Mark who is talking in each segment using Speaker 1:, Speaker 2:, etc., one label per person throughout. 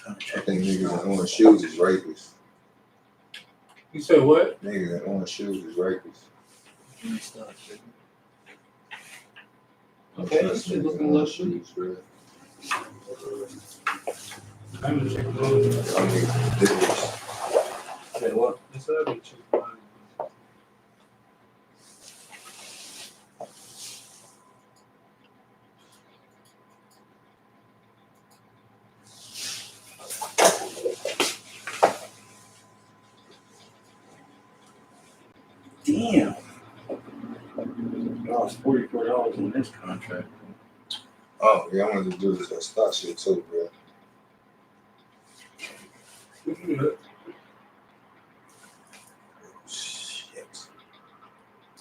Speaker 1: I think niggas in orange shoes is rapists.
Speaker 2: You said what?
Speaker 1: Niggas in orange shoes is rapists.
Speaker 2: Okay, this shit looking
Speaker 1: orange
Speaker 2: luxury.
Speaker 1: shoes, bro.
Speaker 2: I'm gonna check those.
Speaker 1: Y'all niggas ridiculous.
Speaker 2: Say what? Yes, sir. Check mine.
Speaker 3: Damn. I lost $44 on this contract.
Speaker 1: Oh, yeah, I wanted to do this stock shit too, bro. Shit.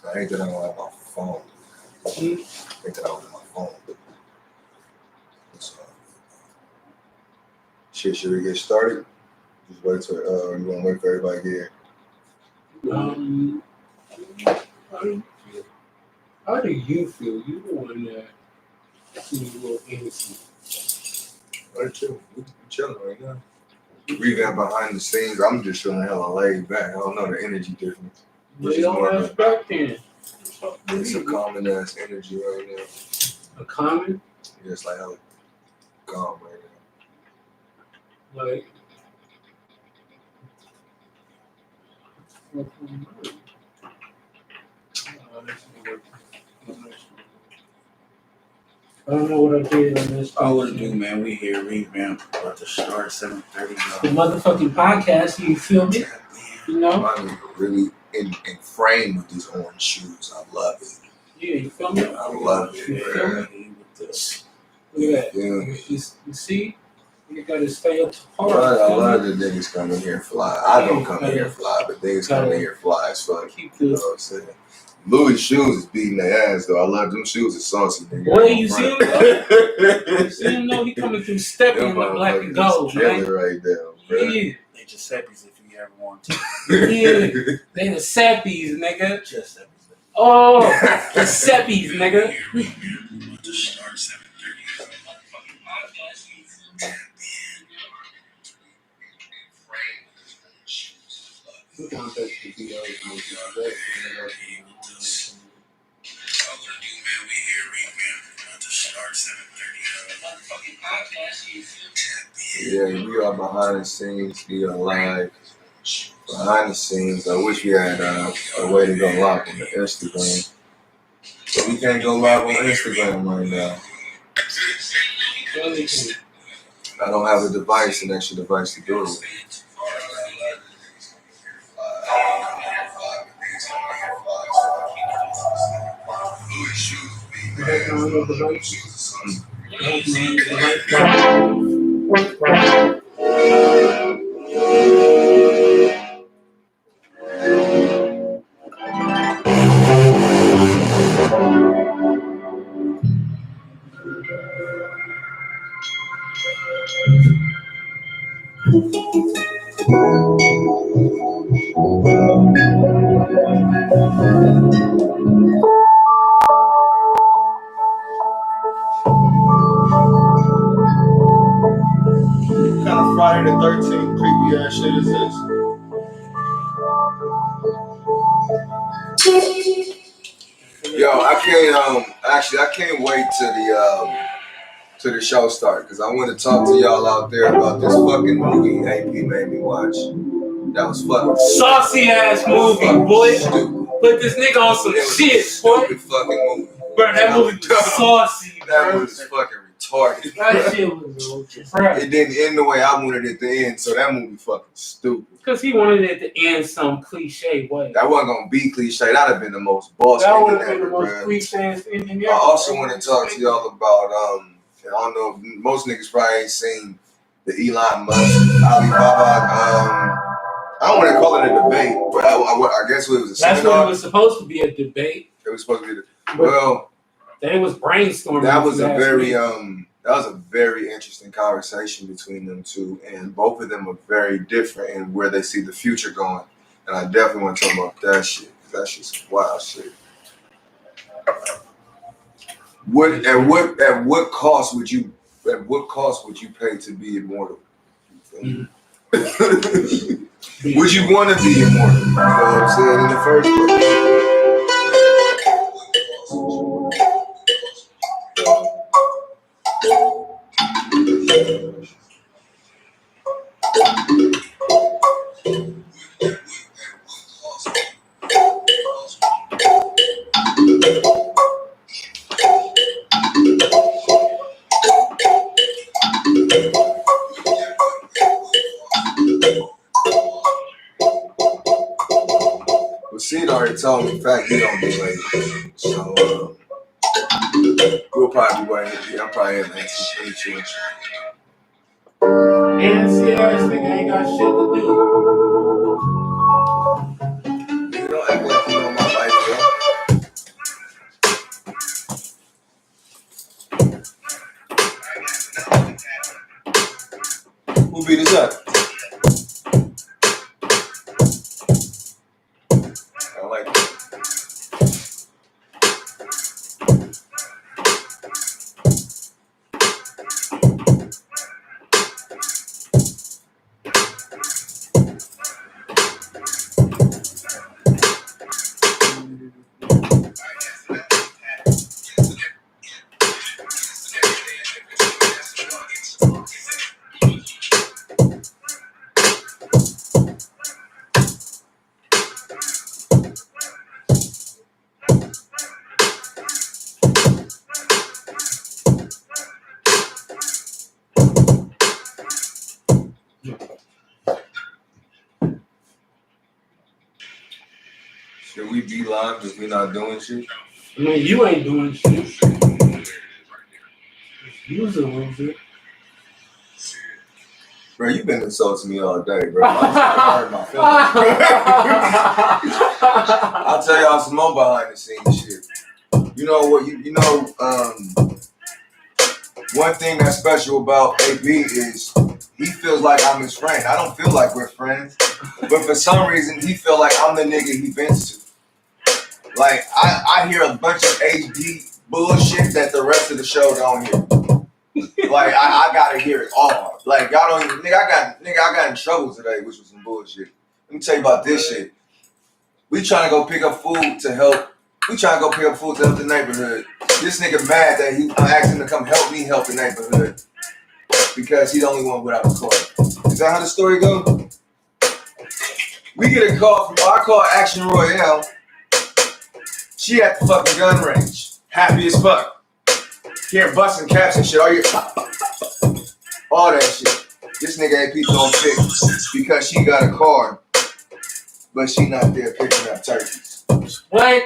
Speaker 1: I hate that I don't have my phone. I hate that I don't have my phone. So, shit, should we get started? Just wait till, you want to wait for everybody to get here?
Speaker 2: How do you feel? You the one that seems a little innocent.
Speaker 1: Right, too. We chilling right now. Revamp behind the scenes. I'm just feeling hella laid back. I don't know the energy difference.
Speaker 2: Lay your ass back then.
Speaker 1: It's a common ass energy right now.
Speaker 2: A common?
Speaker 1: Yeah, it's like hella calm right now.
Speaker 2: Like. I don't know what I did on this.
Speaker 3: Oh, what to do, man? We here, Revamp, about to start 7:30.
Speaker 2: The motherfucking podcast, you feel me? You know?
Speaker 1: My nigga really in frame with these orange shoes. I love it.
Speaker 2: Yeah, you feel me?
Speaker 1: I love it.
Speaker 2: You feel me?
Speaker 3: With this.
Speaker 2: Look at that.
Speaker 1: Yeah.
Speaker 2: You see? You gotta stay up to par.
Speaker 1: A lot of the niggas come in here fly. I don't come in here fly, but niggas come in here fly as fuck. You know what I'm saying? Louis shoes is beating their ass though. I love them shoes. It's saucy, nigga.
Speaker 2: Boy, you see him though? You see him though? He coming through stepping in the black and gold, man.
Speaker 1: Right there, bro.
Speaker 2: Yeah.
Speaker 3: They Giuseppe's if you ever want to.
Speaker 2: Yeah. They the Seppies, nigga.
Speaker 3: Giuseppe's.
Speaker 2: Oh, the Seppies, nigga.
Speaker 3: To start 7:30.
Speaker 2: Who wants that to be those
Speaker 1: Yeah, we are behind the scenes. We are live behind the scenes. I wish we had a way to go live on the Instagram, but we can't go live on Instagram right now. I don't have a device, an extra device to do it. What kind of Friday the 13th creepy ass shit is this? Yo, I can't wait to the show start because I want to talk to y'all out there about this fucking movie AP made me watch. That was fucking
Speaker 2: saucy ass movie, boy.
Speaker 1: Stupid.
Speaker 2: Put this nigga on some shit, boy.
Speaker 1: Stupid fucking movie.
Speaker 2: Bro, that movie was saucy,
Speaker 1: That
Speaker 2: bro.
Speaker 1: movie was fucking retarded.
Speaker 2: That shit was, bro.
Speaker 1: It didn't end the way I wanted it to end, so that movie fucking stupid.
Speaker 2: Because he wanted it to end some cliche way.
Speaker 1: That wasn't gonna be cliche. That'd have been the most boss
Speaker 2: That would
Speaker 1: ending
Speaker 2: have been the
Speaker 1: ever,
Speaker 2: most
Speaker 1: bruh.
Speaker 2: cliche ending ever.
Speaker 1: I also want to talk to y'all about I don't know, most niggas probably ain't seen the Elon Musk Alibaba. I don't want to call it a debate, but I guess it was a
Speaker 2: That's
Speaker 1: seminar.
Speaker 2: what it was supposed to be, a debate.
Speaker 1: It was supposed to be well.
Speaker 2: They was brainstorming.
Speaker 1: That was a very interesting conversation between them two, and both of them are very different in where they see the future going. And I definitely want to talk about that shit. That shit's some wild shit. At what cost would you pay to be immortal? Would you want to be immortal? You know what I'm saying? In the first Well, Sid already told me, in fact, he don't be late. So, we'll probably be waiting. Yeah, I'm probably at like 22.
Speaker 2: And see, ass nigga ain't got shit to do.
Speaker 1: You don't act like you know my life, bro. Who beat us up? I like it. Should we be live if we're not doing shit?
Speaker 2: I mean, you ain't doing shit. You's a loser.
Speaker 1: Bro, you been insulting me all day, bro. I hurt my feelings. I'll tell y'all some more behind the scenes shit. You know what? One thing that's special about AB is he feels like I'm his friend. I don't feel like we're friends, but for some reason he feel like I'm the nigga he vents to. Like I hear a bunch of HD bullshit that the rest of the show don't hear. Like I gotta hear it all. Like y'all don't even I got in trouble today, which was some bullshit. Let me tell you about this shit. We trying to go pick up food to help. The neighborhood. This nigga mad that I'm asking him to come help me help the neighborhood because he's the only one without a car. Is that how the story goes? We get a call from I call Action Royale. She at the fucking gun range, happy as fuck. Here busting caps and shit. All that shit. This nigga AP don't pick because she got a car, but she not there picking up turkeys.
Speaker 2: What?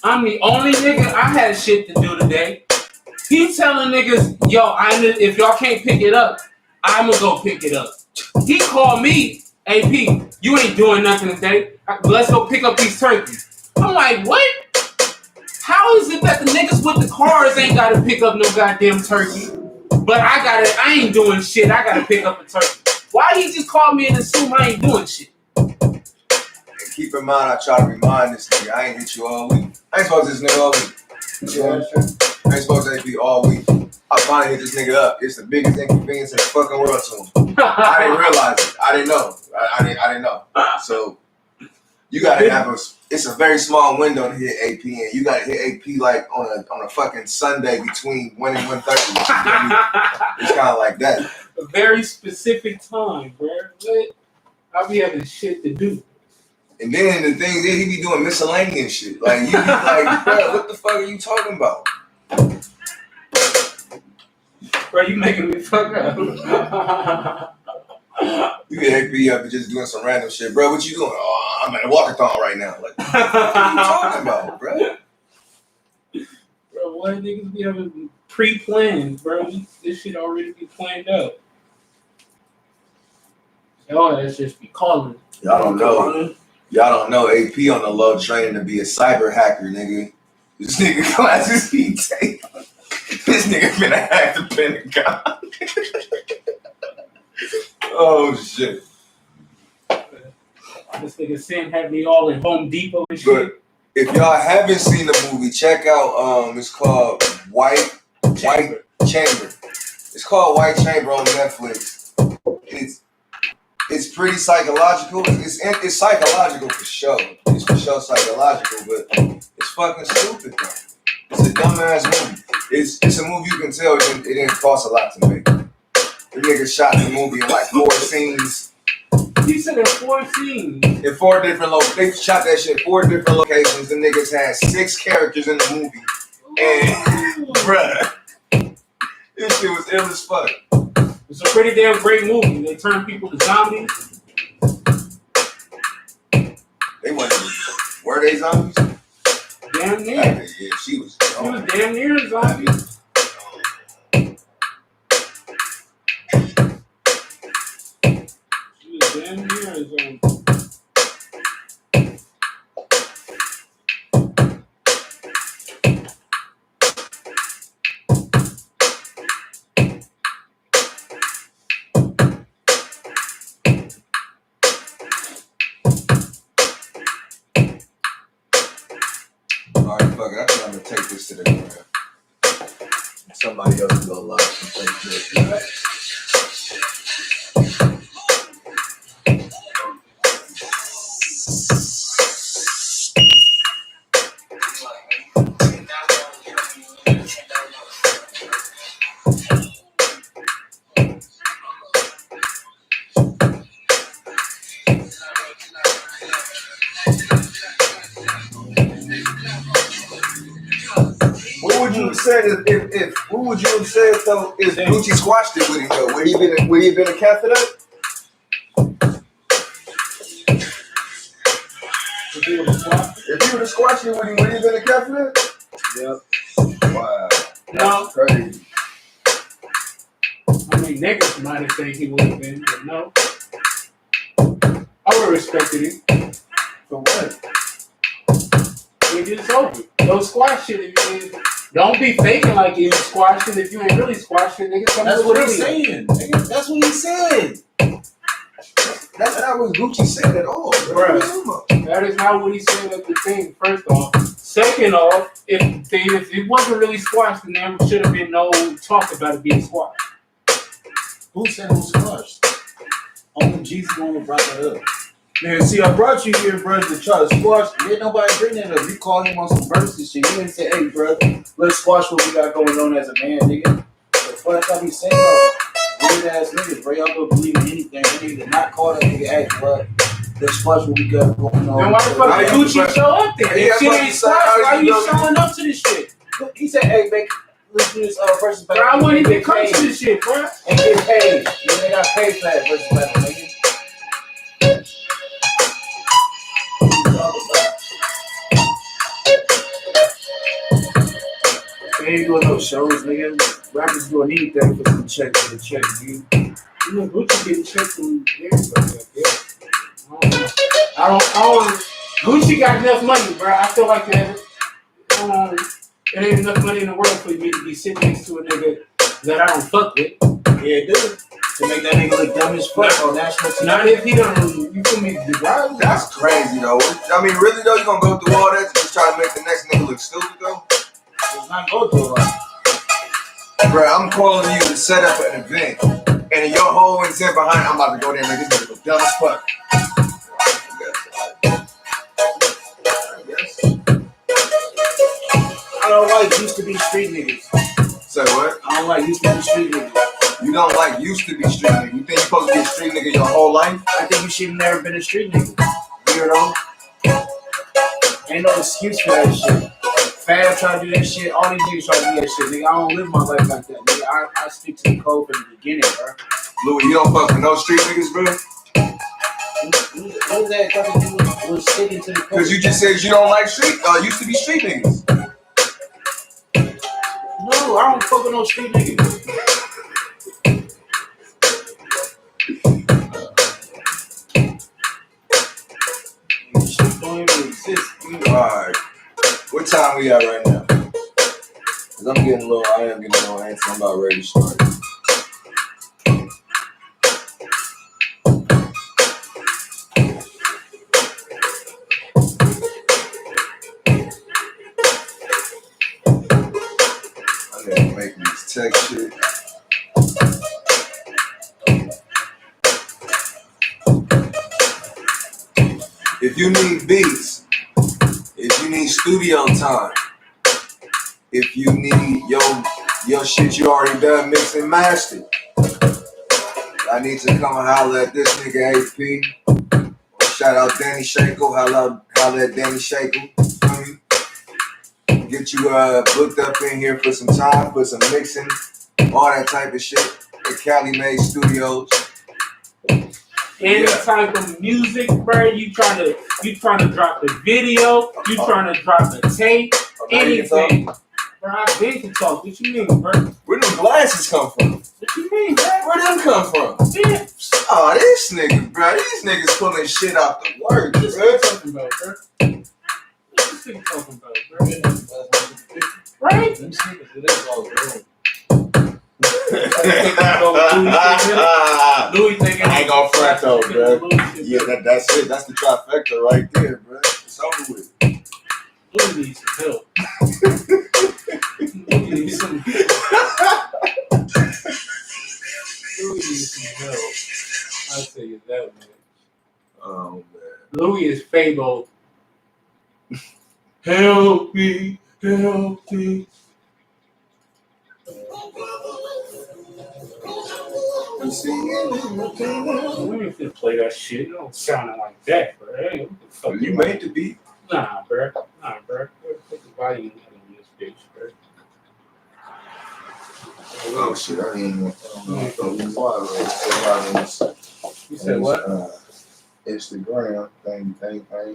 Speaker 2: I'm the only nigga I had shit to do today. He telling niggas, yo, if y'all can't pick it up, I'ma go pick it up. He called me, AP, you ain't doing nothing today. Let's go pick up these turkeys. I'm like, what? How is it that the niggas with the cars ain't gotta pick up no goddamn turkey? But I ain't doing shit. I gotta pick up a turkey. Why he just called me and assume I ain't doing shit?
Speaker 1: Keep in mind, I try to remind this nigga, I ain't hit you all week. I ain't supposed to this nigga all week. Yeah, I ain't supposed to be all week. I finally hit this nigga up. It's the biggest inconvenience in the fucking world to him. I didn't realize it. I didn't know. I didn't know. So you gotta have it's a very small window to hit AP in. You gotta hit AP like on a fucking Sunday between 1 and 1:30. It's kind of like that.
Speaker 2: A very specific time, bro. I'll be having shit to do.
Speaker 1: And then the thing is, he be doing miscellaneous shit. Like, you be like, bro, what the fuck are you talking about?
Speaker 2: Bro, you making me fuck up.
Speaker 1: You get AP up and just doing some random shit. Bro, what you doing? Oh, I'm at a walkathon right now. Like, what are you talking about, bro?
Speaker 2: Bro, what niggas be having pre-planned, bro? This shit already be planned out. Y'all that's just be calling.
Speaker 1: Y'all don't know. Y'all don't know AP on the low training to be a cyber hacker, nigga. This nigga classes he take. This nigga finna hack the Pentagon. Oh shit.
Speaker 2: This nigga Sam had me all in Home Depot and shit.
Speaker 1: But if y'all haven't seen the movie, check out it's called White Chamber. It's called White Chamber on Netflix. it's pretty psychological. It's psychological for sure. It's for sure psychological, but it's fucking stupid though. It's a dumbass movie. It's a movie you can tell it didn't cost a lot to make. The nigga shot the movie in like 4 scenes.
Speaker 2: He said in 4 scenes.
Speaker 1: In 4 different locations. They shot that shit in 4 different locations. The niggas had 6 characters in the movie. And bruh, this shit was ill as fuck.
Speaker 2: It's a pretty damn great movie. They turn people to zombies.
Speaker 1: Were they zombies?
Speaker 2: Damn near.
Speaker 1: Yeah, she was.
Speaker 2: She was damn near a zombie. She was damn near a zombie.
Speaker 1: Alright, fuck it. I think I'm gonna take this to the ground. Somebody else can go live and play this. What would you have said if who would you have said though if Gucci squashed it with him though? Would he have been a cat for that? If he would have squashed it with him, would he have been a cat for that?
Speaker 2: Yep.
Speaker 1: Wow.
Speaker 2: No.
Speaker 1: That's crazy.
Speaker 2: I mean, niggas might have said he would have been, but no. I would have respected him.
Speaker 1: For what?
Speaker 2: It's over. Don't squash shit if you don't be faking like you squash it if you ain't really squash it, nigga.
Speaker 3: That's what he's saying. Nigga. That's what he said.
Speaker 1: That's not what Gucci said at all.
Speaker 2: Bruh. That is not what he said at the thing, first off. Second off, if it wasn't really squashed, then there should have been no talk about it being squashed.
Speaker 3: Who said it was squashed? Only Jesus only brought that up. Man, see, I brought you here, bro, to try to squash. Didn't nobody bring that up. You called him on some versus shit. You didn't say, hey, bro, let's squash what we got going on as a man, nigga. The fuck I be saying, though? Weird ass niggas, bro. Y'all go believe in anything. They need to not call that nigga, hey, bro, let's squash what we got going on.
Speaker 2: Then why the fuck did Gucci show up there? If shit ain't squashed, why you showing up to this shit?
Speaker 3: He said, hey, man, let's do this versus battle.
Speaker 2: Bro, I wouldn't even come to this shit, bro.
Speaker 3: And get paid. You know, they got paid for that versus battle, nigga. They ain't doing no shows, nigga. Rappers doing anything for some check for the check, dude.
Speaker 2: You know, Gucci getting checks from everybody. I don't. Gucci got enough money, bro. I feel like that. It ain't enough money in the world for me to be sitting next to a nigga that I don't fuck with.
Speaker 3: Yeah, it do. To make that nigga look dumb as fuck on national TV.
Speaker 2: Not if he don't. You feel me?
Speaker 1: That's crazy though. I mean, really though, you gonna go through all that to just try to make the next nigga look stupid though?
Speaker 3: It's not go through it.
Speaker 1: Bro, I'm calling you to set up an event, and your whole intent behind I'm about to go there and make this nigga look dumb as fuck.
Speaker 3: I don't like used to be street niggas.
Speaker 1: Say what?
Speaker 3: I don't like used to be street niggas.
Speaker 1: You don't like used to be street nigga. You think you're supposed to be a street nigga your whole life?
Speaker 3: I think you should have never been a street nigga. Weirdo. Ain't no excuse for that shit. Fab try to do that shit. All these niggas try to do that shit. Nigga, I don't live my life like that. Nigga, I stick to the code from the beginning, bro.
Speaker 1: Louis, you don't fuck with no street niggas, bro?
Speaker 3: What was that got to do with sticking to the code?
Speaker 1: Because you just said you don't like used to be street niggas.
Speaker 3: No, I don't fuck with no street niggas. Shit don't even exist.
Speaker 1: Alright. What time we at right now? Because I am getting a little antsy. I'm about ready to start. I gotta make this text shit. you need beats, if you need studio time, if you need your shit you already done mixed and mastered, I need to come and holler at this nigga AP. Shout out Danny Shackle, holla at Danny Shackle. Get you booked up in here for some time, for some mixing, all that type of shit at Cali Made Studios.
Speaker 2: Any type of music, bro. You trying to drop the video, you trying to drop the tape, anything. Bro, I've been to talk. What you mean, bro?
Speaker 1: Where them glasses come from?
Speaker 2: What you mean, bro?
Speaker 1: Where them come from?
Speaker 2: Yeah.
Speaker 1: Oh, this nigga, bro. These niggas pulling shit out the work, bro.
Speaker 2: What you talking about, bro? What this nigga talking about, bro? Right?
Speaker 3: Them sneakers, that's all good.
Speaker 2: Louis thinking
Speaker 1: I ain't gonna front though, bro. Yeah, that's it. That's the trifecta right there, bro. It's over with.
Speaker 2: Louis needs some help. Louis needs some help. I'll tell you that, man.
Speaker 1: Oh man.
Speaker 2: Louis is Fable. Help me, help me. We ain't finna play that shit. It don't sound like that, bro. Hey, what the fuck
Speaker 1: You made the beat.
Speaker 2: Nah, bro. Put the volume in this bitch, bro.
Speaker 1: Oh shit, I didn't even
Speaker 2: You said what?
Speaker 1: Instagram thing.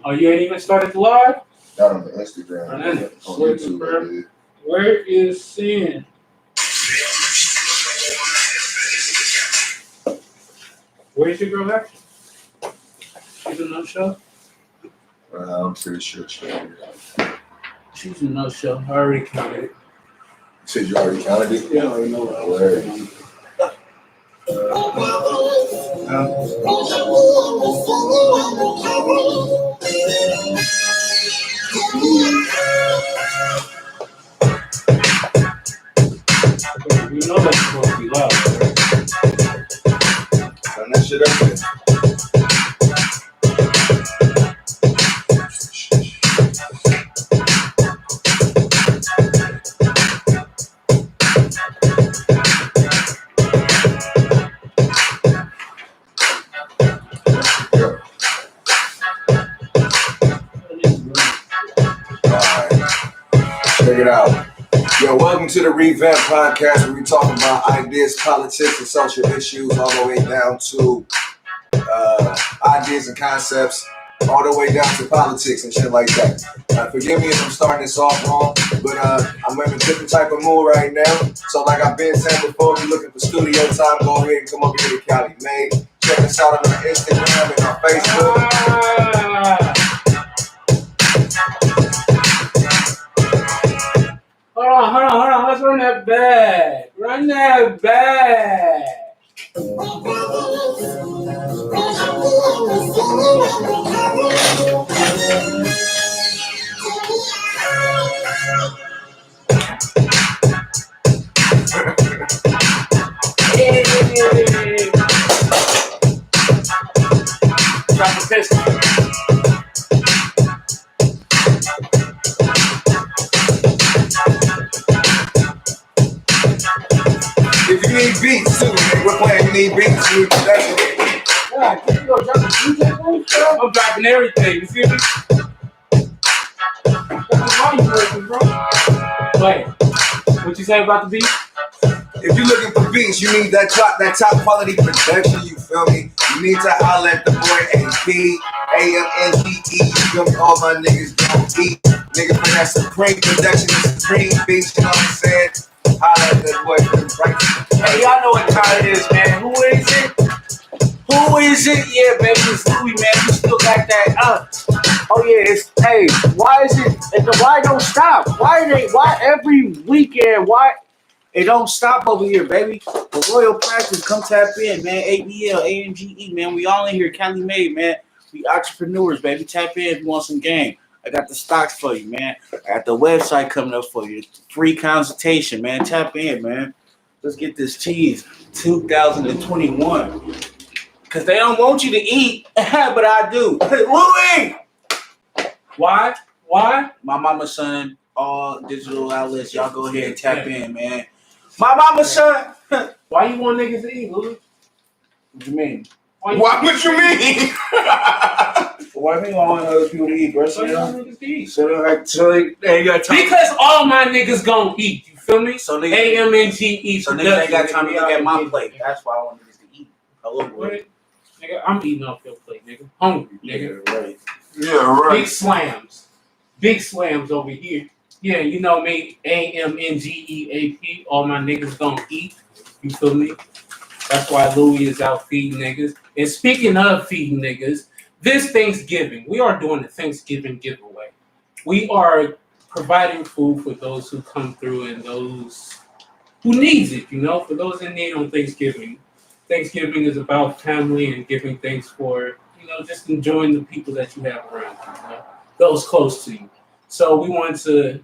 Speaker 2: Oh, you ain't even started the live?
Speaker 1: Not on the Instagram.
Speaker 2: On that.
Speaker 1: On YouTube, I did.
Speaker 2: Where is Sin? Where's your girl at? She's a no-show?
Speaker 1: I'm pretty sure.
Speaker 2: She's a no-show. I already counted it.
Speaker 1: You said you already counted it?
Speaker 2: Yeah, I already know that. You know that's supposed to be loud, right?
Speaker 1: Turn that shit up there. Check it out. Yo, welcome to the Revamp podcast where we talk about ideas, politics, and social issues all the way down to ideas and concepts, all the way down to politics and shit like that. Forgive me if I'm starting this off wrong, but I'm in a different type of mood right now. So like I've been saying before, if you're looking for studio time, go ahead and come over here to Cali Made. Check us out on our Instagram and our Facebook.
Speaker 2: Hold on. Let's run that back. Run that back. Hey. Drop the pistol.
Speaker 1: If you need beats too, man, we're playing. You need beats. You need production.
Speaker 2: Yeah, can you go drop the DJ thing, bro? I'm dropping everything. You feel me? Bro. Wait, what you say about the beat?
Speaker 1: If you're looking for beats, you need that top quality production. You feel me? You need to holler at the boy AP, AMNGE. You feel me? All my niggas don't eat. Nigga for that supreme production, the supreme beats. You know what I'm saying? Holler at that boy for the price.
Speaker 2: Hey, y'all know what time it is, man. Who is it? Who is it? Yeah, baby, it's Louis, man. We still got that. Oh yeah, it's hey. Why is it? Why don't stop? Why every weekend? Why it don't stop over here, baby? The Royal Practice, come tap in, man. ABL, AMGE, man. We all in here, Cali Made, man. We entrepreneurs, baby. Tap in if you want some game. I got the stocks for you, man. I got the website coming up for you. Free consultation, man. Tap in, man. Let's get this cheese. 2021. Because they don't want you to eat, but I do. Hey, Louis! Why? Why?
Speaker 3: My mama's son, all digital outlets. Y'all go ahead and tap in, man. My mama's son.
Speaker 2: Why you want niggas to eat, Louis?
Speaker 3: What you mean?
Speaker 1: What you mean?
Speaker 3: Why do you want other people to eat, bro?
Speaker 2: Why you want niggas to eat?
Speaker 3: So they got time.
Speaker 2: Because all my niggas gonna eat. You feel me?
Speaker 3: So niggas,
Speaker 2: AMNGE.
Speaker 3: so niggas ain't got time to look at my plate. That's why I want niggas to eat. Hello, bro.
Speaker 2: Nigga, I'm eating off your plate, nigga. Hungry, nigga.
Speaker 3: Yeah, right.
Speaker 1: Yeah, right.
Speaker 2: Big slams. Big slams over here. Yeah, you know me. AMNGEAP. All my niggas gonna eat. You feel me? That's why Louis is out feeding niggas. And speaking of feeding niggas, this Thanksgiving, we are doing the Thanksgiving giveaway. We are providing food for those who come through and those who needs it, you know, for those in need on Thanksgiving. Thanksgiving is about family and giving thanks for, you know, just enjoying the people that you have around you, you know, those close to you. So we want to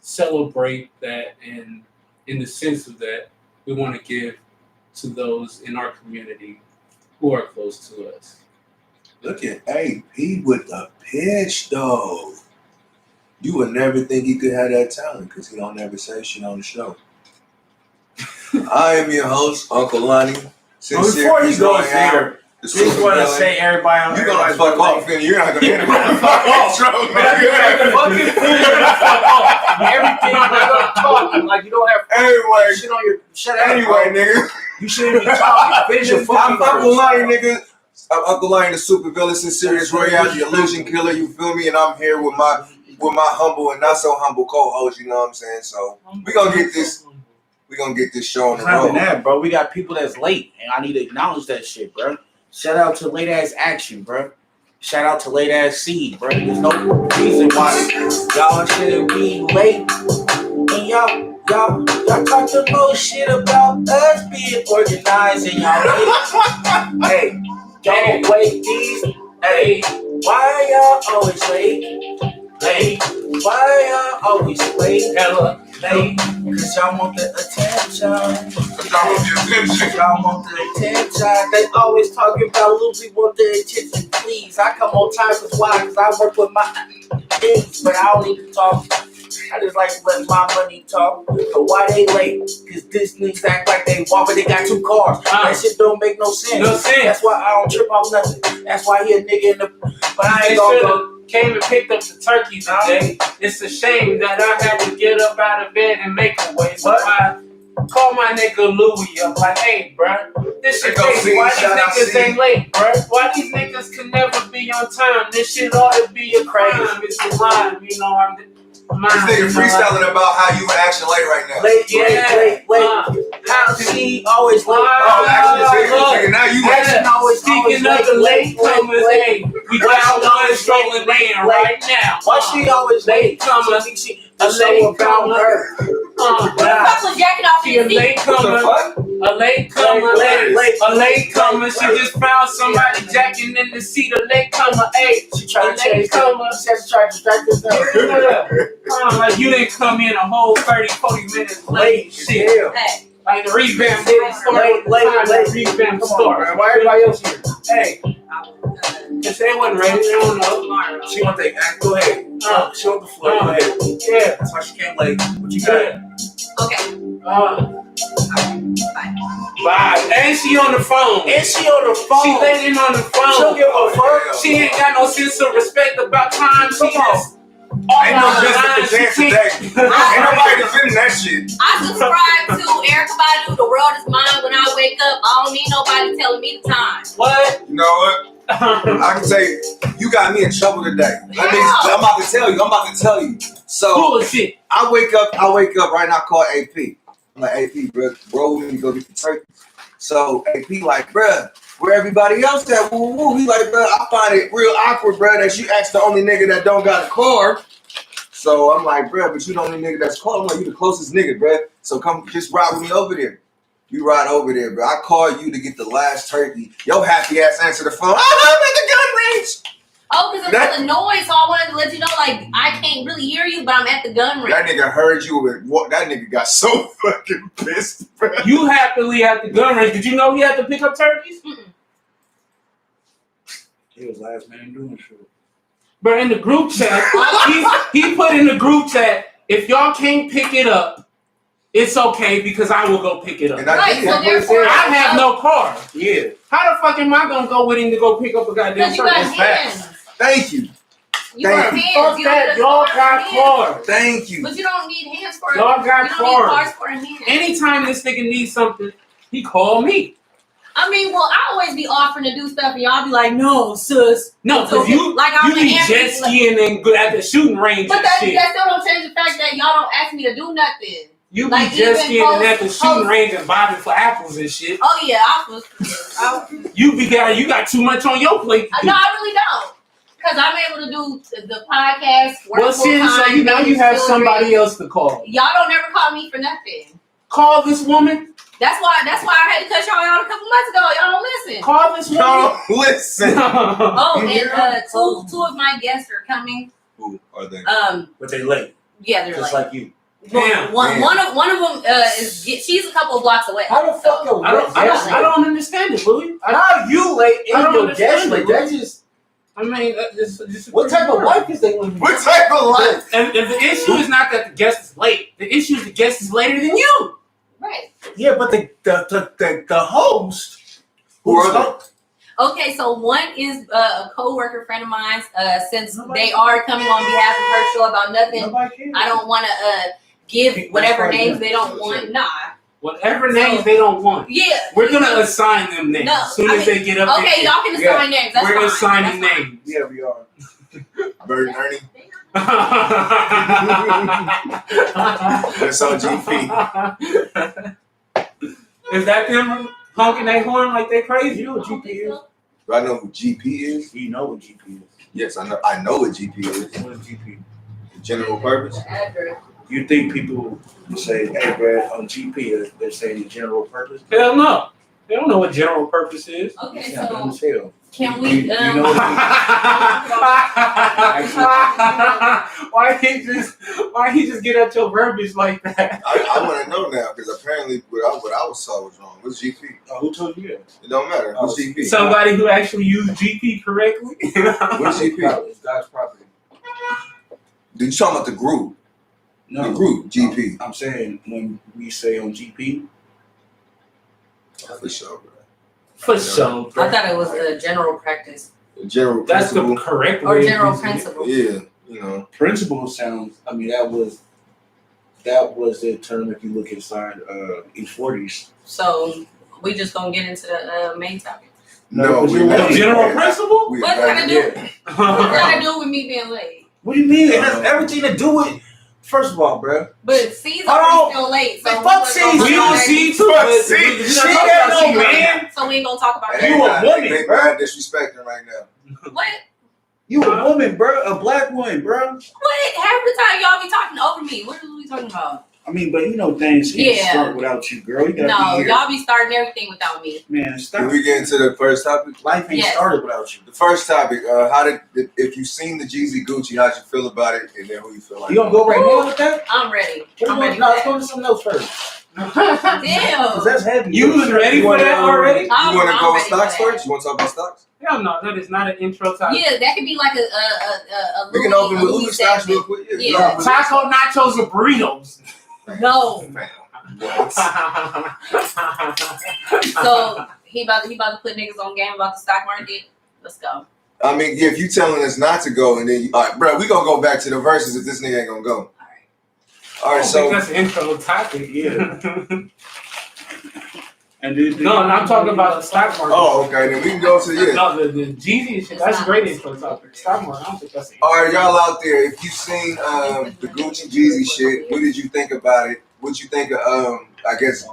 Speaker 2: celebrate that, and in the sense of that, we want to give to those in our community who are close to us.
Speaker 1: Look at AP with the pitch, though. You would never think he could have that talent because he don't ever say shit on the show. I am your host, Uncle Lonnie.
Speaker 3: Before he goes there, just want to say everybody on
Speaker 1: you're gonna fuck off, and you're not gonna hear the
Speaker 3: fuck off. Everything I'm not talking like you don't have
Speaker 1: anyway.
Speaker 3: Shit on your shut up.
Speaker 1: Anyway, nigga,
Speaker 3: you shouldn't be talking. Finish your fucking
Speaker 1: I'm Uncle Lonnie, nigga. I'm Uncle Lonnie, the super villain, Serious Royale, the illusion killer. You feel me? And I'm here with my humble and not so humble co-host. You know what I'm saying? So we gonna get this. We gonna get this show on the road.
Speaker 3: That, bro. We got people that's late, and I need to acknowledge that shit, bro. Shout out to Late Ass Action, bro. Shout out to Late Ass Seed, bro. There's no reason why y'all shouldn't be late. And y'all talk the most shit about us being organized, and y'all late. Hey, don't wait these. Hey, why y'all always late? Hey, why y'all always late? Hella late. Cause y'all want the attention. Y'all want the attention. They always talking about Lucy want the attention. Please, I come on time cause why? Cause I work with my things, but I don't need to talk. I just like to let my money talk. But why they late? Cause this niggas act like they walk, but they got 2 cars. That shit don't make no sense.
Speaker 2: No sense.
Speaker 3: That's why I don't trip off nothing. That's why he a nigga in the. But I ain't gonna go.
Speaker 2: Came and picked up the turkey today. It's a shame that I had to get up out of bed and make a way. So I call my nigga Louis up like, hey, bruh, this shit crazy. Why these niggas ain't late, bruh? Why these niggas can never be on time? This shit ought to be a crime. It's a line, you know.
Speaker 1: This nigga freestyling about how you actually late right now.
Speaker 3: Late. How she always late.
Speaker 1: Nigga, now you
Speaker 2: late. Speaking of the late comers, hey, we got one strolling in right now.
Speaker 3: Why she always late?
Speaker 2: Comers,
Speaker 3: a late comer.
Speaker 2: She a late comer. A late comer. A late comer. She just found somebody jacking in the seat. A late comer. Hey,
Speaker 3: she tried to change
Speaker 2: comer.
Speaker 3: She tried to distract herself.
Speaker 2: Like you didn't come in a whole 30-40 minutes late. Shit.
Speaker 3: Hey.
Speaker 2: Like the revamp didn't start.
Speaker 3: Late.
Speaker 2: Revamp start.
Speaker 3: Why everybody else here?
Speaker 2: Hey. Cause they wasn't ready. They don't know.
Speaker 3: She want to go ahead. She on the floor. Go ahead.
Speaker 2: Yeah.
Speaker 3: That's why she came late. What you got?
Speaker 4: Okay.
Speaker 2: Bye. And she on the phone.
Speaker 3: She
Speaker 2: laying on the phone.
Speaker 3: She don't give a fuck.
Speaker 2: She ain't got no sense of respect about time. She just.
Speaker 1: Ain't no business today. Ain't nobody defending that shit.
Speaker 4: I subscribe to Erica Badu, The World Is Mine. When I wake up, I don't need nobody telling me the time.
Speaker 2: What?
Speaker 1: You know what? I can tell you got me in trouble today.
Speaker 4: Yeah.
Speaker 1: I'm about to tell you. So
Speaker 2: bullshit.
Speaker 1: I wake up right now. I call AP. I'm like, AP, bro, we need to go get the turkey. So AP like, bro, where everybody else at? Woo woo. He like, bro, I find it real awkward, bro, that you asked the only nigga that don't got a car. So I'm like, bro, but you the only nigga that's close. I'm like, you the closest nigga, bro. So come, just ride with me over there. You ride over there, bro. I call you to get the last turkey. Yo happy ass answer the phone. I'm at the gun range.
Speaker 4: Oh, because it's the noise, so I wanted to let you know, like, I can't really hear you, but I'm at the gun range.
Speaker 1: That nigga heard you. That nigga got so fucking pissed, bro.
Speaker 2: You happily at the gun range. Did you know he had to pick up turkeys?
Speaker 4: Mm-mm.
Speaker 3: He was last man doing shit.
Speaker 2: But in the group chat, he put in the group chat, if y'all can't pick it up, it's okay because I will go pick it up.
Speaker 4: Right, so therefore,
Speaker 2: I have no car.
Speaker 3: Yeah.
Speaker 2: How the fuck am I gonna go with him to go pick up a goddamn
Speaker 4: because you got
Speaker 2: shirt?
Speaker 4: hands.
Speaker 1: Thank you.
Speaker 4: You got
Speaker 1: Thank you.
Speaker 4: hands.
Speaker 2: Fuck
Speaker 4: You
Speaker 2: that.
Speaker 4: don't
Speaker 2: Y'all
Speaker 4: need
Speaker 2: got
Speaker 4: hands.
Speaker 2: cars.
Speaker 1: Thank you.
Speaker 4: But you don't need hands for it.
Speaker 2: Y'all got
Speaker 4: You don't need
Speaker 2: cars.
Speaker 4: cars for a hand.
Speaker 2: Anytime this nigga needs something, he call me.
Speaker 4: I mean, well, I always be offering to do stuff, and y'all be like, "No, sis."
Speaker 2: No, because you
Speaker 4: like I'm
Speaker 2: be
Speaker 4: an
Speaker 2: jet skiing and go at the shooting range
Speaker 4: But
Speaker 2: and
Speaker 4: that
Speaker 2: shit.
Speaker 4: still don't change the fact that y'all don't ask me to do nothing.
Speaker 2: You be
Speaker 4: like,
Speaker 2: jet
Speaker 4: even
Speaker 2: skiing and at the
Speaker 4: post-
Speaker 2: shooting range and bobbing for apples and shit.
Speaker 4: Oh yeah,
Speaker 2: You got too much on your plate. To do.
Speaker 4: No, I really don't. Because I'm able to do the podcast. Work
Speaker 2: Well, see, so
Speaker 4: full-time,
Speaker 2: now you have somebody else to call.
Speaker 4: Y'all don't never call me for nothing.
Speaker 2: Call this woman.
Speaker 4: That's why I had to cut y'all out a couple months ago. Y'all don't listen.
Speaker 2: Call this woman.
Speaker 1: Don't listen.
Speaker 4: Oh,
Speaker 3: You hear
Speaker 4: and two of my guests are coming.
Speaker 1: Who are they?
Speaker 3: But they late.
Speaker 4: Yeah, they're
Speaker 3: Just
Speaker 4: like
Speaker 3: like you.
Speaker 2: Damn,
Speaker 4: one of them is she's a couple of blocks away.
Speaker 3: How the fuck your
Speaker 2: I don't understand it, Louis.
Speaker 3: How you late
Speaker 2: I
Speaker 3: in
Speaker 2: don't
Speaker 3: your
Speaker 2: understand
Speaker 3: guest
Speaker 2: it,
Speaker 3: late? That just
Speaker 2: I mean, this
Speaker 3: what type of life is they living?
Speaker 1: What type of life?
Speaker 2: And the issue is not that the guest is late. The issue is the guest is later than you.
Speaker 4: Right.
Speaker 3: Yeah, but the host.
Speaker 1: Who are they?
Speaker 4: Okay, so one is a co-worker friend of mine. Since they are coming on behalf of her show about nothing,
Speaker 3: Nobody cares.
Speaker 4: I don't want to give whatever
Speaker 3: That's
Speaker 4: names
Speaker 3: right.
Speaker 4: they don't want. Nah.
Speaker 2: Whatever names they don't want.
Speaker 4: Yeah.
Speaker 2: We're gonna assign them names
Speaker 4: No,
Speaker 2: as soon as they get up
Speaker 4: Okay,
Speaker 2: there.
Speaker 4: y'all can assign names. That's
Speaker 2: We're
Speaker 4: fine.
Speaker 2: assigning
Speaker 4: That's fine.
Speaker 2: names.
Speaker 3: Yeah, we are.
Speaker 1: Bert and Ernie. That's on GP.
Speaker 2: Is that them honking their horn like they crazy?
Speaker 3: You know what GP is?
Speaker 1: Do I know who GP is?
Speaker 3: You know what GP is.
Speaker 1: Yes, I know. I know what GP is.
Speaker 3: What is GP?
Speaker 1: General purpose.
Speaker 3: You think people say, "Hey, Brad, on GP," they're saying the general purpose?
Speaker 2: Hell no. They don't know what general purpose is.
Speaker 4: Okay,
Speaker 3: Yeah, dumb
Speaker 4: so
Speaker 3: as hell.
Speaker 4: can we?
Speaker 3: You know what
Speaker 2: Why he just get at your verbiage like that?
Speaker 1: I want to know now because apparently what I was saw was wrong. What's GP?
Speaker 3: who told you that?
Speaker 1: It don't matter. What's GP?
Speaker 2: Somebody who actually used GP correctly.
Speaker 1: What's GP?
Speaker 3: It's God's property.
Speaker 1: Did you talking about the group?
Speaker 3: No.
Speaker 1: The group GP.
Speaker 3: I'm saying when we say on GP,
Speaker 1: For sure, bro.
Speaker 2: For sure.
Speaker 4: I thought it was the general practice
Speaker 1: General
Speaker 2: That's
Speaker 1: principle.
Speaker 2: the correct way.
Speaker 4: or
Speaker 2: of
Speaker 4: general
Speaker 2: using it.
Speaker 4: principle.
Speaker 1: Yeah, you know.
Speaker 3: principle sounds. I mean, that was the term if you look inside E40s.
Speaker 4: So we just gonna get into the main topic.
Speaker 1: No,
Speaker 3: we
Speaker 1: we
Speaker 3: not.
Speaker 2: The general principle?
Speaker 1: We
Speaker 4: What's that to do?
Speaker 3: Yeah.
Speaker 4: What's that to do with me being late?
Speaker 3: What do you mean? It has everything to do with. First of all, bro.
Speaker 4: But C's
Speaker 3: Hold
Speaker 4: already
Speaker 3: on.
Speaker 4: still late. So
Speaker 3: Man, fuck C's.
Speaker 2: We don't see too
Speaker 1: Fuck
Speaker 2: much.
Speaker 1: see,
Speaker 2: We
Speaker 1: she
Speaker 2: not talking
Speaker 3: got
Speaker 2: about
Speaker 3: no
Speaker 2: you right
Speaker 3: man.
Speaker 2: now.
Speaker 4: So we ain't gonna talk about
Speaker 1: Hey,
Speaker 3: You
Speaker 4: that.
Speaker 3: a
Speaker 1: nah,
Speaker 3: woman,
Speaker 1: they
Speaker 3: bro.
Speaker 1: not disrespecting right now.
Speaker 4: What?
Speaker 3: You a woman, bro. A black woman, bro.
Speaker 4: What? Half the time y'all be talking over me. What are we talking about?
Speaker 3: I mean, but you know things can't
Speaker 4: Yeah.
Speaker 3: start without you, girl. You gotta
Speaker 4: No,
Speaker 3: be here.
Speaker 4: y'all be starting everything without me.
Speaker 3: Man,
Speaker 1: Can
Speaker 3: stop.
Speaker 1: we get into the first topic?
Speaker 3: Life ain't
Speaker 4: Yes.
Speaker 3: started without you.
Speaker 1: The first topic, if you seen the Jeezy Gucci, how'd you feel about it, and then who you feel like?
Speaker 3: You gonna go right now with that?
Speaker 4: I'm ready. I'm ready.
Speaker 3: No, let's
Speaker 4: for
Speaker 3: go to something else first.
Speaker 4: that.
Speaker 3: Cause
Speaker 4: Damn.
Speaker 3: that's heavy.
Speaker 2: You was ready for that already?
Speaker 1: You want to
Speaker 4: I'm
Speaker 1: go with
Speaker 4: ready for
Speaker 1: stocks
Speaker 4: that.
Speaker 1: first? You want to talk about stocks?
Speaker 2: Hell no, that is not an intro topic.
Speaker 4: Yeah, that could be like a
Speaker 1: We can open with
Speaker 4: Louis
Speaker 1: Louis stocks real
Speaker 4: segment.
Speaker 1: quick.
Speaker 4: Yeah.
Speaker 2: Taco nachos or burritos.
Speaker 4: No.
Speaker 1: Man, what?
Speaker 4: So he about to put niggas on game about the stock market. Let's go.
Speaker 1: I mean, yeah, if you telling us not to go, and then all right, bro, we gonna go back to the verses if this nigga ain't gonna go. All
Speaker 2: I
Speaker 1: right,
Speaker 2: don't
Speaker 1: so
Speaker 2: think that's an intro topic.
Speaker 3: Yeah. And
Speaker 2: No, I'm talking about the stock market.
Speaker 1: oh, okay, then we can go to yeah.
Speaker 2: No, the Jeezy shit, that's a great intro topic. Stock market, I don't think that's an
Speaker 1: All right, y'all out there, if you seen the Gucci Jeezy shit, what did you think about it? What you think of I guess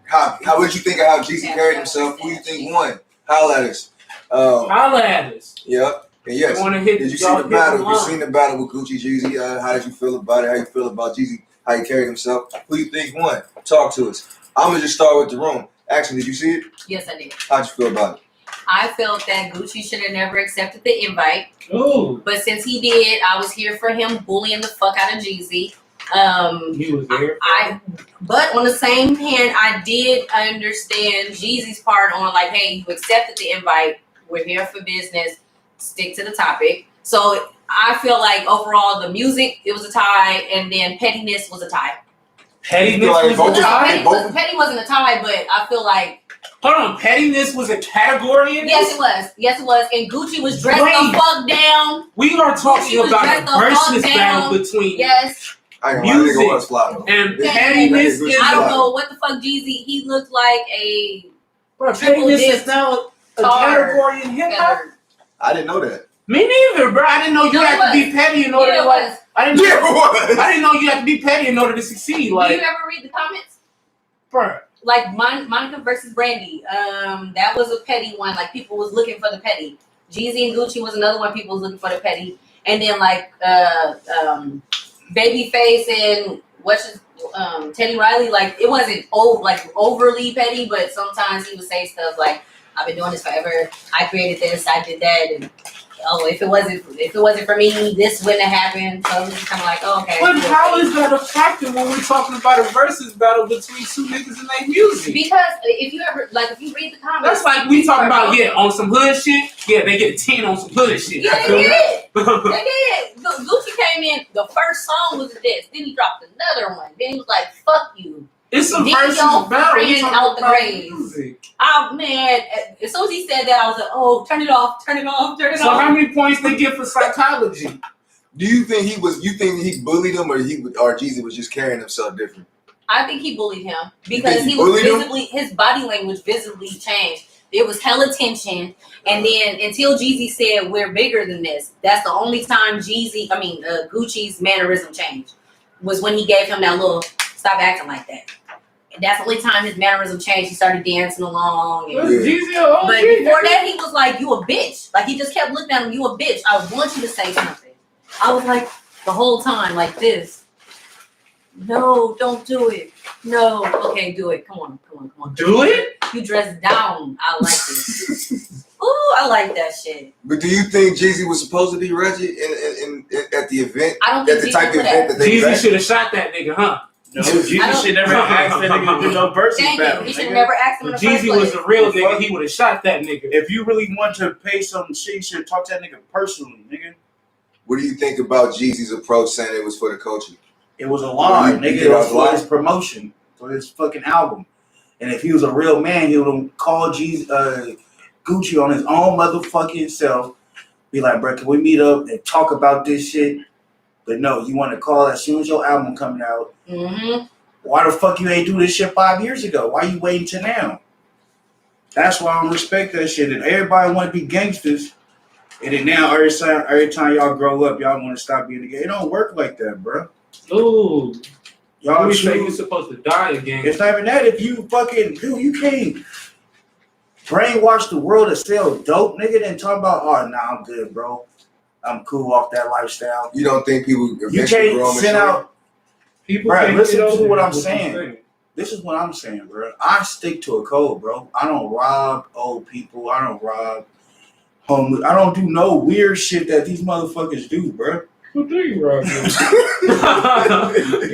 Speaker 1: how would you think of how Jeezy carried himself? Who you think won? Holla at us.
Speaker 2: Holla at us.
Speaker 1: Yep. And yes.
Speaker 2: You wanna hit,
Speaker 1: Did you see
Speaker 2: y'all
Speaker 1: the
Speaker 2: hit
Speaker 1: battle?
Speaker 2: line.
Speaker 1: You seen the battle with Gucci Jeezy? How did you feel about it? How you feel about Jeezy? How he carried himself? Who you think won? Talk to us. I'm gonna just start with the room. Actually, did you see it?
Speaker 4: Yes, I did.
Speaker 1: How'd you feel about it?
Speaker 4: I felt that Gucci should have never accepted the invite.
Speaker 2: Ooh,
Speaker 4: But since he did, I was here for him bullying the fuck out of Jeezy.
Speaker 2: he was there.
Speaker 4: But on the same hand, I did understand Jeezy's part on like, hey, you accepted the invite. We're here for business. Stick to the topic. So I feel like overall the music it was a tie, and then pettiness was a tie.
Speaker 2: Pettiness
Speaker 1: Like,
Speaker 2: was
Speaker 1: both-
Speaker 2: a tie?
Speaker 4: Petty wasn't a tie, but I feel like
Speaker 2: Hold on, pettiness was a category in
Speaker 4: yes,
Speaker 2: this?
Speaker 4: it was. Yes, it was. And Gucci was dressed
Speaker 2: Wait.
Speaker 4: the fuck down.
Speaker 2: We are talking
Speaker 4: Gucci was
Speaker 2: about
Speaker 4: dressed
Speaker 2: a
Speaker 4: the fuck
Speaker 2: versus
Speaker 4: down.
Speaker 2: battle between
Speaker 4: Yes.
Speaker 1: I ain't gonna lie,
Speaker 2: Music
Speaker 1: nigga was fly though.
Speaker 2: and
Speaker 1: That
Speaker 2: pettiness
Speaker 1: nigga
Speaker 2: is
Speaker 4: I don't
Speaker 1: fly.
Speaker 4: know what the fuck Jeezy. He looked like a
Speaker 2: Bro,
Speaker 4: triple
Speaker 2: pettiness
Speaker 4: dip
Speaker 2: is now a
Speaker 4: tar
Speaker 2: category in hip hop.
Speaker 4: feather.
Speaker 1: I didn't know that.
Speaker 2: Me neither, bro. I didn't know you
Speaker 4: No, it
Speaker 2: had to be
Speaker 4: was.
Speaker 2: petty in order
Speaker 4: Yeah,
Speaker 2: to
Speaker 4: it
Speaker 2: like.
Speaker 4: was.
Speaker 2: I didn't.
Speaker 1: Yeah, it was.
Speaker 2: I didn't know you had to be petty in order to succeed.
Speaker 4: Do you
Speaker 2: Like,
Speaker 4: ever read the comments?
Speaker 2: bro,
Speaker 4: Like Monica versus Brandy. That was a petty one. Like people was looking for the petty. Jeezy and Gucci was another one. People was looking for the petty. And then like Babyface and Teddy Riley. Like it wasn't overly petty, but sometimes he would say stuff like, "I've been doing this forever. I created this. I did that." And if it wasn't for me, this wouldn't have happened. So it was kind of like, oh, okay.
Speaker 2: but how is that a factor when we're talking about a versus battle between two niggas and their music?
Speaker 4: Because if you read the comments,
Speaker 2: That's like we talking about on some hood shit. Yeah, they get a 10 on some hood shit.
Speaker 4: yeah, they did. They did. Gucci came in. The first song was this. Then he dropped another one. Then he was like, "Fuck you."
Speaker 2: It's a
Speaker 4: Then
Speaker 2: versus
Speaker 4: y'all
Speaker 2: battle.
Speaker 4: bringing
Speaker 2: We talking
Speaker 4: out the
Speaker 2: about
Speaker 4: grave.
Speaker 2: music.
Speaker 4: Oh man! As soon as he said that, I was like, "Oh, turn it off! Turn it off! Turn it
Speaker 2: So
Speaker 4: off!"
Speaker 2: how many points they get for psychology?
Speaker 1: Do you think he was? You think he bullied him, or Jeezy was just carrying himself different?
Speaker 4: I think he bullied him
Speaker 1: You
Speaker 4: because
Speaker 1: think
Speaker 4: he was
Speaker 1: bullied him?
Speaker 4: visibly his body language visibly changed. There was hella tension, and then until Jeezy said, "We're bigger than this," that's the only time Gucci's mannerism changed. Was when he gave him that little "stop acting like that." That's the only time his mannerism changed. He started dancing along. And,
Speaker 2: Was Jeezy a OG?
Speaker 4: but before that, he was like, "You a bitch." Like he just kept looking at him. "You a bitch. I want you to say something." I was like the whole time like this. No, don't do it. No, okay, do it. Come on.
Speaker 2: Do it?
Speaker 4: You dress down. I like it. Ooh, I like that shit.
Speaker 1: But do you think Jeezy was supposed to be Reggie in at the event?
Speaker 4: I don't think
Speaker 1: At the
Speaker 4: Jeezy
Speaker 1: type of
Speaker 4: would have.
Speaker 1: event that they
Speaker 2: Jeezy
Speaker 1: had?
Speaker 2: should have shot that nigga, huh?
Speaker 3: No,
Speaker 4: I
Speaker 3: Jeezy
Speaker 4: don't-
Speaker 3: should never ask that nigga to do no versus
Speaker 4: Thank
Speaker 3: battle.
Speaker 4: you. He should have
Speaker 3: nigga.
Speaker 4: never asked him in
Speaker 2: If
Speaker 4: the first
Speaker 2: Jeezy
Speaker 4: place.
Speaker 2: was the real
Speaker 3: Well,
Speaker 2: nigga,
Speaker 3: fuck.
Speaker 2: he would have shot that nigga.
Speaker 3: If you really want to pay some shit, you should talk to that nigga personally, nigga.
Speaker 1: What do you think about Jeezy's approach saying it was for the culture?
Speaker 3: It was a lie,
Speaker 1: You
Speaker 3: nigga.
Speaker 1: think
Speaker 3: It was
Speaker 1: that was
Speaker 3: for
Speaker 1: a lie?
Speaker 3: his promotion, for his fucking album. And if he was a real man, he would have called Gucci on his own motherfucking self. Be like, bro, can we meet up and talk about this shit? But no, you want to call as soon as your album coming out.
Speaker 4: Mm-hmm.
Speaker 3: Why the fuck you ain't do this shit 5 years ago? Why you waiting till now? That's why I don't respect that shit. And everybody want to be gangsters. And then now every time y'all grow up, y'all want to stop being together. It don't work like that, bro.
Speaker 2: Ooh.
Speaker 3: Y'all
Speaker 2: You say
Speaker 3: true.
Speaker 2: you're supposed to die again.
Speaker 3: It's not even that. If you fucking do, you can't brainwash the world to sell dope, nigga. Then talk about, oh, nah, I'm good, bro. I'm cool off that lifestyle.
Speaker 1: You don't think people
Speaker 3: You
Speaker 1: eventually grow
Speaker 3: can't
Speaker 1: and
Speaker 3: send
Speaker 1: mature?
Speaker 3: out.
Speaker 2: People
Speaker 3: Bruh,
Speaker 2: can't
Speaker 3: listen
Speaker 2: get
Speaker 3: to
Speaker 2: over
Speaker 3: what
Speaker 2: it,
Speaker 3: I'm
Speaker 2: is
Speaker 3: saying. This is what I'm saying, bro. I stick to a code, bro. I don't rob old people. I don't rob homeless. I don't do no weird shit that these motherfuckers do, bro.
Speaker 2: Who do you rob? You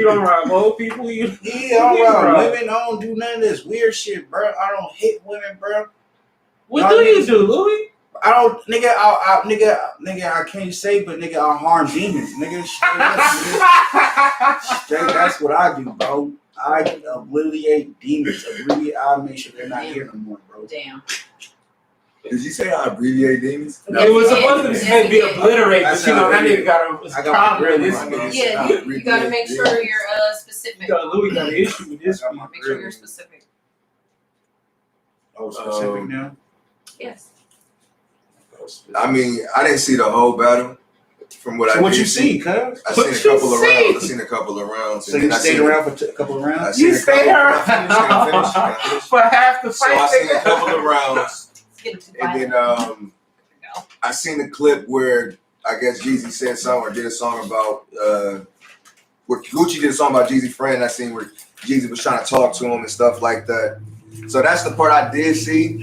Speaker 2: don't rob old people. You
Speaker 3: Yeah, I don't rob women. I don't do none of this weird shit, bro. I don't hit women, bro.
Speaker 2: What do you do, Louis?
Speaker 3: I don't, nigga. I can't say, but nigga, I harm demons, nigga. Straight, that's what I do, bro. I obliterate demons. I make sure they're not here no more, bro.
Speaker 4: Damn.
Speaker 1: Did you say I abbreviate demons?
Speaker 2: It was supposed to
Speaker 4: Yes,
Speaker 2: be
Speaker 4: it is.
Speaker 2: obliterated, but
Speaker 1: That's
Speaker 2: you know
Speaker 1: how
Speaker 2: that
Speaker 1: it
Speaker 2: nigga got a
Speaker 3: I got
Speaker 2: problem
Speaker 3: my
Speaker 2: with this
Speaker 3: grandma,
Speaker 2: nigga.
Speaker 4: Yeah, you gotta make sure you're specific.
Speaker 2: Louis got an issue with this.
Speaker 3: I'm
Speaker 4: Make sure you're specific.
Speaker 3: Oh, specific now.
Speaker 4: Yes.
Speaker 1: I mean, I didn't see the whole battle. From what
Speaker 3: So
Speaker 1: I
Speaker 3: what
Speaker 1: did
Speaker 3: you see, cuz?
Speaker 1: I
Speaker 2: What
Speaker 1: seen a
Speaker 2: you
Speaker 1: couple of
Speaker 2: see?
Speaker 1: rounds. I seen a couple of rounds.
Speaker 3: So you stayed around for a couple of
Speaker 1: I
Speaker 3: rounds?
Speaker 1: seen
Speaker 2: You
Speaker 1: a
Speaker 2: stayed
Speaker 1: couple-
Speaker 2: around
Speaker 1: Can I finish? Can I finish?
Speaker 2: for half the
Speaker 1: So
Speaker 2: fight.
Speaker 1: I seen a
Speaker 2: nigga.
Speaker 1: couple of rounds,
Speaker 4: It's getting too
Speaker 1: and
Speaker 4: violent.
Speaker 1: then I seen a clip where I guess Jeezy said something or did a song about where Gucci did a song about Jeezy's friend. I seen where Jeezy was trying to talk to him and stuff like that. So that's the part I did see,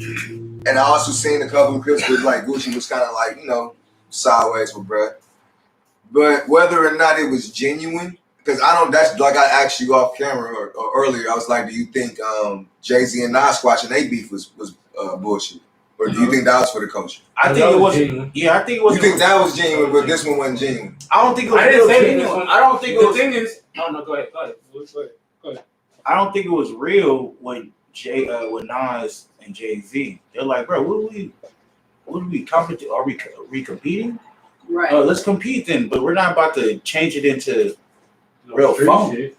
Speaker 1: and I also seen a couple of clips where like Gucci was kind of like sideways with bruh. But whether or not it was genuine, because I don't. That's like I asked you off camera or earlier. I was like, do you think Jay-Z and Nas squashing their beef was bullshit? Or do you think that was for the culture?
Speaker 3: I think it was.
Speaker 2: genuine.
Speaker 3: Yeah, I think it was.
Speaker 1: You think that was genuine, but this one wasn't genuine?
Speaker 3: I don't think it was
Speaker 2: I didn't
Speaker 3: real
Speaker 2: say
Speaker 3: genuine.
Speaker 2: this one.
Speaker 3: I don't think it
Speaker 2: The
Speaker 3: was.
Speaker 2: thing is, no, go ahead.
Speaker 3: I don't think it was real when with Nas and Jay-Z. They're like, bro, what are we competing? Are we competing?
Speaker 4: Right.
Speaker 3: Let's compete then, but we're not about to change it into
Speaker 2: No
Speaker 3: real
Speaker 2: street
Speaker 3: phone.
Speaker 2: shit.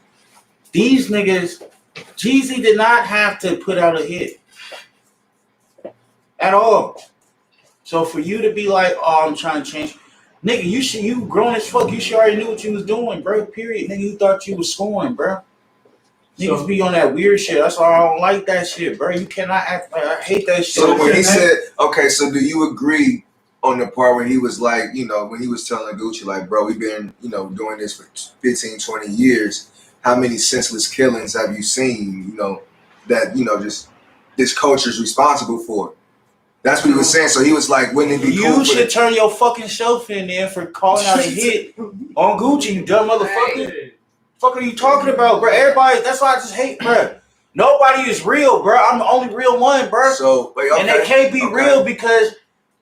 Speaker 3: These niggas. Jeezy did not have to put out a hit at all. So for you to be like, oh, I'm trying to change, nigga, you grown as fuck. You should already knew what you was doing, bro. Period. Nigga, you thought you was scoring, bro. Niggas be on that weird shit. That's why I don't like that shit, bro. You cannot act. I hate that shit.
Speaker 1: So when he said, okay, so do you agree on the part when he was like, you know, when he was telling Gucci, like, bro, we've been, you know, doing this for 15, 20 years. How many senseless killings have you seen, you know, that, you know, just this culture's responsible for? That's what he was saying. So he was like, wouldn't it be cool?
Speaker 3: You should turn your fucking shelf in there for calling out a hit on Gucci, you dumb motherfucker.
Speaker 2: Right.
Speaker 3: Fuck are you talking about, bro? Everybody, that's why I just hate, bro. Nobody is real, bro. I'm the only real one, bro.
Speaker 1: So, wait, okay,
Speaker 3: and they can't be real because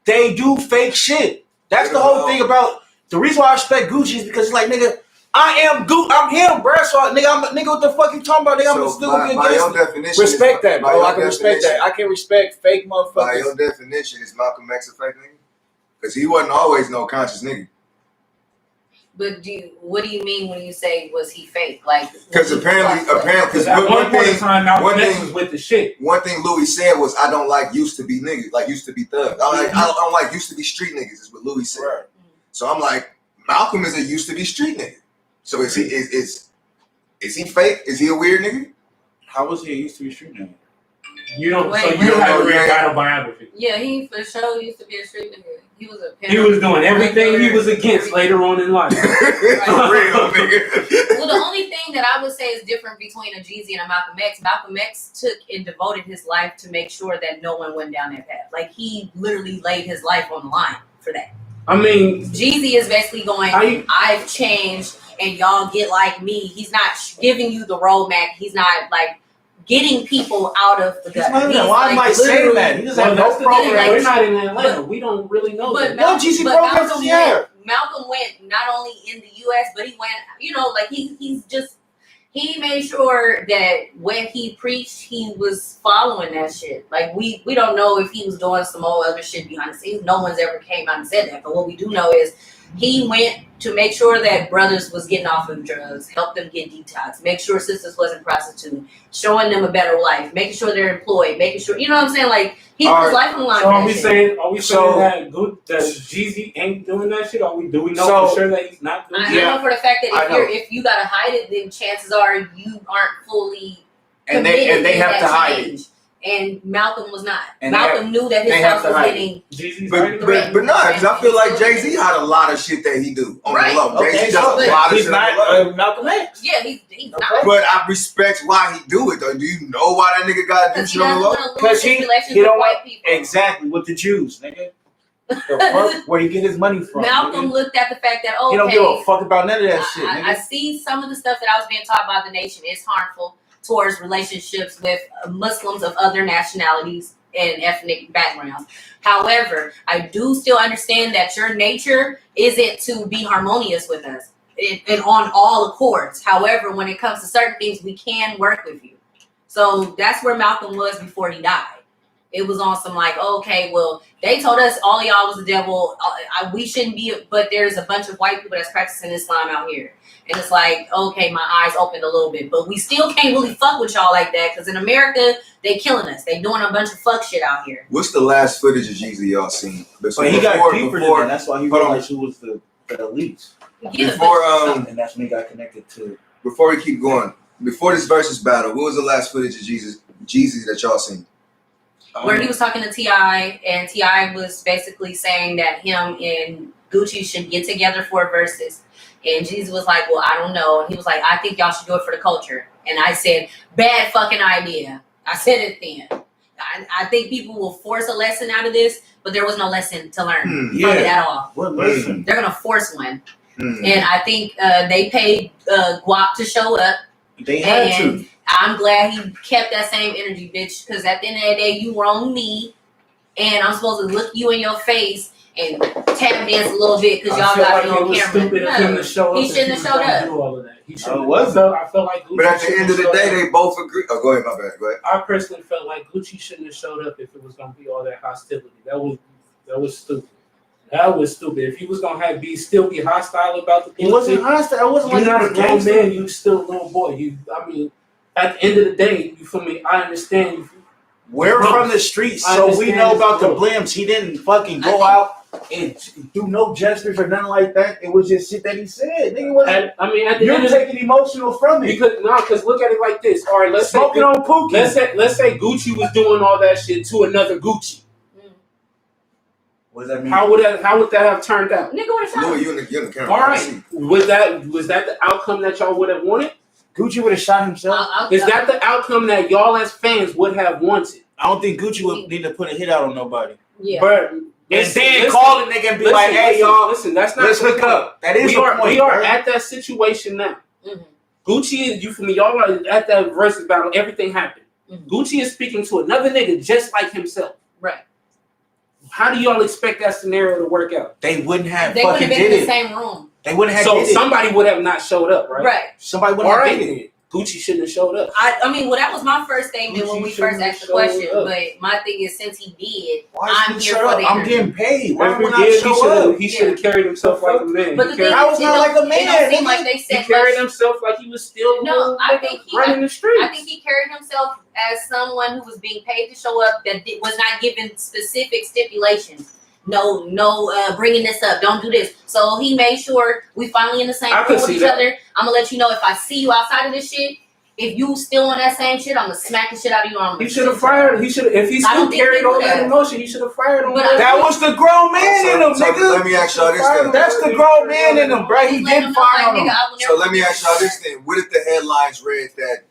Speaker 3: they do fake shit. That's the whole thing about the reason why I respect Gucci is because it's like, nigga, I am Gucci. I'm him, bro. So, nigga, what the fuck you talking about? Nigga, I'm still gonna be
Speaker 1: by your
Speaker 3: against
Speaker 1: definition,
Speaker 3: respect that, bro. I can respect
Speaker 1: definition-
Speaker 3: that. I can respect fake motherfuckers.
Speaker 1: By your definition, is Malcolm X a fake nigga? Because he wasn't always no conscious nigga.
Speaker 4: But what do you mean when you say was he fake? Like,
Speaker 1: Because apparently, because
Speaker 2: At one point in
Speaker 1: thing,
Speaker 2: time, Malcolm
Speaker 1: one
Speaker 2: X
Speaker 1: thing-
Speaker 2: was with the shit.
Speaker 1: one thing Louis said was, I don't like used to be niggas, like used to be thugs. I don't like used to be street niggas, is what Louis said.
Speaker 3: Right.
Speaker 1: So I'm like, Malcolm is a used to be street nigga. So is he fake? Is he a weird nigga?
Speaker 3: How was he used to be street nigga?
Speaker 2: You don't.
Speaker 4: Wait,
Speaker 2: so
Speaker 4: wait.
Speaker 2: you don't have a
Speaker 1: Yeah.
Speaker 2: real autobiography.
Speaker 4: Yeah, he for sure used to be a street nigga. He was a
Speaker 2: He was doing everything he was against later on in life.
Speaker 1: For real, nigga.
Speaker 4: Well, the only thing that I would say is different between a Jeezy and a Malcolm X. Malcolm X took and devoted his life to make sure that no one went down that path. Like, he literally laid his life on the line for that.
Speaker 2: I mean,
Speaker 4: Jeezy is basically going, I've changed and y'all get like me. He's not giving you the roadmap. He's not like getting people out of the gutter.
Speaker 3: Why am I saying that? He doesn't have no
Speaker 2: that's the thing.
Speaker 3: program.
Speaker 2: We're not in Atlanta. We don't really know
Speaker 4: But
Speaker 2: that.
Speaker 3: GC programs does he have?
Speaker 4: Malcolm went not only in the U.S., but he went, you know, like he made sure that when he preached, he was following that shit. Like, we don't know if he was doing some old other shit behind the scenes. No one's ever came out and said that. But what we do know is he went to make sure that brothers was getting off of drugs, help them get detox, make sure sisters wasn't prostituting, showing them a better life, making sure they're employed, making sure, you know what I'm saying? Like, he put his life on the line.
Speaker 2: So are we saying that Jeezy ain't doing that shit? Do we know for sure that he's not doing
Speaker 4: I
Speaker 2: that?
Speaker 4: know for the fact that if you gotta hide it, then chances are you aren't fully
Speaker 3: And they have to hide it.
Speaker 4: And Malcolm was not.
Speaker 3: And
Speaker 4: Malcolm knew that his house was getting.
Speaker 1: But no, because I feel like Jay-Z had a lot of shit that he do on the low.
Speaker 3: Okay,
Speaker 1: Jay-Z does a lot of
Speaker 3: he's
Speaker 1: shit
Speaker 3: not
Speaker 1: on the low.
Speaker 3: Malcolm X.
Speaker 4: Yeah, he's not.
Speaker 1: But I respect why he do it though. Do you know why that nigga got to do shit on the low?
Speaker 4: Because he
Speaker 3: don't want exactly with the Jews, nigga. The fuck, where he get his money from?
Speaker 4: Malcolm looked at the fact that
Speaker 3: he don't give a fuck about none of that shit.
Speaker 4: I see some of the stuff that I was being taught by the nation is harmful towards relationships with Muslims of other nationalities and ethnic backgrounds. However, I do still understand that your nature isn't to be harmonious with us and on all accords. However, when it comes to certain things, we can work with you. So that's where Malcolm was before he died. It was on some like, okay, well, they told us all y'all was the devil. We shouldn't be, but there's a bunch of white people that's practicing Islam out here. And it's like, okay, my eyes opened a little bit, but we still can't really fuck with y'all like that because in America, they killing us. They doing a bunch of fuck shit out here.
Speaker 1: What's the last footage of Jeezy y'all seen?
Speaker 3: But he got deeper than that. That's why he realized who was the elites.
Speaker 4: Yeah,
Speaker 3: And that's when he got connected to.
Speaker 1: Before we keep going, before this versus battle, what was the last footage of Jeezy that y'all seen?
Speaker 4: Where he was talking to T.I. and T.I. was basically saying that him and Gucci should get together for a versus. And Jeezy was like, well, I don't know. And he was like, I think y'all should do it for the culture. And I said, bad fucking idea. I said it then. I think people will force a lesson out of this, but there was no lesson to learn from it at all.
Speaker 3: What lesson?
Speaker 4: They're going to force one. And I think they paid Guap to show up.
Speaker 3: They had to.
Speaker 4: I'm glad he kept that same energy, bitch, because at the end of the day, you wrong me, and I'm supposed to look you in your face and tap dance a little bit because y'all
Speaker 2: I feel
Speaker 4: got
Speaker 2: like
Speaker 4: me
Speaker 2: it
Speaker 4: on
Speaker 2: was
Speaker 4: camera.
Speaker 2: stupid of him to show up.
Speaker 4: He shouldn't have showed up.
Speaker 2: Do all of that. He shouldn't.
Speaker 3: wasn't.
Speaker 2: I felt like Gucci.
Speaker 1: But at the end of the
Speaker 2: shouldn't
Speaker 1: day,
Speaker 2: have showed
Speaker 1: they both agree. Oh, go ahead, my bad. Go ahead.
Speaker 2: up. I personally felt like Gucci shouldn't have showed up if it was gonna be all that hostility. That was stupid. That was stupid. If he was gonna still be hostile about the
Speaker 3: He wasn't hostile. I wasn't
Speaker 2: You're
Speaker 3: like
Speaker 2: not a
Speaker 3: a
Speaker 2: grown
Speaker 3: gangster.
Speaker 2: man. You still a little boy. I mean, at the end of the day, you feel me? I understand.
Speaker 3: We're
Speaker 2: Bro,
Speaker 3: from the streets,
Speaker 2: I
Speaker 3: so we
Speaker 2: understand
Speaker 3: know
Speaker 2: this,
Speaker 3: about the
Speaker 2: bro.
Speaker 3: blims. He didn't fucking go out and do no gestures or nothing like that. It was just shit that he said. Nigga wasn't.
Speaker 2: I mean, at the
Speaker 3: You're
Speaker 2: end of
Speaker 3: taking emotional from it.
Speaker 2: because look at it like this. All right, let's
Speaker 3: Smoking
Speaker 2: say
Speaker 3: on Pookie.
Speaker 2: let's say Gucci was doing all that shit to another Gucci.
Speaker 3: What does that mean?
Speaker 2: How would that have turned out?
Speaker 4: Nigga would have shot
Speaker 1: Louis,
Speaker 4: him.
Speaker 1: you in the camera.
Speaker 2: All right, was that the outcome that y'all would have wanted?
Speaker 3: Gucci would have shot himself.
Speaker 2: Is that the outcome that y'all as fans would have wanted?
Speaker 3: I don't think Gucci would need to put a hit out on nobody.
Speaker 4: Yeah.
Speaker 2: But
Speaker 3: And then call the nigga and be like, "Hey, y'all,
Speaker 2: listen, that's not
Speaker 3: let's
Speaker 2: the
Speaker 3: hook
Speaker 2: point.
Speaker 3: up." That is
Speaker 2: We
Speaker 3: the
Speaker 2: are
Speaker 3: point. bro.
Speaker 2: at that situation now.
Speaker 4: Mhm.
Speaker 2: Gucci is, you for me, y'all are at that versus battle. Everything happened.
Speaker 4: Mhm.
Speaker 2: Gucci is speaking to another nigga just like himself.
Speaker 4: Right.
Speaker 2: How do y'all expect that scenario to work out?
Speaker 3: They wouldn't have
Speaker 4: They would
Speaker 3: fucking
Speaker 4: have been
Speaker 3: did
Speaker 4: in the
Speaker 3: it.
Speaker 4: same room.
Speaker 3: They wouldn't have
Speaker 2: So
Speaker 3: did it.
Speaker 2: somebody would have not showed up, right?
Speaker 4: Right.
Speaker 3: Somebody wouldn't
Speaker 2: All
Speaker 3: have
Speaker 2: right.
Speaker 3: did it.
Speaker 2: Gucci shouldn't have showed up.
Speaker 4: I mean, well, that was my first statement when
Speaker 2: Gucci
Speaker 4: we
Speaker 2: shouldn't
Speaker 4: first asked the
Speaker 2: have
Speaker 4: question.
Speaker 2: showed up.
Speaker 4: But my thing is, since he did,
Speaker 3: Why
Speaker 4: I'm
Speaker 3: should he
Speaker 4: here
Speaker 3: shut
Speaker 4: for
Speaker 3: up?
Speaker 4: the
Speaker 3: I'm
Speaker 4: energy.
Speaker 3: getting paid. Why
Speaker 2: If he
Speaker 3: would I
Speaker 2: did,
Speaker 3: show up?
Speaker 2: he should have carried himself like a man.
Speaker 4: But the thing
Speaker 3: I was
Speaker 4: is,
Speaker 3: not like a man,
Speaker 4: It don't seem
Speaker 3: nigga.
Speaker 4: like they
Speaker 2: He
Speaker 4: said
Speaker 2: carried
Speaker 4: much.
Speaker 2: himself like he was still
Speaker 4: No, I think
Speaker 2: running the streets.
Speaker 4: I think he carried himself as someone who was being paid to show up that was not given specific stipulations. No, bringing this up. Don't do this. So he made sure we finally in the same
Speaker 2: I
Speaker 4: room
Speaker 2: could
Speaker 4: with
Speaker 2: see
Speaker 4: each
Speaker 2: that.
Speaker 4: other. I'm gonna let you know if I see you outside of this shit. If you still on that same shit, I'm gonna smack the shit out of you.
Speaker 2: He should have fired. He should have. If he
Speaker 4: I
Speaker 2: still
Speaker 4: don't think
Speaker 2: carried
Speaker 4: he
Speaker 2: all
Speaker 4: would
Speaker 2: that
Speaker 4: have.
Speaker 2: emotion, he should have fired him.
Speaker 4: But
Speaker 3: That was the grown man in him,
Speaker 1: So
Speaker 3: nigga.
Speaker 1: let me ask y'all this then.
Speaker 3: That's the grown man in him, bro. He didn't fire on him.
Speaker 1: So let me ask y'all this then. What if the headlines read that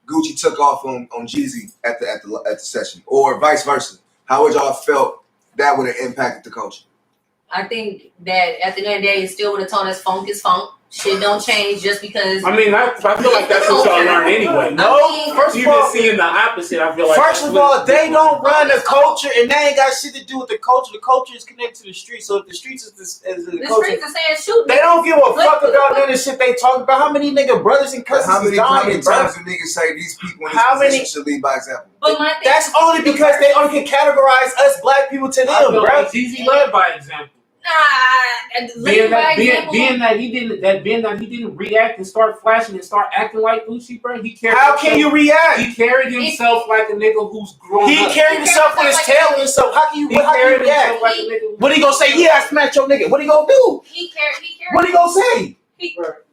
Speaker 1: Gucci took off on Jeezy at the session, or vice versa? How would y'all felt that would have impacted the culture?
Speaker 4: I think that at the end of the day, it still would have told us funk is funk. Shit don't change just because.
Speaker 2: I mean, I feel like that's what y'all learn anyway.
Speaker 3: No, first of
Speaker 2: You've been
Speaker 3: all,
Speaker 2: seeing the opposite. I feel like.
Speaker 3: First of all, they don't run the culture, and that ain't got shit to do with the culture. The culture is connected to the streets. So if the streets is the
Speaker 4: the
Speaker 3: culture,
Speaker 4: streets are saying shoot.
Speaker 3: they don't give a fuck about none of the shit they talk about. How many nigga brothers and cousins
Speaker 1: How many
Speaker 3: is dying, bro?
Speaker 1: times do niggas say these people in this
Speaker 3: How many-
Speaker 1: position should lead by example?
Speaker 4: But my thing
Speaker 3: That's only because they only can categorize us black people to
Speaker 2: I
Speaker 3: them,
Speaker 2: feel
Speaker 3: bro.
Speaker 2: like Jeezy led by example. Being that he didn't react and start flashing and start acting like Gucci, bro.
Speaker 3: How can you react?
Speaker 2: He carried himself like a nigga who's grown
Speaker 3: He
Speaker 2: up.
Speaker 3: carried himself with his tail and stuff. How can you
Speaker 2: He carried
Speaker 3: react?
Speaker 2: himself like a nigga.
Speaker 3: What he gonna say? Yeah, I smacked your nigga. What he gonna do?
Speaker 4: He carried.
Speaker 3: What he gonna say?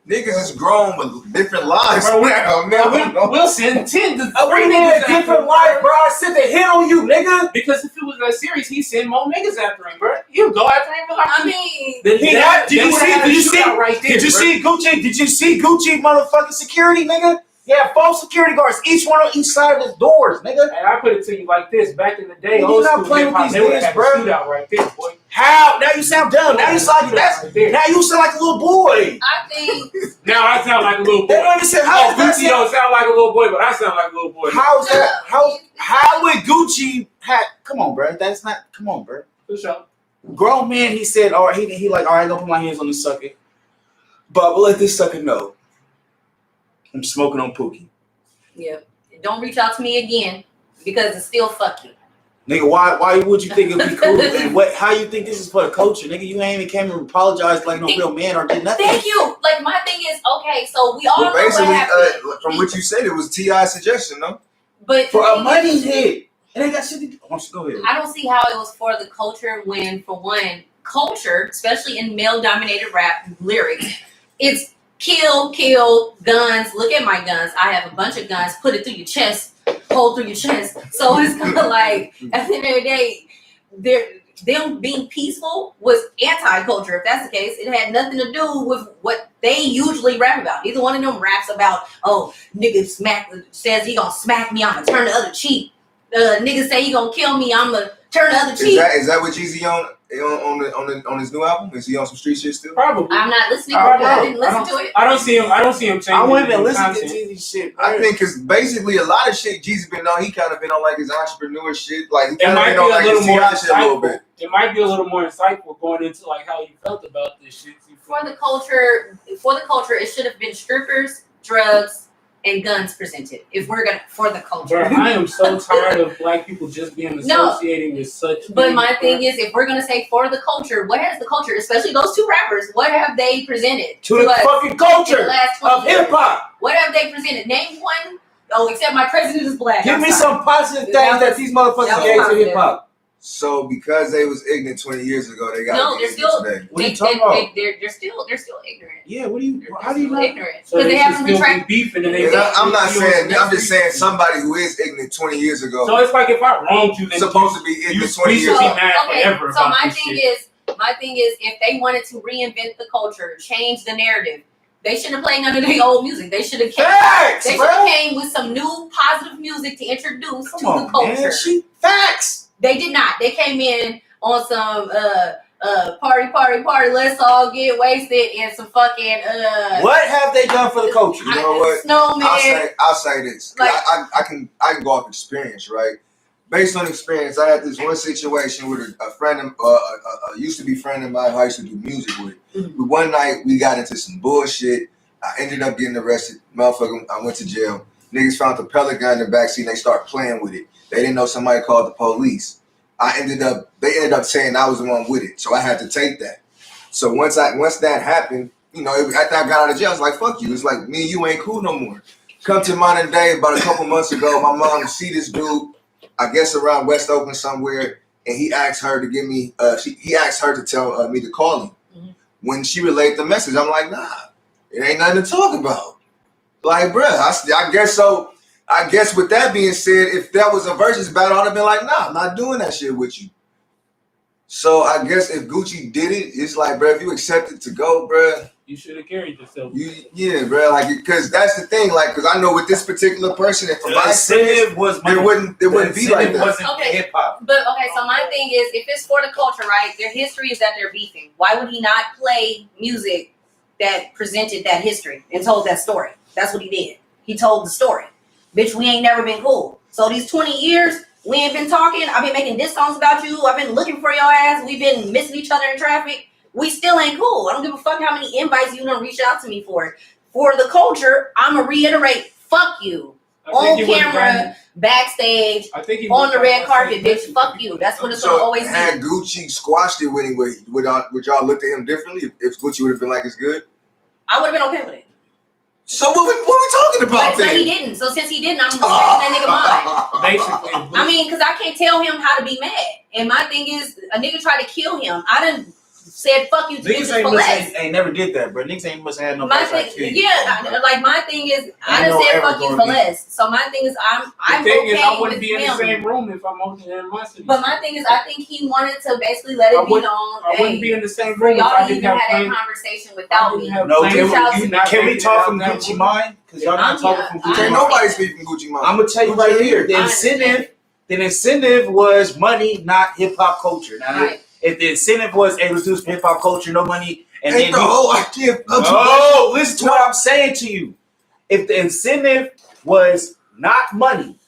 Speaker 1: Niggas is grown with different lives.
Speaker 2: Bro,
Speaker 1: now.
Speaker 2: Wilson tend to
Speaker 3: I
Speaker 2: bring
Speaker 3: bring
Speaker 2: niggas
Speaker 3: in a different
Speaker 2: after
Speaker 3: life,
Speaker 2: him,
Speaker 3: bro. I sent the hit on you, nigga.
Speaker 2: Because if it was that serious, he'd send more niggas after him, bro. He'll go after him. Like,
Speaker 4: I mean,
Speaker 3: Did you see
Speaker 2: Right there,
Speaker 3: Did you
Speaker 2: bro.
Speaker 3: see Gucci? Did you see Gucci motherfucking security, nigga? Yeah, 4 security guards, each one on each side of his doors, nigga.
Speaker 2: And I put it to you like this: back in the day,
Speaker 3: You
Speaker 2: old
Speaker 3: not
Speaker 2: school
Speaker 3: playing with
Speaker 2: hip-hop,
Speaker 3: these
Speaker 2: they would have
Speaker 3: niggas,
Speaker 2: had a
Speaker 3: bro.
Speaker 2: shootout right there, boy.
Speaker 3: How? Now you sound dumb. Now you sound like now you sound like a little boy.
Speaker 4: I think
Speaker 2: Now I sound like a little
Speaker 3: They
Speaker 2: boy.
Speaker 3: don't understand how
Speaker 2: Oh, Gucci don't sound like a little boy, but I sound like a little boy.
Speaker 3: How's that? How would Gucci have? Come on, bro. That's not. Come on, bro.
Speaker 2: For sure.
Speaker 3: Grown man. He said, all right. He like, all right. Gonna put my hands on this sucker, but I'm gonna let this sucker know I'm smoking on Pookie.
Speaker 4: yeah. Don't reach out to me again because it's still fuck you.
Speaker 3: Nigga, why would you think it'd be cool? And what? How you think this is for the culture, nigga? You ain't even came and apologized like no real man or did nothing.
Speaker 4: Thank you. Like my thing is okay. So we all
Speaker 1: Well,
Speaker 4: know what
Speaker 1: basically,
Speaker 4: happened.
Speaker 1: from what you said, it was T.I.'s suggestion, no?
Speaker 4: But
Speaker 3: For a money hit, and they got shit to do. Why don't you go ahead?
Speaker 4: I don't see how it was for the culture when, for one, culture, especially in male-dominated rap lyrics, it's kill, guns. Look at my guns. I have a bunch of guns. Put it through your chest. Hold through your chest. So it's kind of like, at the end of the day, them being peaceful was anti-culture. If that's the case, it had nothing to do with what they usually rap about. Neither one of them raps about, oh, nigga says he gonna smack me, I'm gonna turn the other cheek. Nigga say he gonna kill me, I'm gonna turn the other cheek.
Speaker 1: Is that what Jeezy on? on his new album? Is he on some street shit still?
Speaker 2: Probably.
Speaker 4: I'm not listening.
Speaker 2: I don't
Speaker 4: I didn't
Speaker 2: know.
Speaker 4: listen to it.
Speaker 2: I don't see him changing.
Speaker 3: I wouldn't even
Speaker 2: his
Speaker 3: listen to
Speaker 2: content.
Speaker 3: Jeezy shit.
Speaker 1: I think because basically a lot of shit Jeezy been on, he kind of been on like his entrepreneur shit. Like he
Speaker 2: It
Speaker 1: kind of
Speaker 2: might
Speaker 1: been
Speaker 2: be
Speaker 1: on
Speaker 2: a
Speaker 1: like
Speaker 2: little
Speaker 1: his
Speaker 2: more
Speaker 1: T.I. shit a little
Speaker 2: insightful.
Speaker 1: bit.
Speaker 2: It might be a little more insightful going into like how you felt about this shit.
Speaker 4: For the culture, it should have been strippers, drugs, and guns presented. If we're gonna for the culture.
Speaker 2: Bro, I am so tired of black people just being associating with such.
Speaker 4: But my thing is, if we're gonna say for the culture, what has the culture, especially those two rappers, what have they presented
Speaker 3: To the
Speaker 4: us
Speaker 3: fucking
Speaker 4: in
Speaker 3: culture
Speaker 4: the last 20
Speaker 3: of
Speaker 4: years?
Speaker 3: hip hop.
Speaker 4: What have they presented? Name one. Oh, except my president is black.
Speaker 3: Give
Speaker 4: I'm
Speaker 3: me
Speaker 4: sorry.
Speaker 3: some positive things that these motherfuckers
Speaker 4: that was
Speaker 3: gave to
Speaker 4: positive.
Speaker 3: hip hop.
Speaker 1: So because they was ignorant 20 years ago, they got
Speaker 4: No,
Speaker 1: to
Speaker 4: they're
Speaker 1: be
Speaker 4: still.
Speaker 1: ignorant today.
Speaker 3: What are you talking about?
Speaker 4: They're still ignorant.
Speaker 3: Yeah, what do you?
Speaker 4: They're
Speaker 3: How do you
Speaker 4: still
Speaker 3: know?
Speaker 4: ignorant?
Speaker 2: So
Speaker 4: Because
Speaker 2: they
Speaker 4: they
Speaker 2: should
Speaker 4: haven't
Speaker 2: still be
Speaker 4: retracted.
Speaker 2: beefing, and they.
Speaker 1: And I'm not
Speaker 2: they-
Speaker 1: saying. I'm just saying somebody who is ignorant 20 years ago
Speaker 2: So it's like if I wronged you, then
Speaker 1: supposed to be
Speaker 2: you
Speaker 1: ignorant 20
Speaker 2: should
Speaker 1: years
Speaker 2: be
Speaker 1: ago.
Speaker 2: mad forever
Speaker 4: So
Speaker 2: about
Speaker 4: my
Speaker 2: this
Speaker 4: thing
Speaker 2: shit.
Speaker 4: is, if they wanted to reinvent the culture, change the narrative, they shouldn't have played none of their old music. They should have came.
Speaker 3: Facts,
Speaker 4: They should
Speaker 3: bro.
Speaker 4: have came with some new positive music to introduce to the culture.
Speaker 3: Man, facts.
Speaker 4: They did not. They came in on some party, let's all get wasted and some fucking
Speaker 3: What have they done for the culture?
Speaker 1: You know what?
Speaker 4: Snowman.
Speaker 1: I'll say this.
Speaker 4: Like-
Speaker 1: I can go off experience, right? Based on experience, I had this one situation with a friend of a used to be friend of mine who I used to do music with.
Speaker 4: Mhm.
Speaker 1: But one night we got into some bullshit. I ended up getting arrested. Motherfucker, I went to jail. Niggas found the pellet gun in the backseat and they started playing with it. They didn't know somebody called the police. They ended up saying I was the one with it. So I had to take that. So once that happened, you know, after I got out of jail, I was like, fuck you. It's like me and you ain't cool no more. Come to modern day, about a couple months ago, my mom see this dude, I guess around West Oakland somewhere, and he asked her to give me, he asked her to tell me to call him.
Speaker 4: Mm-hmm.
Speaker 1: When she relayed the message, I'm like, nah, it ain't nothing to talk about. Like, bruh, I guess so. I guess with that being said, if that was a versus battle, I'd have been like, nah, I'm not doing that shit with you. So I guess if Gucci did it, it's like, bruh, if you accepted to go, bruh,
Speaker 2: You should have carried yourself.
Speaker 1: yeah, bruh, like, because that's the thing, like, because I know with this particular person, and from
Speaker 3: The
Speaker 1: my experience,
Speaker 3: incentive was
Speaker 1: it wouldn't be like that.
Speaker 3: Wasn't
Speaker 4: Okay.
Speaker 3: hip hop.
Speaker 4: But okay, so my thing is, if it's for the culture, right? Their history is that they're beefing. Why would he not play music that presented that history and told that story? That's what he did. He told the story. Bitch, we ain't never been cool. So these 20 years, we ain't been talking. I've been making diss songs about you. I've been looking for your ass. We've been missing each other in traffic. We still ain't cool. I don't give a fuck how many invites you done reach out to me for. For the culture, I'ma reiterate, fuck you. On camera, backstage, on the red carpet, bitch. Fuck you. That's what it's gonna always
Speaker 1: had
Speaker 4: be.
Speaker 1: Gucci squashed it with him, would y'all look at him differently if Gucci would have been like, it's good?
Speaker 4: I would have been okay with it.
Speaker 1: So what we talking about
Speaker 4: But
Speaker 1: then?
Speaker 4: he didn't. So since he didn't, I'm respecting that nigga mind.
Speaker 2: Basically,
Speaker 4: I mean, because I can't tell him how to be mad. And my thing is, a nigga tried to kill him. I done said fuck you to
Speaker 3: Niggas
Speaker 4: bitches for less.
Speaker 3: ain't never did that, bro. Niggas ain't must have had no
Speaker 4: My
Speaker 3: place
Speaker 4: thing,
Speaker 3: like
Speaker 4: yeah, like my thing is, I
Speaker 3: Ain't no
Speaker 4: done said
Speaker 3: ever
Speaker 4: fuck you
Speaker 3: gonna
Speaker 4: for
Speaker 3: be.
Speaker 4: less. So my thing is, I'm
Speaker 2: the thing
Speaker 4: okay
Speaker 2: is, I
Speaker 4: with
Speaker 2: wouldn't be in the
Speaker 4: him.
Speaker 2: same room if I'm over there in my city.
Speaker 4: But my thing is, I think he wanted to basically let it be known.
Speaker 2: I wouldn't be in the same
Speaker 4: For
Speaker 2: room if
Speaker 4: y'all
Speaker 2: I
Speaker 4: to
Speaker 2: didn't
Speaker 4: even
Speaker 2: have
Speaker 4: have
Speaker 2: plain.
Speaker 4: that conversation without me.
Speaker 3: No, can we talk from
Speaker 2: Gucci
Speaker 3: Gucci mind? Because y'all not talking from Gucci
Speaker 1: Can't
Speaker 3: mind.
Speaker 1: nobody speak from Gucci mind.
Speaker 3: I'm gonna tell you right here, the
Speaker 4: I understand.
Speaker 3: incentive was money, not hip hop culture. Now,
Speaker 4: Right.
Speaker 3: if the incentive was, hey, let's do some hip hop culture, no money, and
Speaker 1: Ain't
Speaker 3: then
Speaker 1: the whole idea of
Speaker 3: no, listen to what I'm saying to you. If the incentive was not money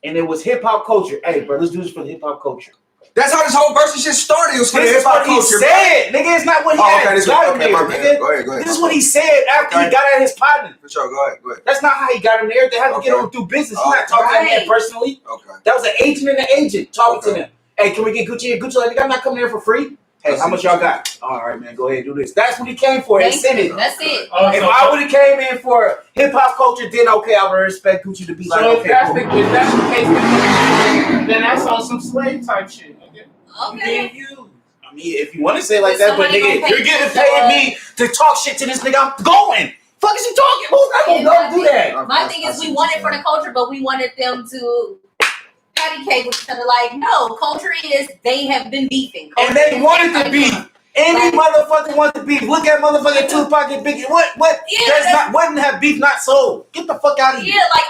Speaker 3: and it was hip hop culture, hey, bro, let's do this for the hip hop culture.
Speaker 1: That's how this whole versus shit started. It was for the
Speaker 3: This
Speaker 1: hip
Speaker 3: is what
Speaker 1: hop
Speaker 3: he
Speaker 1: culture.
Speaker 3: said, nigga. It's not what he
Speaker 1: Oh,
Speaker 3: had.
Speaker 1: okay, this
Speaker 3: got
Speaker 1: is
Speaker 3: him
Speaker 1: okay.
Speaker 3: there,
Speaker 1: My bad.
Speaker 3: nigga.
Speaker 1: Go ahead.
Speaker 3: This is what he said after he got at his partner.
Speaker 1: For sure, go ahead.
Speaker 3: That's not how he got him there. They had to get
Speaker 1: Okay.
Speaker 3: him through business. He's
Speaker 1: Oh,
Speaker 3: not talking to
Speaker 4: right.
Speaker 3: him personally.
Speaker 1: Okay.
Speaker 3: That was an agent and an agent talking
Speaker 1: Okay.
Speaker 3: to them. Hey, can we get Gucci? And Gucci like, nigga, I'm not coming here for free. Hey,
Speaker 1: That's
Speaker 3: how
Speaker 1: it.
Speaker 3: much y'all got? All right, man, go ahead and do this. That's what he came for.
Speaker 4: Thank you.
Speaker 3: Incentive.
Speaker 4: That's it.
Speaker 3: If I would have came in for hip hop culture, then okay, I would respect Gucci to be like,
Speaker 2: So if
Speaker 3: okay,
Speaker 2: that's
Speaker 3: cool.
Speaker 2: the case, then that's on some slave type shit. Okay.
Speaker 4: Okay.
Speaker 3: I mean, if you want to say it like that, but
Speaker 4: Somebody
Speaker 3: nigga,
Speaker 4: gonna
Speaker 3: if you're
Speaker 4: pay
Speaker 3: getting
Speaker 4: you to
Speaker 3: paid me to talk shit to this nigga, I'm going. Fuck is he talking? I'm gonna go do that.
Speaker 4: My thing is, we wanted for the culture, but we wanted them to patty cake with each other. Like, no, culture is they have been beefing.
Speaker 3: And
Speaker 4: Culture
Speaker 3: they
Speaker 4: is
Speaker 3: wanted to
Speaker 4: fighting.
Speaker 3: be. Any motherfucker wants to beef. Look at motherfucking Tupac and Biggie. What?
Speaker 4: Yeah,
Speaker 3: Wouldn't have beef not sold. Get the fuck out of here.
Speaker 4: Yeah, like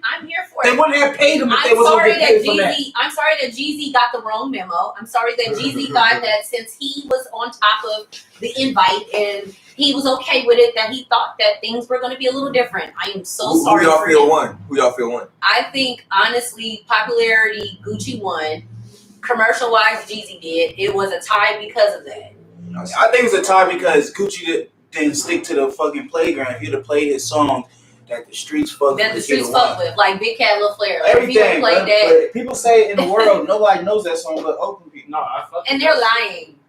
Speaker 4: I'm here for it.
Speaker 3: They wouldn't have paid him if they was
Speaker 4: sorry
Speaker 3: over
Speaker 4: that
Speaker 3: paid for that.
Speaker 4: Jeezy. I'm sorry that Jeezy got the wrong memo. I'm sorry that Jeezy thought that since he was on top of the invite and he was okay with it, that he thought that things were going to be a little different. I am so sorry.
Speaker 1: Who y'all
Speaker 4: for
Speaker 1: feel
Speaker 4: him.
Speaker 1: won? Who y'all feel won?
Speaker 4: I think honestly, popularity, Gucci won. Commercial wise, Jeezy did. It was a tie because of that.
Speaker 3: I think it's a tie because Gucci didn't stick to the fucking playground. If he'd have played his song that the streets fuck
Speaker 4: with, like Big Cat, Lil Flair. Like,
Speaker 3: everything.
Speaker 4: if he played that,
Speaker 3: people say in the world nobody knows that song but open people.
Speaker 2: No, I fuck
Speaker 4: and
Speaker 2: with
Speaker 4: they're
Speaker 2: that.
Speaker 4: lying.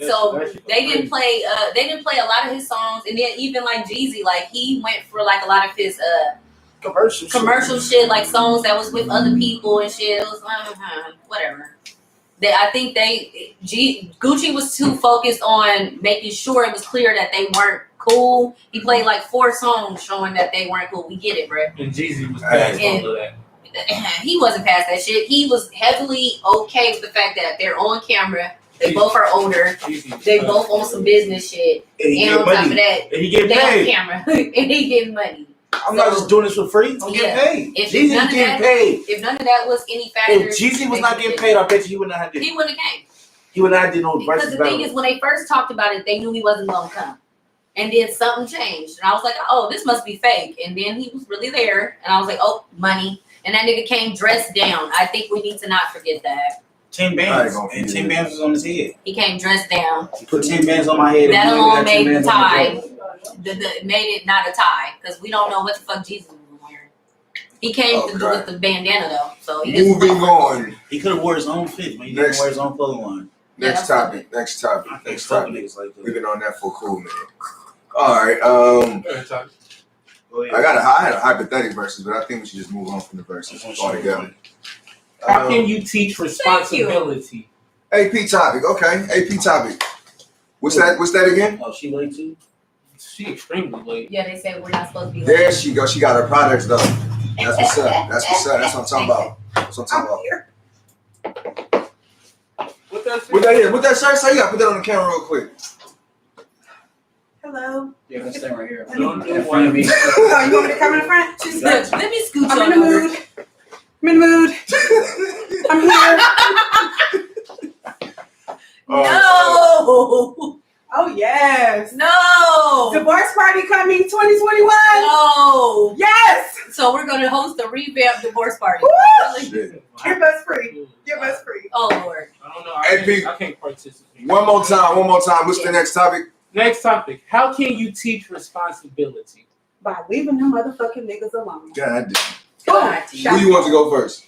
Speaker 4: So they didn't play. They didn't play a lot of his songs, and then even like Jeezy, like he went for like a lot of his commercial shit, like songs that was with other people and shit. It was whatever. I think Gucci was too focused on making sure it was clear that they weren't cool. He played like 4 songs showing that they weren't cool. We get it, bro.
Speaker 2: And Jeezy was past all of that.
Speaker 4: He wasn't past that shit. He was heavily okay with the fact that they're on camera. They both are older. They both on some business shit. And on top of that,
Speaker 3: and he get
Speaker 4: they
Speaker 3: paid.
Speaker 4: on camera. And he getting money.
Speaker 3: I'm not just doing this for free. I'm getting paid. Jeezy getting paid.
Speaker 4: If none of that was any factor.
Speaker 3: If Jeezy was not getting paid, I bet you he would not have did.
Speaker 4: He wouldn't have came.
Speaker 3: He would not have did no versus
Speaker 4: Because the thing is, when they first talked about it, they knew he wasn't going to come. And then something changed. And I was like, oh, this must be fake. And then he was really there. And I was like, oh, money. And that nigga came dressed down. I think we need to not forget that.
Speaker 3: 10 bands. And 10 bands was on his head.
Speaker 4: He came dressed down.
Speaker 3: He put 10 bands on my head.
Speaker 4: That
Speaker 3: and
Speaker 4: alone made the tie.
Speaker 3: The
Speaker 4: Made it not a tie. Because we don't know what the fuck Jesus was wearing. He came with the bandana, though. So he
Speaker 1: Moving on.
Speaker 3: He could have wore his own fit, but he didn't wear his own clothing line.
Speaker 1: Next topic.
Speaker 3: Niggas like
Speaker 1: We've been on that for a cool minute. All right. I had a hypothetical versus, but I think we should just move on from the verses altogether.
Speaker 2: How can you teach responsibility?
Speaker 1: AP topic. Okay. AP topic. What's that again?
Speaker 3: Oh, she late too?
Speaker 2: She extremely late.
Speaker 4: Yeah, they said we're not supposed to be late.
Speaker 1: There she goes. She got her products though. That's what's up. That's what I'm talking about. What that shirt say? You gotta put that on the camera real quick.
Speaker 5: Hello.
Speaker 3: Yeah, let's stay right here.
Speaker 2: Don't do
Speaker 3: In front of me.
Speaker 5: Oh, you want me to come in the front?
Speaker 4: She said, let me scoot
Speaker 5: I'm
Speaker 4: you
Speaker 5: in the
Speaker 4: over.
Speaker 5: mood. I'm in the mood. I'm here.
Speaker 4: No.
Speaker 5: Oh, yes.
Speaker 4: No.
Speaker 5: Divorce party coming 2021.
Speaker 4: No.
Speaker 5: Yes.
Speaker 4: So we're going to host a Revamp divorce party.
Speaker 5: Woo!
Speaker 1: Shit.
Speaker 5: Give us free. Give us free.
Speaker 4: Oh, Lord.
Speaker 2: I don't know. I can't participate.
Speaker 1: One more time. What's the next topic?
Speaker 2: Next topic. How can you teach responsibility?
Speaker 5: By leaving them motherfucking niggas alone.
Speaker 1: God damn.
Speaker 4: God.
Speaker 1: Who you want to go first?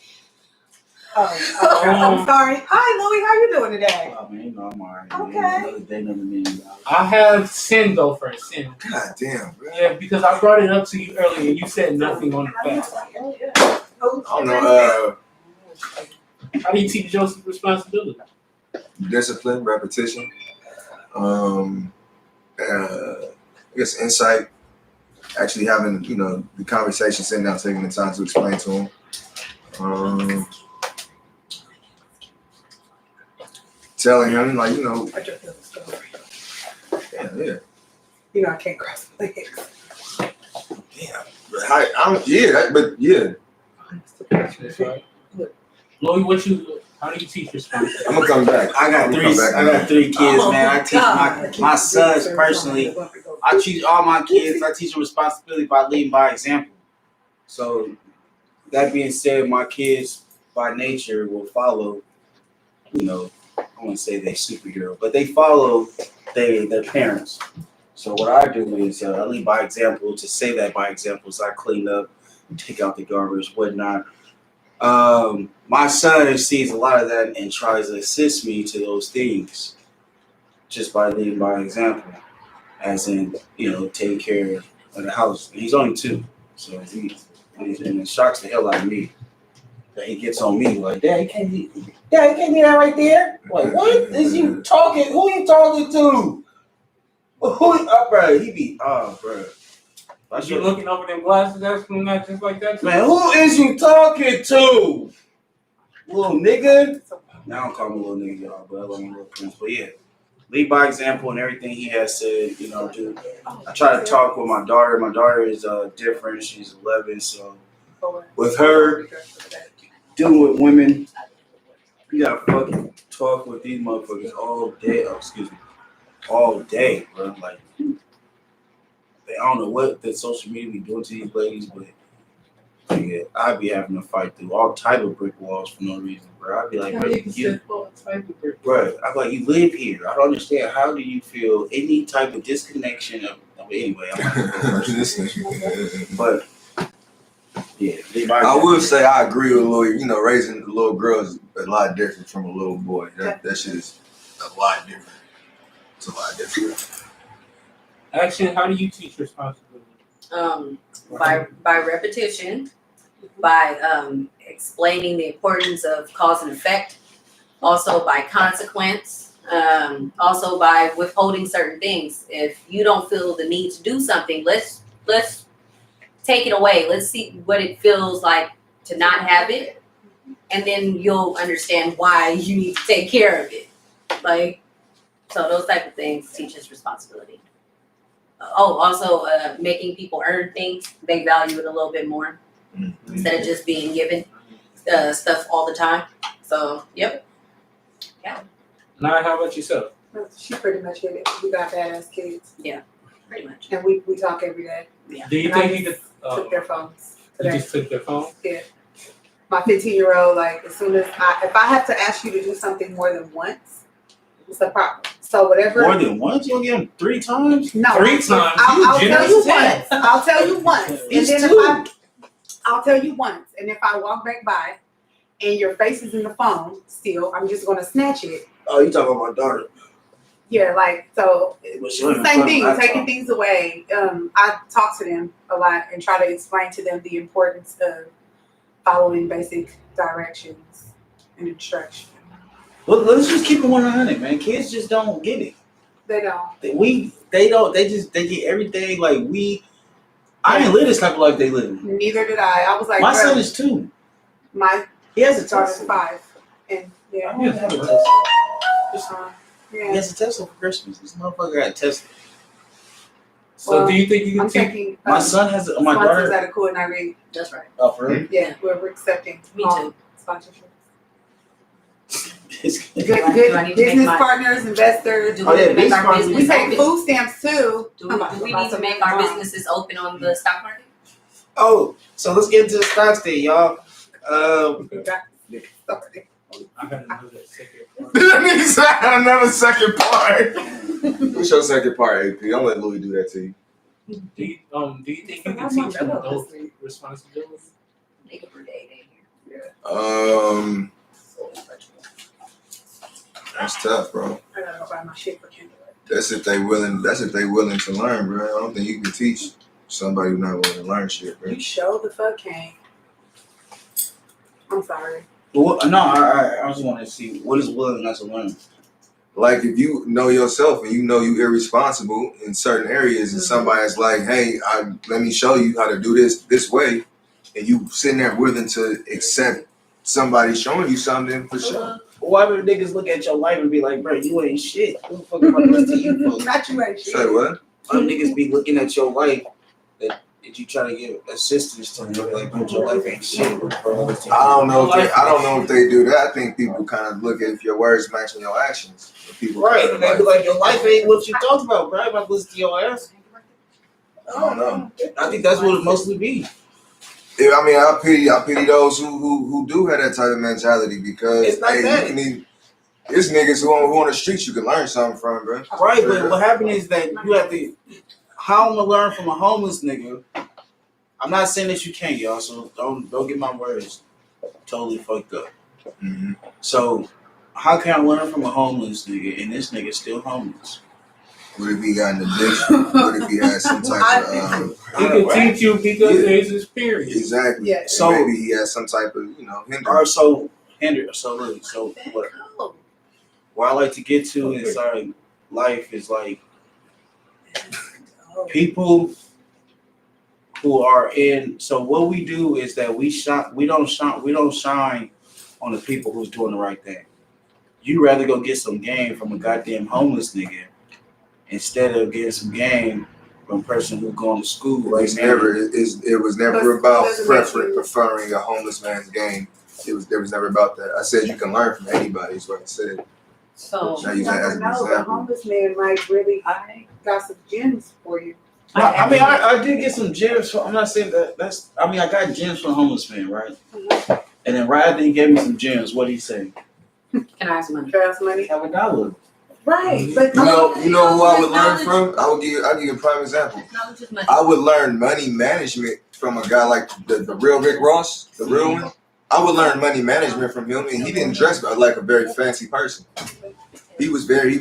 Speaker 5: Oh, I'm sorry. Hi, Louie. How you doing today?
Speaker 3: Oh, man, you know I'm alright.
Speaker 5: Okay.
Speaker 3: Another day, another minute.
Speaker 2: I have Sin go first. Sin.
Speaker 1: God damn, bro.
Speaker 2: Yeah, because I brought it up to you earlier and you said nothing on the facts.
Speaker 1: I don't know.
Speaker 2: How do you teach Joseph responsibility?
Speaker 1: Discipline, repetition. I guess insight. Actually having, the conversation, sitting down, taking the time to explain to him. Telling him,
Speaker 5: I just know the story.
Speaker 1: yeah.
Speaker 5: You know I can't cross my legs.
Speaker 1: Damn.
Speaker 2: That's right. Lloyd, how do you teach responsibility?
Speaker 1: I'm gonna come back.
Speaker 3: I got 3 kids, man. I teach my sons personally. I teach all my kids. I teach them responsibility by leading by example. So, that being said, my kids by nature will follow. I wouldn't say they're superhero, but they follow their parents. So what I do is I lead by example. To say that by example is I clean up, take out the garbage, whatnot. My son sees a lot of that and tries to assist me to those things just by leading by example, as in, taking care of the house. And he's only 2, so and it shocks the hell out of me that he gets on me like, Dad, you can't do that right there. Like, what is you talking? Who you talking to? Bro, he be, bro.
Speaker 2: You looking over them glasses, that's not just like that?
Speaker 3: Man, who is you talking to? Little nigga? Now I don't call him a little nigga, y'all, but I love my little friends. But yeah, lead by example and everything he has said. You know, dude. I try to talk with my daughter. My daughter is different. She's 11, so with her dealing with women, you gotta fucking talk with these motherfuckers all day. Oh, excuse me, all day, bro. Like, I don't know what the social media be doing to these ladies, but yeah, I be having to fight through all type of brick walls for no reason, bro. I'd be like, bro, I'd be like, you live here. I don't understand. How do you feel any type of disconnection of anyway? I'm not gonna go first. But yeah,
Speaker 1: I will say I agree with Louis. You know, raising a little girl is a lot different from a little boy. That shit is a lot different. It's a lot different.
Speaker 2: Action, how do you teach responsibility?
Speaker 4: By repetition, by explaining the importance of cause and effect, also by consequence, also by withholding certain things. If you don't feel the need to do something, let's take it away. Let's see what it feels like to not have it, and then you'll understand why you need to take care of it. Like, so those type of things teach us responsibility. Also making people earn things. They value it a little bit more instead of just being given stuff all the time. So, yep.
Speaker 2: Now, how about yourself?
Speaker 5: She pretty much hit it. We got badass kids.
Speaker 4: Yeah, pretty much.
Speaker 5: And we talk every day.
Speaker 2: Do you
Speaker 5: And
Speaker 2: think you could?
Speaker 5: Took their phones
Speaker 2: You
Speaker 5: today.
Speaker 2: just took their phone?
Speaker 5: Yeah. My 15-year-old, like, as soon as if I have to ask you to do something more than once, it's a problem. So whatever.
Speaker 3: more than once, you'll get him 3 times.
Speaker 5: No.
Speaker 2: 3 times?
Speaker 5: I'll
Speaker 2: You
Speaker 5: tell you
Speaker 2: generous
Speaker 5: once. I'll tell you once. And
Speaker 3: It's
Speaker 5: then
Speaker 3: two.
Speaker 5: I'll tell you once. And if I walk back by and your face is in the phone still, I'm just gonna snatch it.
Speaker 3: Oh, you talking about my daughter?
Speaker 5: Yeah, like, so
Speaker 3: But she
Speaker 5: same
Speaker 3: don't even
Speaker 5: thing,
Speaker 3: play my
Speaker 5: taking
Speaker 3: laptop.
Speaker 5: things away. I talk to them a lot and try to explain to them the importance of following basic directions and instruction.
Speaker 3: Well, let's just keep it 100, man. Kids just don't get it.
Speaker 5: They don't.
Speaker 3: They don't. They get everything like we. I didn't live this type of life they live.
Speaker 5: Neither did I. I was like,
Speaker 3: My
Speaker 5: bro,
Speaker 3: son is 2.
Speaker 5: my
Speaker 3: He has a
Speaker 5: daughter's
Speaker 3: Tesla.
Speaker 5: 5, and
Speaker 3: I
Speaker 5: yeah,
Speaker 3: don't have a Tesla. He
Speaker 5: yeah.
Speaker 3: has a Tesla for Christmas. This motherfucker got a Tesla.
Speaker 2: So
Speaker 5: Well,
Speaker 2: do you think you
Speaker 5: I'm
Speaker 2: can teach?
Speaker 5: taking
Speaker 3: My son has my
Speaker 5: sponsors
Speaker 3: daughter.
Speaker 5: at a culinary.
Speaker 4: That's right.
Speaker 3: Oh, for real?
Speaker 5: Yeah, we're accepting.
Speaker 4: Me
Speaker 5: all
Speaker 4: too.
Speaker 5: Sponsorship.
Speaker 3: It's
Speaker 5: Good,
Speaker 4: Do I
Speaker 5: good
Speaker 4: need to make
Speaker 5: business
Speaker 4: my-
Speaker 5: partners, investors.
Speaker 4: Do
Speaker 3: Oh,
Speaker 4: we
Speaker 3: yeah,
Speaker 4: need to make
Speaker 3: business
Speaker 4: our
Speaker 3: partners.
Speaker 5: We
Speaker 4: business
Speaker 5: take
Speaker 4: open?
Speaker 5: food stamps too.
Speaker 4: Do we need to make our businesses open on the stock market?
Speaker 3: Oh, so let's get into the stocks then, y'all.
Speaker 2: I got another second.
Speaker 1: Another second part. What's your second part, AP? I'm let Louis do that to you.
Speaker 2: Do you think you can teach them adult responsibility?
Speaker 4: Nigga per day,
Speaker 1: That's tough, bro.
Speaker 5: I gotta go buy my shit for Kendall.
Speaker 1: That's if they willing. That's if they willing to learn, bro. I don't think you can teach somebody who's not willing to learn shit, bro.
Speaker 5: You show the fuck can't. I'm sorry.
Speaker 3: Well, no, I just want to see what is willingness to learn.
Speaker 1: Like if you know yourself and you know you irresponsible in certain areas, and somebody's like, "Hey, let me show you how to do this way," and you sitting there willing to accept somebody showing you something for sure.
Speaker 3: Why would niggas look at your life and be like, bro, you ain't shit? Who the fuck am I to listen to you for?
Speaker 5: Not you ain't shit.
Speaker 1: Say what?
Speaker 3: Why niggas be looking at your life that you try to give assistance to them, like, bro, your life ain't shit, bro.
Speaker 1: I don't know if they do that. I think people kind of look at if your words matching your actions. People
Speaker 3: Right, and they be like, your life ain't what you talked about, bro. I'm about to listen to your ass.
Speaker 1: I don't know.
Speaker 3: I think that's what it mostly be.
Speaker 1: Yeah, I mean, I pity those who do have that type of mentality because
Speaker 3: It's like that.
Speaker 1: you can it's niggas who on the streets you can learn something from, bro.
Speaker 3: Right, but what happened is that you have to. How I'm gonna learn from a homeless nigga? I'm not saying that you can't, y'all. So don't get my words totally fucked up.
Speaker 1: Mm-hmm.
Speaker 3: So how can I learn from a homeless nigga and this nigga's still homeless?
Speaker 1: What if he got an addiction? What if he has some type of
Speaker 2: He can teach you because there's experience.
Speaker 1: exactly?
Speaker 5: Yeah.
Speaker 1: So
Speaker 3: So-
Speaker 1: maybe he has some type of hindrance.
Speaker 3: Or so look, so what I like to get to inside life is like people who are in. So what we do is that we don't shine on the people who's doing the right thing. you rather go get some game from a goddamn homeless nigga instead of getting some game from a person who's going to school.
Speaker 1: Well, it was never about preferring a homeless man's game. There was never about that. I said you can learn from anybody. Is what I said.
Speaker 4: So
Speaker 1: I use that as an
Speaker 5: the
Speaker 1: example.
Speaker 5: homeless man might really got some gems for you.
Speaker 3: I mean, I did get some gems. I'm not saying that's. I mean, I got gems from a homeless man, right? And then right after he gave me some gems, what did he say?
Speaker 4: can I have some money?
Speaker 5: Fast money.
Speaker 3: Have $1.
Speaker 5: Right. But
Speaker 1: You know who I would learn from? I'll give you a prime example.
Speaker 4: Knowledge is money.
Speaker 1: I would learn money management from a guy like the real Rick Ross, the real one. I would learn money management from him, and he didn't dress like a very fancy person. He was very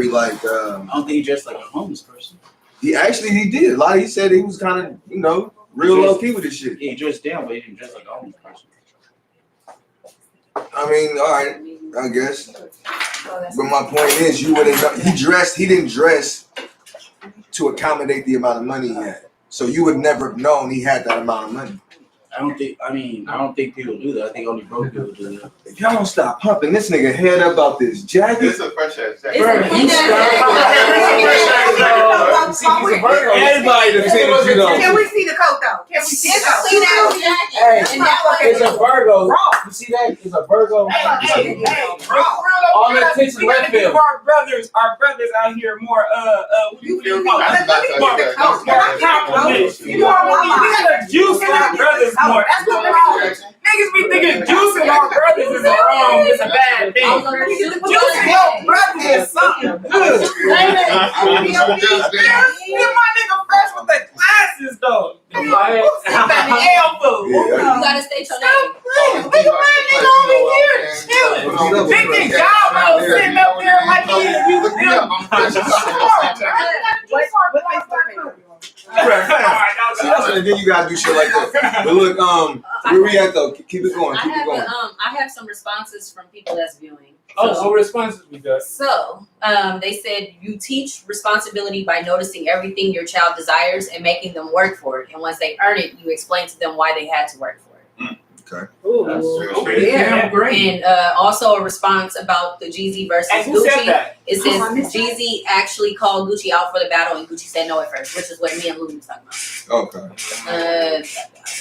Speaker 1: like.
Speaker 3: I don't think he dressed like a homeless person.
Speaker 1: He did. He said he was kind of real low key with this shit.
Speaker 3: Yeah, he dressed down, but he didn't dress like a homeless person.
Speaker 1: I mean, all right, I guess. But my point is, you wouldn't know. He didn't dress to accommodate the amount of money he had. So you would never have known he had that amount of money.
Speaker 3: I don't think people do that. I think only broke people do that.
Speaker 1: If y'all don't stop pumping this nigga head up out this jacket.
Speaker 6: It's a fresh ass jacket.
Speaker 1: Everybody to see what you know.
Speaker 5: Can we see the coat though? Can we see the coat?
Speaker 3: Hey, it's a Virgo. You see that? It's a Virgo.
Speaker 2: All that attention left field.
Speaker 7: Our brothers out here more
Speaker 5: You feel me?
Speaker 6: That's
Speaker 5: Let me
Speaker 6: not
Speaker 5: get the coat.
Speaker 7: compliments. You know what I mean? We gotta juice our brothers more.
Speaker 5: That's what we're on.
Speaker 7: Niggas be thinking juicing our brothers is wrong. It's a bad thing. Juicing your brothers is something good. Get my nigga fresh with the glasses though. You
Speaker 4: gotta state your name.
Speaker 7: Look at my nigga over here chilling. Big Jabo sitting up there like he used
Speaker 1: And then you gotta do shit like that. But look, where we at though? Keep it going. Keep it going.
Speaker 4: I have some responses from people that's viewing.
Speaker 2: What responses we got?
Speaker 4: So, they said you teach responsibility by noticing everything your child desires and making them work for it. And once they earn it, you explain to them why they had to work for it.
Speaker 1: Okay.
Speaker 2: Yeah, great.
Speaker 4: And also a response about the Jeezy versus
Speaker 7: And who said
Speaker 4: Gucci.
Speaker 7: that?
Speaker 4: It says Jeezy actually called Gucci out for the battle, and Gucci said no at first, which is what me and Louie was talking about.
Speaker 1: Okay.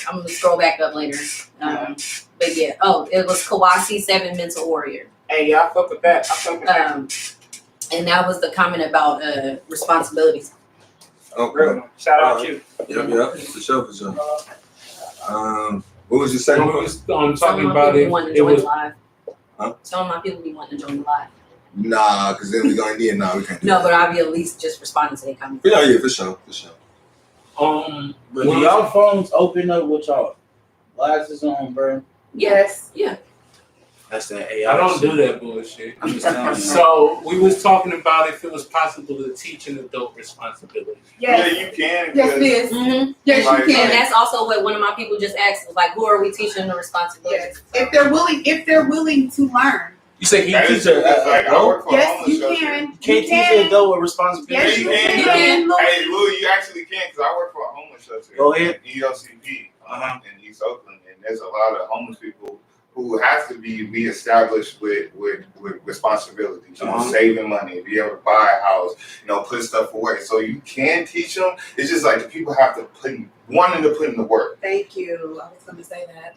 Speaker 4: I'm gonna scroll back up later. But yeah, it was Kawasi 7 Mental Warrior.
Speaker 7: Hey, y'all fuck with that. I fuck with that.
Speaker 4: And that was the comment about responsibilities.
Speaker 1: Okay.
Speaker 7: Shout out you.
Speaker 1: Yep. For sure. What was your second one?
Speaker 2: I'm
Speaker 4: Some
Speaker 2: talking
Speaker 4: of my
Speaker 2: about
Speaker 4: people
Speaker 2: it.
Speaker 4: be wanting to
Speaker 2: It
Speaker 4: join
Speaker 2: was
Speaker 4: live.
Speaker 1: Huh?
Speaker 4: Some of my people be wanting to join live.
Speaker 1: Nah, because then we gonna need it. Nah, we can't do
Speaker 4: No,
Speaker 1: that.
Speaker 4: but I'll be at least just responding to their comments.
Speaker 1: Yeah, for sure.
Speaker 3: But do y'all phones open up with y'all glasses on, bro?
Speaker 5: Yes.
Speaker 3: That's that AI.
Speaker 2: I don't
Speaker 3: shit.
Speaker 2: do that bullshit.
Speaker 3: I'm just telling you.
Speaker 2: So we was talking about if it was possible to teach an adult responsibility.
Speaker 6: Yeah,
Speaker 5: Yes.
Speaker 6: you can.
Speaker 5: Yes, it is.
Speaker 4: Mm-hmm.
Speaker 5: Yes,
Speaker 6: Like-
Speaker 5: you
Speaker 4: And
Speaker 5: can.
Speaker 4: that's also what one of my people just asked, was like, who are we teaching the responsibility?
Speaker 5: Yes. If they're willing to learn.
Speaker 3: You say can
Speaker 6: That
Speaker 3: you
Speaker 6: is
Speaker 3: teach
Speaker 6: like I
Speaker 3: adult?
Speaker 6: work for a
Speaker 5: Yes,
Speaker 6: homeless
Speaker 5: you
Speaker 6: shelter.
Speaker 5: can.
Speaker 3: Can't teach an adult with responsibility.
Speaker 5: Yes,
Speaker 6: you
Speaker 5: you
Speaker 6: can.
Speaker 5: can.
Speaker 6: Hey, Louis, you actually can, because I work for a homeless shelter.
Speaker 3: Go ahead.
Speaker 6: In ELCP in East Oakland, and there's a lot of homeless people who have to be reestablished with responsibilities, saving money, be able to buy a house, put stuff away. So you can teach them. It's just like the people have to wanting to put in the work.
Speaker 5: Thank you. I was going to say that.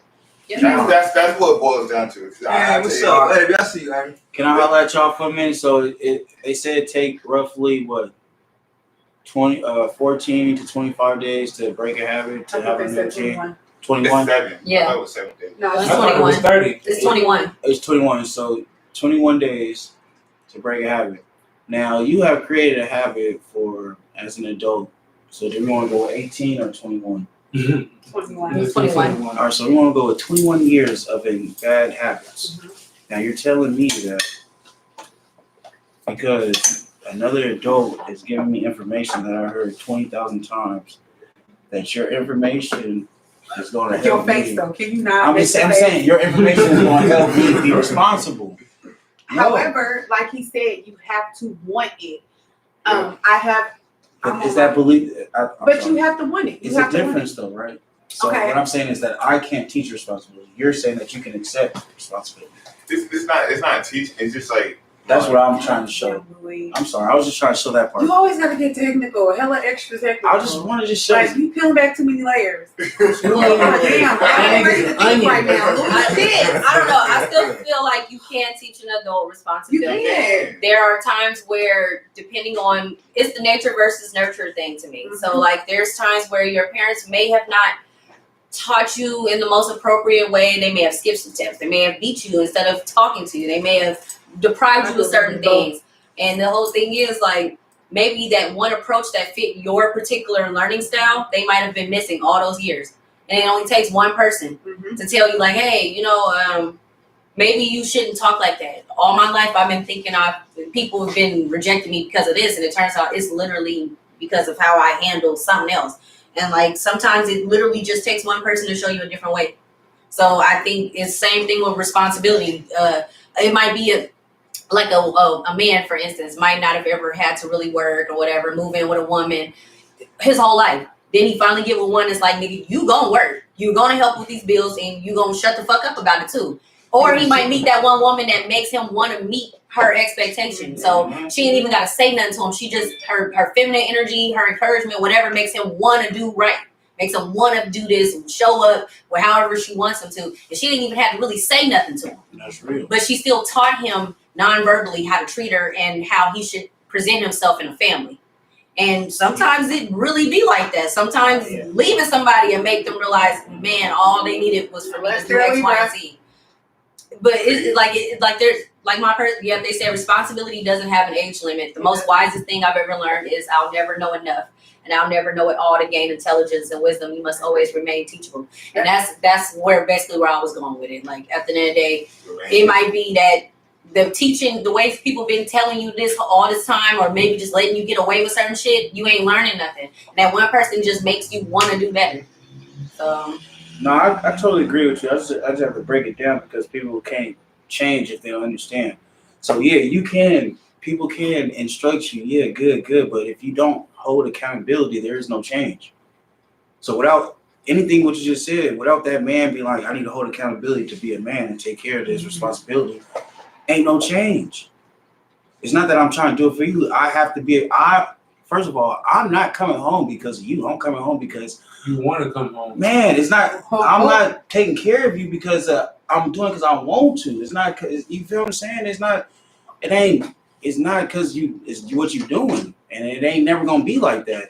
Speaker 4: Yeah.
Speaker 6: That's what it boils down to.
Speaker 1: What's up? Hey, I see you, Amy.
Speaker 3: Can I holler at y'all for a minute? So they said take roughly 14 to 25 days to break a habit to have a new routine. 21.
Speaker 6: It's 7.
Speaker 4: Yeah.
Speaker 6: I thought it was 7 days.
Speaker 5: No,
Speaker 2: I
Speaker 4: It's
Speaker 2: thought it was
Speaker 4: 21.
Speaker 2: 30.
Speaker 4: It's 21.
Speaker 3: It's 21. So 21 days to break a habit. Now you have created a habit as an adult. So do we want to go with 18 or 21?
Speaker 5: 21.
Speaker 4: It's 21.
Speaker 3: All right, so we want to go with 21 years of bad habits. Now you're telling me that because another adult is giving me information that I heard 20,000 times, that your information is going to help
Speaker 5: Your face,
Speaker 3: me.
Speaker 5: though. Can you not?
Speaker 3: I'm saying your information is going to help me be responsible. No.
Speaker 5: However, like he said, you have to want it.
Speaker 3: But is that belief?
Speaker 5: But you have to want it.
Speaker 3: It's a difference, though, right? So
Speaker 5: Okay.
Speaker 3: what I'm saying is that I can't teach responsibility. You're saying that you can accept responsibility.
Speaker 6: it's not teaching. It's just like
Speaker 3: That's what I'm trying to show. I'm sorry, I was just trying to show that part.
Speaker 5: You always gotta get technical, hella extra technical.
Speaker 3: I just wanted to show.
Speaker 5: Like, you peel back too many layers.
Speaker 4: Damn,
Speaker 5: I'm ready to think right now.
Speaker 4: I don't know. I still feel like you can teach an adult
Speaker 5: You
Speaker 4: responsibility.
Speaker 5: can.
Speaker 4: There are times where, depending on, it's the nature versus nurture thing to me. So, like, there's times where your parents may have not taught you in the most appropriate way. They may have skipped some steps. They may have beat you instead of talking to you. They may have deprived you of certain things. And the whole thing is, like, maybe that one approach that fit your particular learning style, they might have been missing all those years. And it only takes one person to tell you, like, hey, you know, maybe you shouldn't talk like that. All my life I've been thinking people have been rejecting me because of this, and it turns out it's literally because of how I handle something else. And like sometimes it literally just takes one person to show you a different way. So I think it's the same thing with responsibility. It might be a man, for instance, might not have ever had to really work or whatever, move in with a woman his whole life. Then he finally get with one that's like, nigga, you gonna work. You gonna help with these bills and you gonna shut the fuck up about it too. Or he might meet that one woman that makes him want to meet her expectations. So she ain't even got to say nothing to him. She just, her feminine energy, her encouragement, whatever makes him want to do right. Makes him want to do this and show up with however she wants him to. And she didn't even have to really say nothing to him.
Speaker 3: That's real.
Speaker 4: But she still taught him non-verbally how to treat her and how he should present himself in a family. And sometimes it really be like that. Sometimes leaving somebody and make them realize, man, all they needed was for me to do X, Y, and Z. But they say responsibility doesn't have an age limit. The most wisest thing I've ever learned is I'll never know enough, and I'll never know it all to gain intelligence and wisdom. You must always remain teachable, and that's where I was going with it. Like at the end of the day, it might be that the teaching, the way people been telling you this all this time, or maybe just letting you get away with certain shit, you ain't learning nothing. And that one person just makes you want to do better. So.
Speaker 3: No, I totally agree with you. I just have to break it down because people can't change if they don't understand. So yeah, people can instruct you. Yeah, good. But if you don't hold accountability, there is no change. So without anything what you just said, without that man being like, I need to hold accountability to be a man and take care of this responsibility, ain't no change. It's not that I'm trying to do it for you. First of all, I'm not coming home because of you. I'm coming home because
Speaker 2: you want to come home.
Speaker 3: Man, it's not. I'm not taking care of you because I'm doing because I want to. It's not because you feel what I'm saying. It's not. It ain't. It's not because it's what you doing, and it ain't never gonna be like that.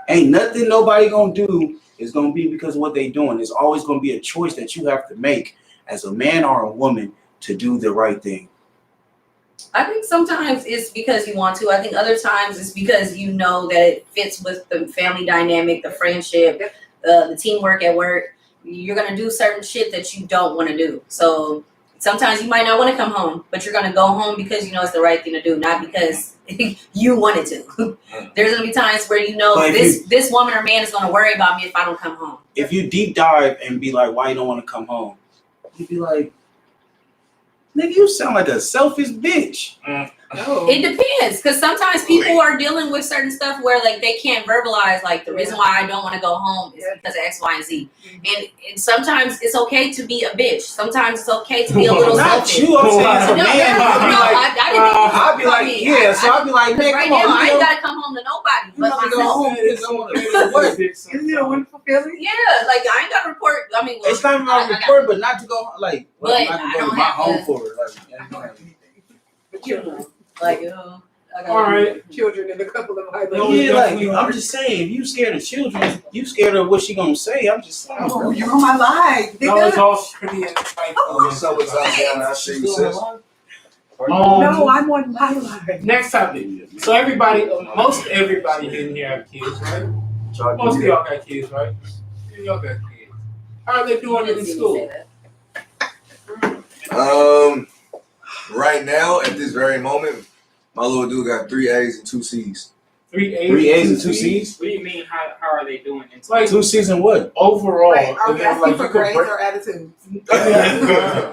Speaker 3: Ain't nothing nobody gonna do is gonna be because of what they doing. It's always gonna be a choice that you have to make as a man or a woman to do the right thing.
Speaker 4: I think sometimes it's because you want to. I think other times it's because you know that it fits with the family dynamic, the friendship, the teamwork at work. You're going to do certain shit that you don't want to do. So sometimes you might not want to come home, but you're going to go home because you know it's the right thing to do, not because you wanted to. There's going to be times where you know this woman or man is going to worry about me if I don't come home.
Speaker 3: If you deep dive and be like, why you don't want to come home? You'd be like, nigga, you sound like a selfish bitch.
Speaker 4: It depends, because sometimes people are dealing with certain stuff where like they can't verbalize like the reason why I don't want to go home is because of X, Y, and Z. And sometimes it's okay to be a bitch. Sometimes it's okay to be a little selfish.
Speaker 3: Not you, I'm saying as a man. I'd be like, yeah. So I'd be like, man,
Speaker 4: right
Speaker 3: come on.
Speaker 4: Now, I ain't gotta come home to nobody but myself.
Speaker 3: Go home because I want to work.
Speaker 5: Isn't it a wonderful feeling?
Speaker 4: Yeah, like I ain't gotta report. I mean,
Speaker 3: it's not even about report, but not to go like,
Speaker 4: but
Speaker 3: not to
Speaker 4: I
Speaker 3: go
Speaker 4: don't
Speaker 3: to my
Speaker 4: have
Speaker 3: home
Speaker 4: to,
Speaker 3: for it.
Speaker 5: But you know,
Speaker 4: like, I got
Speaker 2: all right.
Speaker 5: children and a couple of my
Speaker 3: Yeah, like I'm just saying, if you scared of children, you scared of what she gonna say. I'm just saying.
Speaker 5: Oh, you're on my life.
Speaker 2: No, it's all pretty insightful.
Speaker 1: What's up with Tatiana? I see you, sis.
Speaker 5: No, I'm on my life.
Speaker 2: Next topic. So everybody, most everybody in here have kids, right? Most of y'all got kids, right? Y'all got kids. How are they doing in school?
Speaker 1: Right now, at this very moment, my little dude got 3 A's and 2 C's.
Speaker 2: 3 A's,
Speaker 3: 3 A's and 2 C's?
Speaker 7: What do you mean? How are they doing?
Speaker 2: It's like
Speaker 3: 2 C's and what?
Speaker 2: Overall.
Speaker 5: Wait, are we asking for grades
Speaker 2: break-
Speaker 5: or attitudes?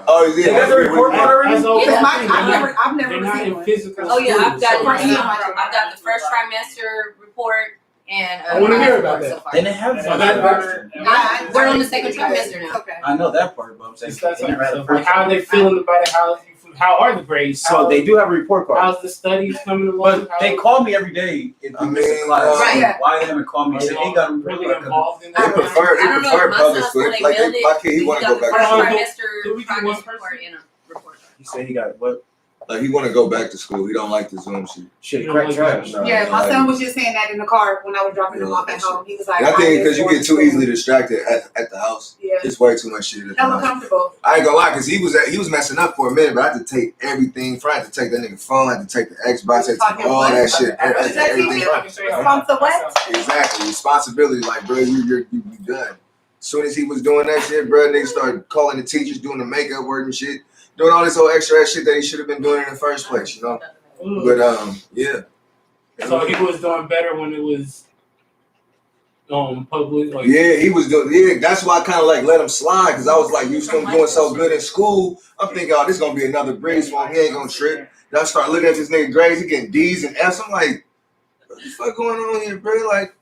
Speaker 1: Oh,
Speaker 3: They got the report card already?
Speaker 2: That's okay.
Speaker 5: Yeah, I've never
Speaker 2: They're not
Speaker 5: received
Speaker 2: in
Speaker 5: one.
Speaker 2: physical
Speaker 4: Oh yeah, I've
Speaker 2: school,
Speaker 4: got
Speaker 2: so-
Speaker 4: I've got the first trimester report and
Speaker 2: I wanna hear about that.
Speaker 4: so far.
Speaker 3: They didn't have
Speaker 4: We're on the second trimester now.
Speaker 5: Okay.
Speaker 3: I know that part, but I'm saying
Speaker 2: That's
Speaker 3: they never had a
Speaker 2: like,
Speaker 3: first
Speaker 2: how are they feeling about it? How are you How are the grades?
Speaker 3: So they do have a report card.
Speaker 2: How's the studies coming along?
Speaker 3: But they call me every day if
Speaker 1: I
Speaker 3: you miss a
Speaker 1: mean,
Speaker 3: class.
Speaker 5: Right.
Speaker 3: Why they haven't called me and said, ain't got a report
Speaker 2: really
Speaker 3: card coming.
Speaker 2: involved in
Speaker 1: They
Speaker 2: that.
Speaker 1: prefer
Speaker 4: I don't know.
Speaker 1: public
Speaker 4: My son's
Speaker 1: school.
Speaker 4: when they
Speaker 1: Like
Speaker 4: mailed
Speaker 1: my kid, he
Speaker 4: we
Speaker 1: want to
Speaker 4: got
Speaker 1: go
Speaker 4: the
Speaker 1: back.
Speaker 4: first
Speaker 1: to
Speaker 2: school.
Speaker 4: trimester
Speaker 2: Do we do
Speaker 4: progress
Speaker 2: one person?
Speaker 4: report and a report card.
Speaker 3: He said he got what?
Speaker 1: Like he want to go back to school. He don't like the Zoom shit.
Speaker 3: Shit,
Speaker 2: You
Speaker 3: crack
Speaker 2: don't
Speaker 3: trash.
Speaker 1: No,
Speaker 5: Yeah,
Speaker 1: he
Speaker 5: my
Speaker 1: don't
Speaker 5: son
Speaker 1: like
Speaker 5: was just saying that in the car when I was dropping him
Speaker 1: Yeah,
Speaker 5: off at
Speaker 1: that's
Speaker 5: home. He was like,
Speaker 1: it. And I think
Speaker 5: miss
Speaker 1: because you
Speaker 5: going
Speaker 1: get
Speaker 5: to
Speaker 1: too
Speaker 5: school.
Speaker 1: easily distracted at the house.
Speaker 5: Yeah,
Speaker 1: It's way too much shit at the
Speaker 5: hella
Speaker 1: house.
Speaker 5: comfortable.
Speaker 1: I ain't gonna lie, cause he was messing up for a minute, but I had to take everything from. I had to take that nigga phone, I had to take the Xbox, I had to take all that shit, everything.
Speaker 5: Response to what?
Speaker 1: Exactly, responsibility. Like, bro, you done. As soon as he was doing that shit, bro, niggas started calling the teachers, doing the makeup work and shit, doing all this whole extra ass shit that he should have been doing in the first place, you know. But yeah.
Speaker 2: So he was doing better when it was public. Like,
Speaker 1: Yeah, he was doing. Yeah, that's why I kind of like let him slide because I was like, you still doing so good in school. I'm thinking, oh, this gonna be another breeze for him. He ain't gonna trip. Then I start looking at this nigga grades. He getting D's and F's. I'm like, what the fuck going on here, bro? Like,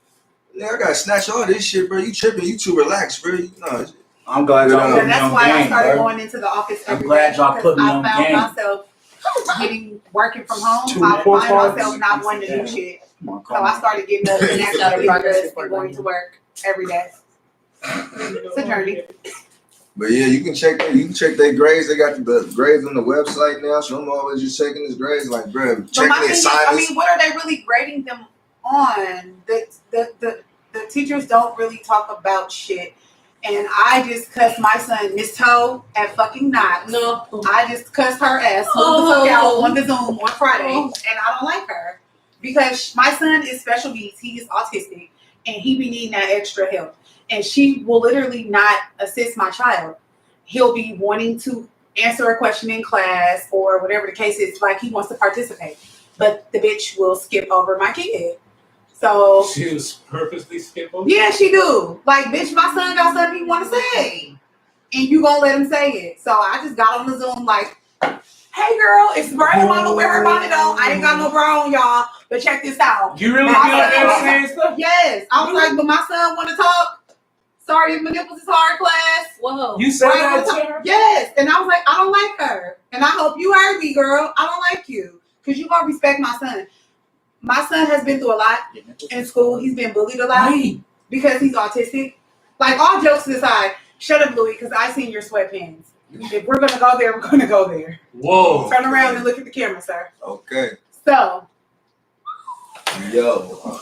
Speaker 1: yeah, I gotta snatch all this shit, bro. You tripping? You too relaxed, bro. No,
Speaker 3: I'm glad y'all
Speaker 1: Yeah,
Speaker 3: put
Speaker 5: And
Speaker 3: me
Speaker 5: that's
Speaker 3: on
Speaker 5: why I
Speaker 3: game,
Speaker 5: started
Speaker 3: bro.
Speaker 5: going into the office
Speaker 3: I'm
Speaker 5: every
Speaker 3: glad
Speaker 5: day
Speaker 3: y'all
Speaker 5: because
Speaker 3: put me
Speaker 5: I
Speaker 3: on
Speaker 5: found
Speaker 3: game.
Speaker 5: myself working from home.
Speaker 3: Two
Speaker 5: I
Speaker 3: report
Speaker 5: find
Speaker 3: cards.
Speaker 5: myself not wanting to do shit.
Speaker 3: Come on,
Speaker 5: So I started getting up and
Speaker 4: Got
Speaker 5: actually
Speaker 4: a
Speaker 5: getting
Speaker 4: progress
Speaker 5: dressed
Speaker 4: report
Speaker 5: and going to work every day. It's a journey.
Speaker 1: but yeah, you can check their grades. They got the grades on the website now, so I'm always just checking his grades. Like, bro,
Speaker 5: But
Speaker 1: checking
Speaker 5: my
Speaker 1: the
Speaker 5: thing is,
Speaker 1: assignments.
Speaker 5: what are they really grading them on? The teachers don't really talk about shit. And I just cussed my son, Miss Toe, at fucking Knox.
Speaker 4: No.
Speaker 5: I just cussed her ass the fuck out on the Zoom on Friday, and I don't like her because my son is special needs. He is autistic, and he be needing that extra help. And she will literally not assist my child. He'll be wanting to answer a question in class or whatever the case is, like he wants to participate, but the bitch will skip over my kid. So
Speaker 2: she was purposely skipping.
Speaker 5: yeah, she do. Like, bitch, my son got something he want to say, and you gonna let him say it. So I just got on the Zoom like, hey girl, it's Brian mama with her bonnet on. I ain't got no bra on, y'all, but check this out.
Speaker 2: You really
Speaker 5: My
Speaker 2: be up there
Speaker 5: son-
Speaker 2: saying stuff?
Speaker 5: Yes, I was like, but my son want to talk. Sorry if my nipples is hard, class.
Speaker 4: Whoa.
Speaker 2: You said
Speaker 5: Right,
Speaker 2: that
Speaker 5: wanna
Speaker 2: to
Speaker 5: talk-
Speaker 2: her?
Speaker 5: Yes, and I was like, I don't like her, and I hope you heard me, girl. I don't like you because you gonna respect my son. My son has been through a lot in school. He's been bullied a lot because he's autistic. Like, all jokes aside, shut up, Louis, because I seen your sweatpants. If we're gonna go there, we're gonna go there.
Speaker 2: Whoa.
Speaker 5: Turn around and look at the camera, sir.
Speaker 1: Okay.
Speaker 5: So,
Speaker 1: Yo,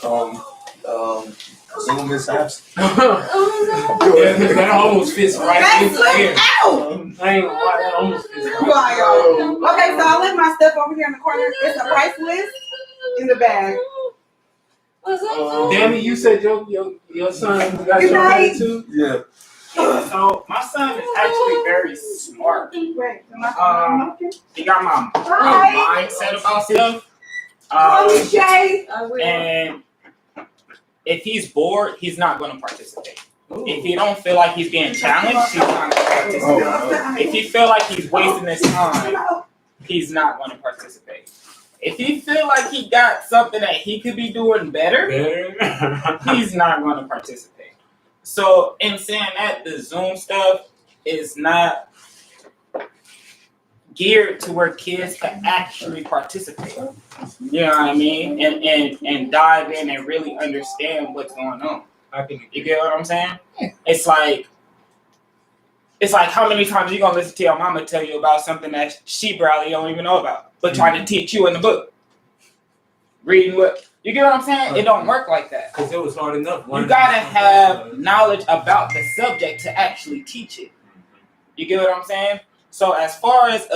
Speaker 1: Zoom mishaps.
Speaker 2: Yeah, 'cause that almost fits right
Speaker 5: that
Speaker 2: in
Speaker 5: slipped
Speaker 2: here.
Speaker 5: out.
Speaker 2: I ain't gonna lie, that almost fits right.
Speaker 5: Wow. Okay, so I left my stuff over here in the corner. It's a price list in the bag.
Speaker 2: Danny, you said your son got
Speaker 5: Good
Speaker 2: your
Speaker 5: night.
Speaker 2: head too?
Speaker 1: Yeah.
Speaker 7: So my son is actually very smart.
Speaker 5: Wait, am I
Speaker 7: He got my
Speaker 5: Hi.
Speaker 7: mindset about stuff.
Speaker 5: Call me Shay.
Speaker 7: And if he's bored, he's not going to participate. If he don't feel like he's being challenged, he's not going to participate. If he feel like he's wasting his time, he's not going to participate. If he feel like he got something that he could be doing better, he's not going to participate. So in saying that, the Zoom stuff is not geared to where kids can actually participate. You know what I mean? And dive in and really understand what's going on. You get what I'm saying? It's like how many times you gonna listen to your mama tell you about something that she probably don't even know about, but trying to teach you in the book. Reading what you get what I'm saying? It don't work like that.
Speaker 2: Because it was hard enough.
Speaker 7: You gotta have knowledge about the subject to actually teach it. You get what I'm saying? So as far as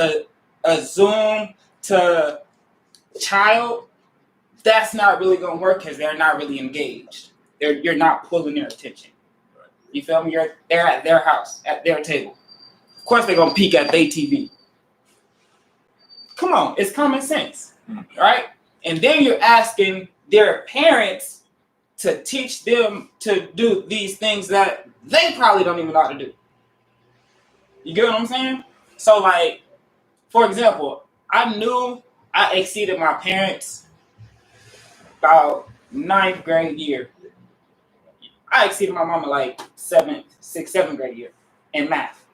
Speaker 7: a Zoom to child, that's not really gonna work because they're not really engaged. You're not pulling their attention. You feel me? They're at their house, at their table. Of course they're gonna peek at their TV. Come on, it's common sense, right? And then you're asking their parents to teach them to do these things that they probably don't even know how to do. You get what I'm saying? So, like, for example, I knew I exceeded my parents about 9th grade year. I exceeded my mama like 7th grade year in math.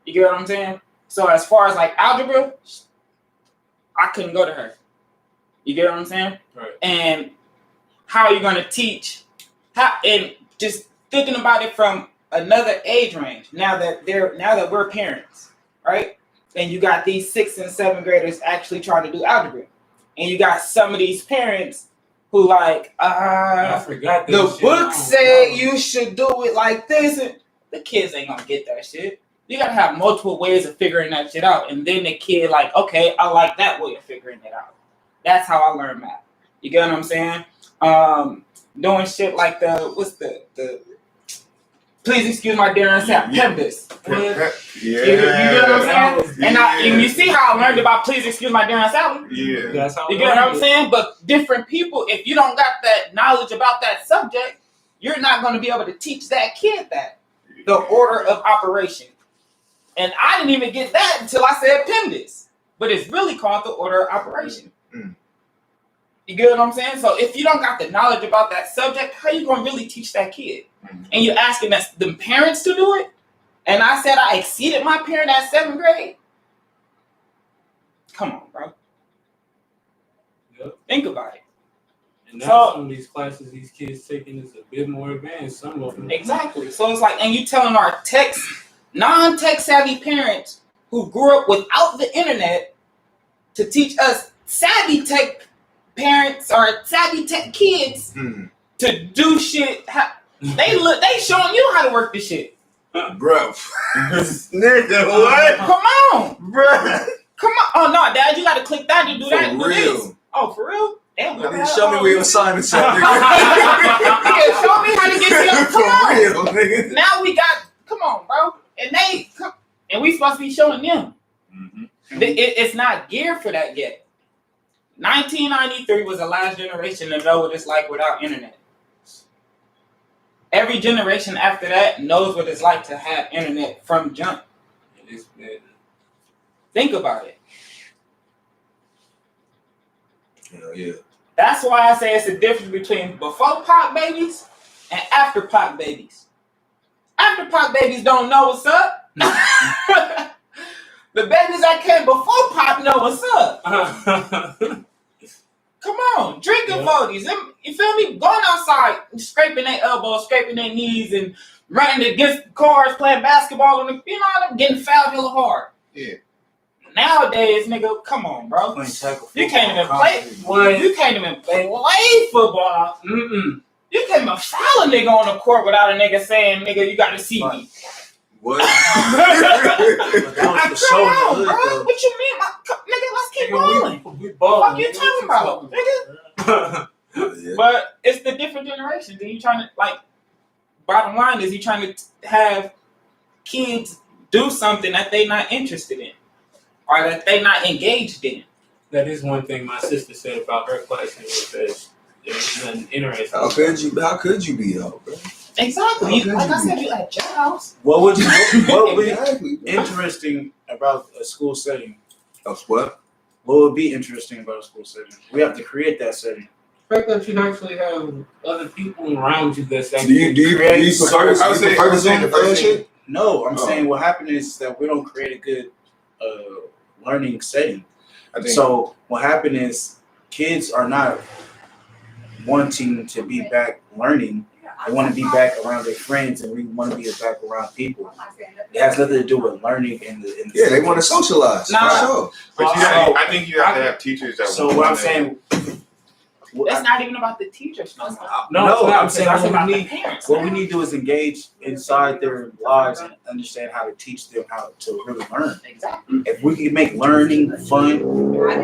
Speaker 7: You get what I'm saying? So as far as like algebra, I couldn't go to her. You get what I'm saying?
Speaker 2: Right.
Speaker 7: And how are you going to teach? And just thinking about it from another age range. Now that we're parents, right? And you got these 6th and 7th graders actually trying to do algebra, and you got some of these parents who like,
Speaker 2: I forgot that
Speaker 7: the
Speaker 2: shit.
Speaker 7: book said you should do it like this, and the kids ain't gonna get that shit. You gotta have multiple ways of figuring that shit out, and then the kid like, okay, I like that way of figuring it out. That's how I learn math. You get what I'm saying? Doing shit like what's the please excuse my dearest PEMDAS.
Speaker 6: Yeah.
Speaker 7: You get what I'm saying? And you see how I learned about please excuse my dearest Sally?
Speaker 6: Yeah.
Speaker 2: That's how
Speaker 7: You get what I'm saying? But different people, if you don't got that knowledge about that subject, you're not going to be able to teach that kid that. The order of operation. And I didn't even get that until I said PEMDAS. But it's really called the order of operation.
Speaker 6: Mm.
Speaker 7: You get what I'm saying? So if you don't got the knowledge about that subject, how you going to really teach that kid?
Speaker 6: Mm.
Speaker 7: And you're asking the parents to do it? And I said I exceeded my parent at 7th grade? Come on, bro.
Speaker 2: Yep.
Speaker 7: Think about it.
Speaker 2: And now
Speaker 7: So-
Speaker 2: some of these classes these kids taking is a bit more advanced. Some of them.
Speaker 7: Exactly. So it's like, and you telling our non-tech savvy parents who grew up without the internet to teach us savvy tech parents or savvy tech kids
Speaker 1: Mm.
Speaker 7: to do shit. They showing you how to work this shit.
Speaker 1: Bro. Nigga, what?
Speaker 7: Come on,
Speaker 1: Bro.
Speaker 7: come on. Oh no, Dad, you got to click that to do that.
Speaker 1: For
Speaker 7: Do
Speaker 1: real.
Speaker 7: this. Oh, for real? Damn,
Speaker 1: I mean, show me where your assignments at, nigga.
Speaker 7: Yeah, show me how to get to your
Speaker 1: For real, nigga.
Speaker 7: Now we got. Come on, bro. And we supposed to be showing them.
Speaker 6: Mm-hmm.
Speaker 7: It's not geared for that yet. 1993 was the last generation to know what it's like without internet. Every generation after that knows what it's like to have internet from jump. Think about it.
Speaker 1: Hell yeah.
Speaker 7: That's why I say it's the difference between before pop babies and after pop babies. After pop babies don't know what's up. The babies that came before pop know what's up. Come on, drinking forties. You feel me? Going outside, scraping their elbows, scraping their knees, and running against cars, playing basketball, and them getting fouled hella hard.
Speaker 6: Yeah.
Speaker 7: Nowadays, nigga, come on, bro.
Speaker 3: Playing tackle
Speaker 7: You can't even
Speaker 3: football,
Speaker 7: play. You can't even play football. You can't even foul a nigga on the court without a nigga saying, "Nigga, you got to see me."
Speaker 1: What?
Speaker 3: But that was the show in the
Speaker 7: Come on,
Speaker 3: hood,
Speaker 7: bro.
Speaker 3: though.
Speaker 7: What you mean, nigga? Let's keep balling.
Speaker 2: We
Speaker 7: What you talking about, nigga?
Speaker 1: Yeah.
Speaker 7: But it's the different generations. And you trying to bottom line is you trying to have kids do something that they not interested in or that they not engaged in.
Speaker 2: That is one thing my sister said about her class was that there was nothing interesting.
Speaker 1: How could you be out, bro?
Speaker 7: Exactly.
Speaker 1: Okay.
Speaker 7: Like I said, you at your house.
Speaker 3: What would be
Speaker 1: Exactly.
Speaker 3: interesting about a school setting?
Speaker 1: Of what?
Speaker 3: What would be interesting about a school setting? We have to create that setting.
Speaker 2: The fact that you actually have other people around you that's
Speaker 1: Do
Speaker 2: actually
Speaker 1: you prefer
Speaker 6: I would say
Speaker 1: the Zoom
Speaker 6: the first
Speaker 1: shit?
Speaker 3: No, I'm
Speaker 1: Oh.
Speaker 3: saying what happened is that we don't create a good learning setting.
Speaker 6: I think
Speaker 3: So what happened is kids are not wanting to be back learning. They want to be back around their friends, and we want to be back around people. It has nothing to do with learning in the
Speaker 1: Yeah, they want to socialize.
Speaker 7: Nah.
Speaker 1: For sure.
Speaker 6: but
Speaker 3: So-
Speaker 6: I think you have to have teachers that
Speaker 3: So
Speaker 6: want
Speaker 3: what I'm
Speaker 6: to-
Speaker 3: saying,
Speaker 7: It's not even about the teachers. No.
Speaker 2: it's
Speaker 3: no,
Speaker 2: not,
Speaker 3: I'm
Speaker 2: because
Speaker 3: saying
Speaker 2: that's
Speaker 3: what
Speaker 2: about
Speaker 3: we
Speaker 2: the
Speaker 3: need.
Speaker 7: parents.
Speaker 3: What we need to do is engage inside their lives and understand how to teach them how to really learn.
Speaker 7: Exactly.
Speaker 3: If we can make learning fun,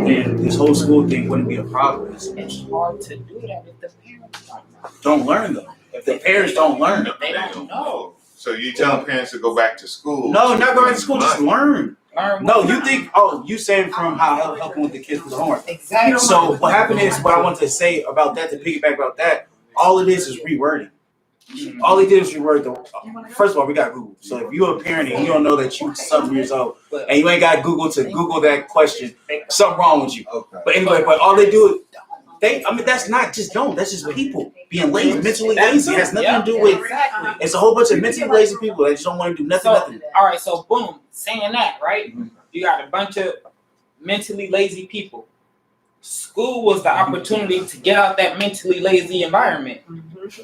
Speaker 3: then this whole school thing wouldn't be a problem.
Speaker 7: It's hard to do that if the parents
Speaker 3: Don't learn though. If the parents don't learn,
Speaker 7: They don't know.
Speaker 6: So you tell parents to go back to school?
Speaker 3: no, not going to school, just learn.
Speaker 7: Learn
Speaker 3: No,
Speaker 7: what-
Speaker 3: you think, you saying from how helping with the kids with the homework.
Speaker 7: Exactly.
Speaker 3: So what happened is, what I want to say about that, to piggyback about that, all it is rewording. All he did was reword the. First of all, we got Google. So if you're a parent and you don't know that you 7 years old and you ain't got Google to Google that question, something wrong with you.
Speaker 1: Okay.
Speaker 3: But anyway, but all they do is that's not just that's just people being lazy, mentally lazy. It has nothing to do with.
Speaker 7: Exactly.
Speaker 3: It's a whole bunch of mentally lazy people that just don't want to do nothing.
Speaker 7: So,
Speaker 3: Nothing.
Speaker 7: all right, so boom, saying that, right? You got a bunch of mentally lazy people. school was the opportunity to get out that mentally lazy environment.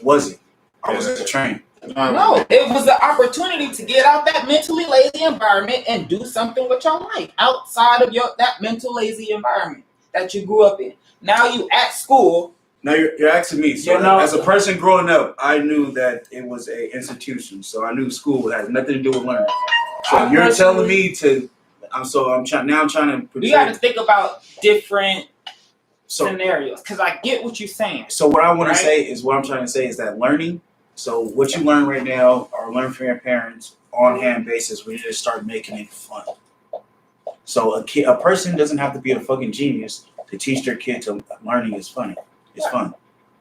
Speaker 3: Was it? Or was it the train?
Speaker 7: No, it was the opportunity to get out that mentally lazy environment and do something with your life outside of that mental lazy environment that you grew up in. Now you at school.
Speaker 3: Now you're asking me. So
Speaker 2: You know,
Speaker 3: as a person growing up, I knew that it was a institution. So I knew school had nothing to do with learning. So you're telling me to. I'm trying to.
Speaker 7: You got to think about different scenarios because I get what you're saying.
Speaker 3: So what I want to say is what I'm trying to say is that learning. So what you learn right now, or learn from your parents on hand basis, we need to start making it fun. So a person doesn't have to be a fucking genius to teach their kid to learning is funny. It's fun.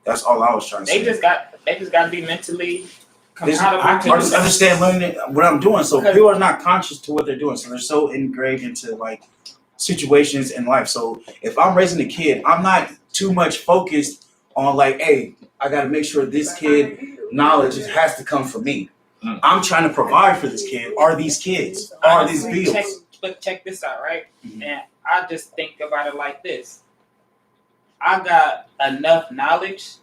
Speaker 3: That's all I was trying to say.
Speaker 7: They just got to be mentally compatible.
Speaker 3: I just understand learning what I'm doing. So people are not conscious to what they're doing. So they're so engraved into like situations in life. So if I'm raising a kid, I'm not too much focused on like, hey, I got to make sure this kid knowledge has to come from me. I'm trying to provide for this kid. Are these kids? Are these bills?
Speaker 7: But check this out, right? And I just think about it like this. I got enough knowledge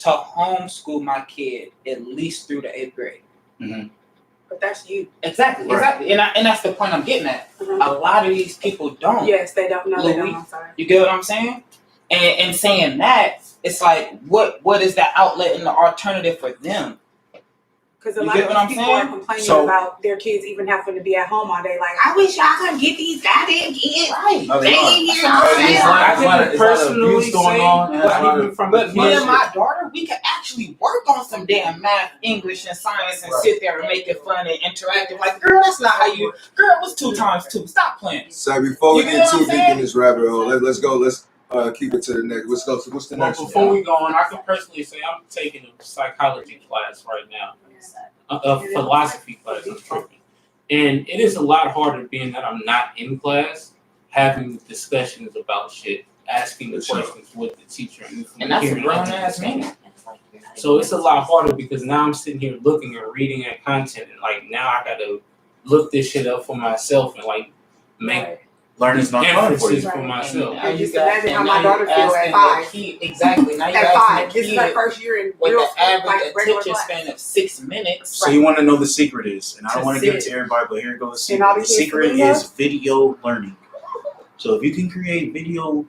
Speaker 7: to homeschool my kid at least through the 8th grade.
Speaker 3: Mm-hmm.
Speaker 5: But that's you.
Speaker 7: Exactly. And that's the point I'm getting at.
Speaker 5: Mm-hmm.
Speaker 7: A lot of these people don't.
Speaker 5: Yes, they don't know.
Speaker 7: Louis,
Speaker 5: they don't. I'm sorry.
Speaker 7: You get what I'm saying? And saying that, it's like, what is that outlet and the alternative for them?
Speaker 5: Because a
Speaker 7: You
Speaker 5: lot
Speaker 7: get what
Speaker 5: of
Speaker 7: I'm
Speaker 5: these people
Speaker 7: saying?
Speaker 5: are complaining about their kids even having to be at home all day. Like, I wish y'all could get these goddamn kids.
Speaker 7: Right.
Speaker 3: No, they
Speaker 5: They
Speaker 3: are.
Speaker 5: in here.
Speaker 2: I can personally say,
Speaker 3: going on.
Speaker 7: But me and my daughter, we could actually work on some damn math, English, and science and sit there and make it fun and interactive. Like, girl, that's not how you. Girl, what's 2 times 2? Stop playing.
Speaker 1: So before we
Speaker 7: You
Speaker 1: get
Speaker 7: get
Speaker 1: too
Speaker 7: what I'm
Speaker 1: deep
Speaker 7: saying?
Speaker 1: in this rabbit hole, let's go. Let's keep it to the next. Let's go. So what's the
Speaker 2: Well,
Speaker 1: next
Speaker 2: before
Speaker 1: one?
Speaker 2: we go on, I can personally say I'm taking a psychology class right now, a philosophy class. I'm tripping, and it is a lot harder being that I'm not in class, having discussions about shit, asking the questions with the teacher,
Speaker 7: And that's a
Speaker 2: hearing
Speaker 7: grown
Speaker 2: other
Speaker 7: ass
Speaker 2: people.
Speaker 7: man.
Speaker 2: So it's a lot harder because now I'm sitting here looking and reading at content, and like now I gotta look this shit up for myself and like make
Speaker 3: Learning's not fun for you.
Speaker 2: inferences for myself.
Speaker 7: Now you
Speaker 5: Just
Speaker 7: got-
Speaker 5: imagine how
Speaker 7: and
Speaker 5: my
Speaker 7: now
Speaker 5: daughter
Speaker 7: you
Speaker 5: feel at
Speaker 7: asking
Speaker 5: 5.
Speaker 7: the kid- Exactly. Now you
Speaker 5: At
Speaker 7: asking
Speaker 5: 5,
Speaker 7: the
Speaker 5: this is her
Speaker 7: kid
Speaker 5: first year in
Speaker 7: with
Speaker 5: real
Speaker 7: the
Speaker 5: school,
Speaker 7: average
Speaker 5: like regular
Speaker 7: attention
Speaker 5: class.
Speaker 7: span of 6 minutes.
Speaker 3: So you want to know the secret is, and I don't want to give it
Speaker 7: Sit.
Speaker 3: to everybody, but here goes the
Speaker 5: And all
Speaker 3: secret.
Speaker 5: the
Speaker 3: The
Speaker 5: kids
Speaker 3: secret
Speaker 5: doing
Speaker 3: is video learning. So if you can create video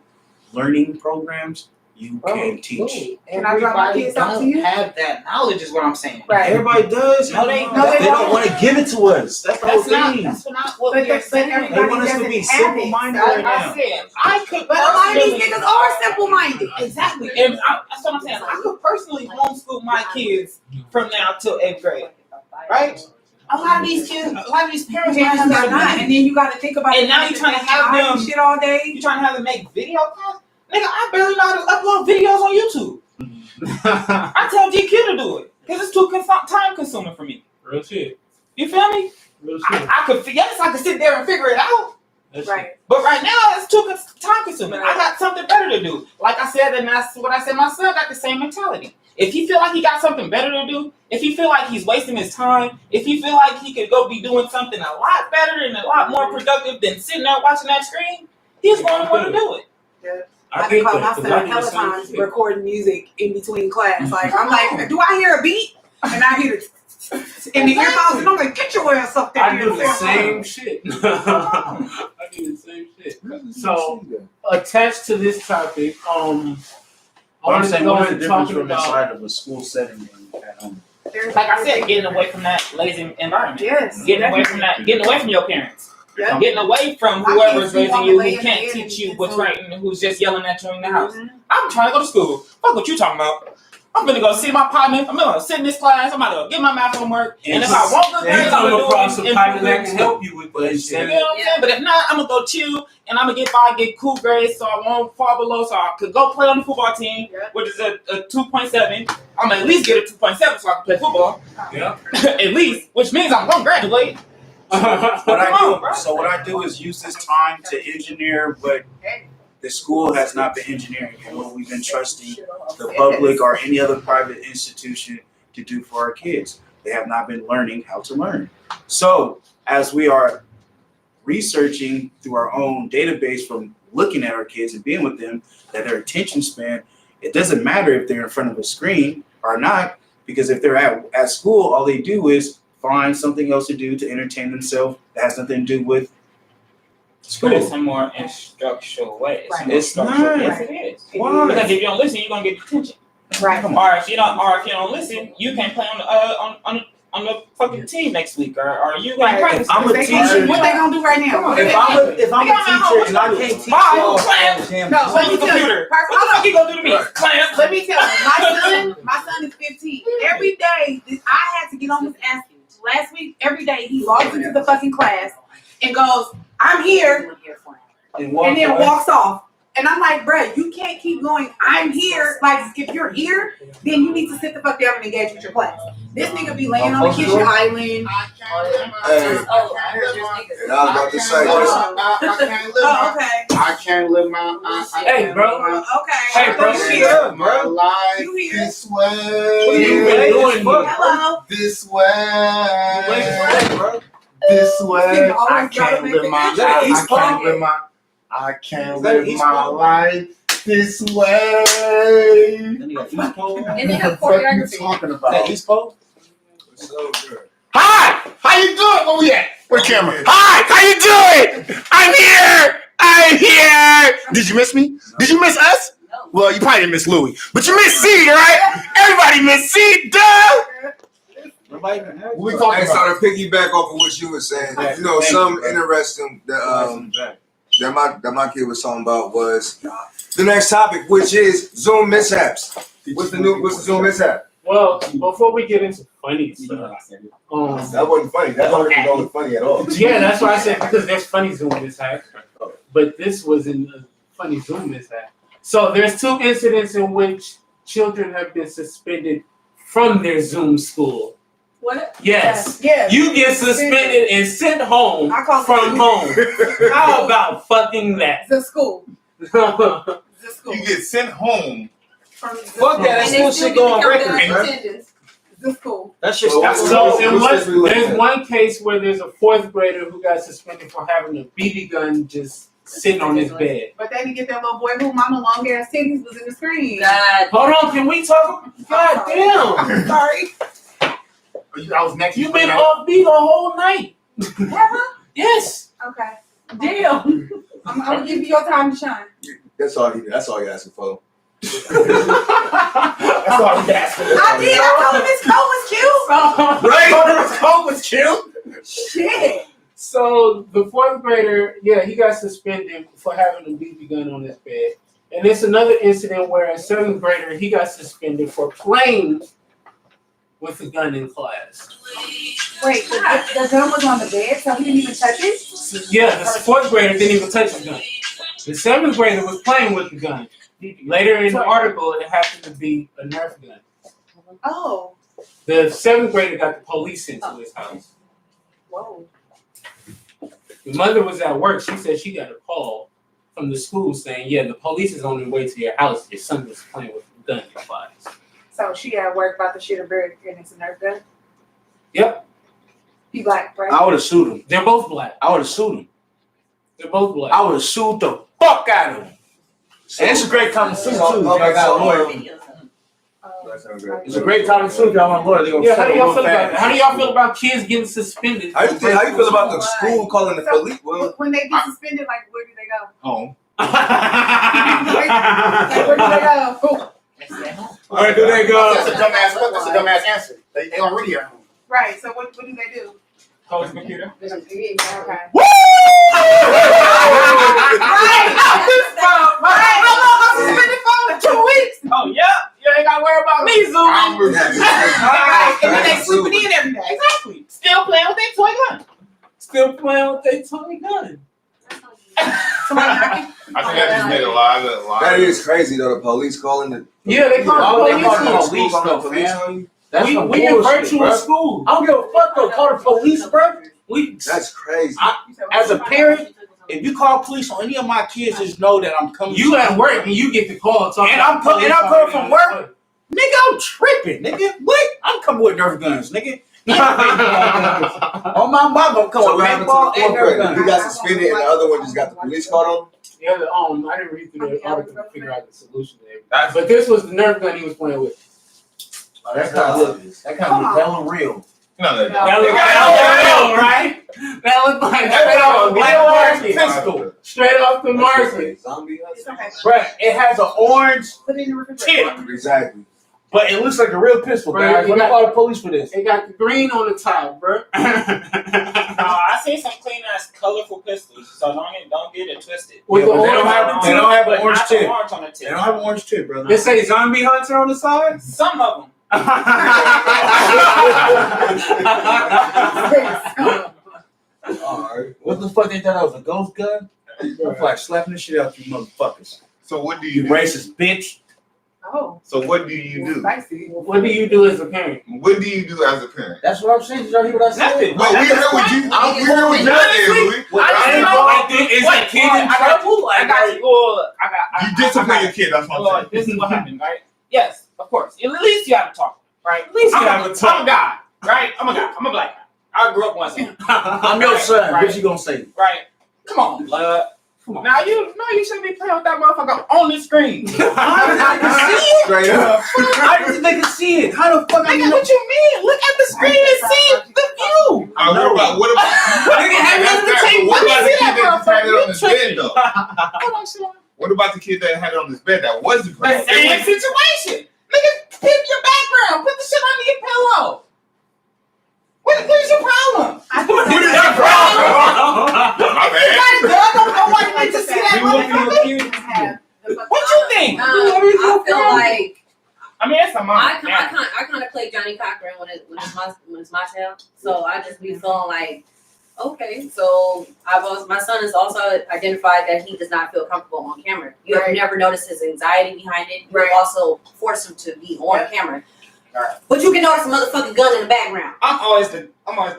Speaker 3: learning programs, you can teach.
Speaker 5: Can I drop my
Speaker 7: Everybody
Speaker 5: kids off to
Speaker 7: don't
Speaker 5: you?
Speaker 7: have that knowledge is what I'm saying.
Speaker 5: Right.
Speaker 3: Everybody does.
Speaker 7: No, they
Speaker 3: they
Speaker 7: don't.
Speaker 3: don't want to give it to us. That's the whole
Speaker 7: That's not,
Speaker 3: thing.
Speaker 7: that's not what
Speaker 5: But
Speaker 7: we're saying.
Speaker 5: everybody
Speaker 3: They want us to be
Speaker 5: doesn't have it.
Speaker 3: simple-minded
Speaker 7: Like
Speaker 3: right
Speaker 7: I
Speaker 3: now.
Speaker 7: said, I could
Speaker 5: But a lot of these
Speaker 7: personally-
Speaker 5: niggas are simple-minded.
Speaker 7: Exactly. And that's what I'm saying. I could personally homeschool my kids from now till 8th grade. Right? A lot of these kids, a lot of these parents
Speaker 5: Parents
Speaker 7: don't
Speaker 5: are
Speaker 7: have
Speaker 5: not.
Speaker 7: that.
Speaker 5: And then you got to think about
Speaker 7: And
Speaker 5: the
Speaker 7: now
Speaker 5: fact
Speaker 7: you're
Speaker 5: that
Speaker 7: trying to
Speaker 5: they
Speaker 7: have
Speaker 5: hide
Speaker 7: them-
Speaker 5: shit all day.
Speaker 7: You trying to have them make video calls? Nigga, I barely know how to upload videos on YouTube. I tell GQ to do it because it's too time consuming for me.
Speaker 2: Real shit.
Speaker 7: You feel me?
Speaker 2: Real shit.
Speaker 7: I could sit there and figure it out,
Speaker 2: That's
Speaker 5: Right.
Speaker 7: but right now it's too time consuming. I got something better to do. Like I said, and that's what I said. My son got the same mentality. If he feel like he got something better to do, if he feel like he's wasting his time, if he feel like he could go be doing something a lot better and a lot more productive than sitting there watching that screen, he's going to want to do it.
Speaker 5: I
Speaker 2: get
Speaker 5: call
Speaker 2: that,
Speaker 5: my
Speaker 2: 'cause
Speaker 5: son
Speaker 2: I do the
Speaker 5: hella
Speaker 2: same
Speaker 5: times
Speaker 2: shit.
Speaker 5: recording music in between class. Like, I'm like, do I hear a beat? And I hear it in the earphones, and I'm like, get your ass up there.
Speaker 2: I do the same shit. I do the same shit. So attached to this topic, I
Speaker 3: I'm
Speaker 2: wanted to
Speaker 3: saying,
Speaker 2: go
Speaker 3: what is the
Speaker 2: and
Speaker 3: difference
Speaker 2: talk
Speaker 3: from
Speaker 2: about.
Speaker 3: inside of a school setting and at home?
Speaker 7: Like I said, getting away from that lazy environment.
Speaker 5: Yes.
Speaker 7: Getting away from that. Getting away from your parents.
Speaker 5: Yeah.
Speaker 7: Getting away from
Speaker 5: My
Speaker 7: whoever's
Speaker 5: kids
Speaker 7: raising
Speaker 5: wanna
Speaker 7: you
Speaker 5: lay
Speaker 7: who
Speaker 5: in
Speaker 7: can't
Speaker 5: bed
Speaker 7: teach
Speaker 5: and
Speaker 7: you
Speaker 5: get
Speaker 7: what's
Speaker 5: some-
Speaker 7: right and who's just yelling at you in the house.
Speaker 5: Mhm.
Speaker 7: I'm trying to go to school. Fuck what you talking about. I'm gonna go see my partner. I'm gonna sit in this class. I'm gonna go get my math homework. And if I want good
Speaker 2: Then you
Speaker 7: grades, I'm
Speaker 2: come
Speaker 7: gonna
Speaker 2: across
Speaker 7: do
Speaker 2: some
Speaker 7: it.
Speaker 2: partner that can help you with that
Speaker 7: You
Speaker 2: shit.
Speaker 7: know what I'm saying? But if not, I'm gonna go chill and I'm gonna get by, get cool grades, so I won't fall below, so I could go play on the football team,
Speaker 5: Yeah.
Speaker 7: which is a 2.7. I'm gonna at least get a 2.7 so I can play football.
Speaker 2: Yeah.
Speaker 7: At least, which means I'm gonna graduate.
Speaker 3: What
Speaker 7: Come
Speaker 3: I
Speaker 7: on,
Speaker 3: do,
Speaker 7: bro.
Speaker 3: so what I do is use this time to engineer, but the school has not been engineering and what we've been trusting the public or any other private institution to do for our kids. They have not been learning how to learn. So as we are researching through our own database from looking at our kids and being with them, that their attention span, it doesn't matter if they're in front of a screen or not, because if they're at school, all they do is find something else to do to entertain themselves that has nothing to do with
Speaker 7: But it's
Speaker 3: school.
Speaker 7: a more instructional way.
Speaker 5: Right.
Speaker 3: It's not.
Speaker 7: Yes, it is.
Speaker 3: Why?
Speaker 7: Because if you don't listen, you're gonna get detention.
Speaker 5: Right.
Speaker 7: Or if you don't listen, you can't play on the fucking team next week, or you can't
Speaker 5: Right.
Speaker 7: practice.
Speaker 3: I'm a
Speaker 5: They
Speaker 3: teacher.
Speaker 5: gonna- What they gonna do right now?
Speaker 3: If I'm a teacher and I can't teach
Speaker 7: Bye,
Speaker 3: y'all,
Speaker 7: clam.
Speaker 5: No, let me tell you.
Speaker 7: Computer. What the fuck you gonna do to me?
Speaker 1: Right.
Speaker 7: Clam.
Speaker 5: Let me tell you, my son is 15. Every day, I had to get on his ass. Last week, every day, he logs into the fucking class and goes, "I'm here," and then walks off. And I'm like, bruh, you can't keep going, "I'm here." Like, if you're here, then you need to sit the fuck down and engage with your class. This nigga be laying on the kitchen island.
Speaker 1: Hey,
Speaker 4: Oh, I heard there's niggas.
Speaker 1: and I was about to say,
Speaker 5: Oh, okay.
Speaker 6: I can't live my
Speaker 2: Hey, bro.
Speaker 5: Okay.
Speaker 2: Hey, bro,
Speaker 5: You
Speaker 2: shut
Speaker 5: here?
Speaker 2: up,
Speaker 6: my life
Speaker 5: You here?
Speaker 6: this
Speaker 2: What are you
Speaker 6: way.
Speaker 2: been doing here?
Speaker 5: Hello.
Speaker 6: This
Speaker 2: Wait,
Speaker 6: way.
Speaker 2: bro.
Speaker 6: This way.
Speaker 5: Nigga always
Speaker 6: I
Speaker 5: gotta
Speaker 6: can't
Speaker 5: make
Speaker 6: live
Speaker 5: it
Speaker 6: my
Speaker 5: easy.
Speaker 6: I
Speaker 2: East
Speaker 6: can't
Speaker 2: Palm.
Speaker 6: live my I can't
Speaker 2: Is that
Speaker 6: live
Speaker 2: East
Speaker 6: my
Speaker 2: Palm?
Speaker 6: life this way.
Speaker 4: And they
Speaker 6: What
Speaker 4: have
Speaker 6: are you
Speaker 4: choreography.
Speaker 6: talking
Speaker 3: That
Speaker 6: about?
Speaker 3: East Pole?
Speaker 1: so good.
Speaker 6: Hi, how you doing? Where we at? Where the camera? Hi, how you doing? I'm here. I'm here. Did you miss me? Did you miss us?
Speaker 4: No.
Speaker 6: Well, you probably didn't miss Louis, but you missed C, right? Everybody missed C, duh.
Speaker 3: Nobody even asked.
Speaker 6: What we talking
Speaker 1: Hey, so
Speaker 6: about?
Speaker 1: to piggyback off of what you were saying, you know,
Speaker 3: Thank
Speaker 1: something
Speaker 3: you, bro.
Speaker 1: interesting that my kid was talking about was the next topic, which is Zoom mishaps. What's the Zoom mishap?
Speaker 2: Well, before we get into funny stuff,
Speaker 1: That wasn't funny. That wasn't funny at all.
Speaker 2: yeah, that's why I said because there's funny Zoom mishaps, but this wasn't a funny Zoom mishap. So there's two incidents in which children have been suspended from their Zoom school.
Speaker 4: What?
Speaker 2: Yes.
Speaker 5: Yes.
Speaker 2: You get suspended and sent home
Speaker 5: I call it
Speaker 2: from home. How about fucking that?
Speaker 5: the school. The school.
Speaker 6: You get sent home.
Speaker 5: From the
Speaker 3: Fuck
Speaker 5: school.
Speaker 3: that.
Speaker 4: And
Speaker 3: School
Speaker 4: they still
Speaker 3: shit
Speaker 4: get
Speaker 3: go on
Speaker 4: to count
Speaker 3: record,
Speaker 4: their
Speaker 3: man.
Speaker 4: attendance.
Speaker 5: The school.
Speaker 3: That shit
Speaker 1: Well,
Speaker 3: stops.
Speaker 2: So in
Speaker 1: What's
Speaker 2: one,
Speaker 1: this we looking
Speaker 2: there's
Speaker 1: at?
Speaker 2: one case where there's a fourth grader who got suspended for having a BB gun just sitting on his bed.
Speaker 5: But they didn't get that little boy who mama long ass titties was in the screen.
Speaker 4: God.
Speaker 2: Hold on, can we talk? God damn.
Speaker 5: Sorry.
Speaker 6: I was next.
Speaker 2: You've been offbeat the whole night.
Speaker 5: Have I?
Speaker 2: Yes.
Speaker 5: Okay. Damn. I'm gonna give you your time to shine.
Speaker 1: That's all he asking for.
Speaker 6: That's all I'm asking.
Speaker 5: I did. I told him his coat was cute.
Speaker 6: Right? His coat was cute.
Speaker 5: Shit.
Speaker 2: So the fourth grader, yeah, he got suspended for having a BB gun on his bed. And there's another incident where a seventh grader, he got suspended for playing with a gun in class.
Speaker 5: Wait, the gun was on the bed, so he didn't even touch it?
Speaker 2: Yeah, the fourth grader didn't even touch the gun. The seventh grader was playing with the gun. Later in the article, it happened to be a Nerf gun.
Speaker 5: Oh.
Speaker 2: The seventh grader got the police into his house.
Speaker 5: Whoa.
Speaker 2: The mother was at work. She said she got a call from the school saying, yeah, the police is on their way to your house. Your son was playing with a gun in class.
Speaker 5: So she at work about to shoot a bird and it's a Nerf gun?
Speaker 2: Yep,
Speaker 5: He black, right?
Speaker 3: I would have sued him.
Speaker 2: they're both black.
Speaker 3: I would have sued him.
Speaker 2: They're both black.
Speaker 3: I would have sued the fuck out of him. And it's a great conversation too.
Speaker 1: So-
Speaker 3: I got a lawyer.
Speaker 5: Oh.
Speaker 3: It's a great conversation. Y'all want a lawyer? They gonna
Speaker 2: Yeah, how do y'all
Speaker 3: settle
Speaker 2: feel
Speaker 3: real
Speaker 2: about
Speaker 3: fast.
Speaker 2: How do y'all feel about kids getting suspended?
Speaker 1: How you feel about the school calling the police? Well,
Speaker 5: When they get suspended, like, where do they go?
Speaker 6: Home.
Speaker 5: Like, where do they go?
Speaker 2: Where do they go?
Speaker 6: That's a dumbass answer. They already are home.
Speaker 5: Right, so what do they do?
Speaker 2: Close computer.
Speaker 5: Okay.
Speaker 6: Woo!
Speaker 5: Right. How long am I suspended for? 2 weeks.
Speaker 7: Oh yeah, you ain't gotta worry about me, Zoom.
Speaker 5: Right. And then they sleeping in every day.
Speaker 7: Exactly. Still playing with their toy gun.
Speaker 2: Still playing with their toy gun.
Speaker 5: Somebody knocking?
Speaker 6: I think that just made a lot of.
Speaker 1: that is crazy though. The police calling the.
Speaker 2: Yeah, they call
Speaker 3: Why
Speaker 2: the
Speaker 3: would they
Speaker 2: police.
Speaker 3: call
Speaker 1: School
Speaker 3: police
Speaker 1: calling the
Speaker 3: though,
Speaker 1: police
Speaker 3: fam?
Speaker 1: on you?
Speaker 3: That's
Speaker 2: we
Speaker 3: some
Speaker 2: in
Speaker 3: bullshit,
Speaker 2: virtual
Speaker 3: bro.
Speaker 2: school.
Speaker 3: I don't give a fuck though. Call the police, bro.
Speaker 2: We
Speaker 1: That's crazy.
Speaker 3: As a parent, if you call police on any of my kids, just know that I'm coming.
Speaker 2: you at work and you get the call. talking
Speaker 3: And I'm
Speaker 2: about
Speaker 3: and I'm
Speaker 2: police
Speaker 3: coming from
Speaker 2: already
Speaker 3: work. Nigga, I'm tripping, nigga. What? I'm coming with Nerf guns, nigga. On my mama, I'm coming
Speaker 1: So
Speaker 3: with
Speaker 1: what happened to
Speaker 3: paintball
Speaker 1: the
Speaker 3: and
Speaker 1: fourth
Speaker 3: Nerf
Speaker 1: grader? He
Speaker 3: guns.
Speaker 1: got suspended and the other one just got the police called on him?
Speaker 2: Yeah, I didn't read through the article to figure out the solution there.
Speaker 6: That's
Speaker 2: But this was the Nerf gun he was playing with.
Speaker 3: Oh, that kind of look hella real.
Speaker 6: no,
Speaker 2: That looked real, right? That looked like straight off the market.
Speaker 1: Zombie Hunter.
Speaker 5: It's okay.
Speaker 3: Right, it has an orange
Speaker 5: Put it in the refrigerator.
Speaker 3: tip,
Speaker 1: Exactly.
Speaker 3: but it looks like a real pistol,
Speaker 2: Right,
Speaker 3: guys.
Speaker 2: you
Speaker 3: Let me
Speaker 2: got-
Speaker 3: call the police for this.
Speaker 2: It got the green on the top, bro.
Speaker 7: I see some clean ass colorful pistols, so don't get it twisted.
Speaker 2: With
Speaker 3: Yeah,
Speaker 2: the
Speaker 3: but they don't
Speaker 2: orange
Speaker 3: have-
Speaker 2: on
Speaker 3: they
Speaker 2: the
Speaker 3: don't have
Speaker 2: tip.
Speaker 3: an orange
Speaker 7: Not the
Speaker 3: tip.
Speaker 7: orange on the
Speaker 3: They
Speaker 7: tip.
Speaker 3: don't have an orange tip, brother.
Speaker 2: It say Zombie Hunter on the side.
Speaker 7: Some of them.
Speaker 3: Alright. What the fuck they thought that was a ghost gun? I'm like slapping the shit out you motherfuckers.
Speaker 6: So what do
Speaker 3: You
Speaker 6: you do?
Speaker 3: racist bitch.
Speaker 5: Oh.
Speaker 6: So what do you do?
Speaker 5: Spicy.
Speaker 2: What do you do as a parent?
Speaker 6: What do you do as a parent?
Speaker 3: That's what I'm saying. Did y'all hear what I said?
Speaker 7: Nothing.
Speaker 6: No, we heard what you. We heard what you did, Louis.
Speaker 2: Is the kid in trouble?
Speaker 7: I got school.
Speaker 6: You discipline your kid. That's what I'm
Speaker 7: Well,
Speaker 6: saying.
Speaker 7: this is what happened, right? Yes, of course. At least you have to talk, right? At
Speaker 2: least you
Speaker 7: I'm
Speaker 2: have
Speaker 7: a
Speaker 2: to talk.
Speaker 7: I'm a guy, right? I'm a guy. I'm a black guy. I grew up one son,
Speaker 3: I'm your son.
Speaker 7: Right.
Speaker 3: What you gonna say?
Speaker 7: right? Come on, blood.
Speaker 2: Come on.
Speaker 7: Now you shouldn't be playing with that motherfucker on the screen.
Speaker 3: I can see it.
Speaker 1: Straight up.
Speaker 3: I didn't think they could see it. How the fuck I
Speaker 7: Nigga,
Speaker 3: know?
Speaker 7: what you mean? Look at the screen and see the view.
Speaker 6: What about?
Speaker 7: Nigga, have you ever
Speaker 6: That's
Speaker 7: taken
Speaker 6: what about the
Speaker 7: see
Speaker 6: kid
Speaker 7: that
Speaker 6: that just had it
Speaker 7: motherfucker?
Speaker 6: on his bed though?
Speaker 7: Hold on, shit.
Speaker 6: What about the kid that had it on his bed that wasn't
Speaker 7: The
Speaker 6: playing?
Speaker 7: same situation. Nigga, pick your background. Put the shit under your pillow. What is your problem?
Speaker 6: What is your problem? My bad.
Speaker 7: Nobody to see that motherfucker. What you think?
Speaker 4: I feel like
Speaker 7: I mean, it's a mom.
Speaker 4: I kind of play Johnny Cochran when it's my child. So I just be feeling like, okay. So my son has also identified that he does not feel comfortable on camera. You have never noticed his anxiety behind it. You also force him to be on camera.
Speaker 7: Right.
Speaker 4: But you can notice a motherfucking gun in the background.
Speaker 7: I'm always the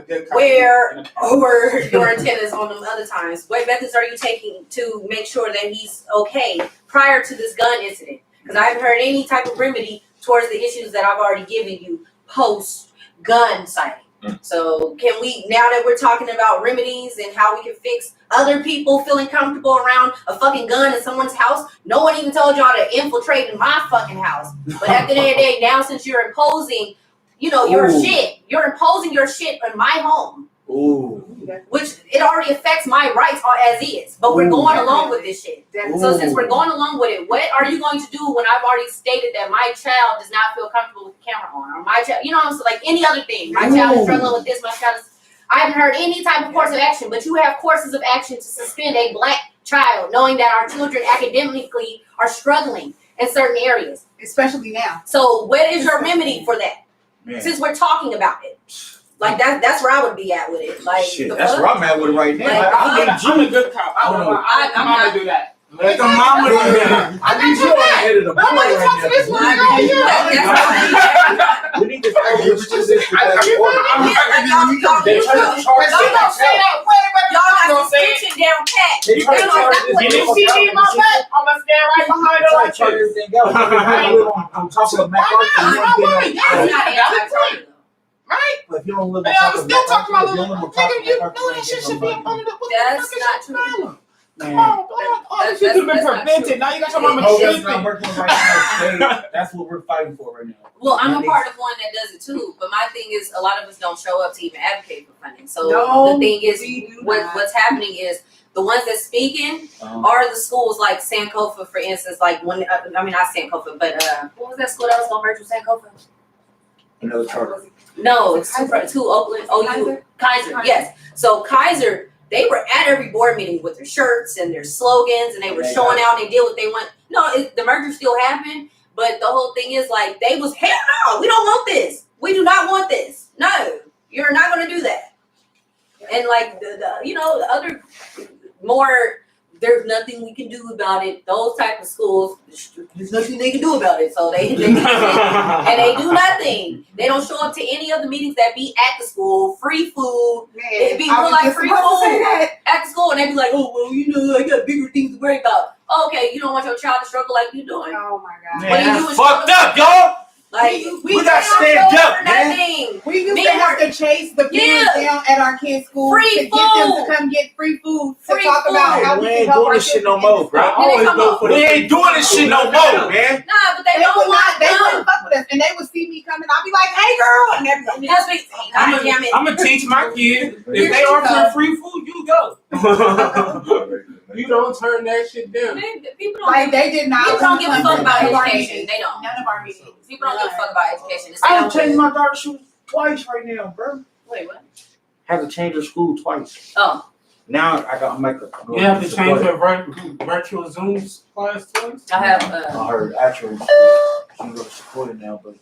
Speaker 7: good cop.
Speaker 4: Where or your antennas on them other times. What methods are you taking to make sure that he's okay prior to this gun incident? Because I haven't heard any type of remedy towards the issues that I've already given you post gun sighting. So can we, now that we're talking about remedies and how we can fix other people feeling comfortable around a fucking gun in someone's house, no one even told y'all to infiltrate in my fucking house. But at the end of the day, now since you're imposing, your
Speaker 3: Ooh.
Speaker 4: shit, you're imposing your shit on my home,
Speaker 3: Ooh.
Speaker 4: which it already affects my rights as is. But we're
Speaker 3: Ooh.
Speaker 4: going along with this shit. So since
Speaker 3: Ooh.
Speaker 4: we're going along with it, what are you going to do when I've already stated that my child does not feel comfortable with the camera on? Or my child, what I'm saying? Like any other thing. My child is struggling with this, my child is... I haven't heard any type of course of action, but you have courses of action to suspend a black child, knowing that our children academically are struggling in certain areas.
Speaker 5: Especially now.
Speaker 4: So what is your remedy for that?
Speaker 3: Man.
Speaker 4: Since we're talking about it. Like that's where I would be at with it. Like
Speaker 3: Shit,
Speaker 4: the
Speaker 3: that's
Speaker 4: fuck?
Speaker 3: where I'm at with it right now.
Speaker 4: Like,
Speaker 7: I'm a good cop.
Speaker 3: I'm
Speaker 4: not-
Speaker 7: I'm do that.
Speaker 2: Let the mama do that.
Speaker 3: I need you on the head of the board
Speaker 7: Nobody
Speaker 3: right
Speaker 7: talks to
Speaker 3: now.
Speaker 7: this one.
Speaker 3: We need to They try to charge
Speaker 7: Don't say that way, but
Speaker 4: Y'all
Speaker 7: I'm
Speaker 4: got
Speaker 7: gonna
Speaker 4: this
Speaker 7: say it.
Speaker 4: bitching down pat.
Speaker 3: They try to charge this
Speaker 7: When you see me in my back, I'm gonna stand right behind her
Speaker 3: Try to
Speaker 7: like
Speaker 3: charge
Speaker 7: this.
Speaker 3: everything else. On top of MacArthur, you
Speaker 7: Why
Speaker 3: want to
Speaker 7: not?
Speaker 3: get
Speaker 7: Yeah,
Speaker 4: I'm
Speaker 3: on.
Speaker 4: not anti-Trump.
Speaker 7: Right?
Speaker 3: If you don't live on
Speaker 7: Man,
Speaker 3: top
Speaker 7: I'm
Speaker 3: of
Speaker 7: still talking about
Speaker 3: MacArthur,
Speaker 7: little
Speaker 3: if you don't live on top
Speaker 7: nigga.
Speaker 3: of
Speaker 7: You
Speaker 3: MacArthur,
Speaker 7: know that shit should be up under the. What
Speaker 4: That's
Speaker 7: the fuck
Speaker 4: not
Speaker 7: is your
Speaker 4: true.
Speaker 7: problem? Come
Speaker 3: Man.
Speaker 7: on, dog. All this shit could have been
Speaker 4: That's not
Speaker 7: prevented.
Speaker 4: true.
Speaker 7: Now you got your mama
Speaker 3: Oh, that's not
Speaker 7: tripping.
Speaker 3: working right now. That's what we're fighting for right now.
Speaker 4: Well, I'm
Speaker 3: That
Speaker 4: a
Speaker 3: is-
Speaker 4: part of one that does it too, but my thing is a lot of us don't show up to even advocate for funding. So
Speaker 5: No,
Speaker 4: the thing is,
Speaker 5: we do
Speaker 4: what,
Speaker 5: not.
Speaker 4: what's happening is the ones that's speaking are the schools like Sankofa, for instance. Like when I mean not Sankofa, but what was that school that was gonna merge with Sankofa?
Speaker 3: Another charter.
Speaker 4: No, it's two Oakland OU Kaiser. Yes. So Kaiser, they were at every board meeting with their shirts and their slogans, and they were showing out and they did what they want. No, the merger still happened, but the whole thing is like they was hell no, we don't want this. We do not want this. No, you're not going to do that. And like the other more, there's nothing we can do about it. Those type of schools, there's nothing they can do about it. So they and they do nothing. They don't show up to any of the meetings that be at the school. Free food. It'd be
Speaker 5: I
Speaker 4: more
Speaker 5: was
Speaker 4: like
Speaker 5: just
Speaker 4: free
Speaker 5: about to say
Speaker 4: food
Speaker 5: that.
Speaker 4: at the school, and they'd be like, "Oh well, I got bigger things to worry about." Okay, you don't want your child to struggle like you doing.
Speaker 5: Oh my god.
Speaker 4: What do you do
Speaker 3: Man,
Speaker 4: is
Speaker 3: fucked
Speaker 4: struggle-
Speaker 3: up, y'all.
Speaker 4: Like
Speaker 3: We got to stand up, man.
Speaker 5: We used
Speaker 4: Me
Speaker 5: to
Speaker 4: and
Speaker 5: have to chase the parents down at our kids' school
Speaker 4: Free
Speaker 5: to get them
Speaker 4: food.
Speaker 5: to come get free food to
Speaker 4: Free
Speaker 5: talk about
Speaker 4: food.
Speaker 5: how
Speaker 3: We
Speaker 5: we
Speaker 3: ain't
Speaker 5: can help
Speaker 3: doing
Speaker 5: our
Speaker 3: this shit
Speaker 5: children
Speaker 3: no more, bro.
Speaker 4: Then they come up.
Speaker 3: We ain't doing this shit no more, man.
Speaker 4: Nah, but they
Speaker 5: They
Speaker 4: don't
Speaker 5: would not.
Speaker 4: want
Speaker 5: They
Speaker 4: them.
Speaker 5: wouldn't fuck with us, and they would see me coming. I'd be like, "Hey, girl," and they'd be like,
Speaker 4: That's me. God damn it.
Speaker 2: I'm gonna teach my kids. If
Speaker 4: Here
Speaker 2: they
Speaker 4: she
Speaker 2: offer
Speaker 4: comes.
Speaker 2: free food, you go. You don't turn that shit down.
Speaker 4: People don't
Speaker 5: like they did not.
Speaker 4: People don't give a fuck about
Speaker 5: None of our
Speaker 4: education.
Speaker 5: meetings.
Speaker 4: They don't.
Speaker 5: None of our meetings.
Speaker 4: People don't give a fuck about education. It's
Speaker 3: I
Speaker 4: not
Speaker 3: done changed my daughter's shoes twice right now, bro.
Speaker 4: Wait, what?
Speaker 3: Had to change her school twice.
Speaker 4: Oh,
Speaker 3: Now I got to make a.
Speaker 2: You have to change her virtual Zoom class twice.
Speaker 4: I have.
Speaker 3: I heard actually she's really supported now, but.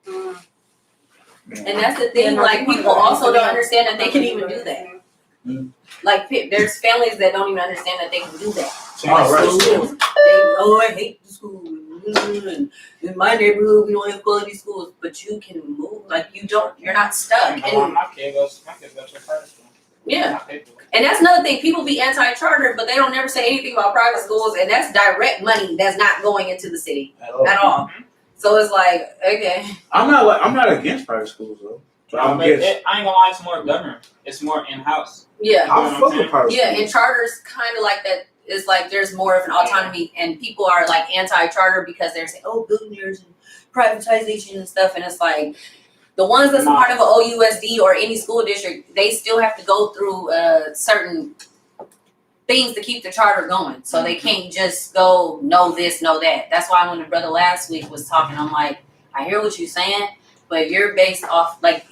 Speaker 4: And that's the thing. Like people also don't understand that they can even do that. Like there's families that don't even understand that they can do that.
Speaker 3: Oh, right.
Speaker 4: I hate the school. In my neighborhood, we don't have quality schools, but you can move. Like you're not stuck. And
Speaker 7: My kid goes to private school.
Speaker 4: yeah, and that's another thing. People be anti-charter, but they don't never say anything about private schools, and that's direct money that's not going into the city at all. So it's like, okay,
Speaker 3: I'm not against private schools though. But I'm against.
Speaker 7: I ain't gonna lie, it's more government. It's more in-house.
Speaker 4: yeah,
Speaker 3: I'm fuck with private
Speaker 4: yeah,
Speaker 3: schools.
Speaker 4: and charters kind of like that. It's like there's more of an autonomy, and people are like anti-charter because they're saying, oh, billionaires and privatization and stuff, and it's like the ones that's a part of an OUSD or any school district, they still have to go through certain things to keep the charter going. So they can't just go know this, know that. That's why when the brother last week was talking, I'm like, I hear what you're saying, but you're based off like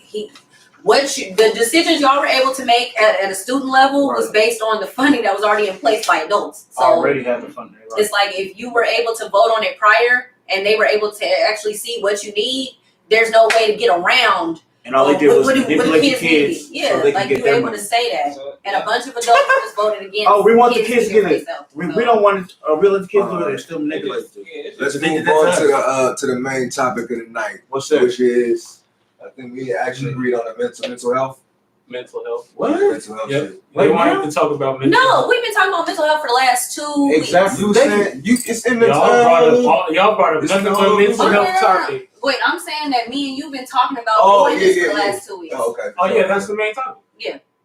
Speaker 4: the decisions y'all were able to make at a student level was based on the funding that was already in place by adults. So
Speaker 3: Already have the funding. Right.
Speaker 4: it's like if you were able to vote on it prior and they were able to actually see what you need, there's no way to get around.
Speaker 3: And all they did was manipulate the
Speaker 4: need.
Speaker 3: kids
Speaker 4: Yeah,
Speaker 3: so they
Speaker 4: like
Speaker 3: can get
Speaker 4: you were
Speaker 3: their
Speaker 4: able
Speaker 3: money.
Speaker 4: to say that. And a bunch of adults just voted against.
Speaker 3: Oh, we want the kids to get it.
Speaker 4: themselves.
Speaker 3: We don't want we let the kids do it and still manipulate them.
Speaker 1: Let's
Speaker 3: They did
Speaker 1: move
Speaker 3: that
Speaker 1: on to the main topic of the night,
Speaker 3: What's that?
Speaker 1: which is I think we actually agreed on the mental health.
Speaker 2: Mental health.
Speaker 3: What?
Speaker 1: Mental health
Speaker 2: Yep.
Speaker 1: shit.
Speaker 2: They wanted to talk about mental
Speaker 4: No,
Speaker 2: health.
Speaker 4: we've been talking about mental health for the last 2
Speaker 3: Exactly.
Speaker 1: You said it's in the
Speaker 2: Y'all brought up
Speaker 1: It's
Speaker 2: nothing
Speaker 1: no-
Speaker 2: but mental
Speaker 4: Oh,
Speaker 2: health
Speaker 4: yeah.
Speaker 2: topic.
Speaker 4: weeks. Wait, I'm saying that me and you've been talking about
Speaker 1: Oh,
Speaker 4: doing
Speaker 1: yeah,
Speaker 4: this
Speaker 1: yeah,
Speaker 4: for the
Speaker 1: yeah.
Speaker 4: last 2 weeks.
Speaker 1: Oh, okay.
Speaker 2: Oh yeah, that's the main topic.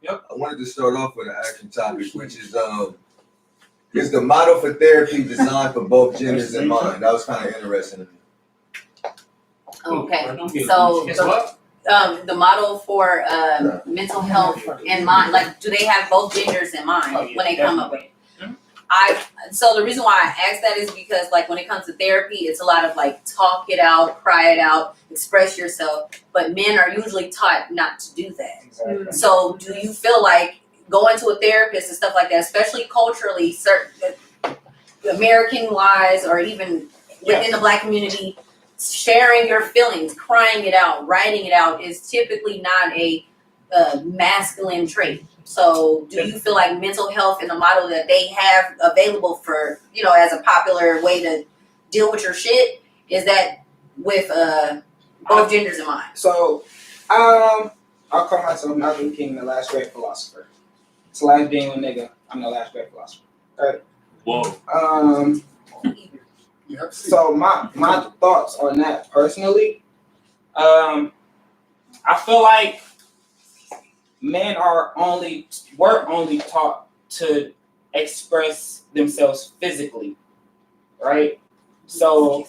Speaker 1: I wanted to start off with an action topic, which is the model for therapy designed for both genders in mind. That was kind of interesting to me.
Speaker 4: Okay, so the model for mental health in mind, like, do they have both genders in mind when they come up with it? So the reason why I ask that is because, like, when it comes to therapy, it's a lot of like talk it out, cry it out, express yourself. But men are usually taught not to do that.
Speaker 7: Exactly.
Speaker 4: So do you feel like going to a therapist and stuff like that, especially culturally, certain American wise, or even within the Black community, sharing your feelings, crying it out, writing it out is typically not a masculine trait. So do you feel like mental health and the model that they have available for, as a popular way to deal with your shit, is that with both genders in mind?
Speaker 7: So, I'll call myself Malcolm King, the last great philosopher. It's like being a nigga. I'm the last great philosopher. Right?
Speaker 2: Whoa.
Speaker 7: So my thoughts on that personally, I feel like men were only taught to express themselves physically, right? So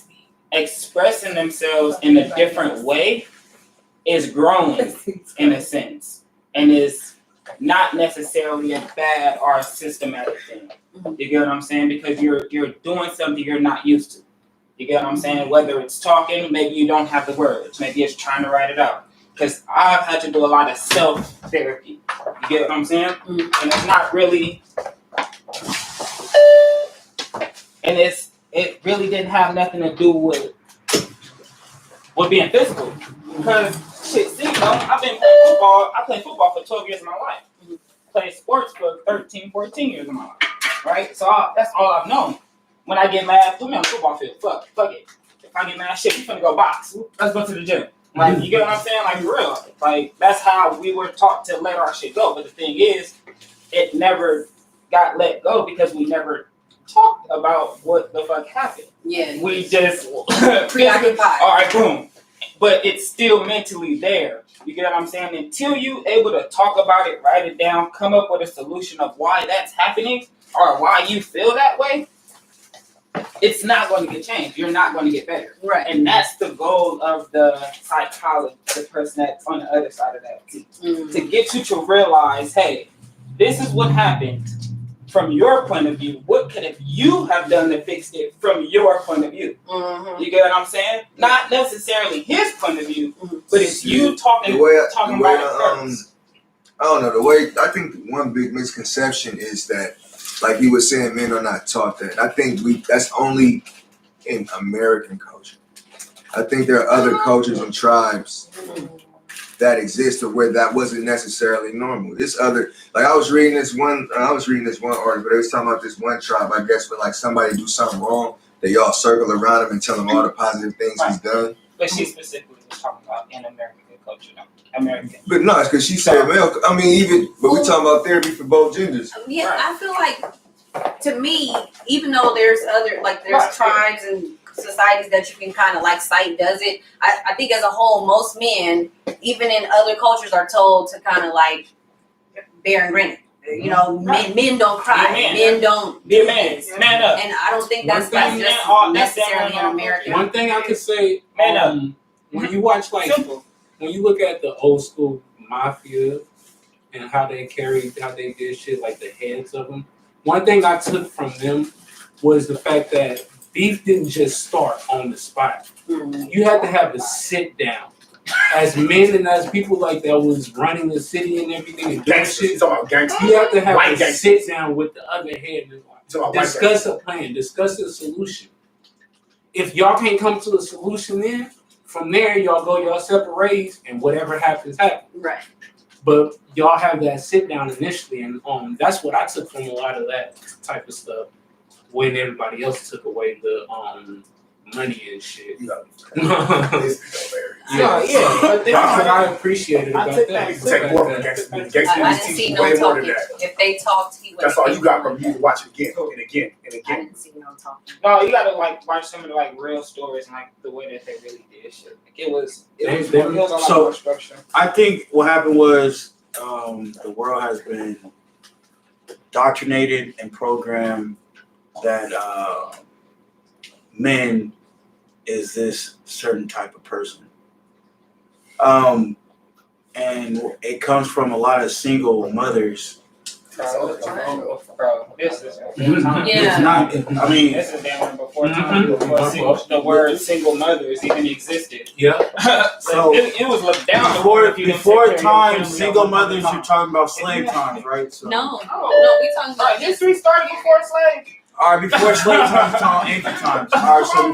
Speaker 7: expressing themselves in a different way is growing in a sense, and is not necessarily a bad or a systematic thing. You get what I'm saying? Because you're doing something you're not used to. You get what I'm saying? Whether it's talking, maybe you don't have the words, maybe it's trying to write it out. Because I've had to do a lot of self-therapy. You get what I'm saying?
Speaker 4: Mm-hmm.
Speaker 7: And it's not really, and it really didn't have nothing to do with being physical. Because shit, see, I've been playing football. I played football for 12 years of my life. Played sports for 13, 14 years of my life. Right? So that's all I've known. When I get mad, put me on the football field. Fuck it. If I get mad, shit, we finna go box. Let's go to the gym. Like, you get what I'm saying? Like, for real. Like, that's how we were taught to let our shit go. But the thing is, it never got let go because we never talked about what the fuck happened.
Speaker 4: Yeah.
Speaker 7: We just
Speaker 4: Preoccupied.
Speaker 7: all right, boom. but it's still mentally there. You get what I'm saying? Until you able to talk about it, write it down, come up with a solution of why that's happening or why you feel that way, it's not going to get changed. You're not going to get better.
Speaker 4: Right.
Speaker 7: And that's the goal of the psychologist, the person that's on the other side of that too. To get you to realize, hey, this is what happened from your point of view. What could have you have done to fix it from your point of view? You get what I'm saying? Not necessarily his point of view, but it's you talking about it first.
Speaker 1: I don't know, the way, I think one big misconception is that, like he was saying, men are not taught that. I think that's only in American culture. I think there are other cultures and tribes that existed where that wasn't necessarily normal. This other, like I was reading this one article, but they was talking about this one tribe, I guess, when like somebody do something wrong, they all circle around him and tell him all the positive things he's done.
Speaker 7: But she specifically was talking about in American culture, no. American.
Speaker 1: But no, it's because she said male. I mean, but we talking about therapy for both genders.
Speaker 4: Yeah, right. I feel like, to me, even though there's other, like there's tribes and societies that you can kind of like cite does it, I think as a whole, most men, even in other cultures, are told to kind of like bear and grin it. You know, men don't cry. Men don't
Speaker 7: be a man. Man up.
Speaker 4: And I don't think that's just necessarily an American.
Speaker 2: One thing I could say, when you watch when you look at the old school mafia and how they did shit, like the heads of them. One thing I took from them was the fact that beef didn't just start on the spot. You had to have a sit down. As men and as people like that was running the city and everything and doing shit, you have to have a sit down with the other head and discuss a plan, discuss a solution. If y'all can't come to a solution then, from there y'all go y'all separate ways and whatever happens, happens.
Speaker 4: Right.
Speaker 2: But y'all have that sit down initially, and that's what I took from a lot of that type of stuff when everybody else took away the money and shit. Yeah, but that's what I appreciated about that.
Speaker 4: I didn't see no talking. If they talked, he would.
Speaker 8: That's all you got from you to watch it again and again and again.
Speaker 4: I didn't see no talking.
Speaker 7: No, you gotta like watch some of the like real stories and like the way that they really did shit. Like it was a lot more structure.
Speaker 3: I think what happened was the world has been indoctrinated and programmed that men is this certain type of person. And it comes from a lot of single mothers.
Speaker 7: Bro, this is
Speaker 3: It's not, I mean,
Speaker 7: this is damn before time before the word single mothers even existed.
Speaker 2: Yeah.
Speaker 7: So it was looked down
Speaker 3: before time, single mothers, you're talking about slave times, right? So,
Speaker 4: No, we talking about
Speaker 7: history started before slave.
Speaker 3: all right, before slave times, we're talking ancient times. All right, so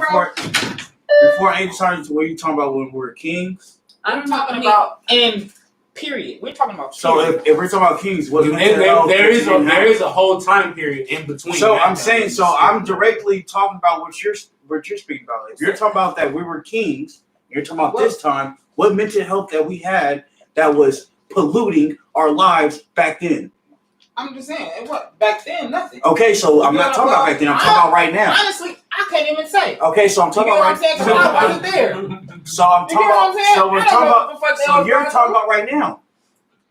Speaker 3: before ancient times, what are you talking about when we were kings?
Speaker 7: I'm talking about in period. We're talking about period.
Speaker 3: So if we're talking about kings, what
Speaker 2: there is a whole time period in between.
Speaker 3: So I'm saying, I'm directly talking about what you're speaking about. If you're talking about that we were kings, you're talking about this time, what mental health that we had that was polluting our lives back then.
Speaker 7: I'm just saying, what back then, nothing.
Speaker 3: Okay, so I'm not talking about back then. I'm talking about right now.
Speaker 7: Honestly, I can't even say.
Speaker 3: Okay, so I'm talking about right now.
Speaker 7: I wasn't there.
Speaker 3: So I'm talking about. So we're talking about. So you're talking about right now.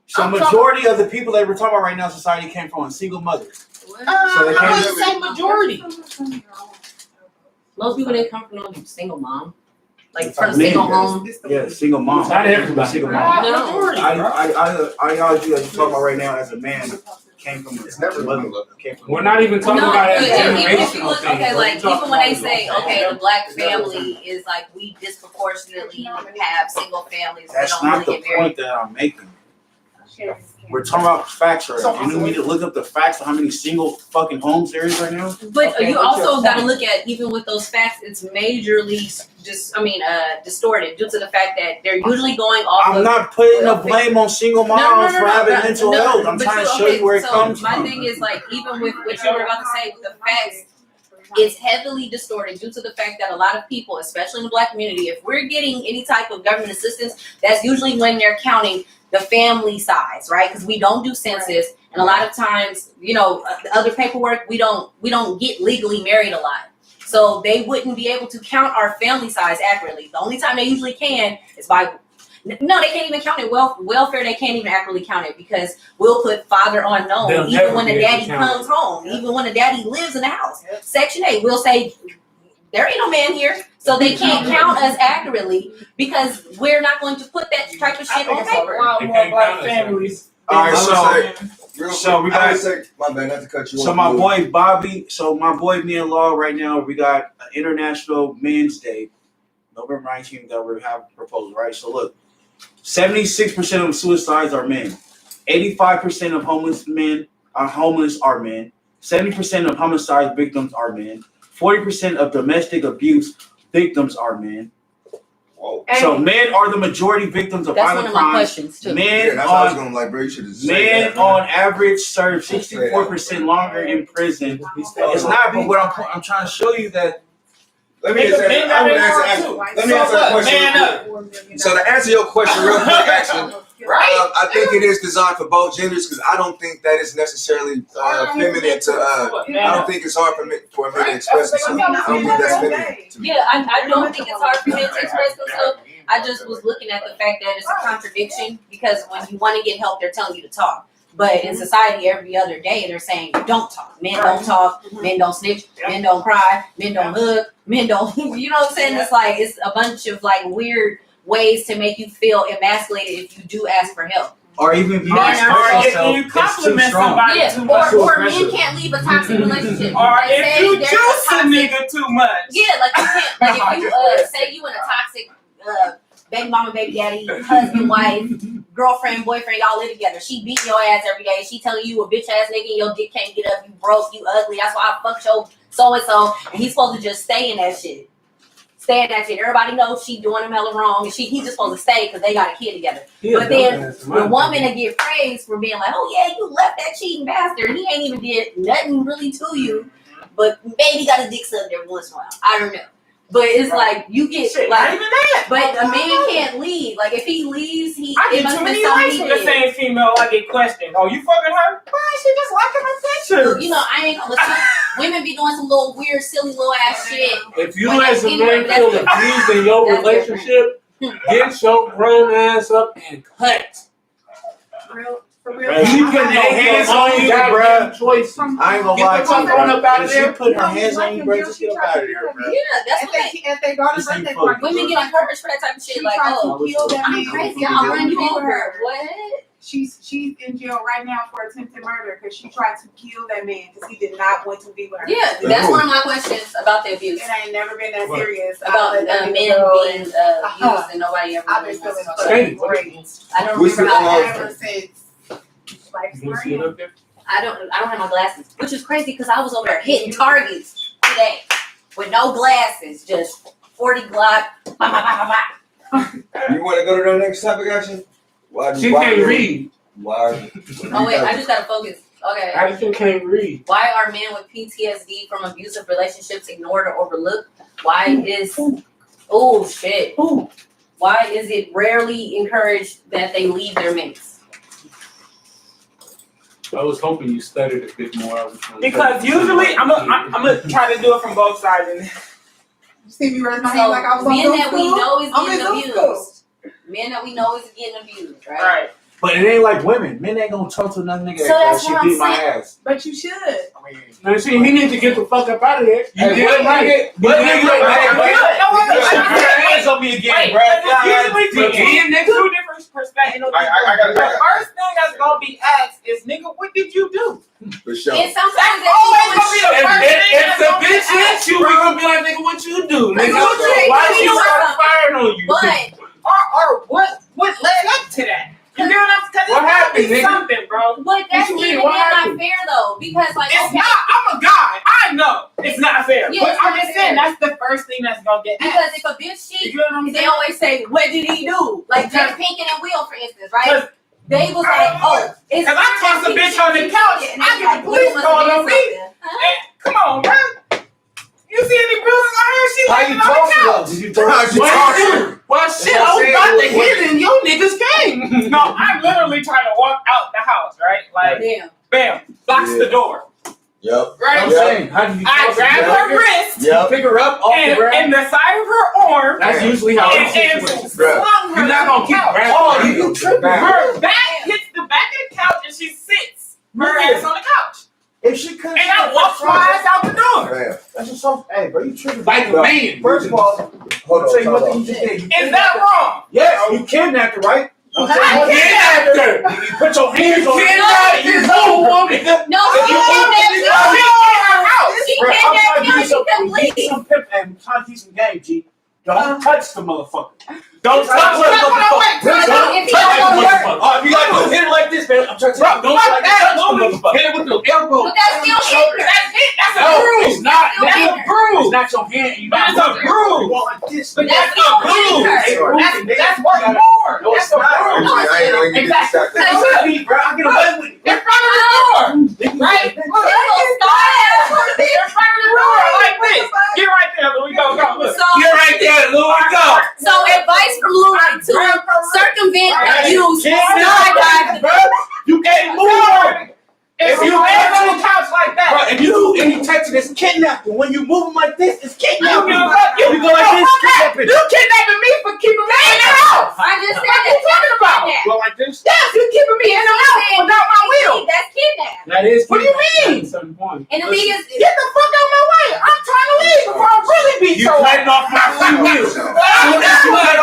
Speaker 3: So majority of the people that we're talking about right now, society came from single mothers.
Speaker 7: So they can't say majority.
Speaker 4: Most people didn't come from no single mom. Like from single home.
Speaker 3: Yeah, single mom.
Speaker 2: Not everybody.
Speaker 3: Single mom.
Speaker 4: No.
Speaker 3: Ideology that you talk about right now as a man came from a mother.
Speaker 2: We're not even talking about it as
Speaker 4: generational
Speaker 2: thing.
Speaker 4: Okay, like even when they say, okay, the black family is like we disproportionately have single families.
Speaker 3: That's not the point that I'm making. We're talking about facts right now. You need to look up the facts of how many single fucking homes there is right now.
Speaker 4: But you also got to look at, even with those facts, it's majorly distorted due to the fact that they're usually going off.
Speaker 3: I'm not putting the blame on single moms for having mental health. I'm trying to show you where it comes from.
Speaker 4: My thing is like, even with what you were about to say, the facts, it's heavily distorted due to the fact that a lot of people, especially in the black community, if we're getting any type of government assistance, that's usually when they're counting the family size, right? Because we don't do census, and a lot of times, the other paperwork, we don't get legally married a lot. So they wouldn't be able to count our family size accurately. The only time they usually can is by no, they can't even count it. Welfare, they can't even accurately count it because we'll put father unknown
Speaker 2: They'll
Speaker 4: even
Speaker 2: never
Speaker 4: when the
Speaker 2: be able to
Speaker 4: daddy
Speaker 2: count
Speaker 4: comes
Speaker 2: it.
Speaker 4: home, even when the daddy lives in the house. Section 8, we'll say there ain't no man here, so they can't count us accurately because we're not going to put that type of
Speaker 7: I
Speaker 4: shit
Speaker 7: think
Speaker 4: on
Speaker 7: it's a
Speaker 4: paper.
Speaker 7: lot
Speaker 2: They
Speaker 7: more
Speaker 2: can't
Speaker 7: black
Speaker 2: count us,
Speaker 7: families.
Speaker 3: All right,
Speaker 1: Real
Speaker 3: so
Speaker 1: quick,
Speaker 3: we
Speaker 1: I
Speaker 3: got-
Speaker 1: would say, my bad, not to cut you off.
Speaker 3: So my
Speaker 1: Lou.
Speaker 3: boy Bobby, me and Law right now, we got an International Men's Day, November 19th that we have proposed, right? So look, 76% of suicides are men, 85% of homeless men are men, 70% of homicide victims are men, 40% of domestic abuse victims are men.
Speaker 6: Whoa.
Speaker 3: So men are the majority victims of
Speaker 4: That's one
Speaker 3: violent
Speaker 4: of my
Speaker 3: crimes.
Speaker 4: questions too.
Speaker 3: Men
Speaker 1: Yeah, that's what I was
Speaker 3: on
Speaker 1: gonna like, bro. You should have said
Speaker 3: men
Speaker 1: that, man.
Speaker 3: on average serve 64% longer in prison. It's not, but what I'm trying to show you that
Speaker 1: Let me just
Speaker 7: Men
Speaker 1: I would
Speaker 7: got
Speaker 1: answer.
Speaker 7: too.
Speaker 1: Let me answer that question.
Speaker 7: Man
Speaker 1: real quick.
Speaker 7: up.
Speaker 1: So to answer your question real quick, actually,
Speaker 7: Right?
Speaker 1: I think it is designed for both genders because I don't think that is necessarily feminine to. I don't think it's hard for men to express themselves. I don't think that's feminine to me.
Speaker 4: Yeah, I don't think it's hard for men to express themselves. I just was looking at the fact that it's a contradiction because when you want to get help, they're telling you to talk. But in society, every other day, they're saying, don't talk. Men don't talk. Men don't snitch. Men don't cry. Men don't hug. Men don't, you know what I'm saying? It's like, it's a bunch of like weird ways to make you feel emasculated if you do ask for help.
Speaker 3: or even if you
Speaker 4: Men
Speaker 3: express
Speaker 4: are-
Speaker 3: yourself,
Speaker 7: you
Speaker 3: it's too
Speaker 7: compliment
Speaker 3: strong.
Speaker 7: somebody
Speaker 4: Yeah,
Speaker 7: too much.
Speaker 4: or men can't leave a toxic relationship.
Speaker 7: Or
Speaker 4: They
Speaker 7: if
Speaker 4: say
Speaker 7: you
Speaker 4: there's
Speaker 7: juice a
Speaker 4: toxic-
Speaker 7: nigga too much.
Speaker 4: Yeah, like you can't, like if you say you in a toxic baby mama, baby daddy, husband, wife, girlfriend, boyfriend, y'all live together. She beating your ass every day. She telling you a bitch ass nigga, your dick can't get up, you broke, you ugly. That's why I fucked your so and so. And he's supposed to just stay in that shit. Stay in that shit. Everybody knows she doing him hella wrong, and he's just supposed to stay because they got a kid together. But then the woman that get praised for being like, oh yeah, you left that cheating bastard. He ain't even did nothing really to you, but maybe got a dick sucked every once in a while. I don't know. But it's like you get
Speaker 7: Shit,
Speaker 4: like,
Speaker 7: not even that.
Speaker 4: but a man can't leave. Like if he leaves,
Speaker 7: I
Speaker 4: it
Speaker 7: get
Speaker 4: must
Speaker 7: too
Speaker 4: be
Speaker 7: many
Speaker 4: something
Speaker 7: likes
Speaker 4: he
Speaker 7: from the
Speaker 4: did.
Speaker 7: same female. I get questioned. Oh, you fucking her? Why is she just liking her pictures?
Speaker 4: Look, you know, I ain't gonna listen. Women be doing some little weird, silly little ass shit.
Speaker 2: If you
Speaker 4: When
Speaker 2: as a
Speaker 4: they-
Speaker 2: man
Speaker 4: that's
Speaker 2: feel
Speaker 4: different.
Speaker 2: abused in your
Speaker 4: That's
Speaker 2: relationship, get your grown ass up and cut.
Speaker 5: For real.
Speaker 3: If she putting her hands on you, bruh,
Speaker 2: choice.
Speaker 3: I ain't gonna
Speaker 2: Get
Speaker 3: lie
Speaker 2: the
Speaker 3: to you,
Speaker 2: fuck on
Speaker 3: bro.
Speaker 2: up out of
Speaker 3: If she
Speaker 2: there.
Speaker 3: put her hands on you, bro, just get up out of here, bro.
Speaker 4: Yeah, that's what they.
Speaker 5: At their daughter's
Speaker 3: This ain't
Speaker 5: birthday
Speaker 3: fucking-
Speaker 5: party,
Speaker 4: Women get encouraged for that type of shit.
Speaker 5: she
Speaker 4: Like,
Speaker 5: tried
Speaker 4: oh,
Speaker 5: to kill that
Speaker 4: I'm
Speaker 5: man.
Speaker 4: crazy. I'll run you over. What?
Speaker 5: She's in jail right now for attempted murder because she tried to kill that man because he did not want to be with her.
Speaker 4: Yeah, that's one of my questions about the abuse.
Speaker 5: It ain't never been that
Speaker 2: What?
Speaker 5: serious.
Speaker 4: About
Speaker 5: I let that
Speaker 4: men
Speaker 5: nigga go,
Speaker 4: being
Speaker 5: and
Speaker 4: abused and nobody ever
Speaker 5: I've
Speaker 4: really
Speaker 5: been
Speaker 4: wants
Speaker 5: feeling
Speaker 4: to talk
Speaker 2: Hey,
Speaker 4: about
Speaker 5: fucking
Speaker 4: it.
Speaker 5: great
Speaker 4: I don't
Speaker 1: What's
Speaker 4: remember
Speaker 1: the,
Speaker 4: how
Speaker 5: ever since life's
Speaker 2: You see it
Speaker 5: friend.
Speaker 2: up there?
Speaker 4: I don't have my glasses, which is crazy because I was over there hitting targets today with no glasses, just 40 Glock. Bah, bah, bah, bah, bah.
Speaker 1: You want to go to the next topic, action? Why?
Speaker 2: She can't read.
Speaker 1: Why?
Speaker 4: Oh wait, I just gotta focus. Okay.
Speaker 2: Action can't read.
Speaker 4: Why are men with PTSD from abusive relationships ignored or overlooked? Why is oh shit? Why is it rarely encouraged that they leave their mates?
Speaker 2: I was hoping you studied a bit more. I was trying to-
Speaker 7: Because usually I'm gonna try to do it from both sides. And
Speaker 5: You see me raise my
Speaker 4: So
Speaker 5: hand like I was on
Speaker 4: men
Speaker 5: Zoom
Speaker 4: that we
Speaker 5: school?
Speaker 4: know is
Speaker 5: I'm in
Speaker 4: getting
Speaker 5: Zoom school.
Speaker 4: abused. Men that we know is getting abused, right?
Speaker 7: right.
Speaker 3: But it ain't like women. Men ain't gonna talk to another nigga
Speaker 4: So
Speaker 3: that
Speaker 4: that's
Speaker 3: she
Speaker 4: what I'm
Speaker 3: beat my
Speaker 4: saying.
Speaker 3: ass.
Speaker 5: But you should.
Speaker 3: I mean,
Speaker 2: Now, see, he needs to get the fuck up out of there.
Speaker 3: Hey,
Speaker 2: did
Speaker 3: what
Speaker 2: right.
Speaker 3: nigga-
Speaker 2: You
Speaker 3: what
Speaker 2: did
Speaker 3: nigga-
Speaker 2: right.
Speaker 3: hey,
Speaker 2: Right.
Speaker 3: wait,
Speaker 7: Wait,
Speaker 3: put your hands on me again,
Speaker 7: Wait,
Speaker 3: bro.
Speaker 7: usually
Speaker 2: Again, nigga?
Speaker 7: two different perspectives.
Speaker 6: I gotta-
Speaker 7: The first thing that's gonna be asked is, nigga, what did you do?
Speaker 1: For sure.
Speaker 4: And sometimes
Speaker 7: That's
Speaker 4: that
Speaker 7: always gonna be the
Speaker 2: If,
Speaker 7: first thing
Speaker 2: if
Speaker 7: that's
Speaker 2: the
Speaker 7: gonna be
Speaker 2: bitch hits you, we gonna be like, nigga, what you do? Nigga,
Speaker 4: What you do?
Speaker 2: why
Speaker 4: You
Speaker 2: she
Speaker 4: know
Speaker 2: start
Speaker 4: what?
Speaker 2: firing on you?
Speaker 4: But
Speaker 7: or what led up to that? You know what I'm saying?
Speaker 2: What happened, nigga?
Speaker 7: Something, bro.
Speaker 4: but that's
Speaker 2: you mean?
Speaker 4: even
Speaker 2: What
Speaker 4: then not
Speaker 2: happened?
Speaker 4: fair though, because like
Speaker 7: It's
Speaker 4: okay,
Speaker 7: not. I'm a guy. I know it's not fair.
Speaker 4: Yeah,
Speaker 7: but
Speaker 4: it's
Speaker 7: I'm
Speaker 4: not
Speaker 7: just saying
Speaker 4: fair.
Speaker 7: that's the first thing that's gonna get
Speaker 4: because
Speaker 7: asked.
Speaker 4: if a bitch
Speaker 7: You
Speaker 4: cheats,
Speaker 7: know what I'm
Speaker 4: they
Speaker 7: saying?
Speaker 4: always say, "What did he do?" Like Jay Pinkett and Will, for instance, right?
Speaker 7: 'Cause
Speaker 4: They was like, "Oh, it's
Speaker 7: Cause I tossed a bitch on the couch.
Speaker 4: And
Speaker 7: I
Speaker 4: they
Speaker 7: get
Speaker 4: like,
Speaker 7: the police
Speaker 4: Will must
Speaker 7: call
Speaker 4: have
Speaker 7: on
Speaker 4: did
Speaker 7: me.
Speaker 4: something. Huh?
Speaker 7: Hey, come on, bro. You see any bruises on her? She
Speaker 3: how
Speaker 7: laying
Speaker 3: you
Speaker 7: on the
Speaker 3: toss it
Speaker 7: couch.
Speaker 3: though? Did you throw
Speaker 1: How'd you
Speaker 3: it?
Speaker 1: toss it?
Speaker 2: Well, shit,
Speaker 3: what
Speaker 2: I
Speaker 3: I'm
Speaker 2: was
Speaker 3: saying.
Speaker 2: about to hit it and your niggas came.
Speaker 7: No, I'm literally trying to walk out the house, right? Like,
Speaker 4: Damn.
Speaker 7: bam, locks
Speaker 1: Yeah.
Speaker 7: the door.
Speaker 1: Yep.
Speaker 7: Right?
Speaker 3: I'm saying, how do you
Speaker 7: I
Speaker 3: toss
Speaker 7: grab
Speaker 3: it?
Speaker 7: her wrist
Speaker 1: Yep.
Speaker 3: Pick her up off the
Speaker 7: and
Speaker 3: ground.
Speaker 7: the side of her arm.
Speaker 2: That's usually how
Speaker 7: and,
Speaker 2: it's
Speaker 7: and
Speaker 2: situated.
Speaker 1: Bruh.
Speaker 7: slung her
Speaker 2: You're not
Speaker 7: to
Speaker 2: gonna
Speaker 7: the
Speaker 2: keep
Speaker 7: couch.
Speaker 2: grabbing.
Speaker 3: Oh, you tripping.
Speaker 7: Her back hits the back of the couch and she sits her ass on the couch.
Speaker 3: If she couldn't,
Speaker 7: And I walked my ass out the door.
Speaker 1: Man.
Speaker 3: That's just so. Hey, bro, you tripping?
Speaker 2: Like a
Speaker 3: Bro,
Speaker 2: man.
Speaker 3: First of all,
Speaker 1: Hold
Speaker 3: I'll tell you
Speaker 1: on.
Speaker 3: one
Speaker 1: Hold
Speaker 3: thing
Speaker 1: on.
Speaker 3: you just did. You
Speaker 7: Is
Speaker 3: kidnapped
Speaker 7: that
Speaker 3: her.
Speaker 7: wrong?
Speaker 3: Yes, you kidnapped her, right? I'll tell you
Speaker 7: I
Speaker 3: one thing.
Speaker 7: kidnapped her.
Speaker 3: You put your hands on her.
Speaker 7: Kidnapped
Speaker 3: You
Speaker 7: this
Speaker 3: moved
Speaker 7: whole
Speaker 3: her,
Speaker 7: woman.
Speaker 3: nigga.
Speaker 4: No,
Speaker 3: If
Speaker 4: she
Speaker 3: you
Speaker 4: kidnapped
Speaker 3: moved
Speaker 4: you.
Speaker 3: her,
Speaker 7: She in her house.
Speaker 4: She
Speaker 3: Bro, I'm
Speaker 4: kidnapped
Speaker 3: trying to
Speaker 4: you.
Speaker 3: give you
Speaker 4: You can
Speaker 3: some, give you
Speaker 4: leave.
Speaker 3: some pip and I'm trying to teach some game, G. Don't touch the motherfucker. Don't touch
Speaker 7: Don't
Speaker 3: the
Speaker 7: touch what I want.
Speaker 3: motherfucker. Don't
Speaker 4: If he
Speaker 3: touch
Speaker 4: don't
Speaker 3: the
Speaker 4: work.
Speaker 3: motherfucker. Oh, if you gotta do hit it like this, man, I'm trying to tell you. Don't
Speaker 2: Fuck
Speaker 3: like
Speaker 2: that,
Speaker 3: touch the
Speaker 2: Louis.
Speaker 3: motherfucker.
Speaker 2: Hit it with the elbow.
Speaker 4: But that's still hitting her.
Speaker 7: That's it. That's a
Speaker 2: No,
Speaker 7: bruise.
Speaker 2: it's not.
Speaker 7: That's a
Speaker 3: It's
Speaker 7: bruise.
Speaker 3: not your hand. You
Speaker 7: But
Speaker 3: not
Speaker 7: it's a
Speaker 3: moving.
Speaker 7: bruise.
Speaker 3: You want like this.
Speaker 7: But
Speaker 4: That's
Speaker 7: that's a
Speaker 4: still hitting
Speaker 7: bruise.
Speaker 4: her.
Speaker 7: That's worth more.
Speaker 3: No,
Speaker 7: That's
Speaker 3: it's
Speaker 7: a
Speaker 3: not.
Speaker 7: bruise.
Speaker 4: No,
Speaker 1: I ain't know you get
Speaker 7: Exactly.
Speaker 1: distracted.
Speaker 3: That's what I need, bro. I get away with it.
Speaker 7: In front of the door. Right?
Speaker 4: She will start.
Speaker 7: In front of the door like this. Get right there, Louis. Go, go. Look.
Speaker 2: Get right there, Louis. Go.
Speaker 4: So advice from Louis to circumvent abuse, skydiving.
Speaker 3: You can't move her.
Speaker 7: If you lay on the couch like
Speaker 3: Bro,
Speaker 7: that,
Speaker 3: if you do any touching, it's kidnapping. When you move them like this, it's
Speaker 7: you
Speaker 3: kidnapping.
Speaker 7: give up.
Speaker 3: You go like this, kidnapping.
Speaker 7: You kidnapping me for keeping me in the house.
Speaker 4: I just said
Speaker 7: What are you talking about?
Speaker 4: Kidnap.
Speaker 3: Go like this.
Speaker 7: Yes, you keeping me in the house without my will.
Speaker 4: That's kidnap.
Speaker 2: That is.
Speaker 7: What do you mean?
Speaker 2: At a certain point.
Speaker 4: And the thing is,
Speaker 7: Get the fuck out of my way. I'm trying to leave before I really beat
Speaker 3: You
Speaker 7: your
Speaker 3: cutting
Speaker 7: ass.
Speaker 3: off my free will.
Speaker 7: What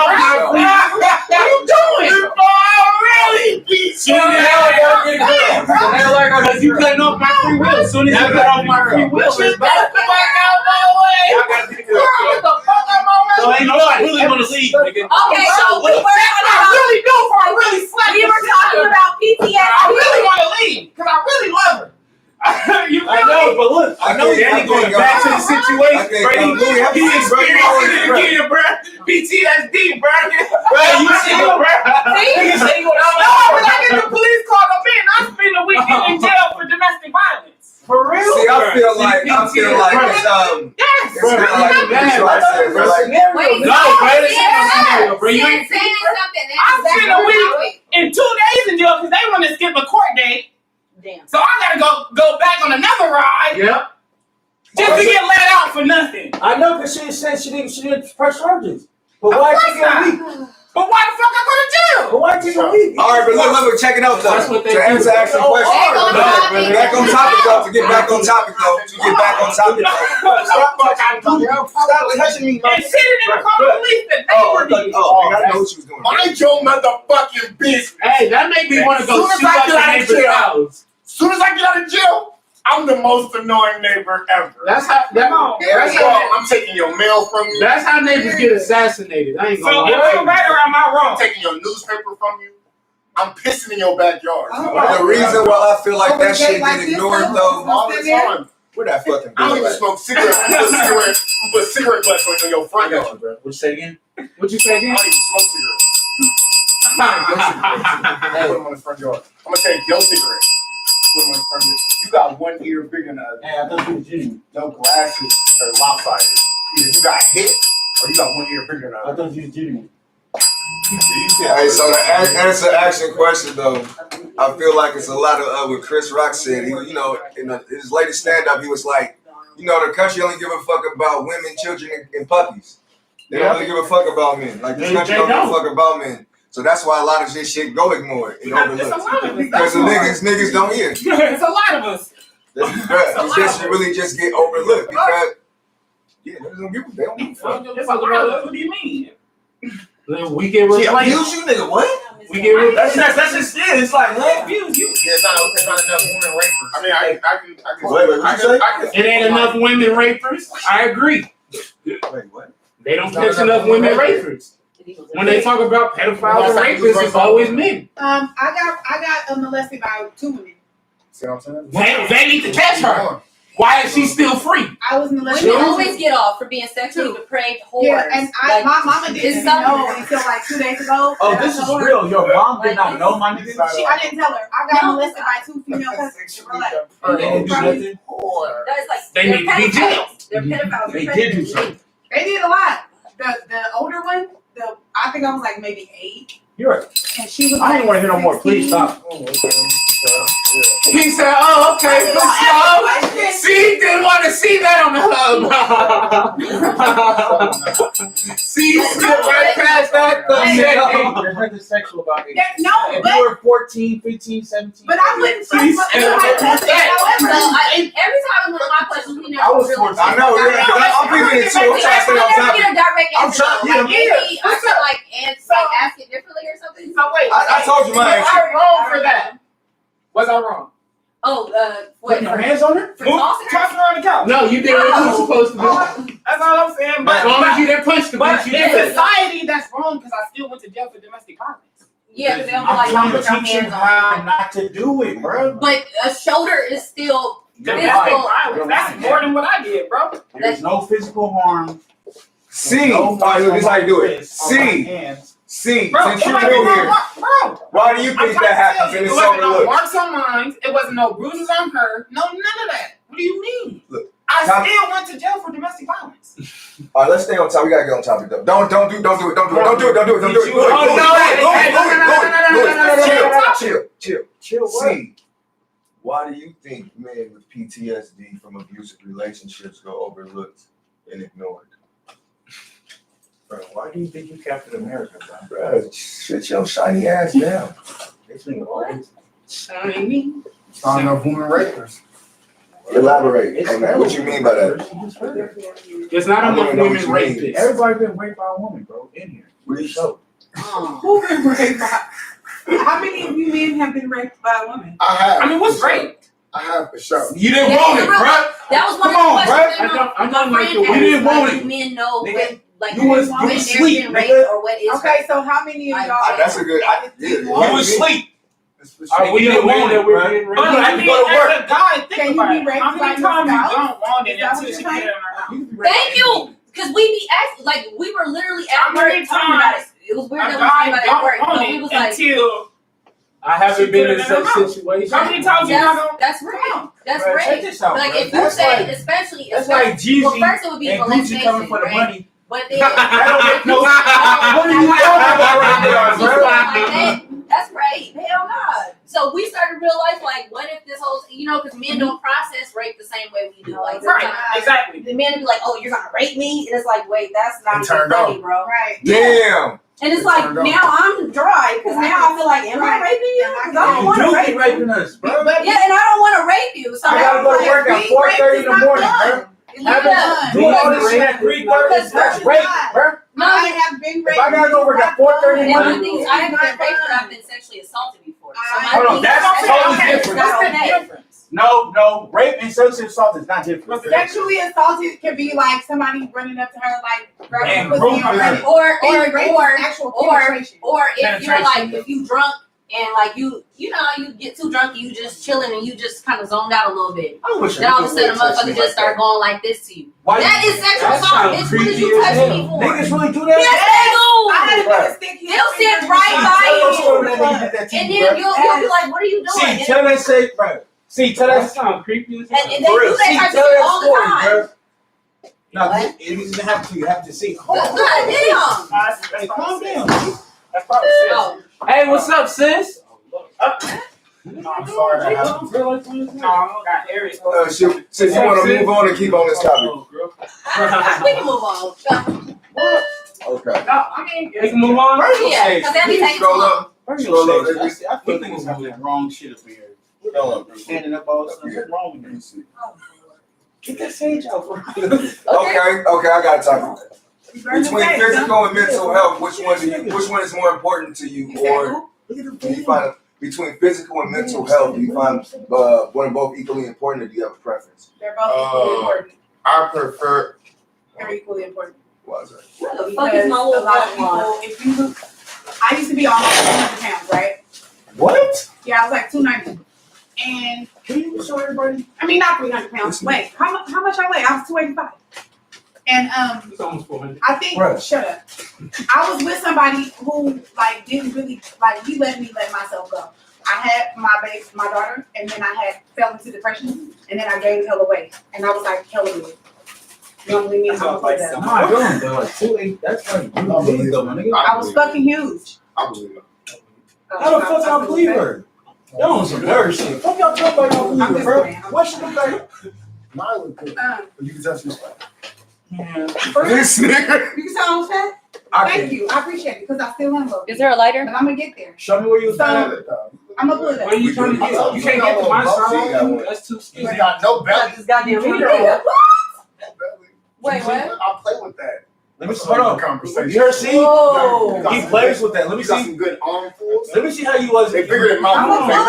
Speaker 7: are you doing? Before I really beat your ass.
Speaker 2: Because you cutting off my free will. As soon as you cut off my free will, it's
Speaker 7: Get the
Speaker 2: back.
Speaker 7: fuck out of my way.
Speaker 3: Y'all gotta be
Speaker 7: Get the fuck out of my way.
Speaker 2: So ain't nobody really gonna leave, nigga.
Speaker 4: okay, so we were
Speaker 7: I
Speaker 4: talking
Speaker 7: really do before I really slap
Speaker 4: we
Speaker 7: the
Speaker 4: were
Speaker 7: shit out
Speaker 4: talking
Speaker 7: of her.
Speaker 4: about
Speaker 7: I really
Speaker 4: PTSD.
Speaker 7: want to leave because I really love her. You feel
Speaker 3: I know,
Speaker 7: me?
Speaker 3: but look, I know Danny going back to the situation.
Speaker 1: Louis, have
Speaker 3: He
Speaker 1: you
Speaker 3: experienced it again, bro. PTSD, bro. Bro, you see it, bro. Nigga say you
Speaker 7: No, when I get the police call up in, I spend a weekend in jail for domestic violence.
Speaker 3: For real?
Speaker 1: See, I feel like it's
Speaker 7: Yes.
Speaker 1: it's kind of like the
Speaker 2: Bro,
Speaker 1: visual I said, bro, like,
Speaker 4: Wait,
Speaker 2: No, bro, this is a scenario, bro. You ain't
Speaker 4: saying something.
Speaker 7: I spent a week in 2 days in jail because they want to skip a court date.
Speaker 4: Damn.
Speaker 7: So I gotta go back on another ride
Speaker 2: Yep.
Speaker 7: just to get let out for nothing.
Speaker 3: I know, because she said she didn't press charges. But why
Speaker 7: Of
Speaker 3: take
Speaker 7: course
Speaker 3: a
Speaker 7: not.
Speaker 3: week?
Speaker 7: But why the fuck I go to jail?
Speaker 3: But why take a week?
Speaker 1: all right, but look, check it out though.
Speaker 2: That's what they
Speaker 1: To answer
Speaker 2: do.
Speaker 1: actual question.
Speaker 4: Back on topic.
Speaker 1: Back on topic though. To get back on topic though. Stop touching me, man.
Speaker 7: And shit didn't call the police that they were doing.
Speaker 1: Oh, I know what she was doing.
Speaker 8: Mind your motherfucking business.
Speaker 2: Hey, that make me want to go
Speaker 8: Soon as
Speaker 2: shoot
Speaker 8: I
Speaker 2: up
Speaker 8: get
Speaker 2: the
Speaker 8: out of
Speaker 2: neighbor's
Speaker 8: jail.
Speaker 2: house.
Speaker 8: Soon as I get out of jail, I'm the most annoying neighbor ever.
Speaker 2: That's how.
Speaker 8: That's why I'm taking your mail from you.
Speaker 2: That's how neighbors get assassinated. I ain't
Speaker 7: So
Speaker 2: gonna
Speaker 7: am
Speaker 2: lie.
Speaker 7: I right or am I
Speaker 8: I'm
Speaker 7: wrong?
Speaker 8: taking your newspaper from you. I'm pissing in your backyard.
Speaker 1: The reason why I feel like that shit get ignored though,
Speaker 8: all the time.
Speaker 1: where that fucking
Speaker 8: I don't
Speaker 1: bill
Speaker 8: even
Speaker 1: at?
Speaker 8: smoke cigarettes. You put cigarette butts on your front yard.
Speaker 3: bro. What you say again?
Speaker 2: What you say
Speaker 8: I
Speaker 2: again?
Speaker 8: don't even smoke cigarettes. Put them on the front yard. I'm gonna take your cigarette. Put them on the front yard. You got one ear bigger than the other.
Speaker 3: Hey, I thought you was Jimmy.
Speaker 8: No glasses are lopsided. Either you got hit or you got one ear bigger than the
Speaker 3: I
Speaker 8: other.
Speaker 3: thought you was Jimmy.
Speaker 1: Hey, so to answer action question though, I feel like it's a lot of what Chris Rock said. He, you know, in his latest stand-up, he was like, you know, the country only give a fuck about women, children, and puppies. They don't really give a fuck about men. Like this country don't give a fuck about men. So that's why a lot of this shit go ignored and
Speaker 7: It's a
Speaker 1: overlooked.
Speaker 7: lot of us.
Speaker 1: Because the niggas don't hear.
Speaker 7: It's a lot of us.
Speaker 1: It's just you really just get overlooked because niggas don't give a damn.
Speaker 7: It's a lot of us. What do you mean?
Speaker 2: We get replaced.
Speaker 3: you, nigga. What?
Speaker 2: We get replaced.
Speaker 3: That's just it. It's like, man, you.
Speaker 8: Yeah, it's not enough women rapers. I mean, I can.
Speaker 1: Wait, what you say?
Speaker 2: It ain't enough women rapers. I agree.
Speaker 1: Wait, what?
Speaker 2: They don't catch enough women rapers. When they talk about pedophiles and rapists, it's always men.
Speaker 5: I got molested by 2 women.
Speaker 8: See what I'm saying?
Speaker 2: They need to catch her. Why is she still free?
Speaker 5: I was molested.
Speaker 4: Women always get off for being sexually depraved whores.
Speaker 5: Yeah, and
Speaker 4: Like,
Speaker 5: my mama
Speaker 4: it's
Speaker 5: didn't
Speaker 4: something.
Speaker 5: know until like 2 days ago.
Speaker 3: Oh,
Speaker 5: And I
Speaker 3: this is
Speaker 5: told her-
Speaker 3: real. Your mom did not know, my nigga.
Speaker 5: I didn't tell her. I got
Speaker 4: No.
Speaker 5: molested by 2 female cousins. Relax.
Speaker 3: And they didn't do nothing.
Speaker 4: That's like
Speaker 2: They
Speaker 4: they're
Speaker 2: need to be jailed.
Speaker 4: pedophiles. They're pedophiles.
Speaker 3: They did do something.
Speaker 5: They did a lot. The older one, I think I was like maybe 8,
Speaker 3: You're right.
Speaker 5: and she was.
Speaker 3: I didn't want to hear no more. Please
Speaker 5: 16.
Speaker 3: stop.
Speaker 2: He said, "Oh, okay, good stuff." See, didn't want to see that on the hub. See, skip right past that.
Speaker 3: There's nothing sexual about it.
Speaker 5: No,
Speaker 3: If
Speaker 5: but
Speaker 3: you were 14, 15, 17.
Speaker 5: I wouldn't say something like that.
Speaker 4: So
Speaker 5: However,
Speaker 4: every time one of my questions, we never
Speaker 3: I was
Speaker 4: really.
Speaker 3: 14.
Speaker 1: I know, yeah, 'cause I'm thinking it too. I'm trying to stay on
Speaker 4: I never
Speaker 1: top.
Speaker 4: get a direct
Speaker 1: I'm
Speaker 4: answer.
Speaker 1: trying-
Speaker 4: Like,
Speaker 1: yeah.
Speaker 4: maybe I could like ask it differently or something.
Speaker 7: So wait.
Speaker 1: I told you my
Speaker 7: Was
Speaker 1: answer.
Speaker 7: I wrong for that? Was I wrong?
Speaker 4: Oh,
Speaker 3: Putting your hands on her?
Speaker 4: for
Speaker 7: Move,
Speaker 4: tossing her?
Speaker 7: tossing her on the couch.
Speaker 2: No, you did what you were supposed to do.
Speaker 7: That's all I'm saying.
Speaker 2: As long as you didn't punch the
Speaker 7: But
Speaker 2: bitch, you
Speaker 7: in
Speaker 2: did.
Speaker 7: society, that's wrong because I still went to jail for domestic violence.
Speaker 4: Yeah, because they don't
Speaker 3: I'm
Speaker 4: like
Speaker 3: trying
Speaker 4: don't
Speaker 3: to
Speaker 4: put your
Speaker 3: teach you
Speaker 4: hands on
Speaker 3: how
Speaker 4: her.
Speaker 3: not to do it, bro.
Speaker 4: But a shoulder is still
Speaker 7: Domestic
Speaker 4: physical.
Speaker 7: violence. That's more than what I did, bro.
Speaker 3: There's no physical harm.
Speaker 1: C.
Speaker 3: No
Speaker 1: All right, look, this is how you do it.
Speaker 3: wrist on my
Speaker 1: C.
Speaker 3: hands.
Speaker 1: C.
Speaker 7: Bro,
Speaker 1: Since
Speaker 7: it
Speaker 1: you're
Speaker 7: wasn't
Speaker 1: new
Speaker 7: no
Speaker 1: here,
Speaker 7: bro.
Speaker 1: why do you
Speaker 7: I'm
Speaker 1: think
Speaker 7: trying
Speaker 1: that
Speaker 7: to
Speaker 1: happens
Speaker 7: tell
Speaker 1: and
Speaker 7: you,
Speaker 1: it's
Speaker 7: it wasn't no
Speaker 1: overlooked?
Speaker 7: marks on mine. It wasn't no bruises on her. No, none of that. What do you mean?
Speaker 1: Look,
Speaker 7: I
Speaker 1: Tom-
Speaker 7: still went to jail for domestic violence.
Speaker 1: All right, let's stay on top. We gotta get on topic though. Don't do it. Don't do it. Don't do it. Don't do it. Don't do it.
Speaker 2: Oh, no,
Speaker 1: Chill.
Speaker 7: Chill
Speaker 1: C. Why do you think men with PTSD from abusive relationships go overlooked and ignored?
Speaker 3: Bro, why do you think you Captain America, bro?
Speaker 1: Bro, shut your shiny ass down.
Speaker 3: This nigga always
Speaker 2: Shiny.
Speaker 8: Sign of women rapers.
Speaker 1: Elaborate on that. What you mean by that?
Speaker 2: There's not
Speaker 1: I don't
Speaker 2: enough
Speaker 1: even know
Speaker 2: women
Speaker 1: what you mean.
Speaker 2: rapists.
Speaker 3: Everybody been raped by a woman, bro, in here.
Speaker 1: What do you
Speaker 3: So,
Speaker 5: who been raped by? How many of you men have been raped by a woman?
Speaker 8: I have.
Speaker 7: I mean, what's rape?
Speaker 8: I have for sure.
Speaker 2: You didn't
Speaker 4: Yeah,
Speaker 2: want it,
Speaker 4: you're real-
Speaker 2: bruh.
Speaker 4: That was one
Speaker 1: Come on,
Speaker 4: of the questions
Speaker 2: bruh.
Speaker 4: that
Speaker 2: I
Speaker 4: my
Speaker 2: don't like
Speaker 4: friend
Speaker 2: the way
Speaker 4: asked.
Speaker 2: you didn't want
Speaker 4: Like,
Speaker 2: it.
Speaker 4: do men know
Speaker 1: Nigga,
Speaker 4: when, like,
Speaker 3: you was
Speaker 4: when they're
Speaker 3: asleep,
Speaker 4: being raped
Speaker 3: nigga.
Speaker 4: or what is
Speaker 5: Okay, so how many of
Speaker 4: Like,
Speaker 5: y'all?
Speaker 1: That's a good.
Speaker 3: you was asleep.
Speaker 2: We didn't want it,
Speaker 3: bruh.
Speaker 2: we
Speaker 7: But
Speaker 2: didn't
Speaker 7: I
Speaker 2: want
Speaker 7: mean,
Speaker 2: it.
Speaker 7: as a guy, think
Speaker 5: Can you
Speaker 7: about
Speaker 5: be
Speaker 7: it.
Speaker 5: raped
Speaker 7: How
Speaker 5: by
Speaker 7: many
Speaker 5: your
Speaker 7: times you
Speaker 5: spouse?
Speaker 7: don't want it
Speaker 5: Is that what
Speaker 7: until
Speaker 5: you're
Speaker 7: she get
Speaker 5: saying?
Speaker 7: in her house?
Speaker 4: Thank you, because we be asked like we were literally
Speaker 7: How
Speaker 4: at
Speaker 7: many
Speaker 4: work talking about it.
Speaker 7: times
Speaker 4: It was weird
Speaker 7: A
Speaker 4: that we were talking
Speaker 7: guy
Speaker 4: about it at work.
Speaker 7: don't want
Speaker 4: But we
Speaker 7: it
Speaker 4: was like,
Speaker 7: until
Speaker 2: I haven't
Speaker 7: She
Speaker 2: been
Speaker 7: put
Speaker 2: in
Speaker 7: it in
Speaker 2: such
Speaker 7: her mouth.
Speaker 2: situations.
Speaker 7: how many times you not gonna
Speaker 4: that's right. That's
Speaker 3: Bro,
Speaker 4: right.
Speaker 3: check this out,
Speaker 4: Like
Speaker 3: bro.
Speaker 4: if you
Speaker 3: That's
Speaker 4: say,
Speaker 3: like-
Speaker 4: especially,
Speaker 3: That's like Jeezy
Speaker 4: well, first it would be
Speaker 3: and Gucci coming for the
Speaker 4: right?
Speaker 3: money.
Speaker 4: But then,
Speaker 3: That don't make no
Speaker 4: if you
Speaker 3: sense.
Speaker 4: say,
Speaker 3: What are you talking about right there,
Speaker 4: Something
Speaker 3: bro?
Speaker 4: like that, that's right. Hell no. So we started to realize, like, what if this whole, because men don't process rape the same way we do. Like,
Speaker 7: right?
Speaker 4: sometimes
Speaker 7: Exactly.
Speaker 4: the men would be like, "Oh, you're gonna rape me," and it's like, "Wait, that's not
Speaker 8: And turned
Speaker 4: funny,
Speaker 8: on.
Speaker 4: bro."
Speaker 5: Right.
Speaker 1: Damn.
Speaker 4: And it's like
Speaker 8: Turned on.
Speaker 4: now I'm dry because now I feel like, am I raping you? Because I don't want to
Speaker 3: You
Speaker 4: rape
Speaker 3: keep
Speaker 4: you.
Speaker 3: raping us, bro.
Speaker 4: Yeah, and I don't want to rape you. So
Speaker 3: I gotta go to
Speaker 4: like,
Speaker 3: work at
Speaker 5: being
Speaker 3: 4:30 in the
Speaker 5: raped is
Speaker 3: morning,
Speaker 5: not
Speaker 3: bro.
Speaker 5: done. It's
Speaker 4: Yeah.
Speaker 5: not done.
Speaker 3: Doing all this shit at 3:30
Speaker 4: Because
Speaker 3: that's
Speaker 5: first
Speaker 3: rape,
Speaker 5: time.
Speaker 3: bro.
Speaker 4: no,
Speaker 5: I have been raped.
Speaker 3: If I gotta go work at 4:30
Speaker 4: and
Speaker 3: in the
Speaker 4: my
Speaker 3: morning,
Speaker 4: thing is, I haven't been raped, but I've been sexually assaulted before. So my
Speaker 5: Hold
Speaker 3: on,
Speaker 4: thing
Speaker 3: that's
Speaker 4: is,
Speaker 3: totally
Speaker 4: okay,
Speaker 3: different.
Speaker 4: It's not
Speaker 7: What's the
Speaker 4: okay.
Speaker 7: difference?
Speaker 3: No, rape and sexual assault is not different.
Speaker 5: Sexually assaulted can be like somebody running up to her, like grabbing
Speaker 3: And
Speaker 5: her pussy
Speaker 3: group
Speaker 5: or
Speaker 3: rape.
Speaker 4: Or
Speaker 5: rape is actual penetration.
Speaker 4: or if you're like
Speaker 3: Penetration.
Speaker 4: if you drunk and like you get too drunk and you just chilling and you just kind of zoned out a little bit.
Speaker 3: I wish
Speaker 4: Then all of a
Speaker 3: niggas
Speaker 4: sudden a
Speaker 3: would touch
Speaker 4: motherfucker
Speaker 3: me
Speaker 4: just
Speaker 3: like
Speaker 4: start
Speaker 3: that.
Speaker 4: going like this to you.
Speaker 3: Why
Speaker 4: That is sexual
Speaker 2: That
Speaker 4: assault.
Speaker 2: sounds
Speaker 4: Bitch, what did
Speaker 2: creepy
Speaker 4: you
Speaker 2: as
Speaker 4: touch
Speaker 2: hell.
Speaker 4: me for?
Speaker 3: Niggas really do that?
Speaker 4: Yes, they do.
Speaker 5: I had a
Speaker 3: Right.
Speaker 5: nigga stick his
Speaker 4: They'll sit
Speaker 5: finger
Speaker 4: right
Speaker 5: in
Speaker 4: by
Speaker 5: my
Speaker 3: Tell
Speaker 4: you.
Speaker 3: those stories that nigga did that to
Speaker 4: And
Speaker 3: you,
Speaker 4: then
Speaker 3: bro.
Speaker 4: you'll be like, what are you doing?
Speaker 3: See, tell that shit, bro. See, tell
Speaker 2: That
Speaker 3: that
Speaker 2: sounds creepy as
Speaker 4: And
Speaker 2: hell.
Speaker 4: they
Speaker 3: for real.
Speaker 4: do that
Speaker 3: See,
Speaker 4: type of
Speaker 3: tell
Speaker 4: shit
Speaker 3: that
Speaker 4: all the
Speaker 3: story,
Speaker 4: time.
Speaker 3: bro. No,
Speaker 4: What?
Speaker 3: it doesn't have to. You have to see.
Speaker 4: God damn.
Speaker 3: Hey, calm down.
Speaker 7: That's probably
Speaker 4: Oh,
Speaker 2: Hey, what's up, sis?
Speaker 3: I'm sorry that happened.
Speaker 7: no, I don't got Aries.
Speaker 1: Shoot, since you want to move on and keep on this topic.
Speaker 4: we can move on.
Speaker 1: Okay.
Speaker 7: No, I mean,
Speaker 2: We can move on.
Speaker 4: Yeah, because that be taking too
Speaker 1: Scroll
Speaker 4: long.
Speaker 1: up.
Speaker 3: Scroll up.
Speaker 1: Let me
Speaker 3: I feel niggas have the wrong shit up here.
Speaker 1: Scroll up.
Speaker 3: Standing up all of a sudden. What's wrong with
Speaker 1: Let
Speaker 3: you?
Speaker 1: me see.
Speaker 3: Get that sage out for me.
Speaker 1: Okay, I got a topic. Between physical and mental health, which one is more important to you, or do you find between physical and mental health, do you find one or both equally important, or do you have a preference?
Speaker 5: They're both equally important.
Speaker 6: I prefer.
Speaker 5: They're equally important.
Speaker 1: Why is that?
Speaker 4: What the fuck is my
Speaker 5: Because
Speaker 4: little
Speaker 5: a lot of
Speaker 4: one?
Speaker 5: people, if you look, I used to be almost 200 pounds, right?
Speaker 3: What?
Speaker 5: Yeah, I was like 290. And
Speaker 3: Can you show everybody?
Speaker 5: I mean, not 300 pounds. Wait, how much I weigh? I was 285. And
Speaker 2: It's almost 400.
Speaker 5: I think,
Speaker 3: Right.
Speaker 5: shut up. I was with somebody who like didn't really like. He let me let myself go. I had my daughter, and then I fell into depression, and then I gained hella weight, and I was like hella good. You don't believe me? I'm gonna put that.
Speaker 3: No, I don't. Though. Like 2.8. That's like you believe though, my nigga.
Speaker 5: I was fucking huge.
Speaker 6: I believe it.
Speaker 3: How the fuck I believe her? Y'all on some nerd shit. Fuck y'all talking about y'all
Speaker 5: I'm
Speaker 3: moving,
Speaker 5: just
Speaker 3: bro.
Speaker 5: playing.
Speaker 3: What she look like?
Speaker 8: Mine look good. You can touch this.
Speaker 3: Man,
Speaker 1: This nigga.
Speaker 5: You can tell I'm fat?
Speaker 3: I
Speaker 5: Thank
Speaker 3: can't.
Speaker 5: you. I appreciate it because I still am low.
Speaker 4: Is there a lighter?
Speaker 5: But I'm gonna get there.
Speaker 3: Show me where you was
Speaker 5: So-
Speaker 3: at.
Speaker 5: I'm gonna pull it
Speaker 2: What
Speaker 5: up.
Speaker 2: are you trying to get? You can't get to my side. That's too
Speaker 8: He's
Speaker 2: skinny.
Speaker 8: got no belly.
Speaker 4: This goddamn
Speaker 5: You
Speaker 4: video.
Speaker 5: did what?
Speaker 8: No belly.
Speaker 5: Wait, what?
Speaker 8: I'll play with that.
Speaker 3: Let me
Speaker 8: That's
Speaker 3: hold
Speaker 8: a
Speaker 3: on.
Speaker 8: conversation.
Speaker 3: You heard see?
Speaker 4: Whoa.
Speaker 3: He plays with that. Let me
Speaker 8: You got
Speaker 3: see.
Speaker 8: some good arm pulls.
Speaker 3: Let me see how you was.
Speaker 8: They bigger than my
Speaker 5: I'm gonna pull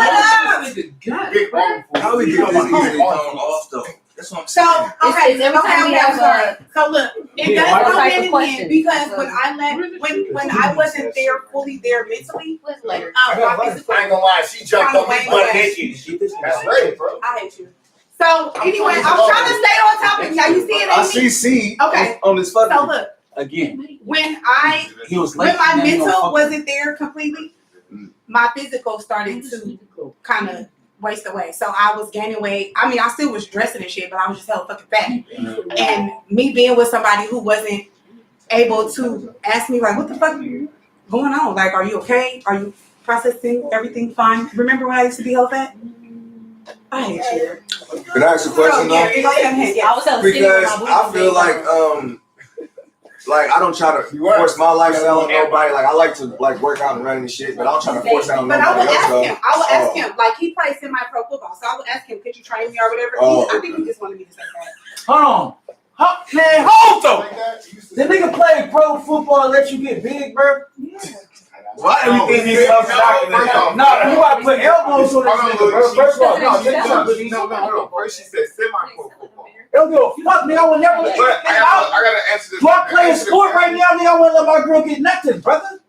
Speaker 5: it up.
Speaker 8: Big arm pulls.
Speaker 1: How we get this easily thrown off though? That's what I'm
Speaker 5: So
Speaker 1: saying.
Speaker 5: okay,
Speaker 4: It's every time we
Speaker 5: I'm
Speaker 4: have
Speaker 5: sorry. So look, it
Speaker 2: Yeah,
Speaker 5: does
Speaker 2: what
Speaker 5: go
Speaker 4: type of
Speaker 5: hand in
Speaker 4: question?
Speaker 5: hand because when I when I wasn't there fully there mentally,
Speaker 4: What's lighter?
Speaker 5: my physical.
Speaker 8: I ain't gonna lie, she jumped on me
Speaker 5: Kinda
Speaker 8: butt
Speaker 5: way
Speaker 8: naked. That's right, bro.
Speaker 5: I hate you. So anyway, I'm trying to stay on topic. Now you see it
Speaker 1: I
Speaker 5: in
Speaker 1: see
Speaker 5: me.
Speaker 1: C
Speaker 5: Okay.
Speaker 1: on this
Speaker 5: So
Speaker 1: fucking.
Speaker 5: look,
Speaker 3: Again,
Speaker 5: when
Speaker 3: he was late.
Speaker 5: when my
Speaker 3: and then he
Speaker 5: mental
Speaker 3: don't fuck-
Speaker 5: wasn't there completely, my physical started to kind of waste away. So I was gaining weight. I mean, I still was dressing and shit, but I was just hella fucking fat. And me being with somebody who wasn't able to ask me like, what the fuck going on? Like, are you okay? Are you processing everything fine? Remember when I used to be hella fat? I hate you.
Speaker 1: Can I ask a question
Speaker 5: So, yeah,
Speaker 1: though?
Speaker 5: it goes hand in hand, yeah.
Speaker 4: I was hella skinny when
Speaker 1: Because
Speaker 4: was
Speaker 1: I feel
Speaker 4: big.
Speaker 1: like I don't try to force my lifestyle on nobody. Like I like to like work out and run and shit, but I don't try to force that on
Speaker 5: But I would
Speaker 1: nobody
Speaker 5: ask
Speaker 1: else
Speaker 5: him.
Speaker 1: though.
Speaker 5: I would ask him. Like he plays semi-pro football, so I would ask him, "Could you train me or whatever?" I think he just wanted me to say that.
Speaker 3: Hold on. Man, hold though.
Speaker 8: Like that, you used to-
Speaker 3: The nigga played pro football and let you get big, bro.
Speaker 1: Why everything
Speaker 8: No,
Speaker 1: he comes
Speaker 8: first off,
Speaker 3: No, you gotta put elbows on this
Speaker 8: Hold on,
Speaker 3: nigga, bro.
Speaker 8: look,
Speaker 3: First of all,
Speaker 8: no,
Speaker 3: no, check this out.
Speaker 8: hold on. First she said semi-pro football.
Speaker 3: Don't give a fuck, nigga. I would never let
Speaker 6: But I gotta answer this.
Speaker 3: Do I play a sport right now, nigga? I wouldn't let my girl get nothing, brother.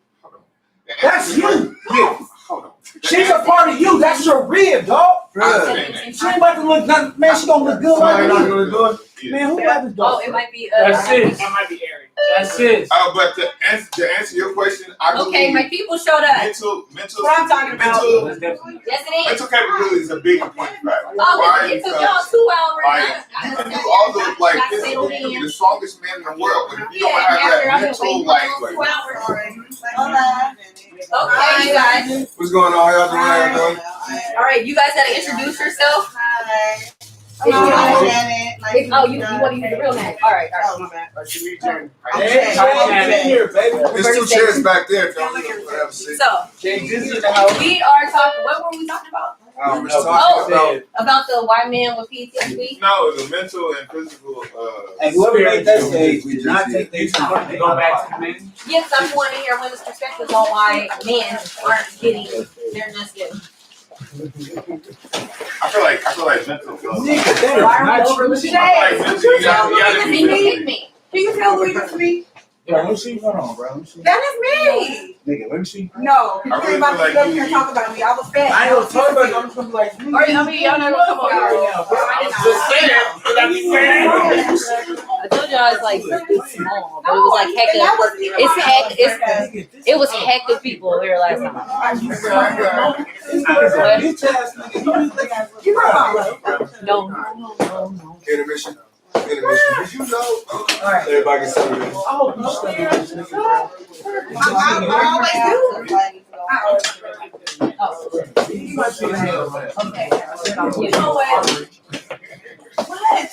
Speaker 3: That's you.
Speaker 6: Yeah. Hold on.
Speaker 3: She's a part of you. That's your rib, dog.
Speaker 1: Bruh.
Speaker 3: She ain't about to look nothing. Man, she gonna look good
Speaker 1: Somebody
Speaker 3: like
Speaker 1: not
Speaker 3: me.
Speaker 1: gonna do it.
Speaker 3: Man, who got this
Speaker 4: Oh,
Speaker 3: dog?
Speaker 4: it might be.
Speaker 2: That's it.
Speaker 7: That might be Eric.
Speaker 2: That's it.
Speaker 6: But to answer your question, I
Speaker 4: Okay, my
Speaker 6: believe
Speaker 4: people showed up.
Speaker 6: mental
Speaker 5: What I'm talking about.
Speaker 4: Yes, it is.
Speaker 6: mental capability is a big important factor.
Speaker 4: Oh,
Speaker 6: Why?
Speaker 4: it took
Speaker 6: Because
Speaker 4: y'all 2 hours.
Speaker 6: like you can do all those like physically, you can be the strongest man in the world, but if you don't
Speaker 4: Yeah,
Speaker 6: have
Speaker 4: after
Speaker 6: that
Speaker 4: I've been
Speaker 6: mental
Speaker 4: waiting
Speaker 6: like
Speaker 4: for 2 hours.
Speaker 5: Hola.
Speaker 4: Okay, you guys.
Speaker 1: What's going on? How y'all doing? How y'all doing?
Speaker 4: All right, you guys gotta introduce yourself.
Speaker 5: Hi.
Speaker 4: If you-
Speaker 5: Janet.
Speaker 4: Oh, you want to use the real name? All right.
Speaker 5: Oh, my bad.
Speaker 8: Like she be Jen.
Speaker 3: Hey, Jay, in here, baby.
Speaker 1: There's two chairs back there if y'all want to have a seat.
Speaker 4: So
Speaker 3: Jay, this is the house.
Speaker 4: we are talking. What were we talking about?
Speaker 1: We was talking about
Speaker 4: About the white man with PTSD.
Speaker 6: no, the mental and physical.
Speaker 3: And whoever made that stage,
Speaker 1: We
Speaker 3: did not
Speaker 1: just
Speaker 3: take
Speaker 1: did.
Speaker 3: their time.
Speaker 2: To go back to the men.
Speaker 4: Yes, I'm wanting to hear women's perspectives on why men aren't getting. They're just getting.
Speaker 6: I feel like mental.
Speaker 3: Nigga, that is
Speaker 4: Why are
Speaker 3: not
Speaker 4: we
Speaker 3: true.
Speaker 4: overlooking
Speaker 6: I
Speaker 4: that?
Speaker 6: feel like mentally, you gotta be
Speaker 4: He
Speaker 6: mentally.
Speaker 4: hit me.
Speaker 5: Can you tell Louis this to me?
Speaker 3: Yeah, let me see. Hold on, bro. Let me see.
Speaker 5: That is me.
Speaker 3: Nigga, let me see.
Speaker 5: No, you
Speaker 6: I really
Speaker 5: ain't about
Speaker 6: feel
Speaker 5: to sit up
Speaker 6: like
Speaker 5: here and
Speaker 6: you-
Speaker 5: talk about me. I was fat.
Speaker 3: I ain't gonna talk about it. I'm just gonna be like,
Speaker 4: Or I mean, y'all never come over
Speaker 3: right
Speaker 4: here.
Speaker 3: now, bro.
Speaker 4: I
Speaker 6: Just saying.
Speaker 4: I told y'all it's like small, but it was like heck of. It was heck of people here last time.
Speaker 5: You know
Speaker 4: No.
Speaker 1: intermission. Intermission. Did you know? Everybody can say this.
Speaker 5: I always do.
Speaker 4: You know what? What?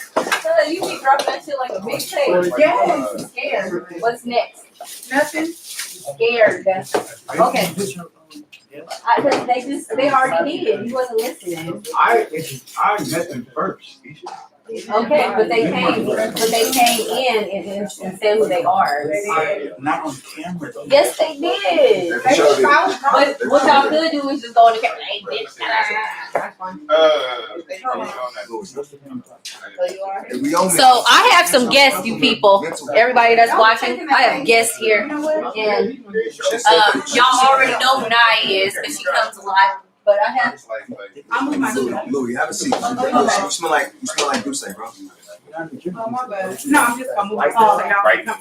Speaker 4: You be dropping that shit like a big tape.
Speaker 5: Yes.
Speaker 4: Scared. What's next?
Speaker 5: Nothing.
Speaker 4: Scared. Okay. They already did. You wasn't listening.
Speaker 3: I met them first.
Speaker 4: Okay, but they came in and said who they are.
Speaker 3: Not on camera though.
Speaker 4: Yes, they did.
Speaker 1: They showed it.
Speaker 4: But what y'all could do is just go on the camera. Hey, bitch. That's fine.
Speaker 1: We on
Speaker 4: So I have some guests, you people. Everybody that's watching, I have guests here. And y'all already know who Nye is because she comes a lot. But I have
Speaker 5: I'm with my
Speaker 1: Louis, have a seat. You smell like Douce, bro.
Speaker 5: Oh, my bad. No, I'm just gonna move my stuff so y'all can come.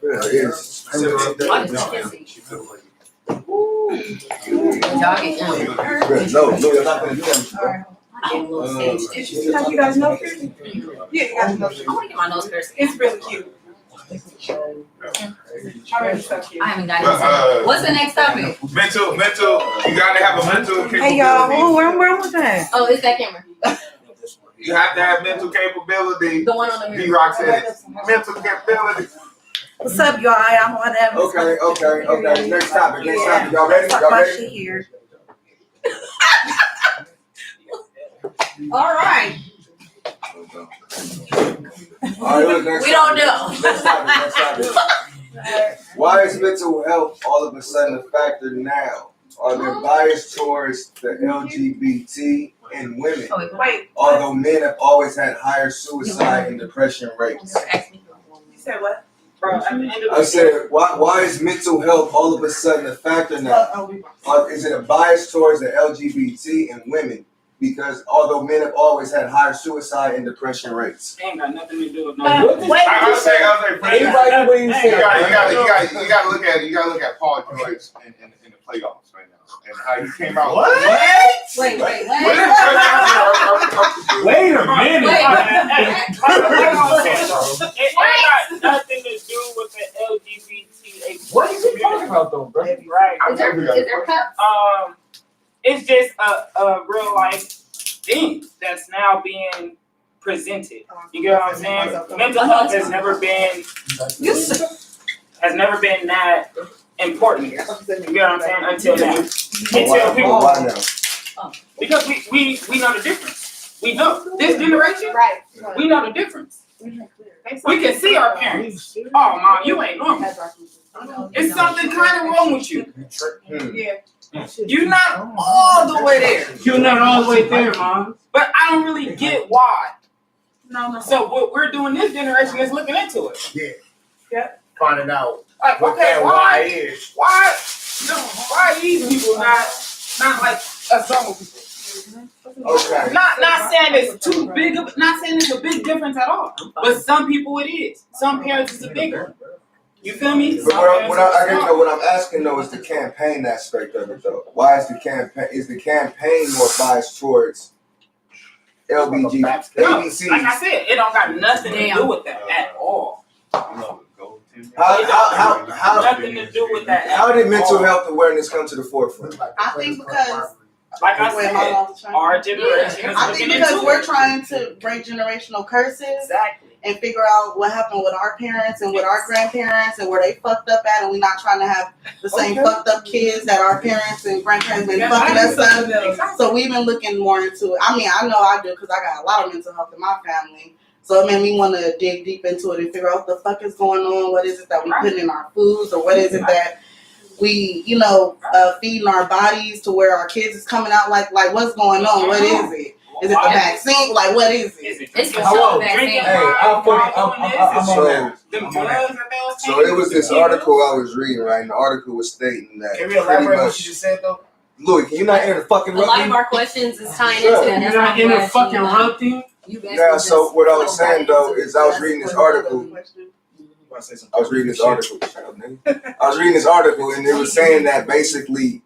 Speaker 1: Yeah, it is. No, Louis, I'm not gonna do that.
Speaker 5: You guys know piercing? Yeah, you guys know
Speaker 4: I want to get my nose pierced.
Speaker 5: It's really cute.
Speaker 4: I haven't got
Speaker 6: But,
Speaker 4: it. What's the next topic?
Speaker 6: mental. You gotta have a mental capability.
Speaker 9: Hey y'all, where am I looking?
Speaker 4: Oh, it's that camera.
Speaker 6: You have to have mental capability.
Speaker 4: The one on the mirror.
Speaker 6: D-Rock said it. Mental capability.
Speaker 9: What's up, y'all? I'm on that.
Speaker 1: Okay. Next topic. Y'all ready?
Speaker 9: Talk
Speaker 1: Y'all
Speaker 9: my
Speaker 1: ready?
Speaker 9: shit here.
Speaker 4: All right.
Speaker 1: All right, next
Speaker 4: We don't
Speaker 1: topic.
Speaker 4: know.
Speaker 1: Next topic. Why is mental health all of a sudden a factor now? Are there bias towards the LGBT and women?
Speaker 9: Wait,
Speaker 1: Although men have always had higher suicide and depression rates.
Speaker 9: you said what?
Speaker 7: Bro, at the end of
Speaker 1: I
Speaker 7: the
Speaker 1: said, why is mental health all of a sudden a factor now? Is it a bias towards the LGBT and women? Because although men have always had higher suicide and depression rates.
Speaker 7: ain't got nothing to do with no.
Speaker 9: Wait,
Speaker 6: I'll say,
Speaker 3: Everybody, what you
Speaker 6: you
Speaker 3: say?
Speaker 6: gotta look at Paul George in the playoffs right now and how he came out.
Speaker 3: What?
Speaker 4: Wait,
Speaker 6: What
Speaker 4: what?
Speaker 6: is
Speaker 3: Wait a minute.
Speaker 4: Wait.
Speaker 7: It ain't got nothing to do with the LGBT.
Speaker 3: What are you talking about though, bro?
Speaker 7: Right.
Speaker 4: Is there cups?
Speaker 7: It's just a real life thing that's now being presented. You get what I'm saying? Mental health has never been that important. You get what I'm saying? Until now. Until people,
Speaker 1: Why now?
Speaker 7: because we know the difference. We know this generation.
Speaker 5: Right.
Speaker 7: We know the difference. We can see our parents. Oh, mom, you ain't normal. It's something kind of wrong with you.
Speaker 5: Yeah.
Speaker 7: You're not all the way there.
Speaker 2: You're not all the way there, mom.
Speaker 7: But I don't really get why.
Speaker 5: No.
Speaker 7: So what we're doing this generation is looking into it.
Speaker 8: Finding out
Speaker 7: Like,
Speaker 8: what
Speaker 7: okay,
Speaker 8: that
Speaker 7: why
Speaker 8: is.
Speaker 7: why these people not like us normal people?
Speaker 1: Okay.
Speaker 7: Not saying it's too big of, not saying it's a big difference at all. But some people it is. Some parents it's a bigger. You feel me?
Speaker 1: But what I'm asking though is the campaign aspect of it though. Why is the campaign more biased towards LBG,
Speaker 7: No,
Speaker 1: ABCs?
Speaker 7: like I said, it don't got nothing to do with that at all.
Speaker 1: How
Speaker 7: Nothing to do with that.
Speaker 1: how did mental health awareness come to the forefront?
Speaker 5: I think because
Speaker 7: Like I
Speaker 5: Wait,
Speaker 7: said,
Speaker 5: hold on.
Speaker 7: our generation is
Speaker 5: I
Speaker 7: looking
Speaker 5: think because
Speaker 7: into
Speaker 5: we're
Speaker 7: it.
Speaker 5: trying to break generational curses
Speaker 7: Exactly.
Speaker 5: and figure out what happened with our parents and with our grandparents and where they fucked up at, and we're not trying to have the same fucked up kids that our parents and grandparents been fucking us up. So we've been looking more into it. I mean, I know I do because I got a lot of mental health in my family. So it made me want to dig deep into it and figure out what the fuck is going on. What is it that we put in our foods, or what is it that we, feeding our bodies to where our kids is coming out like what's going on? What is it? Is it the vaccine? Like, what is it?
Speaker 4: It's for
Speaker 3: Hello.
Speaker 4: sure vaccine.
Speaker 3: Hey, I'm on
Speaker 1: So it was this article I was reading, right? And the article was stating that
Speaker 8: Can we
Speaker 1: pretty
Speaker 8: elaborate what you
Speaker 1: much.
Speaker 8: just said though?
Speaker 1: Louis, can you not hear the fucking
Speaker 4: A lot of
Speaker 1: rugby?
Speaker 4: our questions is tying
Speaker 1: Sure.
Speaker 4: into that.
Speaker 2: You're
Speaker 4: That's
Speaker 2: not
Speaker 4: why
Speaker 2: in the
Speaker 4: I'm
Speaker 2: fucking
Speaker 4: glad
Speaker 2: rugby.
Speaker 4: you
Speaker 1: Yeah, so what I was saying though is I was reading this article. I was reading this article. I was reading this article, and it was saying that basically,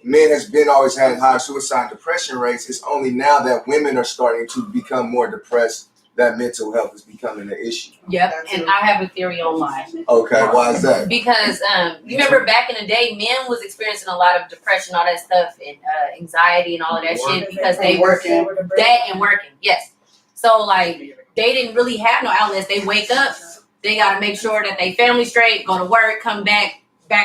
Speaker 1: men has been always had high suicide and depression rates. It's only now that women are starting to become more depressed that mental health is becoming an issue.
Speaker 4: Yep, and I have a theory on why.
Speaker 1: Okay, why is that?
Speaker 4: Because you remember back in the day, men was experiencing a lot of depression, all that stuff, and anxiety and all of that shit because they were that and working. Yes, so like they didn't really have no outlets. They wake up. They got to make sure that they family straight, go to work, come back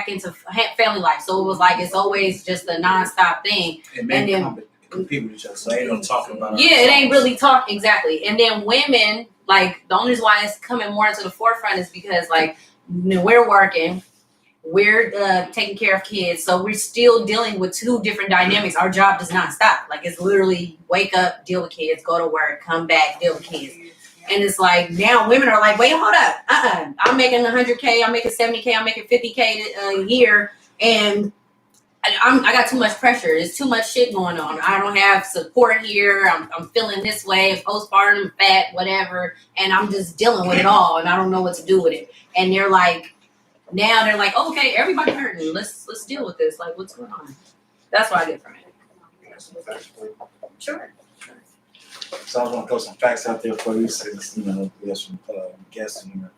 Speaker 4: into family life. So it was like it's always just a nonstop thing.
Speaker 3: And then compete with each other, so ain't no talking about
Speaker 4: it ain't really talk exactly. And then women, like the only reason why it's coming more into the forefront is because like we're working, we're taking care of kids, so we're still dealing with two different dynamics. Our job does not stop. Like it's literally wake up, deal with kids, go to work, come back, deal with kids. And it's like now women are like, wait, hold up. I'm making 100K, I'm making 70K, I'm making 50K a year. And I got too much pressure. There's too much shit going on. I don't have support here. I'm feeling this way, postpartum, fat, whatever. And I'm just dealing with it all. And I don't know what to do with it. And they're like, okay, everybody hurting. Let's deal with this. Like, what's going on? That's what I get from it. Sure.
Speaker 3: So I was gonna throw some facts out there for you, since we have some guests in here.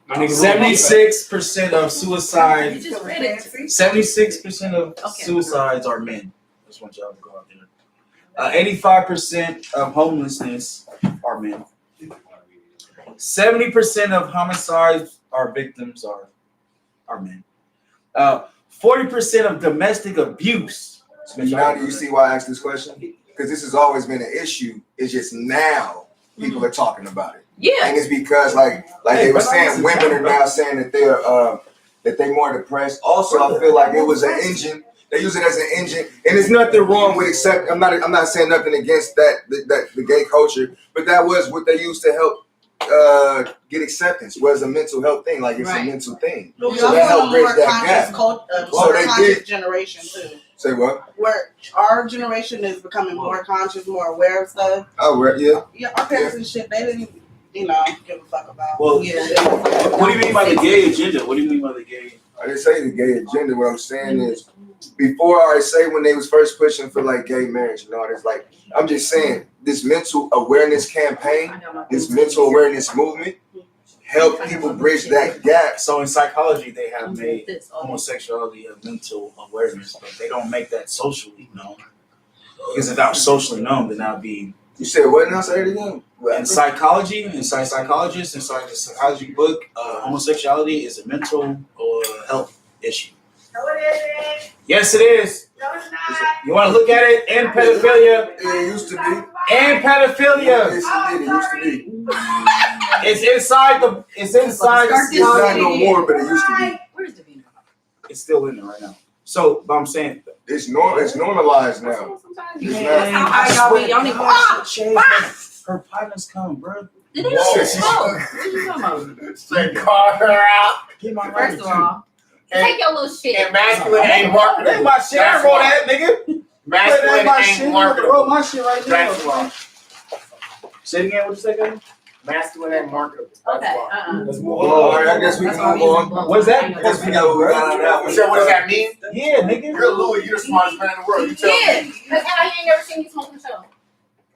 Speaker 2: My nigga
Speaker 3: 76% of suicide.
Speaker 4: You just read it.
Speaker 3: 76% of suicides are men. Just want y'all to go out there. 85% of homelessness are men. 70% of homicides are victims are men. 40% of domestic abuse.
Speaker 1: Now, do you see why I asked this question? Because this has always been an issue. It's just now people are talking about it.
Speaker 4: Yeah.
Speaker 1: And it's because, like they were saying, women are now saying that they're more depressed. Also, I feel like it was an engine. They use it as an engine, and there's nothing wrong with accept. I'm not saying nothing against the gay culture, but that was what they used to help get acceptance. Was a mental health thing, like it's a mental thing.
Speaker 9: So
Speaker 1: that helped bridge that gap.
Speaker 9: So they did generation too.
Speaker 1: Say what?
Speaker 9: Where our generation is becoming more conscious, more aware of stuff.
Speaker 1: Oh, yeah.
Speaker 9: Yeah, our parents and shit, they didn't, give a fuck about.
Speaker 3: Well, what do you mean by the gay agenda? What do you mean by the gay?
Speaker 1: I didn't say the gay agenda. What I'm saying is, before I say when they was first pushing for like gay marriage and all this, like I'm just saying this mental awareness campaign, this mental awareness movement, help people bridge that gap.
Speaker 3: So in psychology, they have made homosexuality a mental awareness, but they don't make that socially known. Because if that was socially known, then that would be.
Speaker 1: You said what now? Say it again.
Speaker 3: In psychology, inside psychologists, inside the psychology book, homosexuality is a mental or health issue.
Speaker 5: No, it isn't.
Speaker 3: Yes, it is.
Speaker 5: No, it's not.
Speaker 3: You want to look at it? And pedophilia.
Speaker 1: It used to be.
Speaker 3: And pedophilia.
Speaker 1: Yes, it used to be.
Speaker 3: It's inside the. It's inside.
Speaker 1: It's not no more, but it used to be.
Speaker 4: Where's the video?
Speaker 3: It's still in there right now. So, but I'm saying
Speaker 1: It's normalized now. It's
Speaker 4: Y'all need to
Speaker 3: her partners come, bro.
Speaker 4: Did they smoke? What are you talking about?
Speaker 8: They call her out.
Speaker 3: Get my
Speaker 4: First of all, take your little shit.
Speaker 8: And masculine ain't marketing.
Speaker 3: That's my shit. I wrote that, nigga.
Speaker 8: Masculine
Speaker 3: my
Speaker 8: ain't
Speaker 3: shit.
Speaker 8: marketing.
Speaker 3: Wrote my shit right now.
Speaker 8: That's why.
Speaker 3: Say it again. What you say, guys?
Speaker 8: Masculine ain't marketing.
Speaker 4: Okay.
Speaker 3: Let's move
Speaker 1: Oh, all right, I guess we can move on.
Speaker 3: What's that?
Speaker 1: I guess we got what we got on that one.
Speaker 8: So what does that mean?
Speaker 3: Yeah, nigga.
Speaker 8: You're Louis. You're the smartest man in the world. You tell
Speaker 4: Yeah,
Speaker 8: me.
Speaker 4: because how you ain't never seen me smoke the show?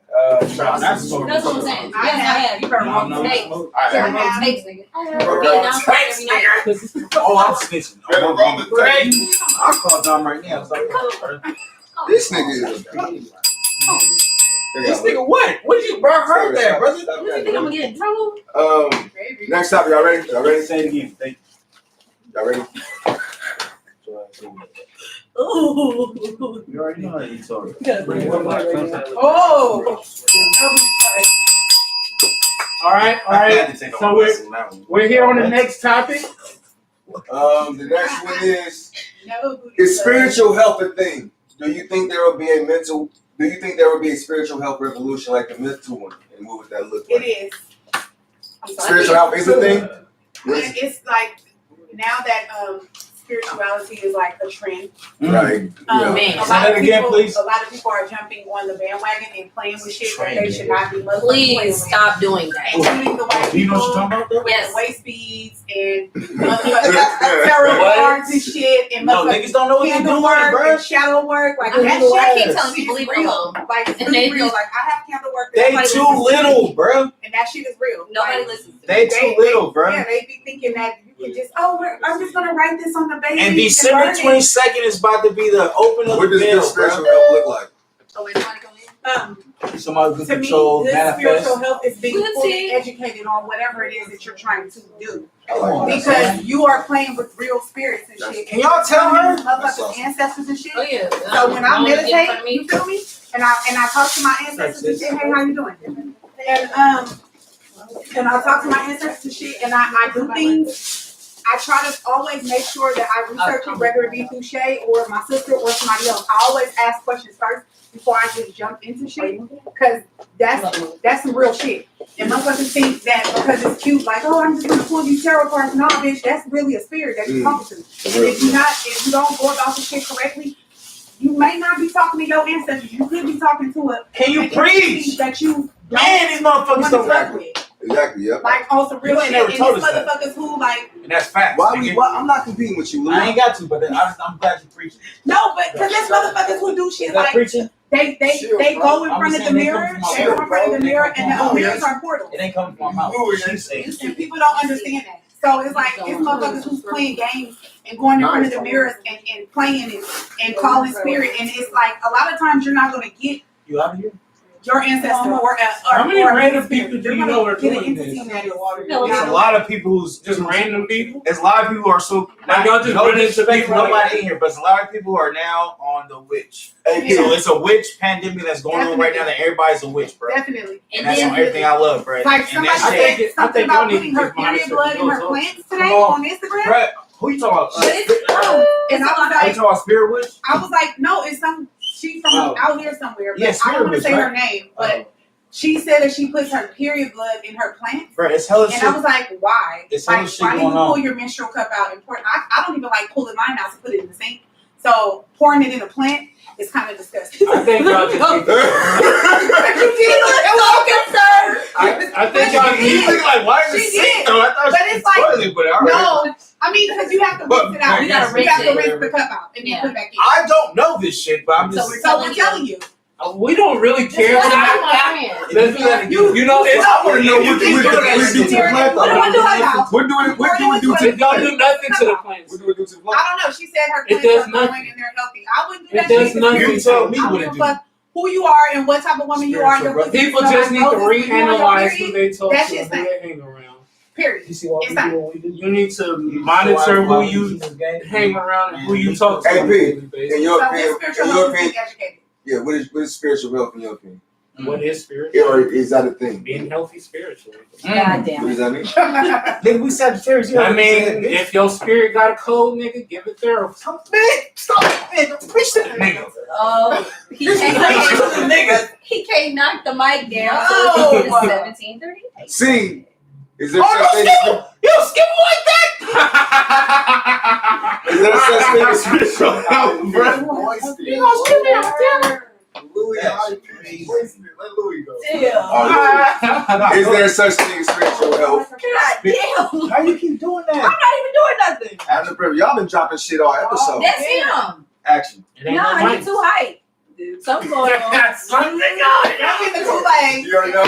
Speaker 3: That's
Speaker 4: That's what I'm saying. Yes, I have. You better wrong mistakes.
Speaker 8: I
Speaker 4: Better
Speaker 8: have.
Speaker 4: wrong mistakes, nigga.
Speaker 8: Wrong
Speaker 4: Being down
Speaker 8: mistakes,
Speaker 4: every night.
Speaker 3: Oh, I'm snitching.
Speaker 8: Better wrong mistakes.
Speaker 3: I'll call Dom right now. So
Speaker 1: This nigga is.
Speaker 3: this nigga what? What did you bro heard that, brother?
Speaker 4: You think I'm gonna get in trouble?
Speaker 1: Next topic, y'all ready? Y'all ready?
Speaker 3: Say it again. Thank
Speaker 1: Y'all ready?
Speaker 9: Ooh.
Speaker 3: you. Already know how you talk.
Speaker 5: Oh.
Speaker 2: All right. So we're here on the next topic.
Speaker 1: The next one is spiritual health a thing? Do you think there will be a spiritual health revolution like the mental one? And what would that look
Speaker 5: It
Speaker 1: like?
Speaker 5: is. I'm sorry.
Speaker 1: Spiritual health is a thing?
Speaker 5: And it's like now that spirituality is like a trend.
Speaker 1: Right.
Speaker 4: Man.
Speaker 5: A
Speaker 3: Say that again, please.
Speaker 5: A lot of people are jumping on the bandwagon and playing with shit that they should not be.
Speaker 4: Please stop doing that.
Speaker 5: Including the white
Speaker 3: Do you know what
Speaker 5: people
Speaker 3: you're talking about, though?
Speaker 5: with
Speaker 4: Yes.
Speaker 5: the waist beads and tarot cards and shit and
Speaker 3: No, niggas don't know what you're
Speaker 5: candle
Speaker 3: doing,
Speaker 5: work
Speaker 3: bro.
Speaker 5: and shadow work. Like
Speaker 4: I
Speaker 5: that
Speaker 4: keep
Speaker 5: shit
Speaker 4: telling people
Speaker 5: is
Speaker 4: leave it
Speaker 5: real.
Speaker 4: alone.
Speaker 5: Like it's
Speaker 4: And
Speaker 5: really
Speaker 4: they
Speaker 5: real.
Speaker 4: just-
Speaker 5: Like I have candle work.
Speaker 3: They
Speaker 5: nobody
Speaker 3: too
Speaker 5: listens to
Speaker 3: little,
Speaker 5: me,
Speaker 3: bro.
Speaker 5: and that shit is real.
Speaker 4: Nobody
Speaker 5: Like,
Speaker 4: listens to me.
Speaker 3: They too little, bro.
Speaker 5: Yeah, they be thinking that you can just I'm just gonna write this on the baby.
Speaker 3: And December 22nd is about to be the open of
Speaker 1: What
Speaker 3: the
Speaker 1: does
Speaker 3: bill,
Speaker 1: good spiritual
Speaker 3: bro.
Speaker 1: health look like?
Speaker 4: So when somebody come in,
Speaker 3: Somebody who
Speaker 5: To me,
Speaker 3: control,
Speaker 5: good
Speaker 3: manifest.
Speaker 5: spiritual health is being
Speaker 4: Good
Speaker 5: fully
Speaker 4: tea.
Speaker 5: educated on whatever it is that you're trying to do.
Speaker 1: Oh, that's
Speaker 5: Because you are playing with real spirits and shit.
Speaker 3: Can y'all tell her?
Speaker 5: Motherfuckers, ancestors and shit.
Speaker 4: oh yeah.
Speaker 5: So when I
Speaker 4: Don't get in front
Speaker 5: meditate,
Speaker 4: of me.
Speaker 5: you feel me? And I talk to my ancestors and shit. Hey, how you doing? And I talk to my ancestors and shit. And I do things. I try to always make sure that I research it, whether it be through Shay or my sister or somebody else. I always ask questions first before I just jump into shit, because that's some real shit. And motherfuckers think that because it's cute, like, oh, I'm just gonna pull these tarot cards. No, bitch, that's really a spirit that you're talking to. And if you don't go about the shit correctly, you may not be talking to your ancestors. You could be talking to a
Speaker 3: Can you
Speaker 5: an
Speaker 3: preach?
Speaker 5: entity that you
Speaker 3: Man, these motherfuckers
Speaker 5: want to
Speaker 3: don't
Speaker 5: fuck
Speaker 3: act.
Speaker 5: with.
Speaker 1: Exactly, yep.
Speaker 5: Like on some real
Speaker 3: You
Speaker 5: shit.
Speaker 3: ain't never
Speaker 5: And
Speaker 3: told
Speaker 5: these
Speaker 3: us that.
Speaker 5: motherfuckers who like
Speaker 3: And that's facts.
Speaker 1: I'm not competing with you, Lou.
Speaker 3: I ain't got to, but I'm glad you preaching.
Speaker 5: no, but because there's motherfuckers who do shit
Speaker 3: Is that
Speaker 5: like
Speaker 3: preaching?
Speaker 5: they
Speaker 8: Chill,
Speaker 5: go in
Speaker 3: I'm
Speaker 5: front of
Speaker 3: saying
Speaker 5: the
Speaker 3: they
Speaker 5: mirror,
Speaker 3: come from my
Speaker 5: they go in
Speaker 3: mouth.
Speaker 5: front of the mirror, and the
Speaker 3: Oh,
Speaker 5: mirrors
Speaker 3: yes.
Speaker 5: are portals.
Speaker 3: It ain't coming from my mouth.
Speaker 8: Louis,
Speaker 3: She saying.
Speaker 5: And people don't understand that. So it's like it's motherfuckers who's playing games and going in front of the mirrors and playing it and calling spirit. And it's like a lot of times you're not gonna get
Speaker 3: You out of here?
Speaker 5: your ancestor or
Speaker 2: How many
Speaker 5: or
Speaker 2: random
Speaker 5: spirit.
Speaker 2: people do
Speaker 5: You're
Speaker 2: you
Speaker 5: gonna
Speaker 2: know are
Speaker 5: get an
Speaker 2: doing
Speaker 5: entity
Speaker 2: this?
Speaker 5: that is-
Speaker 3: There's a lot of people who's
Speaker 2: Just random people?
Speaker 3: There's a lot of people who are so
Speaker 2: Like, y'all just
Speaker 3: no
Speaker 2: run into
Speaker 3: disrespect to
Speaker 2: people like-
Speaker 3: nobody in here, but there's a lot of people who are now on the witch.
Speaker 1: Hey,
Speaker 3: So it's a witch pandemic that's going on right now that everybody's a witch, bro.
Speaker 5: Definitely.
Speaker 3: And that's on everything I love, bro.
Speaker 5: Like
Speaker 3: And
Speaker 5: somebody
Speaker 3: that shit,
Speaker 5: said something
Speaker 2: y'all
Speaker 5: about
Speaker 2: need
Speaker 5: putting
Speaker 2: to
Speaker 5: her
Speaker 2: just monitor
Speaker 5: period blood in her
Speaker 2: those.
Speaker 5: plants today
Speaker 3: Come on.
Speaker 5: on Instagram.
Speaker 3: bro, who you talking about?
Speaker 4: But it's
Speaker 5: And I was
Speaker 3: Are you
Speaker 5: like,
Speaker 3: talking about Spirit Witch?
Speaker 5: I was like, no, it's some she from
Speaker 3: Oh.
Speaker 5: out here somewhere. But
Speaker 3: Yeah,
Speaker 5: I
Speaker 3: Spirit
Speaker 5: don't want to
Speaker 3: Witch,
Speaker 5: say her
Speaker 3: right?
Speaker 5: name, but she said that she puts her period blood in her plants.
Speaker 3: Bro, it's hella
Speaker 5: And
Speaker 3: shit.
Speaker 5: I was like, why?
Speaker 3: It's
Speaker 5: Like,
Speaker 3: hella shit
Speaker 5: why do you
Speaker 3: going on.
Speaker 5: pull your menstrual cup out and pour it? I don't even like pulling mine out to put it in the sink. So pouring it in a plant is kind of disgusting.
Speaker 2: I think y'all just need I think y'all
Speaker 3: You
Speaker 2: need
Speaker 3: think like, why is it
Speaker 5: She
Speaker 3: sick
Speaker 5: did.
Speaker 3: though? I thought
Speaker 5: But
Speaker 3: she
Speaker 5: it's like,
Speaker 3: toilet, but all right.
Speaker 5: No, I mean, because you have to rinse it out.
Speaker 4: You gotta rinse
Speaker 5: have to
Speaker 4: it.
Speaker 5: rinse the cup out and then
Speaker 4: Yeah.
Speaker 5: put it back in.
Speaker 3: I don't know this shit, but I'm
Speaker 4: So
Speaker 3: just.
Speaker 4: we're
Speaker 5: So we're telling you.
Speaker 2: we don't really care.
Speaker 4: That's
Speaker 2: Let's
Speaker 4: my friend.
Speaker 2: you know, it's
Speaker 3: I want to know what
Speaker 5: You
Speaker 3: we're
Speaker 5: do
Speaker 3: doing.
Speaker 5: that
Speaker 3: We're
Speaker 5: shit.
Speaker 3: doing
Speaker 5: What do I do about?
Speaker 1: We're doing it. We're doing
Speaker 5: What
Speaker 1: do
Speaker 5: do
Speaker 1: to
Speaker 2: don't do nothing to the plants.
Speaker 1: We're doing do to
Speaker 5: I don't know. She said her
Speaker 2: It
Speaker 5: plants
Speaker 2: does
Speaker 5: are growing
Speaker 2: nothing.
Speaker 5: and they're healthy. I wouldn't do
Speaker 2: It
Speaker 5: that
Speaker 2: does
Speaker 5: shit.
Speaker 2: nothing.
Speaker 3: You tell me
Speaker 5: I don't
Speaker 3: what
Speaker 5: give
Speaker 3: to
Speaker 5: a
Speaker 3: do.
Speaker 5: fuck who you are and what type of woman you are.
Speaker 3: Spiritual
Speaker 5: Your pussy
Speaker 2: People
Speaker 5: smell
Speaker 2: just
Speaker 5: like
Speaker 2: need to
Speaker 5: roses, you on your
Speaker 2: reanalyze who
Speaker 5: period,
Speaker 2: they talk
Speaker 5: that
Speaker 2: to
Speaker 5: shit's
Speaker 2: and who
Speaker 5: fine.
Speaker 2: they hang around.
Speaker 5: Period.
Speaker 3: You see why we
Speaker 5: It's
Speaker 3: do what we do?
Speaker 2: You need to monitor who you hang around and who you talk to
Speaker 1: Hey,
Speaker 2: on a
Speaker 1: P,
Speaker 2: daily
Speaker 1: in
Speaker 2: basis.
Speaker 1: your
Speaker 5: So
Speaker 1: opinion,
Speaker 5: with spiritual
Speaker 1: in
Speaker 5: health,
Speaker 1: your
Speaker 5: is being
Speaker 1: opinion,
Speaker 5: educated.
Speaker 1: yeah, what is spiritual health in your opinion?
Speaker 2: What is spirit?
Speaker 1: Yeah, or is that a thing?
Speaker 2: Being healthy spiritually.
Speaker 4: God
Speaker 1: What
Speaker 4: damn
Speaker 1: does
Speaker 4: it.
Speaker 1: that mean?
Speaker 3: Nigga, we Sagittarius. You
Speaker 2: I
Speaker 3: already said
Speaker 2: mean,
Speaker 3: it, bitch.
Speaker 2: if your spirit got a cold, nigga, give it therapy.
Speaker 3: Come man, stop, man. Don't preach to the nigga.
Speaker 4: Oh, he
Speaker 3: Preach to the
Speaker 4: can't,
Speaker 3: nigga.
Speaker 4: he can't knock the mic down.
Speaker 5: No.
Speaker 4: So it's 17:30.
Speaker 1: See, is there
Speaker 3: Oh,
Speaker 1: such
Speaker 3: no,
Speaker 1: thing?
Speaker 3: skip him. You don't skip him like that.
Speaker 1: Is there such thing as spiritual health, bro?
Speaker 3: You gonna skip him? Damn it.
Speaker 1: Louis,
Speaker 3: That's
Speaker 1: let
Speaker 3: crazy.
Speaker 1: Louis go.
Speaker 4: Damn.
Speaker 1: Is there such thing as spiritual health?
Speaker 4: God damn.
Speaker 3: How you keep doing
Speaker 4: I'm
Speaker 3: that?
Speaker 4: not even doing nothing.
Speaker 1: After the y'all been dropping shit all episode.
Speaker 4: That's him.
Speaker 3: Action.
Speaker 2: It ain't
Speaker 4: Nah,
Speaker 2: no
Speaker 4: he's
Speaker 2: mic.
Speaker 4: too hype. Something going on.
Speaker 5: Something in the Kool-Aid.
Speaker 1: You already know.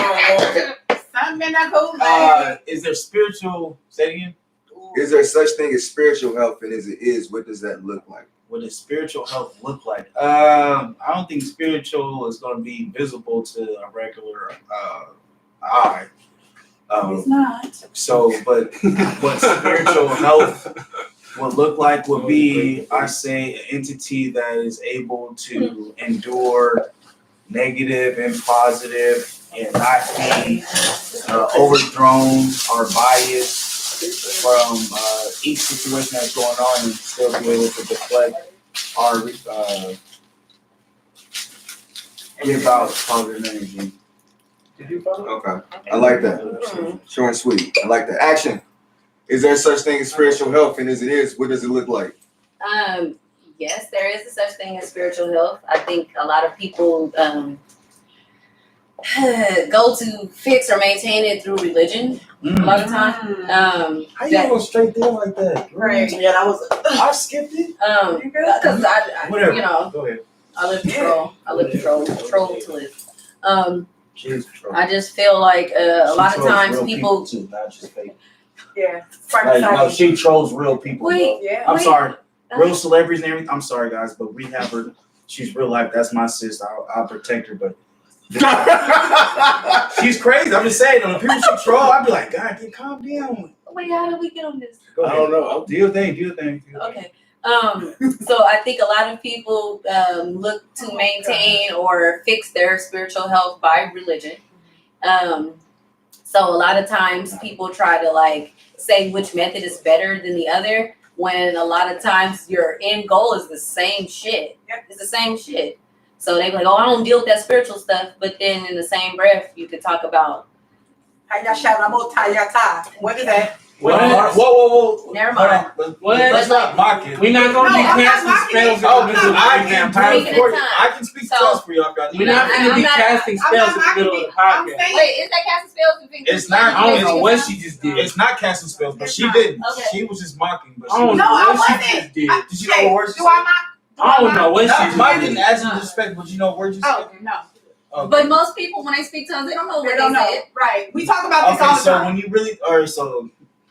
Speaker 5: Something in the Kool-Aid.
Speaker 3: Is there spiritual? Say it again.
Speaker 1: Is there such thing as spiritual health? And as it is, what does that look like?
Speaker 3: What does spiritual health look like? I don't think spiritual is going to be visible to a regular eye.
Speaker 5: It's not.
Speaker 3: So, but what spiritual health would look like would be, I say, an entity that is able to endure negative and positive and not be overthrown or biased from each situation that's going on and still be able to deflect or give out positive energy.
Speaker 1: Okay, I like that. Short and sweet. I like that. Action. Is there such thing as spiritual health? And as it is, what does it look like?
Speaker 4: Yes, there is a such thing as spiritual health. I think a lot of people go to fix or maintain it through religion a lot of time.
Speaker 3: How you going straight there like that?
Speaker 5: Right.
Speaker 9: Yeah, that was.
Speaker 3: I skipped it.
Speaker 4: Because I
Speaker 3: Whatever.
Speaker 4: you know,
Speaker 3: Go ahead.
Speaker 4: I live to troll. I live to troll to live.
Speaker 3: She's true.
Speaker 4: I just feel like a lot of
Speaker 3: She trolls
Speaker 4: times
Speaker 3: real
Speaker 4: people.
Speaker 3: too, not just fake.
Speaker 5: Yeah.
Speaker 3: Like, no, she trolls real people.
Speaker 4: Wait,
Speaker 5: Yeah.
Speaker 3: I'm
Speaker 4: wait.
Speaker 3: sorry, real celebrities and everything. I'm sorry, guys, but we have her. She's real life. That's my sister. I'll protect her, but she's crazy. I'm just saying. When people she troll, I'll be like, God, get calm down.
Speaker 4: Wait, how did we get on this?
Speaker 3: Go ahead.
Speaker 1: know.
Speaker 3: Do your thing. Do your thing.
Speaker 4: Okay. So I think a lot of people look to maintain or fix their spiritual health by religion. So a lot of times people try to like say which method is better than the other, when a lot of times your end goal is the same shit. It's the same shit. So they be like, oh, I don't deal with that spiritual stuff. But then in the same breath, you could talk about.
Speaker 5: What is that?
Speaker 3: Whoa.
Speaker 4: Never mind.
Speaker 2: What?
Speaker 3: Let's not mock it.
Speaker 2: We're not gonna
Speaker 5: No,
Speaker 2: be
Speaker 5: I'm not
Speaker 2: casting
Speaker 5: mocking
Speaker 2: spells.
Speaker 5: it.
Speaker 3: Oh,
Speaker 2: in the middle of
Speaker 3: I
Speaker 2: the
Speaker 3: can
Speaker 2: damn
Speaker 3: do
Speaker 4: Taking
Speaker 3: it
Speaker 2: podcast.
Speaker 3: for
Speaker 4: the
Speaker 3: you.
Speaker 4: time.
Speaker 3: I can speak
Speaker 4: So-
Speaker 3: spells for you if y'all need.
Speaker 2: We're not
Speaker 4: I'm
Speaker 2: gonna be
Speaker 4: not-
Speaker 2: casting
Speaker 5: I'm
Speaker 2: spells
Speaker 5: not
Speaker 2: in the middle of the
Speaker 5: I'm
Speaker 2: podcast.
Speaker 5: saying-
Speaker 4: Wait, is that casting spells?
Speaker 3: It's not-
Speaker 2: I don't know what she just did.
Speaker 3: It's not casting spells, but she
Speaker 5: It's
Speaker 3: didn't.
Speaker 4: Okay.
Speaker 3: She was just mocking. But
Speaker 2: I
Speaker 3: she
Speaker 2: don't
Speaker 3: was
Speaker 2: know
Speaker 5: No, I
Speaker 2: what she
Speaker 5: wasn't.
Speaker 2: just did.
Speaker 3: Did you know what words?
Speaker 5: Do I not?
Speaker 2: I don't know what she
Speaker 3: Not
Speaker 2: just
Speaker 3: Mike
Speaker 2: did.
Speaker 3: didn't ask you to respect, but you know words you said.
Speaker 5: Oh, no.
Speaker 3: Okay.
Speaker 4: But most people, when they speak tongues, they don't know
Speaker 5: They
Speaker 4: what
Speaker 5: don't
Speaker 4: they
Speaker 5: know.
Speaker 4: said.
Speaker 5: Right. We talk about this all
Speaker 3: Okay,
Speaker 5: the
Speaker 3: so
Speaker 5: time.
Speaker 3: when you really, or so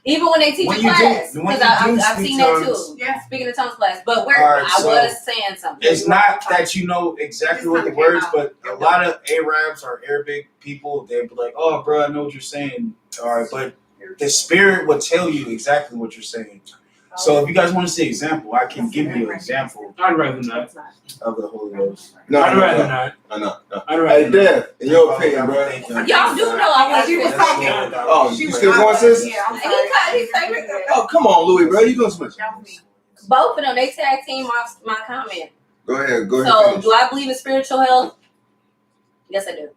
Speaker 4: Even when they teach
Speaker 3: When
Speaker 4: in
Speaker 3: you do-
Speaker 4: class,
Speaker 3: when
Speaker 4: because
Speaker 3: you do
Speaker 4: I've
Speaker 3: speak
Speaker 4: seen that
Speaker 3: tongues-
Speaker 4: too.
Speaker 5: Yeah.
Speaker 4: Speaking in tongues class, but
Speaker 3: All right,
Speaker 4: I
Speaker 3: so
Speaker 4: was saying something.
Speaker 3: It's not that you know exactly what the
Speaker 5: Just kinda
Speaker 3: words,
Speaker 5: came
Speaker 3: but a lot of Arabs or Arabic people, they'll be like, "Oh, bro, I know what you're saying." All right, but the spirit will tell you exactly what you're saying. So if you guys want to see an example, I can give you an example
Speaker 2: I'd rather not.
Speaker 3: of the Holy Ghost.
Speaker 1: No,
Speaker 2: I'd
Speaker 1: no,
Speaker 2: rather
Speaker 1: no,
Speaker 2: not.
Speaker 1: no.
Speaker 2: I'd
Speaker 1: Hey,
Speaker 2: rather not.
Speaker 1: Dev, in your opinion, bro.
Speaker 4: Y'all do know I was
Speaker 5: She was talking.
Speaker 1: Oh,
Speaker 5: She
Speaker 1: you
Speaker 5: was
Speaker 1: still going, sis?
Speaker 5: Yeah, I'm
Speaker 4: He
Speaker 5: sorry.
Speaker 4: cut his favorite.
Speaker 1: Oh, come on, Louis, bro. You doing so much.
Speaker 5: That was me.
Speaker 4: Both of them, they tag team my comment.
Speaker 1: Go ahead. Go ahead.
Speaker 4: So,
Speaker 1: finish.
Speaker 4: do I believe in spiritual health? Yes, I do.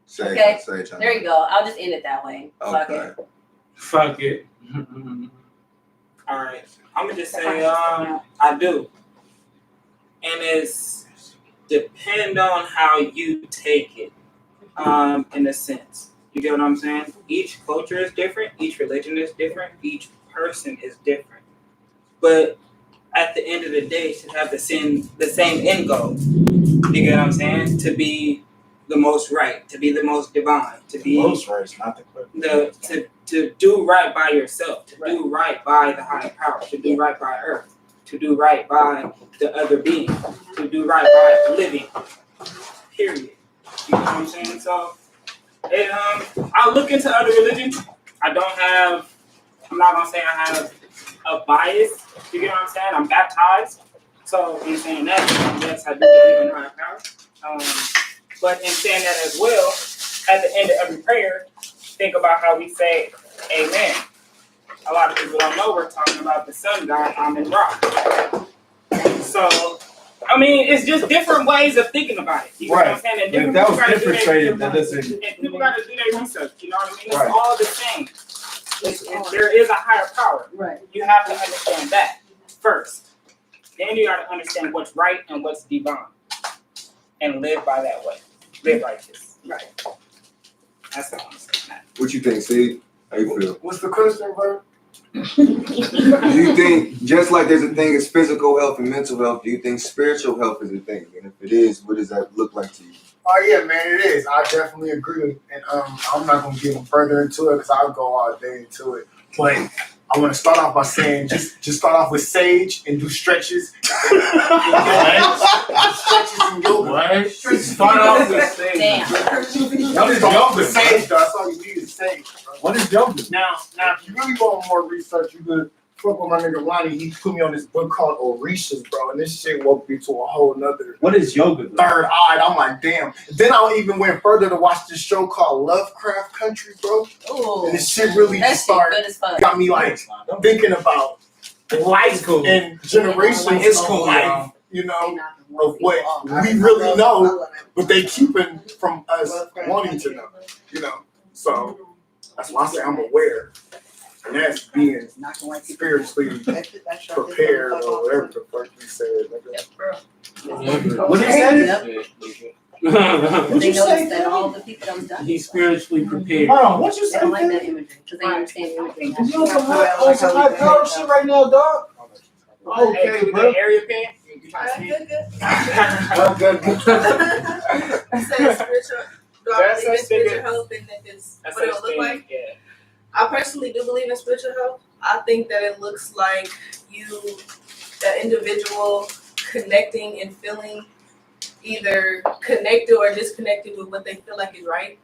Speaker 1: Say
Speaker 4: Okay.
Speaker 1: it, say it, John.
Speaker 4: There you go. I'll just end it that way. Fuck
Speaker 1: Okay.
Speaker 4: it.
Speaker 2: Fuck it.
Speaker 7: All right, I'm gonna just say I do, and it's depend on how you take it. In a sense, you get what I'm saying. Each culture is different. Each religion is different. Each person is different. But at the end of the day, it should have the same end goal. You get what I'm saying? To be the most right, to be the most divine, to be
Speaker 3: Most rights, not the quick.
Speaker 7: to do right by yourself, to do right by the higher power, to do right by earth, to do right by the other being, to do right by living. Period. You know what I'm saying? So, I look into other religions. I'm not gonna say I have a bias. You get what I'm saying? I'm baptized. So in saying that, yes, I do believe in higher power. But in saying that as well, at the end of every prayer, think about how we say amen. A lot of people don't know we're talking about the sun god, Amen Ra. So, I mean, it's just different ways of thinking about it. You know what I'm saying? And
Speaker 3: If
Speaker 7: different
Speaker 3: that
Speaker 7: people
Speaker 3: was
Speaker 7: gotta do
Speaker 3: infiltrated,
Speaker 7: their-
Speaker 3: that doesn't.
Speaker 7: and people got to do their research. You know what I mean? It's
Speaker 3: Right.
Speaker 7: all the same. There is a higher power.
Speaker 4: Right.
Speaker 7: You have to understand that first. Then you got to understand what's right and what's divine, and live by that way. Live righteous. Right. That's all I'm saying.
Speaker 1: What you think, Steve? How you feel?
Speaker 8: What's the question, bro?
Speaker 1: Do you think, just like there's a thing as physical health and mental health, do you think spiritual health is a thing? And if it is, what does that look like to you?
Speaker 8: Oh yeah, man, it is. I definitely agree, and I'm not gonna get further into it because I'll go all day into it. But I want to start off by saying just start off with sage and do stretches. Stretches and yoga.
Speaker 2: What?
Speaker 8: Start off with sage.
Speaker 4: Damn.
Speaker 8: What is yoga? Sage, though. That's all you need is sage. Bro.
Speaker 3: What is yoga?
Speaker 8: Now, if you really want more research, you could fuck with my nigga Ronnie. He put me on this book called Orishas, bro, and this shit woke me to a whole nother
Speaker 3: What is yoga?
Speaker 8: third eye. I'm like, damn. Then I even went further to watch this show called Lovecraft Country, bro.
Speaker 4: Ooh.
Speaker 8: And this shit really
Speaker 4: That
Speaker 8: just
Speaker 4: shit
Speaker 8: started,
Speaker 4: good as fuck.
Speaker 8: got me like thinking about life
Speaker 3: cool.
Speaker 8: and generations
Speaker 3: It's
Speaker 8: of
Speaker 3: cool,
Speaker 8: life,
Speaker 3: y'all.
Speaker 8: you know, of what we really know, but they keeping from us wanting to know, you know. So that's why I say I'm aware. And that's being spiritually prepared or whatever the fuck you said, nigga.
Speaker 3: What is that?
Speaker 4: They noticed that all the people that was done.
Speaker 2: He's spiritually prepared.
Speaker 3: Hold on, what you
Speaker 4: They
Speaker 3: say?
Speaker 4: don't like that imagery because they understand the imagery.
Speaker 3: You on some high power shit right now, dog?
Speaker 7: Hey,
Speaker 3: Okay,
Speaker 7: can we
Speaker 3: bro.
Speaker 7: get area pen? You trying to see?
Speaker 8: Good.
Speaker 9: Says spiritual. Do I
Speaker 7: That's
Speaker 9: believe in
Speaker 7: a
Speaker 9: spiritual
Speaker 7: bigger-
Speaker 9: health and if it's
Speaker 7: That's
Speaker 9: what it would look like?
Speaker 7: Yeah.
Speaker 9: I personally do believe in spiritual health. I think that it looks like that individual connecting and feeling either connected or disconnected with what they feel like is right.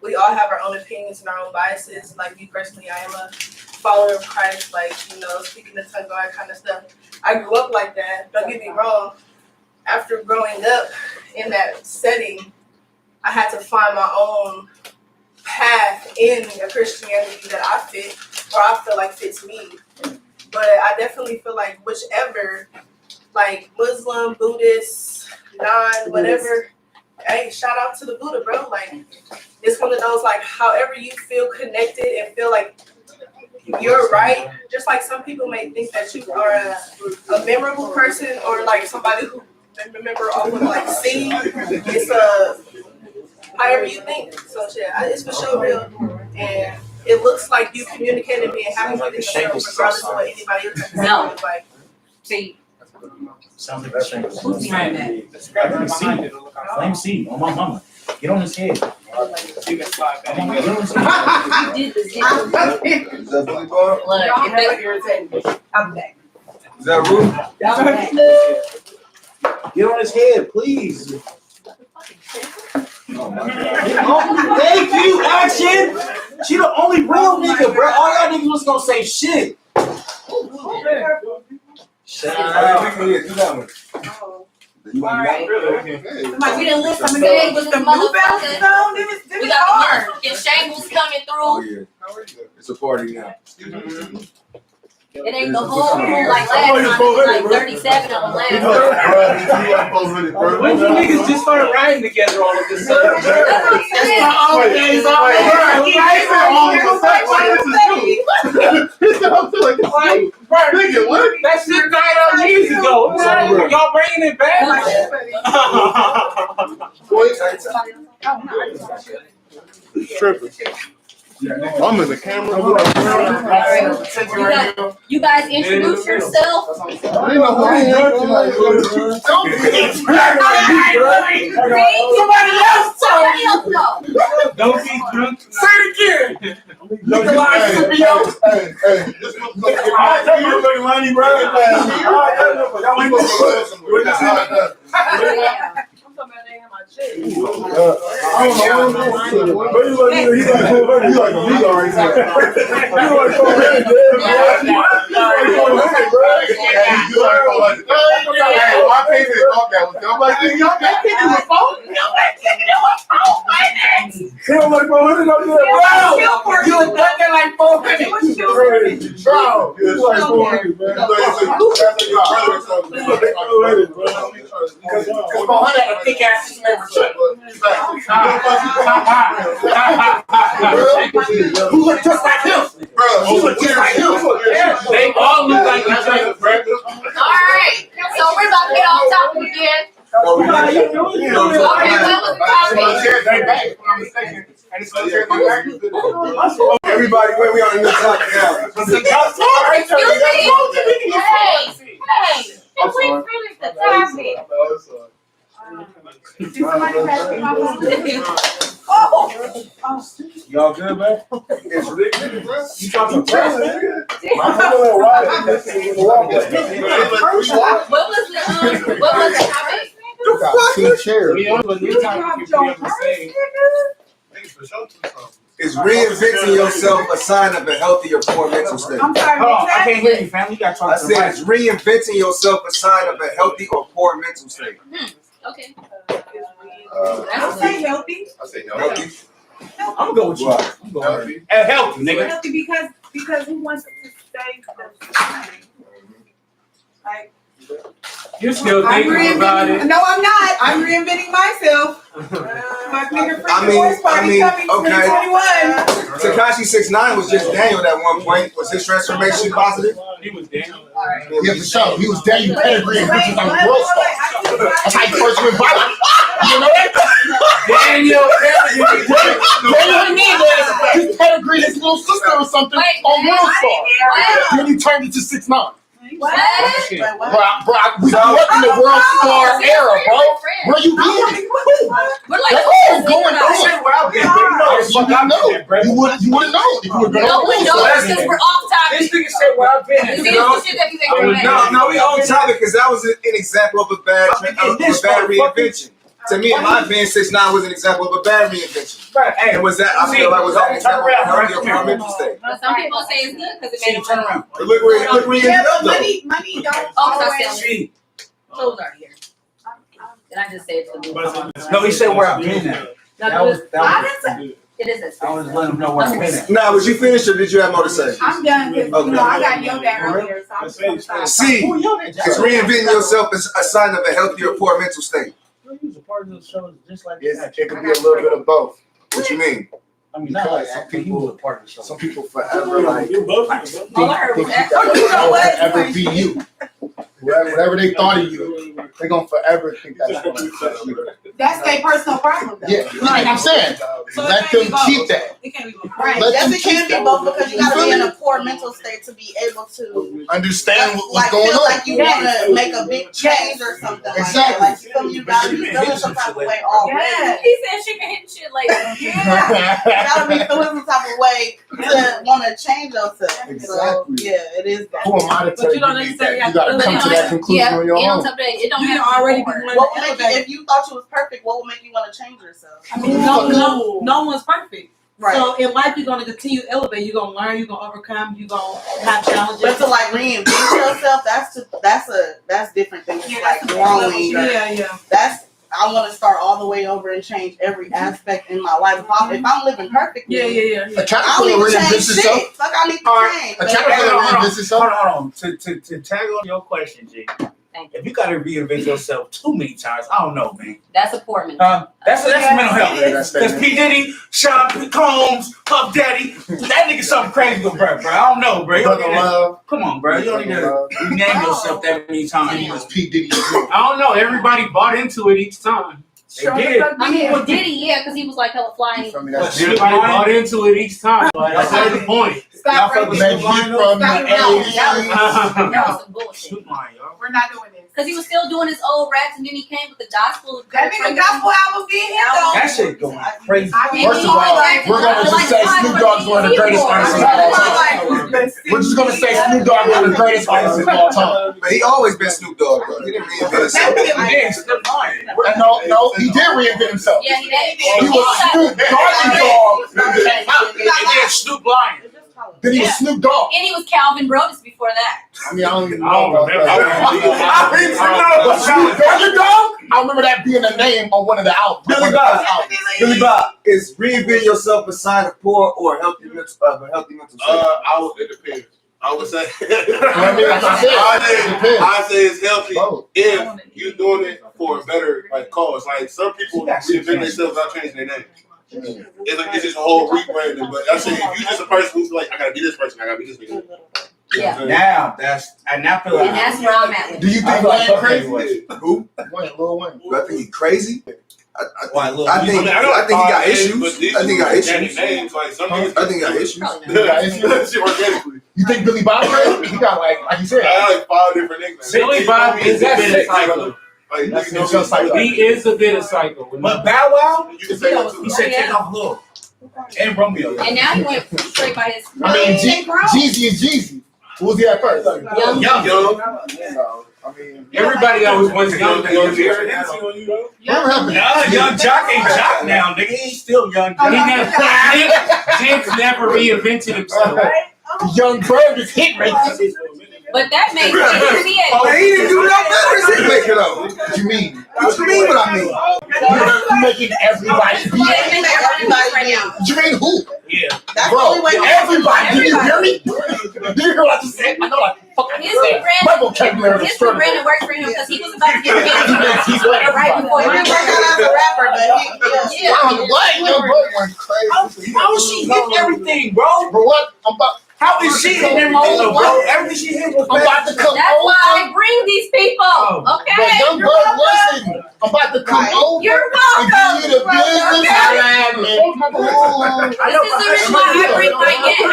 Speaker 9: We all have our own opinions and our own biases. Like me personally, I am a follower of Christ, like, speaking in tongues, all that kind of stuff. I grew up like that. Don't get me wrong. After growing up in that setting, I had to find my own path in a Christianity that I fit, or I feel like fits me. But I definitely feel like whichever, like Muslim, Buddhist, whatever. Hey, shout out to the Buddha, bro. Like, it's one of those, like, however you feel connected and feel like you're right. Just like some people may think that you are a memorable person or like somebody who they remember off of like singing. It's however you think. So yeah, it's for sure real. And it looks like you communicating and being happy with yourself regardless of what anybody else has to say.
Speaker 4: No.
Speaker 9: Like,
Speaker 4: See,
Speaker 3: Sounds like a shame.
Speaker 4: who's behind that?
Speaker 7: The scrapper
Speaker 3: I can see
Speaker 7: behind
Speaker 3: it.
Speaker 7: it will look
Speaker 3: Flame
Speaker 7: outside.
Speaker 3: seed on my mama. Get on his head.
Speaker 7: You can slide back.
Speaker 3: Get on his head.
Speaker 4: You did this.
Speaker 1: Is that volleyball?
Speaker 4: Look,
Speaker 5: Y'all
Speaker 4: if
Speaker 5: have
Speaker 4: it-
Speaker 5: it irritating. I'm back.
Speaker 1: Is that Rue?
Speaker 5: I'm back.
Speaker 3: Get on his head, please.
Speaker 1: Oh my God.
Speaker 3: Thank you, Action. She the only real nigga, bro. All y'all niggas was gonna say shit. Shut
Speaker 1: All
Speaker 3: up.
Speaker 1: right, do that one. You want
Speaker 4: Alright.
Speaker 1: that?
Speaker 4: We done lit some
Speaker 5: Some
Speaker 4: sage with
Speaker 5: new
Speaker 4: this
Speaker 5: fellas,
Speaker 4: motherfucker.
Speaker 5: no, them
Speaker 4: We
Speaker 5: is
Speaker 4: got
Speaker 5: hard.
Speaker 4: the motherfucking shingles coming
Speaker 1: Oh
Speaker 4: through.
Speaker 1: yeah. It's a party now.
Speaker 4: It ain't the whole room like last time. It was like 37 of them last time.
Speaker 2: When you niggas just started riding together all of this sudden?
Speaker 4: That's what I'm saying.
Speaker 2: Old days all over. That shit died out years ago. Y'all bringing it back?
Speaker 8: Tripping. I'm in the camera.
Speaker 4: You guys introduce yourself.
Speaker 8: I didn't know who he is. Don't be.
Speaker 4: Somebody else know.
Speaker 2: Don't be drunk.
Speaker 8: Say it again. Legalize CBO. Hey. Money, bro. Who look just like him? Who look just like him?
Speaker 2: They all look like each other, bro.
Speaker 4: Alright, so we're about to get off topic again. Okay, what was the topic?
Speaker 1: Everybody, where we on the new topic now?
Speaker 4: Excuse me? Hey, if we finish the topic.
Speaker 5: Did somebody pass me my phone? Oh.
Speaker 3: Y'all good, man?
Speaker 1: It's Rick.
Speaker 3: You talking trash?
Speaker 4: What was the topic?
Speaker 8: Two chairs.
Speaker 2: We on the new topic. If we ever say.
Speaker 1: Is reinventing yourself a sign of a healthy or poor mental state?
Speaker 5: I'm sorry,
Speaker 3: Hold on,
Speaker 5: what's
Speaker 3: I
Speaker 5: that?
Speaker 3: can't hear you, fam. You got to
Speaker 1: I
Speaker 3: talk to the
Speaker 1: said,
Speaker 3: mic.
Speaker 1: is reinventing yourself a sign of a healthy or poor mental state?
Speaker 4: Okay.
Speaker 5: I'll say healthy.
Speaker 6: I say no.
Speaker 1: Healthy?
Speaker 3: I'm gonna go with you.
Speaker 1: Why?
Speaker 3: I'm going with you.
Speaker 2: Healthy, nigga.
Speaker 5: Healthy because who wants to stay the same? Like,
Speaker 2: You're still
Speaker 5: I'm
Speaker 2: thinking about it.
Speaker 5: reinventing. No, I'm not. I'm reinventing myself. My bigger freaking voice party coming
Speaker 1: okay.
Speaker 5: 2021.
Speaker 1: Tekashi 6ix9ine was just Daniel at one point. Was his transformation positive?
Speaker 2: He was Daniel.
Speaker 8: Yeah, for sure. He was Daniel Pedigree and bitches on the world star. That's how he first went viral. You know that?
Speaker 2: Daniel.
Speaker 8: Daniel Hernandez, his pedigree, his little sister or something on World Star. Then he turned into 6ix9ine.
Speaker 4: What?
Speaker 8: Bro, we grew up in the World Star era, bro. Where you been?
Speaker 4: We're like,
Speaker 8: That's all going on. You wouldn't know if you were going
Speaker 4: no, we
Speaker 8: to
Speaker 4: know because we're off topic.
Speaker 2: This nigga said where I've been.
Speaker 4: This is the shit that you ain't
Speaker 1: No, we on topic because that was an example of a bad reinvention. To me, in my opinion, 6ix9ine was an example of a bad reinvention.
Speaker 2: Hey,
Speaker 1: And was that I feel like was that an example of a healthy or poor mental state?
Speaker 4: Some people say it's good because it made them
Speaker 3: Turn around.
Speaker 1: But look where he
Speaker 5: Yeah,
Speaker 1: ended
Speaker 5: but
Speaker 1: up though.
Speaker 5: money don't
Speaker 4: Oh,
Speaker 5: always.
Speaker 4: clothes are here. Did I just say it to the
Speaker 3: No, he said where I've been at. That was
Speaker 4: it is
Speaker 3: I was letting him know where I've been at.
Speaker 1: Nah, was you finished or did you have more to say?
Speaker 5: I'm done because
Speaker 1: Okay.
Speaker 5: I got yelled at earlier, so I'm just gonna stop.
Speaker 1: C, is reinventing yourself a sign of a healthy or poor mental state?
Speaker 8: It could be a little bit of both.
Speaker 1: What you mean?
Speaker 3: I mean, not like some people.
Speaker 1: Some people forever like
Speaker 4: All I heard was that.
Speaker 8: Forever be you. Whatever they thought of you, they're gonna forever think that's gonna be you.
Speaker 5: That's their personal problem, though.
Speaker 8: Yeah, like I'm saying,
Speaker 5: So it
Speaker 8: Let
Speaker 5: can't be
Speaker 8: them
Speaker 5: both.
Speaker 8: keep that.
Speaker 5: It can't be both.
Speaker 10: Right.
Speaker 8: Let
Speaker 10: Yes,
Speaker 8: them
Speaker 10: it can
Speaker 8: keep
Speaker 10: be
Speaker 8: that.
Speaker 10: both because you gotta be in
Speaker 8: feel
Speaker 10: a poor mental state to be able to
Speaker 8: Understand what's
Speaker 10: like
Speaker 8: going
Speaker 10: feel
Speaker 8: on.
Speaker 10: like you wanna make a big change or something
Speaker 8: Exactly.
Speaker 10: like that. Like you gotta be feeling some type of way already.
Speaker 5: Yeah.
Speaker 4: He said she can hit shit later.
Speaker 10: Yeah. You gotta be feeling some type of way to wanna change yourself. So
Speaker 8: Exactly.
Speaker 10: yeah, it is that.
Speaker 8: Who am I to
Speaker 5: But
Speaker 8: tell
Speaker 5: you don't
Speaker 8: you
Speaker 5: necessarily
Speaker 8: that?
Speaker 5: have
Speaker 8: You gotta
Speaker 5: to
Speaker 8: come to that conclusion
Speaker 4: Yeah,
Speaker 8: on your
Speaker 4: and on
Speaker 8: own.
Speaker 4: top of that, it don't
Speaker 5: You
Speaker 4: have
Speaker 5: can
Speaker 4: to
Speaker 5: already be
Speaker 4: born.
Speaker 5: doing
Speaker 10: What
Speaker 5: the
Speaker 10: would make you,
Speaker 5: elevator.
Speaker 10: if you thought you was perfect, what would make you want to change yourself?
Speaker 5: I mean, no one's perfect.
Speaker 10: Right.
Speaker 5: So in life, you're gonna continue to elevate. You're gonna learn. You're gonna overcome. You're gonna have challenges.
Speaker 10: But to like reinvent yourself, that's different than just like growing. Or,
Speaker 5: Yeah.
Speaker 10: that's I want to start all the way over and change every aspect in my life. If I'm living perfectly,
Speaker 8: A
Speaker 10: I don't
Speaker 8: caterpillar
Speaker 10: need to
Speaker 8: reinvents
Speaker 10: change
Speaker 8: itself.
Speaker 10: shit. Fuck, I need to
Speaker 3: Alright,
Speaker 10: change.
Speaker 8: A
Speaker 10: But-
Speaker 8: caterpillar reinvents itself.
Speaker 3: Hold on. To tag on your question, G.
Speaker 4: Thank
Speaker 3: If you gotta reinvent yourself too many times, I don't know, man.
Speaker 4: That's a poor mental.
Speaker 3: That's mental health.
Speaker 8: That's
Speaker 3: Because
Speaker 8: that.
Speaker 3: P. Diddy, Sean Combs, Puff Daddy, that nigga something crazy with bro. I don't know, bro. You don't
Speaker 8: Brother
Speaker 3: need to,
Speaker 8: Love.
Speaker 3: come on, bro. You don't need to rename yourself that many
Speaker 8: He
Speaker 3: times.
Speaker 8: was P. Diddy.
Speaker 2: I don't know. Everybody bought into it each time.
Speaker 3: They did.
Speaker 4: I mean, with Diddy, yeah, because he was like hella flying.
Speaker 8: From
Speaker 3: But
Speaker 8: that
Speaker 3: Snoop
Speaker 2: Everybody
Speaker 3: Lion?
Speaker 2: bought into it each time. That's the point.
Speaker 3: Y'all fuck with Snoop
Speaker 8: Maybe
Speaker 3: Lion?
Speaker 8: from the
Speaker 4: No,
Speaker 8: '80s.
Speaker 4: That was some bullshit.
Speaker 3: Snoop Lion, y'all.
Speaker 5: We're not doing this.
Speaker 4: Because he was still doing his old raps, and then he came with the gospel.
Speaker 5: That nigga gospel album being hit though.
Speaker 3: That shit going crazy.
Speaker 8: First of all, we're gonna just say Snoop Dogg's one of the greatest artists of all time. We're just gonna say Snoop Dogg is one of the greatest artists of all time.
Speaker 1: But he always been Snoop Dogg, bro. He didn't reinvent himself.
Speaker 8: No, he did reinvent himself.
Speaker 4: Yeah, he did.
Speaker 8: He was Snoop Dogg
Speaker 3: And then Snoop Lion.
Speaker 8: Then he was Snoop Dogg.
Speaker 4: And he was Calvin Brodus before that.
Speaker 8: I mean, I don't even
Speaker 2: I don't
Speaker 8: know about that. But Snoop Dogg, I remember that being a name on one of the albums.
Speaker 1: Billy Bob. Billy Bob, is reinvent yourself a sign of poor or a healthy mental state?
Speaker 11: It depends. I would say.
Speaker 8: I mean, like I said, it depends.
Speaker 11: I say it's healthy
Speaker 8: Both.
Speaker 11: if you're doing it for a better cause. Like some people reinvent themselves without changing their name. It's just a whole rebranding. But I say if you're just a person who's like, I gotta be this person, I gotta be this nigga.
Speaker 4: Yeah.
Speaker 3: Now that's and I feel
Speaker 4: And that's where I'm at with
Speaker 8: Do you
Speaker 3: I
Speaker 8: think
Speaker 3: feel like
Speaker 8: Wayne
Speaker 3: Kanye
Speaker 8: crazy?
Speaker 3: West.
Speaker 1: Who?
Speaker 8: Lil Wayne.
Speaker 1: Do I think he crazy?
Speaker 3: Why, Lil
Speaker 1: I think he got issues. I think he got issues.
Speaker 11: Names, like some
Speaker 1: I think he got issues.
Speaker 4: Probably not.
Speaker 8: Yeah, it's-
Speaker 11: shit organically.
Speaker 8: You think Billy Bob crazy? He got like you said.
Speaker 11: I got like 5 different nicknames.
Speaker 2: Billy Bob is a bit of psycho.
Speaker 11: Like,
Speaker 8: That's
Speaker 11: niggas
Speaker 8: just
Speaker 11: know
Speaker 8: like
Speaker 11: me.
Speaker 2: He is a bit of psycho.
Speaker 3: But Bow Wow,
Speaker 11: You can say that too.
Speaker 3: he said take off Lil and Romeo.
Speaker 4: And now he went straight by his.
Speaker 8: I mean, Jeezy is Jeezy. Who was he at first?
Speaker 4: Young.
Speaker 3: Young.
Speaker 8: So, I mean,
Speaker 2: Everybody always was young.
Speaker 11: Young Jerry Hennessy on you, though?
Speaker 8: whatever happened?
Speaker 3: Nah, Young Jock ain't Jock now, nigga. He ain't still Young
Speaker 2: He
Speaker 3: Jock.
Speaker 2: Jinx never reinvented himself.
Speaker 8: Young Bird is hit racist.
Speaker 4: But that made sense.
Speaker 1: Oh, he didn't do no better. He make it up.
Speaker 8: What you mean?
Speaker 1: What you mean? What I mean?
Speaker 8: You're making everybody be.
Speaker 4: Yeah, they make everybody right now.
Speaker 8: What you mean who?
Speaker 3: Yeah.
Speaker 10: That's the
Speaker 8: Bro,
Speaker 10: only way.
Speaker 8: everybody. Did you hear me? Did you hear what I just said? I know I fucking
Speaker 4: His
Speaker 8: said. My vocabulary is
Speaker 4: His brand worked for him because he was about to get
Speaker 8: He's
Speaker 4: banned right before
Speaker 10: He didn't work out as a rapper, but he
Speaker 8: Young Bird went crazy.
Speaker 3: How is she hitting everything, bro?
Speaker 8: Bro, what? I'm about.
Speaker 3: How is she hitting everything, bro? Everything she hit was
Speaker 8: I'm about to come
Speaker 4: That's
Speaker 8: over.
Speaker 4: why I bring these people.
Speaker 8: But
Speaker 4: Okay.
Speaker 8: Young Bird, listen. I'm about to come over.
Speaker 4: You're
Speaker 8: and
Speaker 4: welcome.
Speaker 8: give you the business.
Speaker 4: This is the reason why I bring my guests.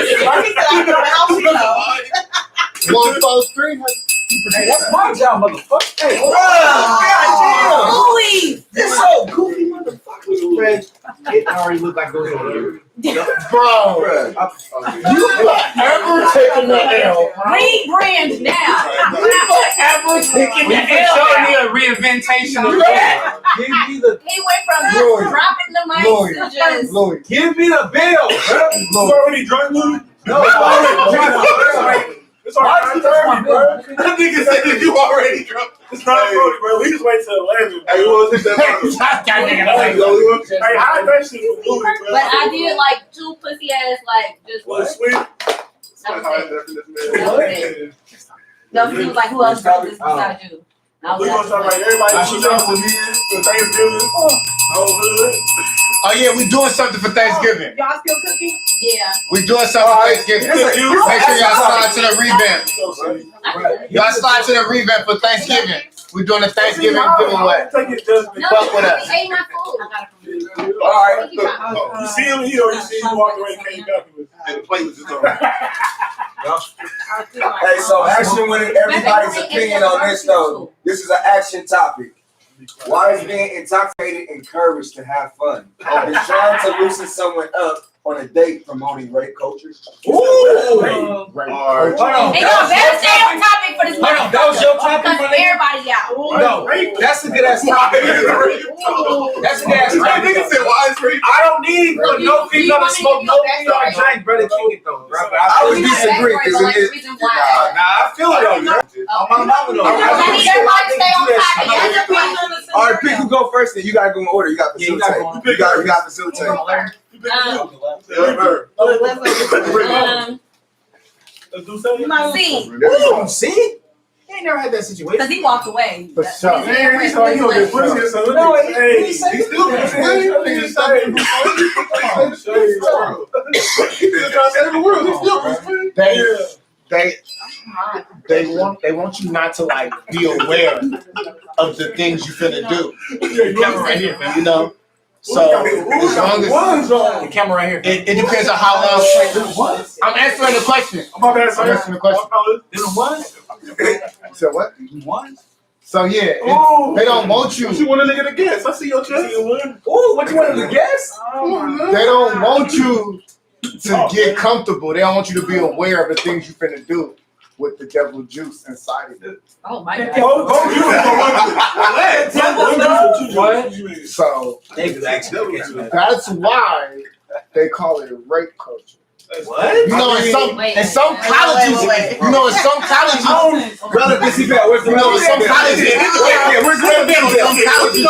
Speaker 8: 1, 4, 3.
Speaker 3: Hey, that's my job, motherfucker. Hey,
Speaker 4: Louis.
Speaker 3: it's so goofy, motherfucker. It already looked like those over
Speaker 8: Bro,
Speaker 1: Bruh.
Speaker 8: you ever taken the L?
Speaker 4: Rebrand now.
Speaker 8: Ever taken
Speaker 2: We
Speaker 8: the
Speaker 2: can
Speaker 8: L?
Speaker 2: show me a reinventation of that.
Speaker 3: Give me the
Speaker 4: He went from
Speaker 8: Lloyd.
Speaker 4: dropping the mic
Speaker 8: Lloyd.
Speaker 4: to just.
Speaker 8: Lloyd.
Speaker 3: give me the bill, bro.
Speaker 11: You already drunk, Louis?
Speaker 3: No, it's already
Speaker 11: It's already 30, bro. That nigga said that you already drunk. It's not 40, bro. We just wait till 11. Hey, you want to take that? Hey, how that shit was Louis, bro?
Speaker 4: But I did like 2 pussy ass like just.
Speaker 11: Well, sweet.
Speaker 4: That was it. No, he was like, who else drank this besides you? I
Speaker 11: We
Speaker 4: was
Speaker 11: gonna talk
Speaker 4: like,
Speaker 11: like everybody should drunk with me for Thanksgiving.
Speaker 8: Oh yeah, we doing something for Thanksgiving.
Speaker 5: Y'all still cooking?
Speaker 4: yeah.
Speaker 8: We doing something for Thanksgiving. Make sure y'all slide to the revamp. Y'all slide to the revamp for Thanksgiving. We doing a Thanksgiving giveaway.
Speaker 11: Take it just
Speaker 4: No,
Speaker 8: Fuck with us.
Speaker 4: he ate my food.
Speaker 1: right.
Speaker 11: You see him, he walked away and came back and the plate was just on.
Speaker 1: Hey, so action with everybody's opinion on this though. This is an action topic. Why is being intoxicated encouraged to have fun? Is trying to loosen someone up on a date promoting rape culture?
Speaker 2: Ooh.
Speaker 4: Hey, yo, better stay on topic for this
Speaker 2: Hold on, that was your topic
Speaker 4: because
Speaker 2: for this?
Speaker 4: everybody out.
Speaker 2: No, that's a good ass topic. That's a good ass topic.
Speaker 11: Nigga said, why is rape?
Speaker 2: I don't need no female to smoke no female drink, brother. Kick it though, bro.
Speaker 1: I would disagree because it is.
Speaker 2: Nah, I feel it though. On my mama though.
Speaker 4: I need everybody to stay on topic.
Speaker 1: All right, pick who go first. Then you gotta go in order. You got facilitate. You got facilitate.
Speaker 4: See,
Speaker 2: He ain't never had that situation.
Speaker 4: because he walked away.
Speaker 8: For sure.
Speaker 11: Man, he's like, you don't get pussy, so he's still
Speaker 8: They want you not to like be aware of the things you finna do.
Speaker 2: Camera right here, man.
Speaker 8: You know? So as long as
Speaker 2: The camera right here.
Speaker 8: it depends on how long. I'm answering the question. I'm answering the question. So what? So yeah, they don't want you.
Speaker 11: You want a nigga to guess? I see your chest.
Speaker 2: Ooh, what you wanted to guess?
Speaker 8: They don't want you to get comfortable. They don't want you to be aware of the things you finna do with the devil juice inside of it.
Speaker 4: Oh my god.
Speaker 2: What?
Speaker 8: So that's why they call it rape culture.
Speaker 2: What?
Speaker 8: You know, in some colleges, you know, in some colleges,
Speaker 1: Brother, this is bad. Where's the
Speaker 8: you know, in some colleges,
Speaker 1: Where's the
Speaker 8: in some colleges,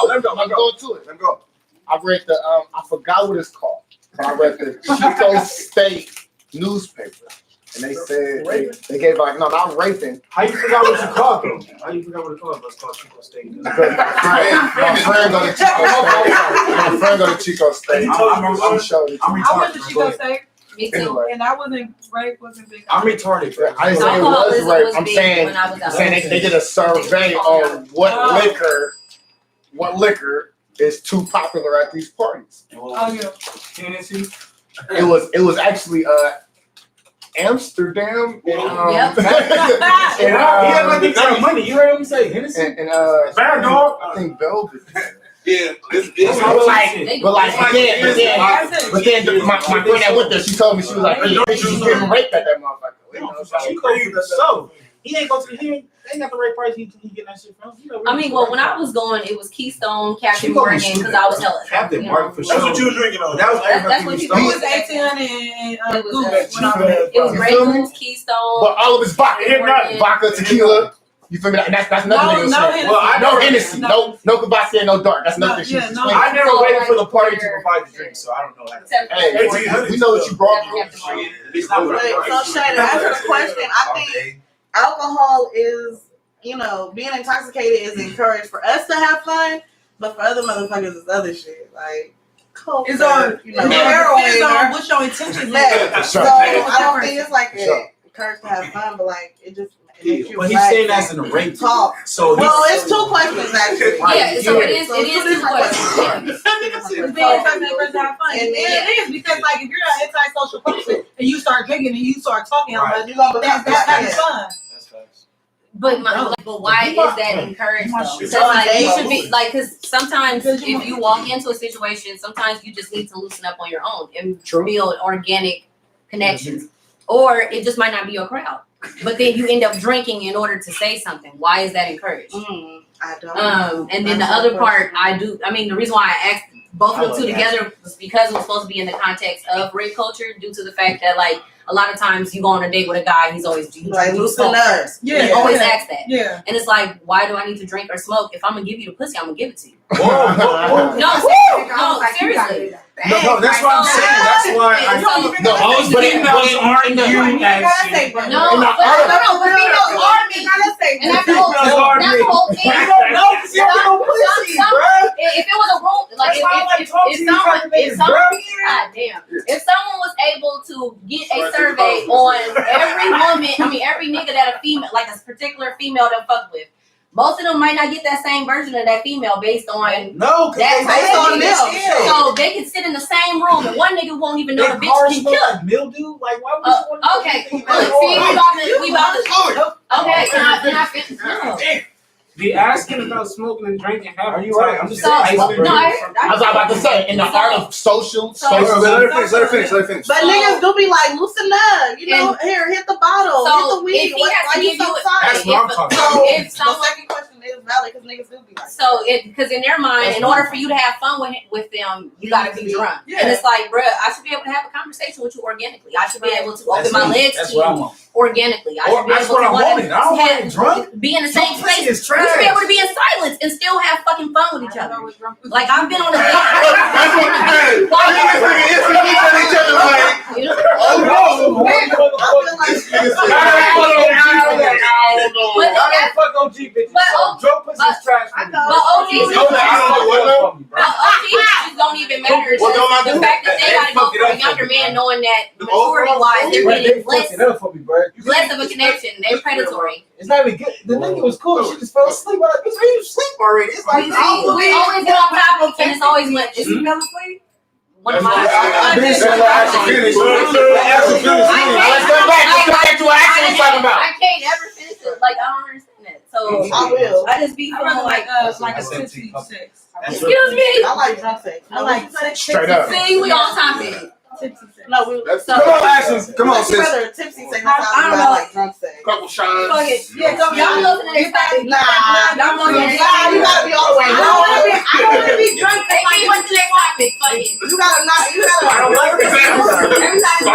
Speaker 1: Let me
Speaker 8: go to it.
Speaker 1: Let me go.
Speaker 8: I read the I forgot what it's called, but I read the Chico State newspaper, and they said they gave like not raping.
Speaker 2: How you forgot what you called though? How you forgot what it called? It's called Chico State.
Speaker 8: Because my friend go to Chico State. My friend go to Chico State. I'm sure.
Speaker 5: I went to Chico State,
Speaker 4: Me too.
Speaker 8: Anyway,
Speaker 5: and I wasn't big.
Speaker 2: I'm retarded, bro.
Speaker 8: I didn't say it was
Speaker 4: Alcoholism
Speaker 8: rape.
Speaker 4: was
Speaker 8: I'm
Speaker 4: big
Speaker 8: saying
Speaker 4: when I was out.
Speaker 8: they did a survey on what liquor is too popular at these parties.
Speaker 5: Oh yeah.
Speaker 2: Tennessee.
Speaker 8: It was actually Amsterdam and
Speaker 4: Yep.
Speaker 2: And he had like the money. You heard him say Hennessy.
Speaker 8: and
Speaker 2: Bad dog.
Speaker 8: I think Belgium.
Speaker 11: Yeah,
Speaker 8: But then my friend that went there, she told me she was like, hey, she was getting raped at that motherfucker. You know,
Speaker 2: So he ain't go to the he ain't got the right price. He getting that shit from.
Speaker 4: I mean, well, when I was going, it was Keystone, Captain Morgan, because I was hella.
Speaker 2: Captain Morgan for sure.
Speaker 11: that's what you was drinking on.
Speaker 2: That was
Speaker 4: That's what you
Speaker 5: It was
Speaker 4: do.
Speaker 5: 18 and
Speaker 4: It was,
Speaker 5: Goose when I was
Speaker 4: It was Grey Goose, Keystone.
Speaker 8: but all of it's vodka, tequila. You feel me? That's nothing. No Hennessy, no Kabasi, no dark. That's nothing.
Speaker 5: Yeah, no.
Speaker 2: I never waited for the party to provide the drink, so I don't know that.
Speaker 8: Hey, we know what you brought.
Speaker 2: It's not what I brought.
Speaker 10: So Shay, to answer the question, I think alcohol is, being intoxicated is encouraged for us to have fun, but for other motherfuckers, it's other shit. Like, coke,
Speaker 5: It's on.
Speaker 10: heroin.
Speaker 5: Depends on what your intentions
Speaker 10: Yeah.
Speaker 5: are.
Speaker 10: So I don't think it's like encouraged to have fun, but like it makes you
Speaker 2: But he's
Speaker 10: relax
Speaker 2: saying that's
Speaker 10: and
Speaker 2: in a rape.
Speaker 10: talk.
Speaker 2: So
Speaker 10: Well, it's two questions actually.
Speaker 4: Yeah, so it is.
Speaker 10: So
Speaker 4: It is
Speaker 10: two
Speaker 4: two questions.
Speaker 5: It's being intoxicated to have fun.
Speaker 10: And
Speaker 5: It is because like if you're an antisocial person and you start drinking and you start talking,
Speaker 10: You're gonna
Speaker 5: that's having fun.
Speaker 2: That's facts.
Speaker 4: But why is that encouraged though? Because like you should be like, because sometimes if you walk into a situation, sometimes you just need to loosen up on your own and build organic connections, or it just might not be your crowd. But then you end up drinking in order to say something. Why is that encouraged?
Speaker 10: I don't.
Speaker 4: And then the other part, the reason why I asked both of them two together was because it was supposed to be in the context of rape culture, due to the fact that like a lot of times you go on a date with a guy, he's always
Speaker 10: Like loosen up.
Speaker 4: He always asks that.
Speaker 5: Yeah.
Speaker 4: And it's like, why do I need to drink or smoke? If I'm gonna give you the pussy, I'm gonna give it to you.
Speaker 2: Whoa.
Speaker 4: No, seriously.
Speaker 1: No, that's what I'm saying. That's why
Speaker 2: Most females aren't you that shit.
Speaker 4: No, but females are me. And that's the whole thing. If it was a room, like if someone was able to get a survey on every woman, every nigga that a female, like a particular female that fuck with, most of them might not get that same version of that female based on
Speaker 3: No, because
Speaker 4: that
Speaker 3: they based
Speaker 4: type
Speaker 3: on
Speaker 4: of
Speaker 3: them.
Speaker 4: nigga. So they can sit in the same room and one nigga won't even know the bitch can kill.
Speaker 3: Like mildew? Like, why would you want to
Speaker 4: Okay, look, see, we about to. Okay, can I finish?
Speaker 2: Be asking about smoking and drinking.
Speaker 3: Are you right? I'm just
Speaker 4: So,
Speaker 3: saying.
Speaker 4: no,
Speaker 8: I was about to say, in the art of social.
Speaker 1: Let her finish. Let her finish.
Speaker 10: But niggas do be like, loosen up. You know, here, hit the bottle.
Speaker 4: So,
Speaker 10: hit the weed.
Speaker 4: if he has
Speaker 10: Why
Speaker 4: to
Speaker 10: you
Speaker 4: give
Speaker 10: so
Speaker 4: you-
Speaker 10: excited?
Speaker 11: That's what I'm talking
Speaker 10: So,
Speaker 11: about.
Speaker 4: If
Speaker 10: the
Speaker 4: someone,
Speaker 10: second question is valid because niggas do be like,
Speaker 4: so because in their mind, in order for you to have fun with them, you got to be drunk.
Speaker 10: Yeah.
Speaker 4: And it's like, bruh, I should be able to have a conversation with you organically. I should be able to open
Speaker 3: That's
Speaker 4: my
Speaker 3: me.
Speaker 4: legs
Speaker 3: That's
Speaker 4: to
Speaker 3: what I
Speaker 4: you
Speaker 3: want.
Speaker 4: organically. I
Speaker 3: Or
Speaker 4: should be
Speaker 3: that's
Speaker 4: able
Speaker 3: what
Speaker 4: to
Speaker 3: I wanted. I don't want to drunk.
Speaker 4: be in the same
Speaker 3: Drunk pussy
Speaker 4: place.
Speaker 3: is
Speaker 4: You should be
Speaker 3: trash.
Speaker 4: able to be in silence and still have fucking fun with each other. Like I've been on a date.
Speaker 11: That's what I'm saying. Each other like, oh no.
Speaker 10: I feel like
Speaker 3: Fuck OG bitches.
Speaker 4: But
Speaker 3: Drunk pussy is trash.
Speaker 4: But OG bitches don't even matter. It's
Speaker 11: What don't I
Speaker 4: just the
Speaker 11: do?
Speaker 4: fact that they gotta go
Speaker 3: fuck it
Speaker 4: for a
Speaker 3: up
Speaker 4: younger
Speaker 3: for me,
Speaker 4: man, knowing that
Speaker 11: The old
Speaker 4: maturity wise they're
Speaker 3: Bro, they
Speaker 4: getting
Speaker 3: fucked
Speaker 4: less
Speaker 3: it up for me, bro.
Speaker 4: less of a connection. They're predatory.
Speaker 3: It's not even good. The nigga was cool. She just fell asleep. I'm like, bitch, why you sleep already? It's like,
Speaker 4: We always get off topic and it's always what is he fell asleep? One of my
Speaker 1: I've been saying
Speaker 11: Let's go back. Let's go back to what Action was talking about.
Speaker 4: I can't ever finish it. Like I don't understand that. So
Speaker 10: I will.
Speaker 4: I just be feeling like
Speaker 5: like a
Speaker 3: That's
Speaker 5: tipsy
Speaker 3: empty.
Speaker 5: sex.
Speaker 4: excuse me.
Speaker 10: I like drunk sex.
Speaker 5: I like
Speaker 11: Straight up.
Speaker 4: See, we on topic.
Speaker 5: tipsy sex.
Speaker 10: No, we.
Speaker 11: That's
Speaker 4: So-
Speaker 1: Come on, Ashley. Come on,
Speaker 10: I'd
Speaker 1: sis.
Speaker 10: rather tipsy sex.
Speaker 4: I don't know.
Speaker 10: I like drunk sex.
Speaker 11: Couple shots.
Speaker 4: Fuck it.
Speaker 5: Yeah, come
Speaker 4: Y'all listen to this topic.
Speaker 10: Nah,
Speaker 4: Y'all know
Speaker 10: nah,
Speaker 4: that.
Speaker 10: you gotta be all the way.
Speaker 4: I don't want to be drunk. Take me what's the next topic. Fuck it.
Speaker 10: You gotta not. You gotta.
Speaker 4: Every time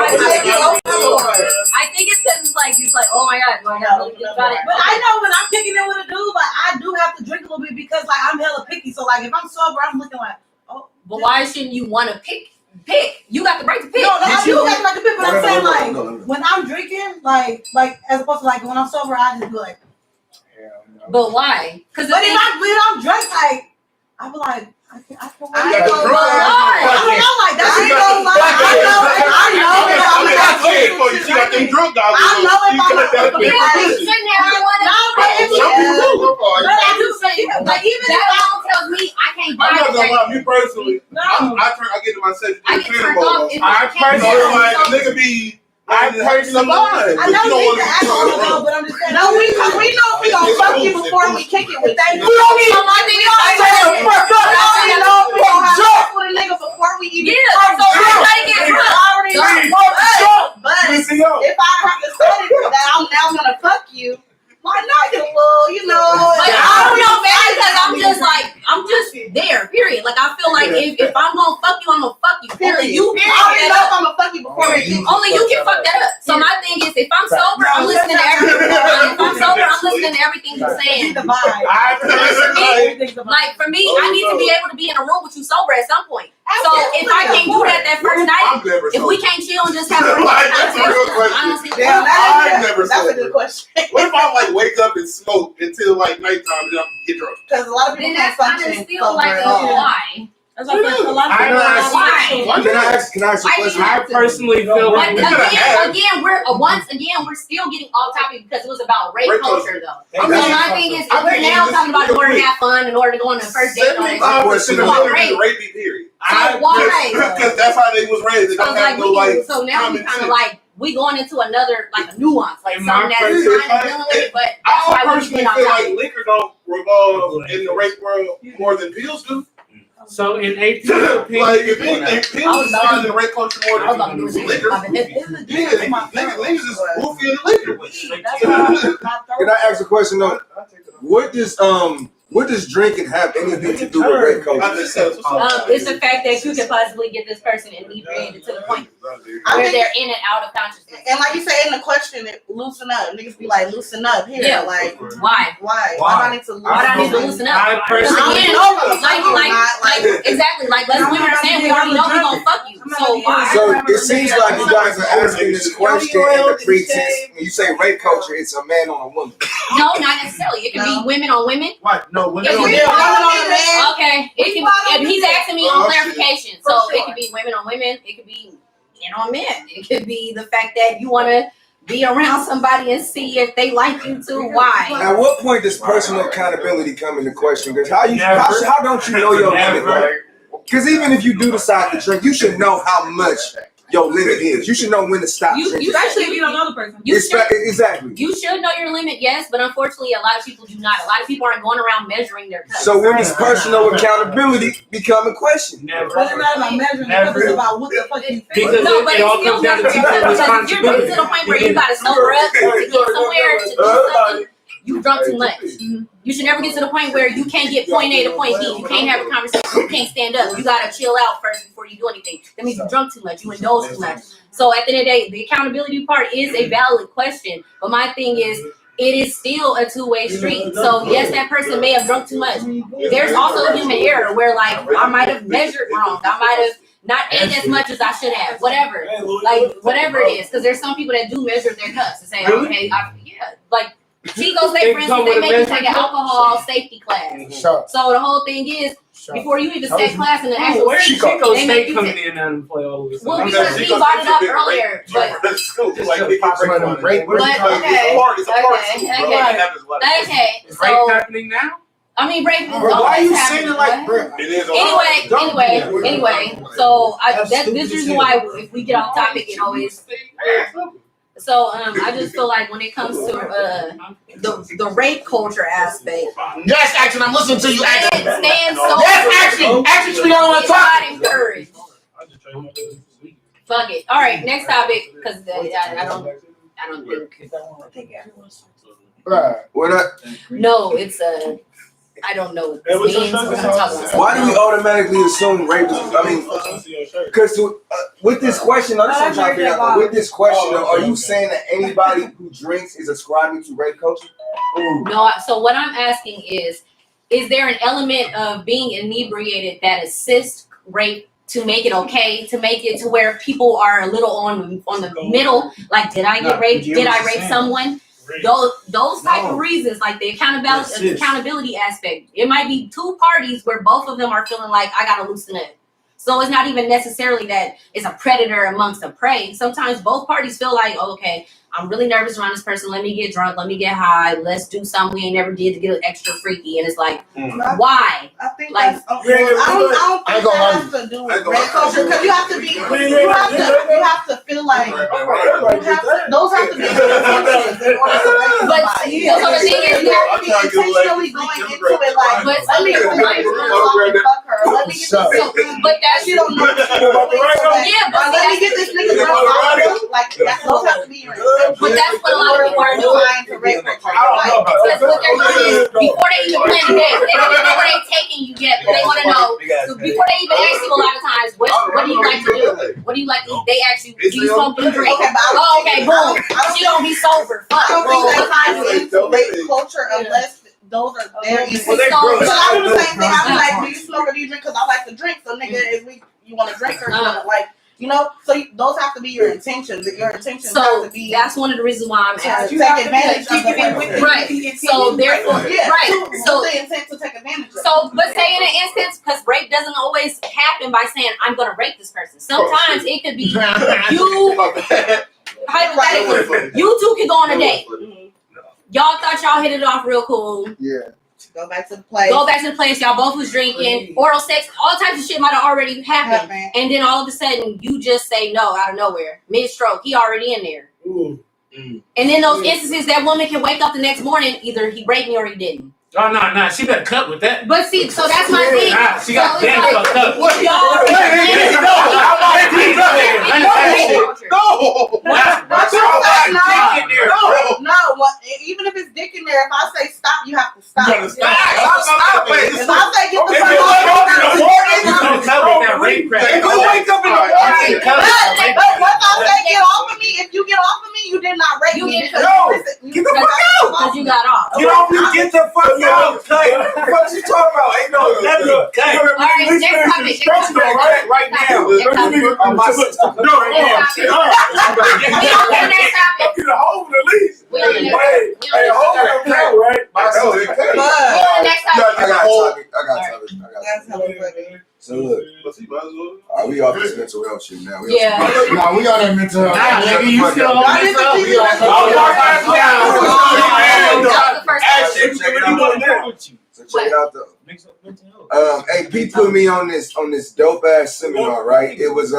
Speaker 4: I think it's because it's like oh my god, do I gotta really think about it?
Speaker 5: But I know when I'm kicking it with a dude, like I do have to drink a little bit because like I'm hella picky. So like if I'm sober, I'm looking like, oh.
Speaker 4: But why shouldn't you want to pick? You got the right to pick.
Speaker 5: No, I do have like a pick, but I'm saying like
Speaker 1: No.
Speaker 5: when I'm drinking, like as opposed to like when I'm sober, I just be like.
Speaker 4: But why? Because
Speaker 5: But if I'm drunk, like I be like, I can't
Speaker 10: I ain't gonna lie.
Speaker 5: I don't know, like that's
Speaker 10: I ain't gonna lie.
Speaker 11: She got them drunk dogs.
Speaker 10: I know if I'm
Speaker 11: That
Speaker 4: sitting there, I want
Speaker 5: No, but if
Speaker 11: Some people do.
Speaker 5: But I do say, like even
Speaker 4: that
Speaker 5: if
Speaker 4: alone tells me I can't buy
Speaker 11: I'm not gonna lie,
Speaker 4: it.
Speaker 11: me personally,
Speaker 5: no,
Speaker 11: I get to my sex
Speaker 4: I get turned off if
Speaker 11: I
Speaker 4: I can't
Speaker 11: personally like a
Speaker 4: get
Speaker 11: nigga be. I personally lie.
Speaker 5: I know you can act on it, but I'm just saying.
Speaker 10: No, we know we gonna fuck you before we kick it with you.
Speaker 4: So my thing is,
Speaker 10: We already know we gonna have sex with a nigga before we even.
Speaker 4: yeah, so everybody get drunk.
Speaker 10: Already know. But if I have decided that I'm now gonna fuck you, why not get a little, you know?
Speaker 4: Like, I don't know, man, because I'm just there, period. Like, I feel like if I'm gonna fuck you, I'm gonna fuck you. Only you can
Speaker 10: I
Speaker 4: fuck
Speaker 10: already
Speaker 4: that
Speaker 10: know if
Speaker 4: up.
Speaker 10: I'm gonna fuck you before we kick.
Speaker 4: Only you can fuck that up. So my thing is, if I'm sober, I'm listening to everything. If I'm sober, I'm listening to everything you're saying.
Speaker 5: the vibe.
Speaker 11: I personally
Speaker 5: Everything's the vibe.
Speaker 4: Like, for me, I need to be able to be in a room with you sober at some point. So if I can't do that first night,
Speaker 11: I'm never
Speaker 4: if we can't chill and just have a
Speaker 11: Like, that's a real question.
Speaker 4: honestly,
Speaker 10: Damn,
Speaker 11: I've never
Speaker 10: that's a
Speaker 11: sober.
Speaker 10: good question.
Speaker 11: What if I like wake up and smoke until like nighttime and then I get drunk?
Speaker 10: Because a lot of
Speaker 4: then
Speaker 10: people can't
Speaker 4: that's kind
Speaker 10: function
Speaker 4: of still like a
Speaker 10: sober.
Speaker 4: why.
Speaker 5: That's what a lot of
Speaker 11: I
Speaker 5: people
Speaker 11: know.
Speaker 5: are
Speaker 4: Why?
Speaker 1: Can I ask you a
Speaker 4: Why do
Speaker 1: question?
Speaker 4: you
Speaker 2: I
Speaker 4: have to?
Speaker 2: personally feel
Speaker 4: But
Speaker 2: like
Speaker 4: again, we're still getting off topic because it was about rape
Speaker 11: Rape
Speaker 4: culture though.
Speaker 3: Hey,
Speaker 4: So
Speaker 3: that's-
Speaker 4: my thing is,
Speaker 11: I
Speaker 4: we're
Speaker 11: think
Speaker 4: now
Speaker 11: this
Speaker 4: talking about in
Speaker 11: real
Speaker 4: order to
Speaker 11: quick.
Speaker 4: have fun, in order to go on a first date. and all that shit.
Speaker 11: 75% of
Speaker 4: About
Speaker 11: women
Speaker 4: rape.
Speaker 11: is rapey, period.
Speaker 4: So why?
Speaker 11: Because that's how they was raised. They
Speaker 4: So
Speaker 11: don't
Speaker 4: like
Speaker 11: have no like.
Speaker 4: so now we
Speaker 11: common
Speaker 4: kind of
Speaker 11: sense.
Speaker 4: like we going into another like a nuance, like
Speaker 2: In
Speaker 4: something
Speaker 2: my
Speaker 4: that's
Speaker 11: first-
Speaker 4: kind of dealing with it, but that's
Speaker 11: I
Speaker 4: why we
Speaker 11: personally
Speaker 4: get off
Speaker 11: feel like
Speaker 4: topic.
Speaker 11: liquor don't revolve in the rape world more than pills do.
Speaker 2: so in 18
Speaker 11: Like if anything, pills is still in the rape culture more
Speaker 4: I was about to
Speaker 11: than
Speaker 4: do it.
Speaker 11: liquor. Niggas is goofy in the liquor.
Speaker 1: Can I ask a question though? What does drinking have anything to do with rape
Speaker 11: I
Speaker 1: culture?
Speaker 11: just said,
Speaker 4: It's the fact that you can possibly get this person inebriated to the point
Speaker 10: I
Speaker 4: where
Speaker 10: think,
Speaker 4: they're in and out of consciousness.
Speaker 10: and like you say in the question, it, loosen up. Niggas be like, loosen up here.
Speaker 4: Yeah.
Speaker 10: Like,
Speaker 4: Why?
Speaker 10: why? Why do I need to loosen
Speaker 4: Why do I need to
Speaker 10: up?
Speaker 4: loosen up?
Speaker 2: I
Speaker 4: Because
Speaker 2: personally
Speaker 4: again,
Speaker 10: know if I'm
Speaker 4: like
Speaker 10: not,
Speaker 4: exactly, like let's women are saying we already know we gonna fuck you. So why?
Speaker 1: So it seems like you guys are asking this question in the pretense. When you say rape culture, it's a man on a woman.
Speaker 4: No, not necessarily. It can be women on women.
Speaker 3: What? No, women
Speaker 4: If
Speaker 3: don't
Speaker 4: we-
Speaker 3: get it.
Speaker 4: Okay, it can. If he's asking me on clarification, so it could be women on women. It could be men on men. It could be the fact that you want to be around somebody and see if they like you too. Why?
Speaker 1: At what point does personal accountability come into question? Because how don't you know your limit, right? Because even if you do decide to drink, you should know how much your limit is. You should know when to stop drinking.
Speaker 5: Especially if you don't know the person.
Speaker 1: Exactly.
Speaker 4: You should know your limit, yes, but unfortunately, a lot of people do not. A lot of people aren't going around measuring their cups.
Speaker 1: So when does personal accountability become in question?
Speaker 5: But it's not about measuring the cup, it's about what the fuck you think.
Speaker 2: Because
Speaker 4: No, but
Speaker 2: it all
Speaker 4: it's still
Speaker 2: comes down to
Speaker 4: measuring
Speaker 2: taking
Speaker 4: your cup, because if you're getting
Speaker 2: responsibility.
Speaker 4: to the point where you gotta sober up to get somewhere to do something, you drunk too much. You should never get to the point where you can't get point A to point B. You can't have a conversation. You can't stand up. You gotta chill out first before you do anything. That means you drunk too much. You indulge too much. So at the end of the day, the accountability part is a valid question. But my thing is, it is still a two-way street. So yes, that person may have drunk too much. There's also a human error where like I might have measured wrong. I might have not ate as much as I should have. Whatever. Like whatever it is. Because there's some people that do measure their cups and say, okay, like Chico State, for instance, they make you take an alcohol safety class. So the whole thing is, before you even take class in the actual
Speaker 2: Where's Chico
Speaker 4: they make
Speaker 2: State
Speaker 4: you
Speaker 2: coming in and play all this?
Speaker 4: well, because he brought it up earlier, but okay. So
Speaker 2: Rape happening now?
Speaker 4: I mean, rape is
Speaker 3: Why are
Speaker 4: always
Speaker 3: you
Speaker 4: happening.
Speaker 3: saying it like
Speaker 4: What?
Speaker 11: It is
Speaker 4: Anyway. So this is the reason why if we get off topic, it always. So I just feel like when it comes to the rape culture aspect,
Speaker 3: Yes, action. I'm listening to you. Action.
Speaker 4: stand so.
Speaker 3: Yes, action. Action. We don't want to talk.
Speaker 4: Not encouraged. Fuck it. All right, next topic, because I don't think.
Speaker 3: Right.
Speaker 4: No, it's I don't know what this means. So I'm talking about
Speaker 1: Why do we automatically assume rape is? I mean, because with this question, I'm just trying to figure out. With this question, are you saying that anybody who drinks is ascribing to rape culture?
Speaker 4: No, so what I'm asking is there an element of being inebriated that assists rape to make it okay, to make it to where people are a little on the middle, like did I get raped? Did I rape someone? Those type of reasons, like the accountability aspect. It might be two parties where both of them are feeling like I gotta loosen up. So it's not even necessarily that it's a predator amongst a prey. Sometimes both parties feel like, oh, okay, I'm really nervous around this person. Let me get drunk. Let me get high. Let's do something we ain't never did to get extra freaky. And it's like, why?
Speaker 10: I think
Speaker 4: Like,
Speaker 10: that's I don't think that has to do with rape culture because you have to be you have to feel like those have to be intentions in order to rape
Speaker 4: but
Speaker 10: somebody.
Speaker 4: so the thing is,
Speaker 10: You have to be intentionally going into it like,
Speaker 4: but
Speaker 10: let me fuck her. Let me get this.
Speaker 4: but that's
Speaker 10: You don't know.
Speaker 4: Yeah, but
Speaker 10: Let me get this nigga drunk. Like those have to be your intentions.
Speaker 4: But that's what a lot of people are doing.
Speaker 10: To rape culture.
Speaker 4: Because what they're doing is before they even plan the date, they don't even know where they're taking you yet, but they want to know. So before they even ask you a lot of times, what do you like to do? What do you like to eat? They ask you, do you smoke, do you drink? Okay, boom. She don't be sober. Fuck.
Speaker 10: I don't think that ties into rape culture unless those are their intentions. So I do the same thing. I be like, do you smoke or do you drink? Because I like to drink. So nigga, if you want to drink or you want to like. You know, so those have to be your intentions. Your intentions have to be.
Speaker 4: That's one of the reasons why I'm asking.
Speaker 10: Take advantage of the
Speaker 4: right. So therefore, right. So
Speaker 10: the intent to take advantage of.
Speaker 4: So, but say in an instance, because rape doesn't always happen by saying I'm going to rape this person. Sometimes it could be you. Hypothetically, you two can go on a date. Y'all thought y'all hit it off real cool.
Speaker 10: Yeah. Go back to the place.
Speaker 4: Y'all both was drinking, oral sex, all types of shit might have already happened. And then all of a sudden, you just say no out of nowhere. Mid-stroke, he already in there. And then those instances, that woman can wake up the next morning, either he raped me or he didn't.
Speaker 2: Oh, no, she better cut with that.
Speaker 4: But see, so that's my thing.
Speaker 2: Nah, she got damn fucked up.
Speaker 4: What y'all
Speaker 10: No, even if it's dick in there, if I say stop, you have to stop.
Speaker 11: You gotta stop.
Speaker 10: If I say get the fuck
Speaker 11: off,
Speaker 2: wake
Speaker 11: up in the morning.
Speaker 10: But once I say get off of me, if you get off of me, you did not rape me.
Speaker 11: Get the fuck out.
Speaker 4: Because you got off.
Speaker 11: Get off me. Get the fuck out. What you talking about? Ain't no nothing.
Speaker 4: All right, next topic.
Speaker 11: Right now.
Speaker 4: My sister.
Speaker 11: No, get a hold of the lease. Hey, hold on, right?
Speaker 4: Next topic.
Speaker 1: I got topic. So look, we off this mental health shit. shit now.
Speaker 4: Yeah.
Speaker 8: Nah, we on that mental health.
Speaker 2: Nah, nigga, you still on
Speaker 10: Why did
Speaker 2: mental
Speaker 10: you
Speaker 2: health.
Speaker 10: see
Speaker 2: Oh,
Speaker 10: me?
Speaker 2: y'all got
Speaker 4: That was the first
Speaker 1: Check it out. So check it out though. Hey, Pete put me on this dope ass seminar, right? It was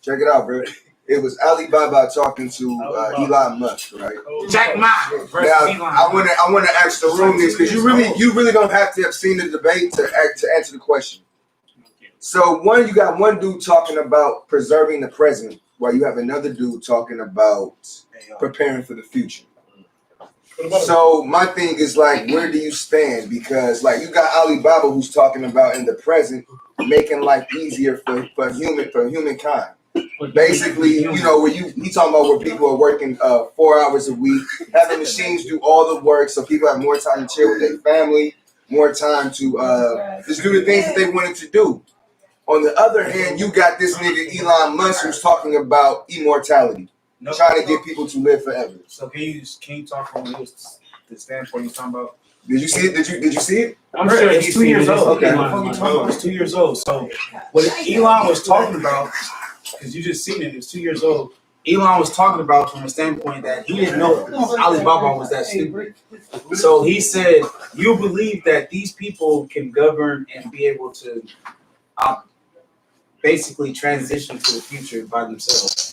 Speaker 1: check it out, bro. It was Alibaba talking to Elon Musk, right?
Speaker 2: Jack Ma versus Elon.
Speaker 1: Now, I wanna ask the room this because you really don't have to have seen the debate to answer the question. So you got one dude talking about preserving the present, while you have another dude talking about preparing for the future. So my thing is like, where do you stand? Because like you got Alibaba who's talking about in the present making life easier for humankind. Basically, you know, where he talking about where people are working 4 hours a week, having machines do all the work, so people have more time to chill with their family, more time to just do the things that they wanted to do. On the other hand, you got this nigga Elon Musk who's talking about immortality, trying to get people to live forever.
Speaker 3: So can you talk from the standpoint you're talking about?
Speaker 1: Did you see it? Did you see it?
Speaker 2: I'm sure
Speaker 3: it's 2 years old.
Speaker 1: Okay.
Speaker 3: It's 2 years old. So what Elon was talking about, because you just seen it, it's 2 years old. Elon was talking about from a standpoint that he didn't know Alibaba was that stupid. So he said, you believe that these people can govern and be able to basically transition to the future by themselves.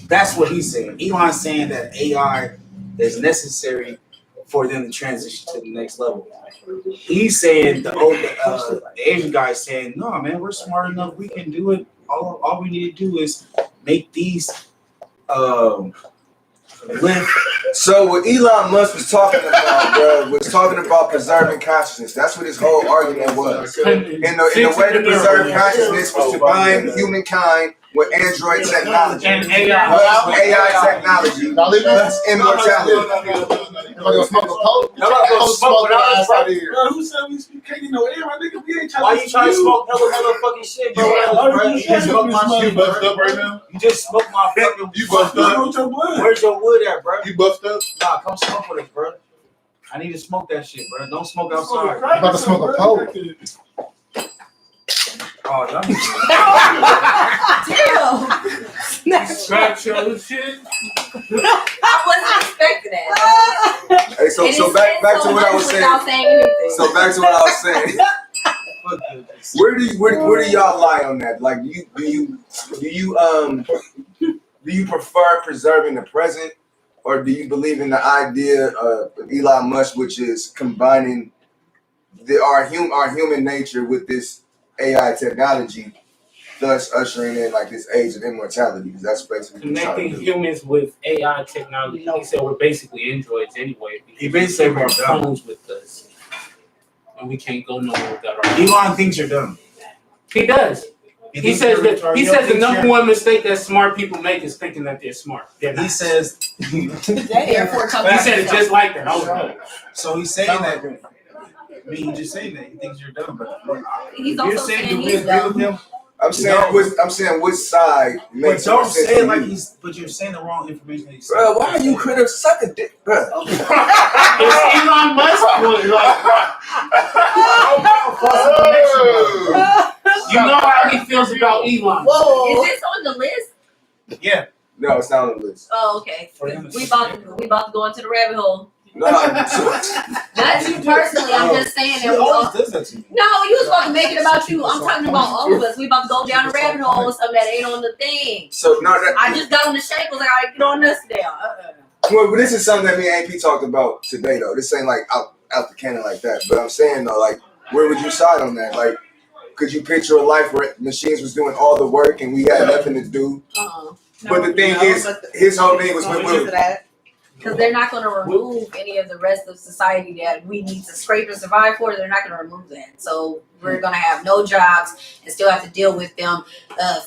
Speaker 3: That's what he's saying. Elon's saying that AI is necessary for them to transition to the next level. He's saying the Asian guy is saying, no, man, we're smart enough. We can do it. All we need to do is make these live.
Speaker 1: So what Elon Musk was talking about, bro, was talking about preserving consciousness. That's what his whole argument was. And the way to preserve consciousness was to bind humankind with Android technology.
Speaker 2: And AI.
Speaker 1: AI technology. Plus immortality.
Speaker 8: Nobody gonna smoke a poke?
Speaker 3: Nobody gonna smoke what I was
Speaker 8: out of here.
Speaker 11: Who said we can't get no air, my nigga? We ain't trying
Speaker 3: Why you trying to smoke hella fucking shit, bro? You just smoked my shit,
Speaker 11: You buffed up right now?
Speaker 3: You just smoked my fucking.
Speaker 11: You buffed up?
Speaker 5: With your blood.
Speaker 3: Where's your wood at, bro?
Speaker 11: You buffed up?
Speaker 3: Nah, come smoke with us, bro. I need to smoke that shit, bro. Don't smoke outside.
Speaker 8: I'm about to smoke a poke.
Speaker 3: Oh, y'all
Speaker 4: Damn.
Speaker 2: Scratch your shit.
Speaker 4: I wasn't expecting that.
Speaker 1: Hey, so back to what I was saying.
Speaker 4: Without saying anything.
Speaker 1: So back to what I was saying. Where do y'all lie on that? Like, do you prefer preserving the present, or do you believe in the idea of Elon Musk, which is combining our human nature with this AI technology, thus ushering in like this age of immortality? Because that's basically
Speaker 2: Connecting humans with AI technology. He said we're basically androids anyway.
Speaker 3: He basically
Speaker 2: we're
Speaker 3: said we're
Speaker 2: phones with us, and we can't go nowhere without our.
Speaker 3: Elon thinks you're dumb.
Speaker 2: He does. He says the number one mistake that smart people make is thinking that they're smart.
Speaker 3: He says.
Speaker 2: He said it just like that. I was like,
Speaker 3: So he's saying that. I mean, he's just saying that he thinks you're dumb, but
Speaker 4: He's
Speaker 3: you're
Speaker 4: also
Speaker 3: saying
Speaker 4: saying
Speaker 3: do we
Speaker 4: he's
Speaker 3: agree with
Speaker 4: dumb.
Speaker 3: him?
Speaker 1: I'm saying which side
Speaker 3: But
Speaker 1: makes
Speaker 3: don't
Speaker 1: more sense
Speaker 3: say
Speaker 1: to
Speaker 3: it like
Speaker 1: you.
Speaker 3: he's. But you're saying the wrong information. That he's saying.
Speaker 1: Bro, why are you critter sucking dick, bro?
Speaker 2: it's Elon Musk. You know how he feels about Elon.
Speaker 4: Is this on the list?
Speaker 3: Yeah.
Speaker 1: No, it's not on the list.
Speaker 4: Oh, okay. We about to go into the rabbit hole.
Speaker 1: No,
Speaker 4: Not you personally. I'm just saying that we all.
Speaker 3: does that to me.
Speaker 4: No, you was about to make it about you. I'm talking about all of us. We about to go down the rabbit hole with something that ain't on the thing.
Speaker 1: so no,
Speaker 4: I just got on the shackles. I gotta get on this down.
Speaker 1: Well, this is something that me and AP talked about today, though. This ain't like out the cannon like that. But I'm saying though, like, where would you side on that? Like, could you picture a life where machines was doing all the work and we had nothing to do? But the thing is, his whole thing was
Speaker 4: Because they're not going to remove any of the rest of society that we need to scrape and survive for. They're not going to remove that. So we're going to have no jobs and still have to deal with them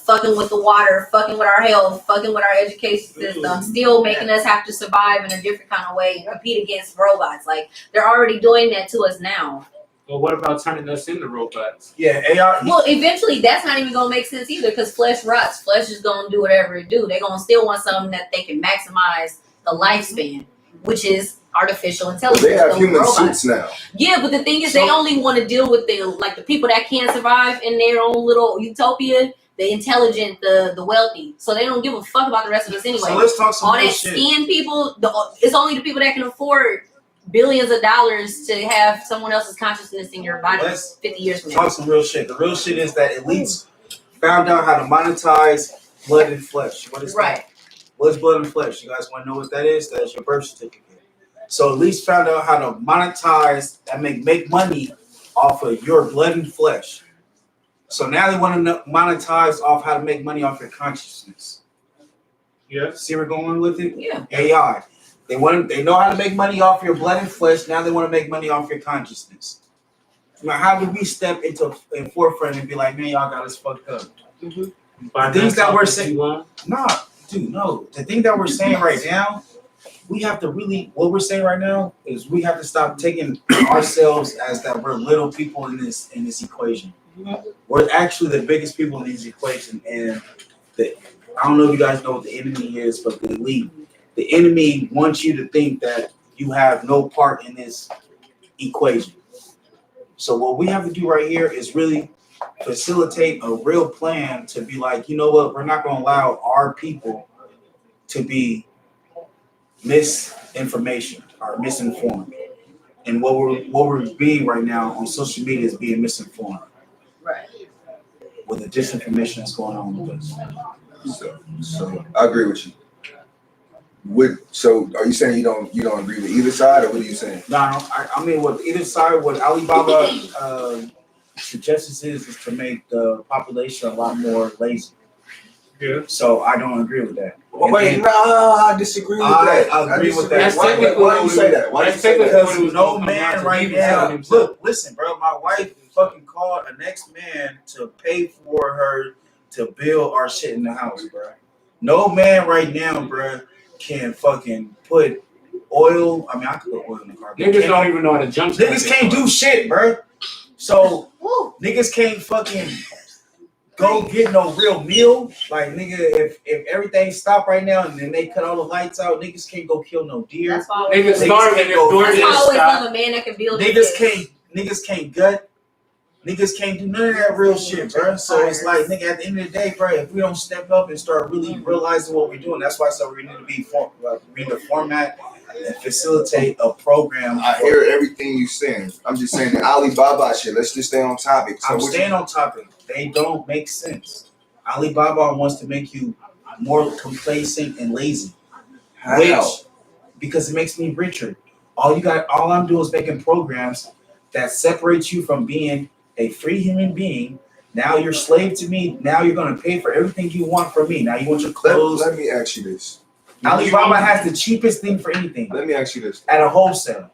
Speaker 4: fucking with the water, fucking with our health, fucking with our education system, still making us have to survive in a different kind of way and compete against robots. Like, they're already doing that to us now.
Speaker 2: Well, what about turning us into robots?
Speaker 3: Yeah, AI.
Speaker 4: Well, eventually, that's not even going to make sense either because flesh rots. Flesh is going to do whatever it do. They're going to still want something that they can maximize the lifespan, which is artificial intelligence.
Speaker 1: They have human
Speaker 4: robots.
Speaker 1: suits now.
Speaker 4: Yeah, but the thing is, they only want to deal with the people that can't survive in their own little utopia the intelligent, the wealthy. So they don't give a fuck about the rest of us anyway.
Speaker 3: So let's talk some
Speaker 4: all
Speaker 3: real
Speaker 4: that
Speaker 3: shit.
Speaker 4: skin people, it's only the people that can afford billions of dollars to have someone else's consciousness in your body 50 years from now.
Speaker 3: Talk some real shit. The real shit is that elites found out how to monetize blood and flesh. What is that? What's blood and flesh? You guys want to know what that is? That's your birth certificate. So elites found out how to monetize and make money off of your blood and flesh. So now they want to monetize off how to make money off your consciousness.
Speaker 2: Yeah.
Speaker 3: See where we're going with it?
Speaker 4: Yeah.
Speaker 3: AI. They know how to make money off your blood and flesh. Now they want to make money off your consciousness. Now, how do we step in forefront and be like, man, y'all got us fucked up?
Speaker 2: Mm-hmm.
Speaker 3: The things that we're saying, no. The thing that we're saying right now, we have to really. What we're saying right now is we have to stop taking ourselves as that we're little people in this equation. We're actually the biggest people in this equation, and I don't know if you guys know what the enemy is, but the elite. The enemy wants you to think that you have no part in this equation. So what we have to do right here is really facilitate a real plan to be like, you know what, we're not going to allow our people to be misinformation or misinformed. And what we're being right now on social media is being misinformed.
Speaker 4: Right.
Speaker 3: With the disinformation that's going on with us.
Speaker 1: So I agree with you. So are you saying you don't agree with either side, or what are you saying?
Speaker 3: No, I mean with either side, what Alibaba suggests is to make the population a lot more lazy.
Speaker 2: Yeah.
Speaker 3: So I don't agree with that.
Speaker 1: Wait, no, I disagree with that.
Speaker 3: I agree with that.
Speaker 1: Why do you say that? Why do you say that?
Speaker 3: Because no man right now. Look, listen, bro. My wife fucking called an next man to pay for her to build our shit in the house, bro. No man right now, bro, can fucking put oil. I mean, I could put oil in the car.
Speaker 2: Niggas don't even know how to jump.
Speaker 3: Niggas can't do shit, bro. So niggas can't fucking go get no real meal. Like, nigga, if everything stopped right now and then they cut all the lights out, niggas can't go kill no deer.
Speaker 4: That's why
Speaker 2: niggas starving if doors
Speaker 4: I always love a man that can build.
Speaker 3: Niggas can't gut. Niggas can't do none of that real shit, bro. So it's like, nigga, at the end of the day, bro, if we don't step up and start really realizing what we're doing, that's why I said we need to read the format and facilitate a program.
Speaker 1: I hear everything you saying. I'm just saying the Alibaba shit. Let's just stay on topic. So
Speaker 3: I'm staying on topic. They don't make sense. Alibaba wants to make you more complacent and lazy.
Speaker 1: How?
Speaker 3: Because it makes me richer. All I'm doing is making programs that separates you from being a free human being. Now you're slave to me. Now you're gonna pay for everything you want from me. Now you want your clothes.
Speaker 1: Let me ask you this.
Speaker 3: Alibaba has the cheapest thing for anything.
Speaker 1: Let me ask you this.
Speaker 3: At a wholesale.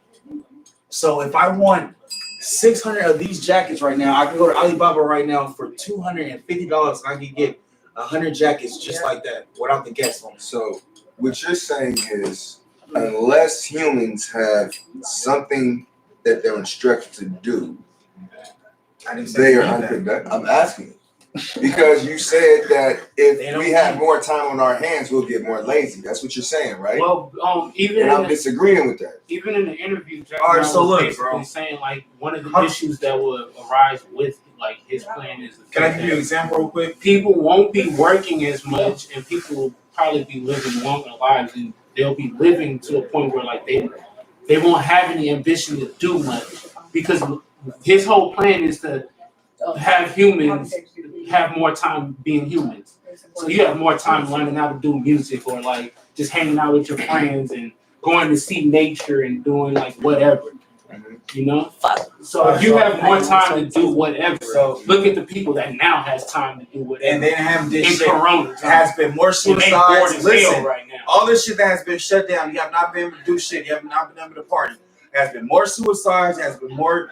Speaker 3: So if I want 600 of these jackets right now, I can go to Alibaba right now for $250 and I can get 100 jackets just like that without the guest on.
Speaker 1: So what you're saying is, unless humans have something that they're instructed to do, they are unproductive. I'm asking. Because you said that if we have more time on our hands, we'll get more lazy. That's what you're saying, right?
Speaker 2: Well,
Speaker 1: I'm disagreeing with that.
Speaker 2: Even in the interview, Jack
Speaker 3: All right, so
Speaker 2: was
Speaker 3: look,
Speaker 2: basically
Speaker 3: bro.
Speaker 2: saying like one of the issues that would arise with like his plan is.
Speaker 3: Can I give you an example real quick?
Speaker 2: People won't be working as much, and people will probably be living longer lives, and they'll be living to a point where like they won't have any ambition to do much, because his whole plan is to have humans have more time being humans. So you have more time learning how to do music, or like just hanging out with your friends and going to see nature and doing like whatever. You know? So if you have more time to do whatever, so look at the people that now has time to do whatever.
Speaker 3: And then have this shit.
Speaker 2: Corona
Speaker 3: Has been more suicides. Listen,
Speaker 2: right now.
Speaker 3: all this shit that has been shut down, you have not been able to do shit. You have not been able to party. There has been more suicides. There has been more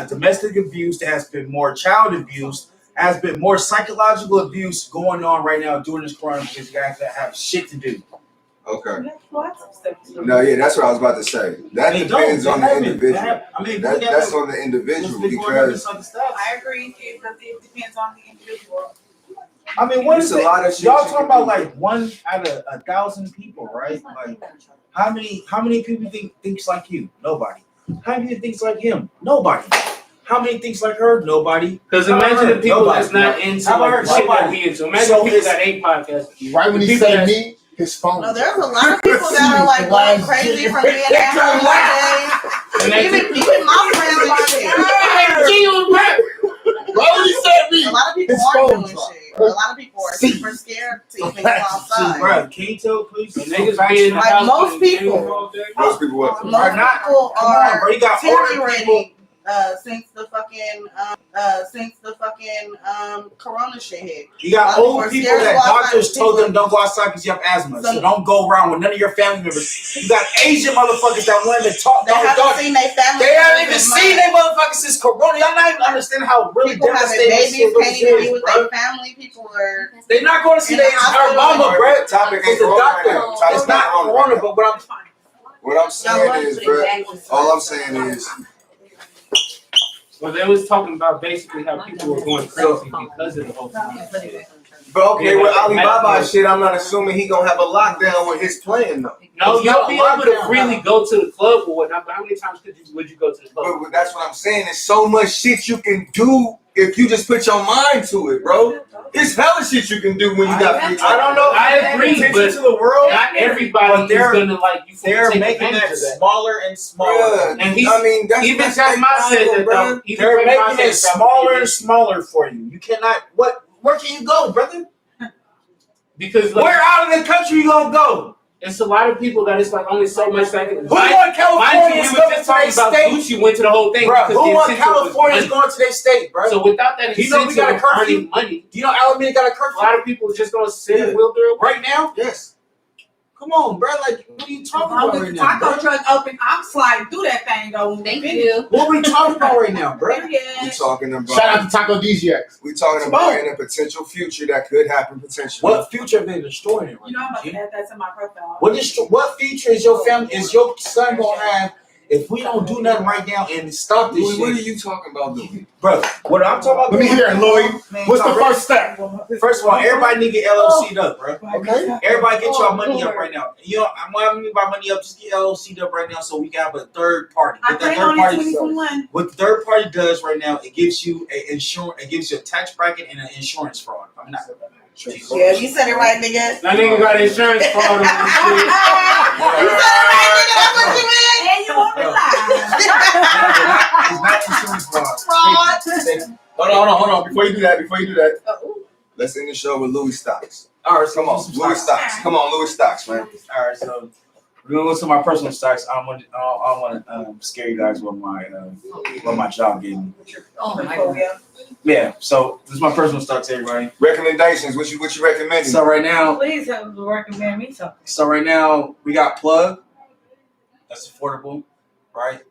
Speaker 3: domestic abuse. There has been more child abuse. There has been more psychological abuse going on right now during this corona because you guys have shit to do.
Speaker 1: Okay. No, yeah, that's what I was about to say. That depends on the individual. That's on the individual because
Speaker 5: I agree. It depends on the individual.
Speaker 3: I mean, what is
Speaker 1: a lot of shit
Speaker 3: y'all talking about? Like 1 out of 1,000 people, right? Like, how many people thinks like you? Nobody. How many thinks like him? Nobody. How many thinks like her? Nobody.
Speaker 2: Because imagine the people that's not into like shit that we into. Imagine people that ain't podcasts.
Speaker 11: Right when he said me, his phone.
Speaker 10: No, there's a lot of people that are like going crazy from being at home one day. Even my friends and shit.
Speaker 11: Right when he said me,
Speaker 10: A lot of people aren't doing shit. A lot of people are super scared to even go outside.
Speaker 3: Bro, can you tell please?
Speaker 2: Niggas be in the
Speaker 10: Like
Speaker 2: house
Speaker 10: most
Speaker 2: playing
Speaker 10: people.
Speaker 2: games all day.
Speaker 1: Most people what?
Speaker 10: Most people
Speaker 3: Come on, bro.
Speaker 10: are
Speaker 3: You got older people.
Speaker 10: deteriorating since the fucking corona shit hit.
Speaker 3: You got old people that doctors told them don't go outside because you have asthma. So don't go around with none of your family members. You got Asian motherfuckers that want to talk.
Speaker 10: They haven't seen their family.
Speaker 3: They haven't even seen their motherfuckers since corona. Y'all not even understand how really
Speaker 10: People having
Speaker 3: devastating
Speaker 10: babies, can't even be
Speaker 3: is,
Speaker 10: with
Speaker 3: bro.
Speaker 10: their family. People are.
Speaker 3: They're not going to see
Speaker 10: In the
Speaker 3: their
Speaker 10: hospital.
Speaker 3: mama, bro.
Speaker 1: Topic ain't
Speaker 3: It's a
Speaker 1: corona
Speaker 3: doctor.
Speaker 1: right now. Topic
Speaker 3: It's not
Speaker 1: corona
Speaker 3: corona,
Speaker 1: right now.
Speaker 3: but
Speaker 1: What I'm saying is, bro, all I'm saying is,
Speaker 2: Well, they was talking about basically how people were going crazy because of the whole thing.
Speaker 1: but okay, with Alibaba shit, I'm not assuming he gonna have a lockdown with his plan though.
Speaker 2: No,
Speaker 3: It's not
Speaker 2: you'll be
Speaker 3: a
Speaker 2: able to
Speaker 3: lockdown,
Speaker 2: freely go to the club or whatnot, but how many times would you go to the club?
Speaker 1: But that's what I'm saying. There's so much shit you can do if you just put your mind to it, bro. It's hella shit you can do when you got free time.
Speaker 3: I don't know.
Speaker 2: I agree, but
Speaker 3: to the world.
Speaker 2: Not everybody is gonna like you.
Speaker 3: They're
Speaker 2: take
Speaker 3: making
Speaker 2: advantage
Speaker 3: that
Speaker 2: of that.
Speaker 3: smaller and smaller.
Speaker 1: Bruh,
Speaker 2: And he's,
Speaker 1: I mean,
Speaker 2: even
Speaker 1: that's
Speaker 2: Jack Ma said that
Speaker 1: bro.
Speaker 2: though. Even
Speaker 3: They're
Speaker 2: Jack Ma
Speaker 3: making it
Speaker 2: said that
Speaker 3: smaller and smaller for you. You cannot. What? Where can you go, brother?
Speaker 2: because like,
Speaker 3: Where out of the country you gonna go?
Speaker 2: it's a lot of people that it's like only so much that can.
Speaker 3: Who want California is
Speaker 2: we were
Speaker 3: going
Speaker 2: just
Speaker 3: to their
Speaker 2: talking about
Speaker 3: state?
Speaker 2: Gucci went to the whole thing.
Speaker 3: Bro,
Speaker 2: because
Speaker 3: who
Speaker 2: the
Speaker 3: want
Speaker 2: incentive was
Speaker 3: California is
Speaker 2: money.
Speaker 3: going to their state, bro?
Speaker 2: So without that
Speaker 3: You know we
Speaker 2: incentive
Speaker 3: got a
Speaker 2: of
Speaker 3: curfew?
Speaker 2: earning money,
Speaker 3: Do you know Alameda got a
Speaker 2: a
Speaker 3: curfew
Speaker 2: lot of people are just gonna sit and wheel through.
Speaker 3: right now?
Speaker 1: Yes.
Speaker 3: Come on, bro. Like, what are you talking
Speaker 5: Bro,
Speaker 3: about
Speaker 5: with
Speaker 3: right
Speaker 5: the
Speaker 3: now,
Speaker 5: taco
Speaker 3: bro?
Speaker 5: truck open, I'm sliding through that thing though.
Speaker 4: Thank you.
Speaker 3: What are we talking about right now, bro?
Speaker 1: We talking
Speaker 11: Shout
Speaker 1: about.
Speaker 11: out to Taco DGX.
Speaker 1: We talking about in a potential future that could happen potentially.
Speaker 3: What future are they destroying it right
Speaker 5: You know, I'm
Speaker 3: now?
Speaker 5: about to add that to my profile.
Speaker 3: What future is your family, is your son gonna have if we don't do nothing right now and stop this
Speaker 1: Louis, what are
Speaker 3: shit?
Speaker 1: you talking about doing?
Speaker 3: Bro, what I'm talking about.
Speaker 11: Let me hear it, Lloyd. What's the first step?
Speaker 3: First of all, everybody need to get LLC'd up, bro.
Speaker 11: Okay.
Speaker 3: Everybody get your money up right now. You know, what I mean by money up, just get LLC'd up right now so we can have a third party.
Speaker 5: I
Speaker 3: What that
Speaker 5: plan
Speaker 3: third
Speaker 5: on it
Speaker 3: party
Speaker 5: 2021.
Speaker 3: What the third party does right now, it gives you a insurance, it gives you a tax bracket and an insurance fraud. I mean, not
Speaker 10: Yeah, you said it right, nigga.
Speaker 2: That nigga got insurance fraud on this shit.
Speaker 10: You said it right, nigga. That's what you mean.
Speaker 5: And you won't be
Speaker 3: it's not insurance fraud.
Speaker 10: Fraud.
Speaker 1: Hold on. Before you do that, let's end the show with Louis Stocks.
Speaker 3: All right, so
Speaker 1: Come on, Louis Stocks. Come on, Louis Stocks, man.
Speaker 3: All right, so we're gonna go to my personal stocks. I want to scare you guys what my job gave me.
Speaker 4: Oh my god.
Speaker 3: Yeah, so this is my personal stocks, everybody.
Speaker 1: Recommendations. What you recommending?
Speaker 3: So right now,
Speaker 5: Please recommend me something.
Speaker 3: So right now we got Plug. That's affordable, right?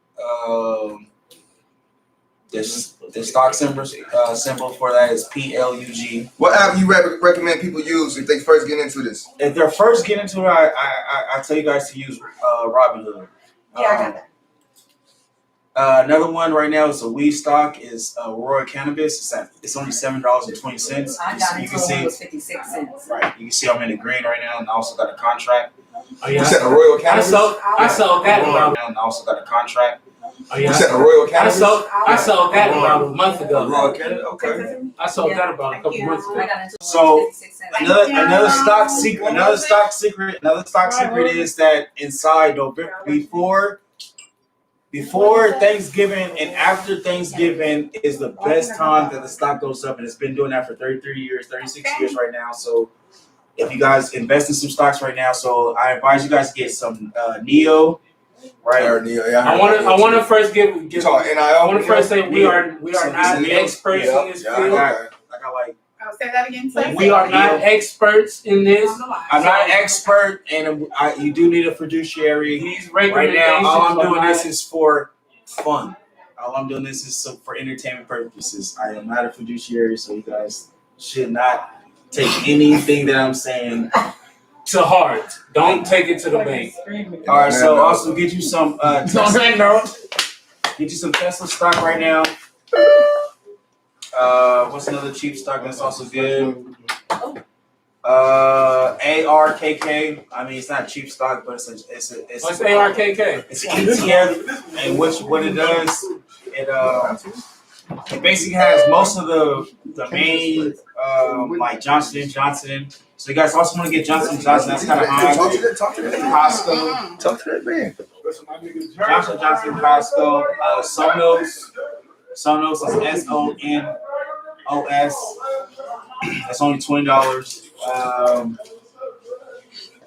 Speaker 3: The stock symbol for that is PLUG.
Speaker 1: What app you recommend people use if they first get into this?
Speaker 3: If they're first getting into it, I tell you guys to use Robinhood.
Speaker 5: Yeah, I got that.
Speaker 3: Another one right now is a weed stock is Royal Cannabis. It's only $7.20.
Speaker 4: I got
Speaker 3: You
Speaker 4: it
Speaker 3: can
Speaker 4: for
Speaker 3: see,
Speaker 4: was 56 cents.
Speaker 3: right? You can see I'm in the green right now, and I also got a contract.
Speaker 2: Oh,
Speaker 1: You
Speaker 2: yeah.
Speaker 1: said the Royal
Speaker 2: I
Speaker 1: Cannabis?
Speaker 2: sold that about.
Speaker 3: And I also got a contract.
Speaker 2: Oh,
Speaker 1: You
Speaker 2: yeah.
Speaker 1: said the Royal
Speaker 2: I
Speaker 1: Cannabis?
Speaker 2: sold that about a month ago.
Speaker 1: Royal Cannabis? Okay.
Speaker 2: I sold that about a couple months
Speaker 4: I
Speaker 2: ago.
Speaker 4: got into
Speaker 3: So,
Speaker 4: 56 cents.
Speaker 3: Another stock secret is that inside November, before Thanksgiving and after Thanksgiving is the best time that the stock goes up, and it's been doing that for 33 years, 36 years right now. So if you guys invest in some stocks right now, so I advise you guys to get some NEO, right?
Speaker 2: I want to first give. I want to first say we are not experts in this field.
Speaker 3: I got like.
Speaker 5: I'll say that again, please.
Speaker 2: We are not experts in this.
Speaker 3: I'm not an expert, and you do need a fiduciary.
Speaker 2: These
Speaker 3: Right now, all I'm doing
Speaker 2: this
Speaker 3: this is for fun. All I'm doing this is for entertainment purposes. I am not a fiduciary, so you guys should not take anything that I'm saying
Speaker 2: to heart. Don't take it to the bank.
Speaker 3: All right, so also get you some Tesla, get you some Tesla stock right now. What's another cheap stock that's also good? ARKK. I mean, it's not cheap stock, but it's
Speaker 2: What's ARKK?
Speaker 3: It's an ETF, and what it does, It basically has most of the main like Johnson and Johnson. So you guys also want to get Johnson & Johnson. That's kind of high.
Speaker 1: Talk to that
Speaker 3: Costco.
Speaker 1: Talk to that man.
Speaker 3: Johnson & Johnson, Costco. Sonos. Sonos is SONOS. That's only $20.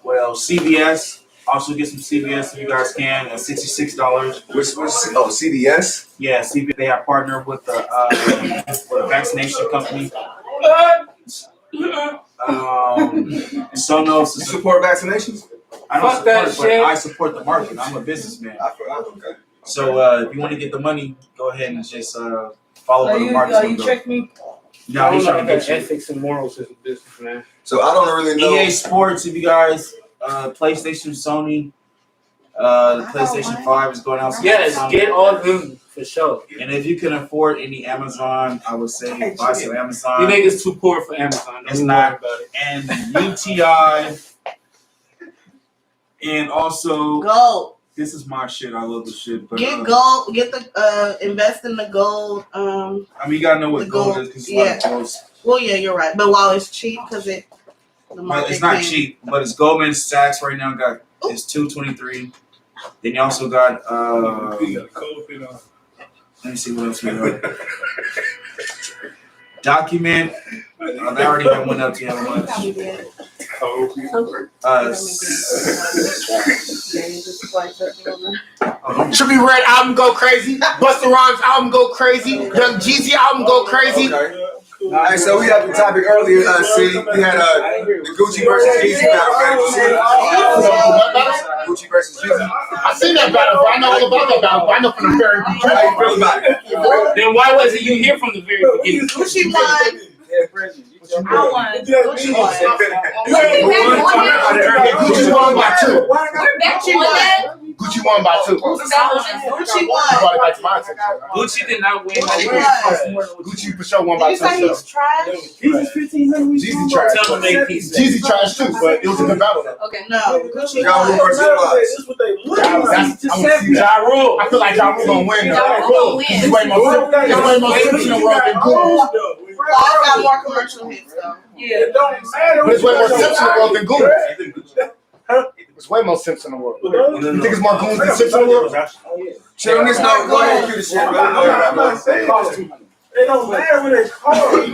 Speaker 3: Well, CVS. Also get some CVS if you guys can at $66.
Speaker 1: CDS?
Speaker 3: Yeah, CVS. They have partnered with the vaccination company. Sonos.
Speaker 1: You support vaccinations?
Speaker 3: I don't
Speaker 2: Fuck that
Speaker 3: support it,
Speaker 2: shit.
Speaker 3: but I support the market. I'm a businessman.
Speaker 1: Okay.
Speaker 3: So if you want to get the money, go ahead and just follow where the market's going to go.
Speaker 2: check me?
Speaker 3: No, he's trying to get you.
Speaker 2: ethics and morals as a businessman.
Speaker 1: So I don't really know.
Speaker 3: EA Sports, if you guys, PlayStation, Sony, the PlayStation 5 is going out.
Speaker 2: Yes, get all of them for sure.
Speaker 3: And if you can afford any Amazon, I would say buy some Amazon.
Speaker 2: You niggas too poor for Amazon.
Speaker 3: It's not. And UTI. And also,
Speaker 10: Gold.
Speaker 3: this is my shit. I love the shit. But,
Speaker 10: Get gold. Get the invest in the gold.
Speaker 3: I mean, you gotta know what gold is because
Speaker 10: yeah.
Speaker 3: goes.
Speaker 10: Well, yeah, you're right. But while it's cheap, because
Speaker 3: It's not cheap, but it's Goldman Sachs right now. It's $223. Then you also got let me see what else we got. Document. They already have one up to how much.
Speaker 8: Should be Red album go crazy. Busta Rhymes album go crazy. Young Jeezy album go crazy.
Speaker 1: Okay. All right, so we had the topic earlier. See, we had the Gucci versus Jeezy battle. Gucci versus Jeezy.
Speaker 8: I seen that battle, but I know all about that battle. But I know from the very beginning.
Speaker 1: How you feel about it?
Speaker 2: Then why wasn't you here from the very beginning?
Speaker 10: Gucci won.
Speaker 4: I won.
Speaker 10: Gucci won.
Speaker 8: Gucci won by 2.
Speaker 4: We're back on that.
Speaker 8: Gucci won by 2.
Speaker 10: Gucci
Speaker 8: You
Speaker 10: won.
Speaker 8: brought it back to my attention.
Speaker 2: Gucci did not win.
Speaker 8: Gucci for sure won by
Speaker 10: Did
Speaker 8: 2.
Speaker 10: you say he's trash?
Speaker 8: Jeezy trash.
Speaker 2: Tell them they piece.
Speaker 8: Jeezy trash too, but it was a good battle though.
Speaker 4: Okay.
Speaker 10: No. Gucci
Speaker 1: Y'all
Speaker 10: won.
Speaker 1: versus Wise.
Speaker 8: Ja Rule. I feel like Ja Rule gonna win
Speaker 4: Ja
Speaker 8: though.
Speaker 4: Rule gonna win.
Speaker 8: He's way more simple in the world than Goons.
Speaker 10: Wise got more commercial hits though.
Speaker 8: But it's way more Sips in the world than Goons. It's way more Sips in the world. You think it's more Goons than Sips in the world?
Speaker 1: Shit on this note, go ahead and cue the shit, brother. Go ahead.
Speaker 11: It don't matter when it's hard.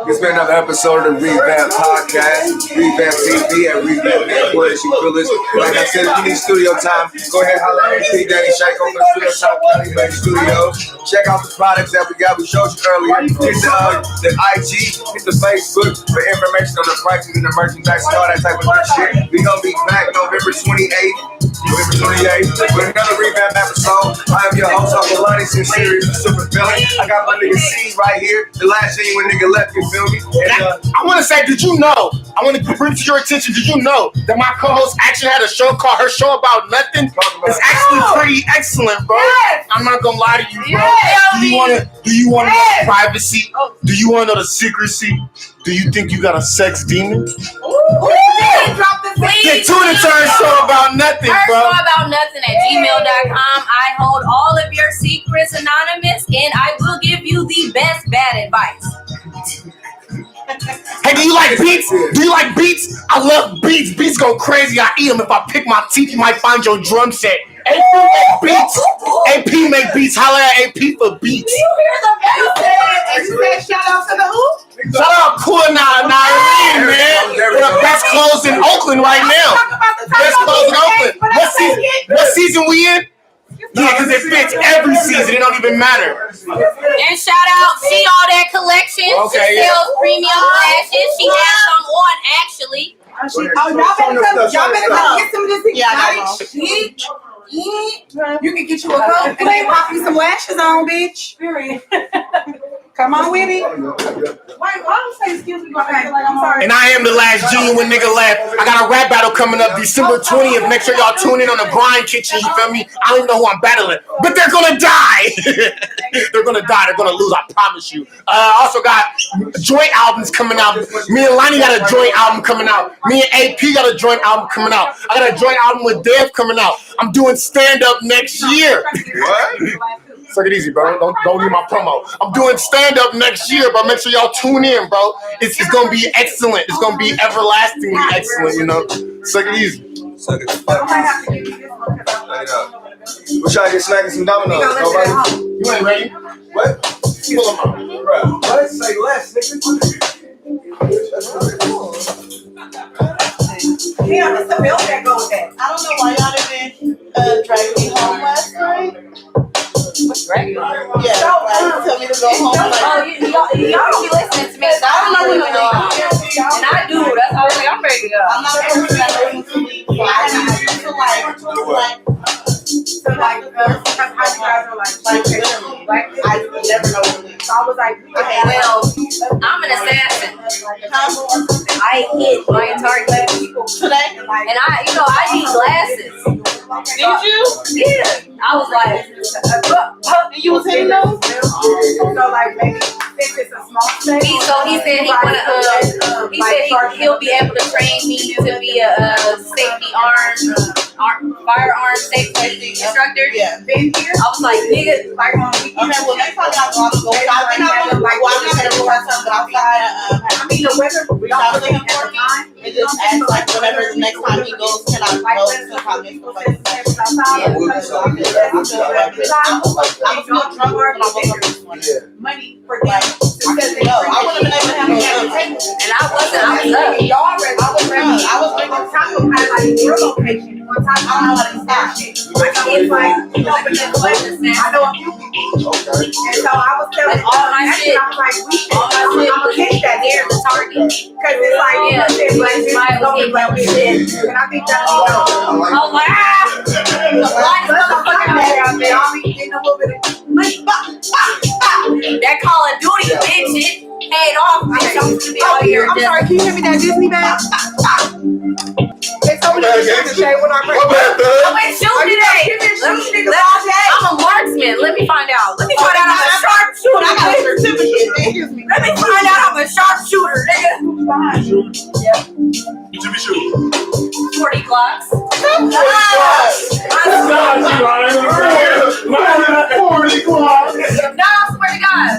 Speaker 1: It's been another episode of the Revamp Podcast, Revamp TV, and Revamp Network. As you feel this, like I said, if you need studio time, go ahead and holler at P. Danny Shank over Studio Time County Bank Studios. Check out the products that we got. We showed you earlier. Hit the IG, hit the Facebook for information on the prices and the merchandise and all that type of good shit. We gonna be back November 28th. With another Revamp episode. I am your host, Uncle Lonnie, Sincere, Super Villain. I got my nigga C right here. The last genuine nigga left, you feel me? And,
Speaker 8: I want to say, did you know? I want to bring to your attention. Did you know that my co-host actually had a show called Her Show About Nothing? It's actually pretty excellent, bro.
Speaker 4: Yes.
Speaker 8: I'm not gonna lie to you, bro.
Speaker 4: Yes.
Speaker 8: Do you want to know the privacy? Do you want to know the secrecy? Do you think you got a sex demon? Get tuned into Her Show About Nothing,
Speaker 4: Her
Speaker 8: bro.
Speaker 4: show about nothing at gmail.com. I hold all of your secrets anonymous, and I will give you the best bad advice.
Speaker 8: Hey, do you like beats? Do you like beats? I love beats. Beats go crazy. I eat them. If I pick my teeth, you might find your drum set. AP make beats. AP make beats. Holla at AP for beats.
Speaker 4: Do you hear the best?
Speaker 5: And you said shout out to the who?
Speaker 8: Shout out Kuanai, man. Best clothes in Oakland right now. Best clothes in Oakland. What season we in? Yeah, because it fits every season. It don't even matter.
Speaker 4: And shout out See All That Collection.
Speaker 8: Okay,
Speaker 4: She
Speaker 8: yeah.
Speaker 4: sells premium lashes. She has some on actually.
Speaker 5: Y'all better come get some of this
Speaker 10: Yeah,
Speaker 5: exotic shit. You can get you a coat and pop you some lashes on, bitch. Come on with it. Wait, why don't say excuse me? I'm sorry.
Speaker 8: And I am the last genuine nigga left. I got a rap battle coming up December 20th. Make sure y'all tune in on the Grind Kitchen. You feel me? I don't even know who I'm battling, but they're gonna die. They're gonna die. They're gonna lose. I promise you. I also got joint albums coming out. Me and Lonnie got a joint album coming out. Me and AP got a joint album coming out. I got a joint album with Dev coming out. I'm doing stand up next year.
Speaker 6: What?
Speaker 8: Take it easy, bro. Don't do my promo. I'm doing stand up next year, but make sure y'all tune in, bro. It's gonna be excellent. It's gonna be everlastingly excellent. You know. Take it easy.
Speaker 1: Suck it. We're trying to get snacking some dominoes. Nobody.
Speaker 8: You ain't ready.
Speaker 1: What?
Speaker 8: Pull them out.
Speaker 1: Bro, what? Say less, nigga.
Speaker 5: Yeah, it's the bill that goes with that.
Speaker 10: I don't know why y'all didn't drag me home last night.
Speaker 4: What's dragging you?
Speaker 10: Yeah, right. Tell me to go home.
Speaker 4: Oh, y'all don't be listening to me. So I don't know what's going on. And I do. That's why I'm ready to go.
Speaker 10: I'm not a person that knows to leave. So I used to like.
Speaker 5: So like, because how you guys are like I never know what it is. So I was like,
Speaker 4: Okay, well, I'm an assassin. I hit my target.
Speaker 10: Today?
Speaker 4: And I need glasses.
Speaker 10: Did you?
Speaker 4: Yeah. I was like,
Speaker 10: You was hitting those?
Speaker 5: so like maybe since it's a small thing.
Speaker 4: he said he wanna he said he'll be able to train me to be a safety firearm safety instructor.
Speaker 10: Yeah.
Speaker 5: Been here.
Speaker 4: I was like, nigga,
Speaker 5: Like on weekends.
Speaker 10: Okay, well next time y'all go, I'm gonna go shopping. I'm not gonna go outside, but outside.
Speaker 5: I mean the weather.
Speaker 10: Reach out to him for me and just ask like whenever the next time he goes, can I go to how many places?
Speaker 5: Money for them.
Speaker 10: I wouldn't have been able to have a table.
Speaker 4: and I wasn't. I was up.
Speaker 5: Y'all ready? I was ready. I was ready. Taco had like your location. One time I don't know how to stop shit. Like it's like but then I know a few people. And so I was telling
Speaker 4: All my shit.
Speaker 5: I was like,
Speaker 4: All my shit
Speaker 5: I'm gonna catch that
Speaker 4: near
Speaker 5: there.
Speaker 4: the target.
Speaker 5: Cause it's like
Speaker 4: Yeah.
Speaker 5: and I think that's
Speaker 4: I was like, that Call of Duty bitch shit paid off. Bitch, I'm gonna be all here.
Speaker 5: I'm sorry, can you hear me that Disney bag? It's over there to shade with our friends.
Speaker 4: I went shooting today. I'm a marksman. Let me find out. Let me find out I'm a sharpshooter.
Speaker 10: I got a certificate.
Speaker 4: Let me find out I'm a sharpshooter, nigga.
Speaker 11: You should be shooting.
Speaker 4: 40 Glocks.
Speaker 11: 40 Glocks.
Speaker 4: No, I swear to God.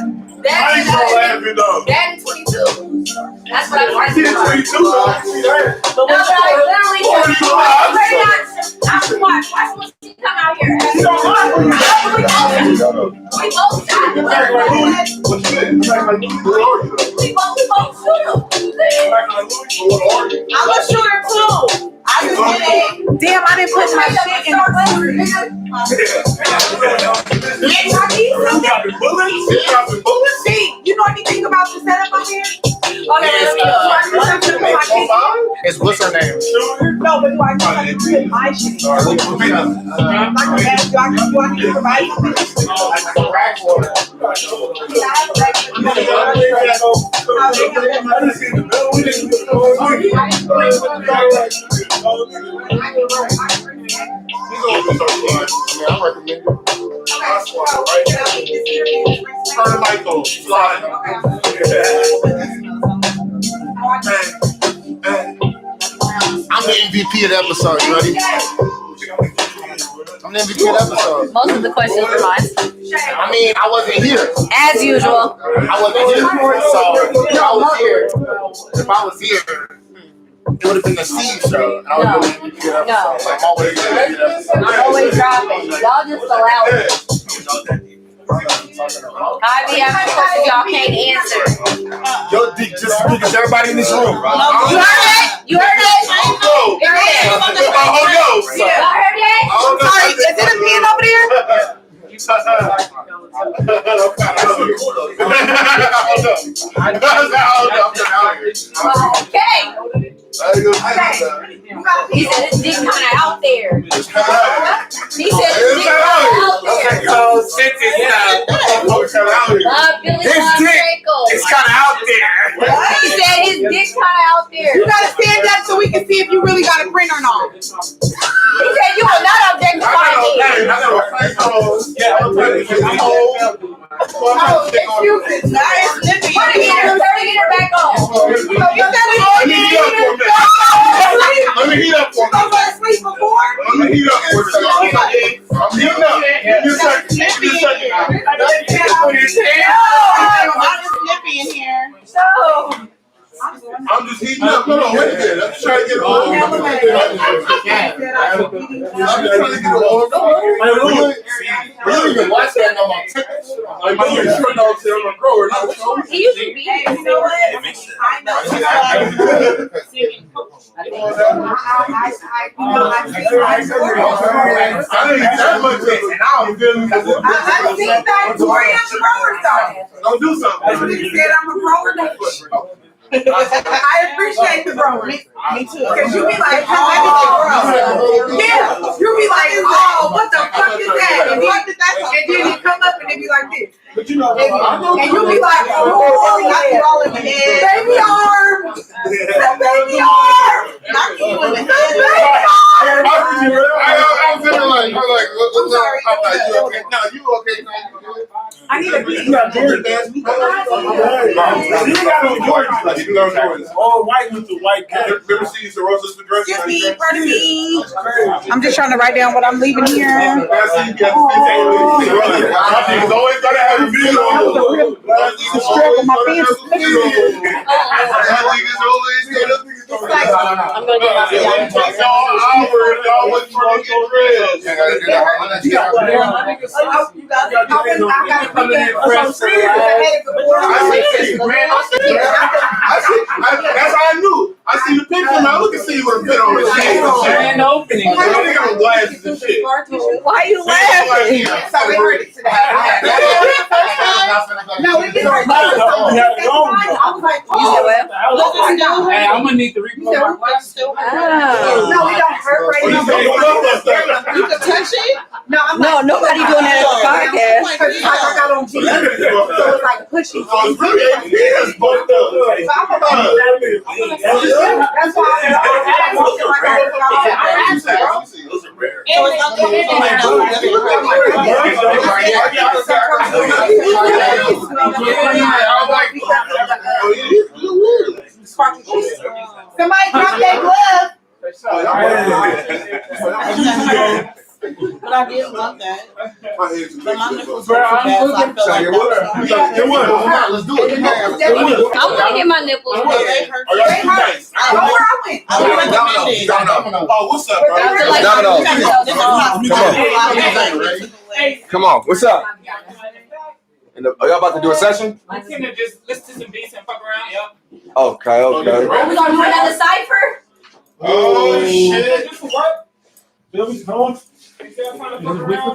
Speaker 11: I ain't gonna laugh it though.
Speaker 4: That and 22. That's what I'm
Speaker 11: I see the 22, so I see that.
Speaker 4: No, but I literally
Speaker 11: 40 Glocks.
Speaker 4: watch when she come out here. We both shot him.
Speaker 11: What you mean?
Speaker 4: We both shoot him.
Speaker 10: I'm a shooter too. I just did.
Speaker 5: Damn, I didn't put my shit in See, you know anything about the setup up here?
Speaker 8: It's what's her name?
Speaker 5: No, but do I need to put my shit in? Do I need to provide
Speaker 8: I recommend it.
Speaker 11: Turn the mic on. Slide.
Speaker 8: I'm the MVP of the episode. You ready? I'm the MVP of the episode.
Speaker 4: Most of the questions were mine.
Speaker 8: I mean, I wasn't here.
Speaker 4: As usual.
Speaker 8: I wasn't here. So if I was here, it would have been the Steve show. And I would have been the MVP of the episode. So I'm always the MVP of the episode.
Speaker 4: I'm always dropping. Y'all just allow it. I be having questions y'all can't answer.
Speaker 8: Your dick just as big as everybody in this room.
Speaker 4: You heard that? You heard that?
Speaker 11: Oh,
Speaker 4: You heard that?
Speaker 11: yo.
Speaker 4: Y'all heard that?
Speaker 11: I'm
Speaker 5: sorry, is it a man over there?
Speaker 4: Okay. He said his dick kind of out there. He said his dick kind of out there.
Speaker 8: Okay,
Speaker 4: Billy
Speaker 8: his
Speaker 4: Bob
Speaker 8: dick
Speaker 5: You gotta stand up so we can see if you really got a print or not.
Speaker 4: He said you will not objectify me.
Speaker 10: Excuses. Now it's Nippy.
Speaker 4: Turn the heater back on.
Speaker 11: Let me heat up for me.
Speaker 10: You gonna sleep before?
Speaker 11: Let me heat up for me. I'm heating up. Give me a second. Give me a second.
Speaker 10: Honest Nippy in here.
Speaker 11: I'm just heating up. No, wait a minute. I'm trying to get it all. I'm trying to get it all. We don't even watch that no more. I'm sure no, I'm a grower.
Speaker 4: He used to be.
Speaker 10: You know what? I know.
Speaker 11: I ain't that much of it.
Speaker 5: I think that Torian's growers though.
Speaker 11: Don't do something.
Speaker 5: He said I'm a grower. I appreciate the growers.
Speaker 10: Me too.
Speaker 5: Because you be like, oh, yeah. You be like, oh, what the fuck is that? And then you come up and they be like this.
Speaker 11: But you know,
Speaker 5: And you be like, oh,
Speaker 10: Knock you all in the head.
Speaker 5: baby arm. The baby arm.
Speaker 10: Knock you in the
Speaker 5: The
Speaker 10: head.
Speaker 5: baby arm.
Speaker 11: I'm feeling like,
Speaker 5: I'm sorry.
Speaker 11: you okay? No, you okay? No, you good?
Speaker 5: I need a piece.
Speaker 11: You got Jordan dance. You got on Jordan. You got on Jordan.
Speaker 3: All white with the white cap.
Speaker 11: Never seen you Rosa's the dress.
Speaker 5: Excuse me, pardon me. I'm just trying to write down what I'm leaving here.
Speaker 11: I see you got always gotta have a video on.
Speaker 5: The struggle, my fans.
Speaker 4: I'm gonna get my
Speaker 11: That's how I knew. I see the picture now. Look and see what a bit on his head.
Speaker 2: Grand opening.
Speaker 11: I got glasses and shit.
Speaker 10: Why you laughing?
Speaker 5: So we heard it today. No, it didn't. I was like, oh.
Speaker 2: Hey, I'm gonna need to replay my glasses.
Speaker 5: No, we don't hurt right now.
Speaker 10: You can touch it?
Speaker 5: No, I'm
Speaker 10: No,
Speaker 5: like,
Speaker 10: nobody doing that on the podcast.
Speaker 5: Because it's like I got on jeans. So it's like pushy.
Speaker 11: Oh, it's really APS both of them.
Speaker 5: So I'm about that's why I'm walking like I
Speaker 11: Those are rare.
Speaker 5: Somebody drop that glove.
Speaker 10: But I did love that.
Speaker 11: My head's
Speaker 10: But my nipples
Speaker 2: Bro,
Speaker 10: were so
Speaker 2: I'm
Speaker 10: bad, so I
Speaker 2: looking-
Speaker 10: felt like that was
Speaker 11: Let's do it.
Speaker 4: I want to get my nipples
Speaker 10: They
Speaker 4: wet.
Speaker 10: hurt.
Speaker 11: Oh, y'all too nice.
Speaker 5: I know where I went.
Speaker 10: I would recommend it.
Speaker 11: Oh, what's up, bro?
Speaker 1: Come on, what's up? Are y'all about to do a session?
Speaker 7: I'm gonna just listen to some beats and fuck around. Yep.
Speaker 1: Okay, okay.
Speaker 4: Are we gonna do another cipher?
Speaker 11: Oh, shit.
Speaker 7: Just for what?
Speaker 3: Billy's home.
Speaker 2: We put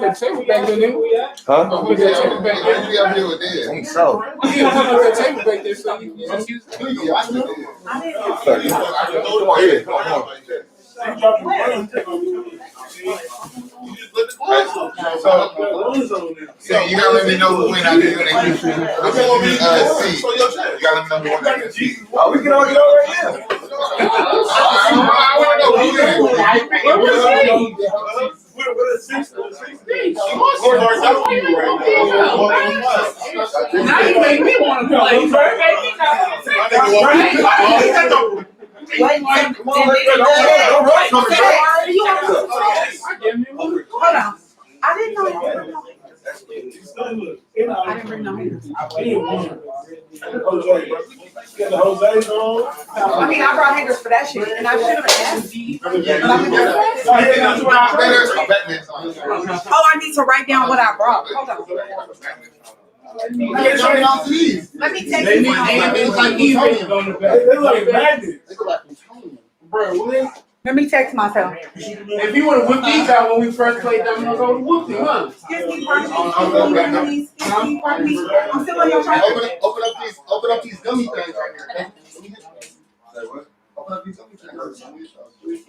Speaker 2: that table back there, didn't we?
Speaker 1: Huh?
Speaker 2: We put that table back there.
Speaker 1: I think so.
Speaker 2: Yeah, we put that table back there so you can just use it.
Speaker 1: Come on, here. Come on.
Speaker 11: So you gotta let me know when I do that. You gotta let me know when I do.
Speaker 1: Oh, we can all get over right now.
Speaker 11: I wanna know who
Speaker 2: Now you make me want to play.
Speaker 5: Hold on. I didn't know. I didn't bring no haters. I mean, I brought haters for that shit, and I should have asked. Oh, I need to write down what I brought. Hold on. Let me take
Speaker 2: They
Speaker 5: you
Speaker 2: need
Speaker 5: my.
Speaker 2: it's like email on the back.
Speaker 3: They look like magnets.
Speaker 2: Bro,
Speaker 5: Let me text myself.
Speaker 2: if you would have whipped these out when we first played dominoes, I would have whooped him, huh?
Speaker 5: Excuse me, pardon me. Excuse me, pardon me. I'm still on your track.
Speaker 11: Open up these gummy things right here. Open up these gummy things.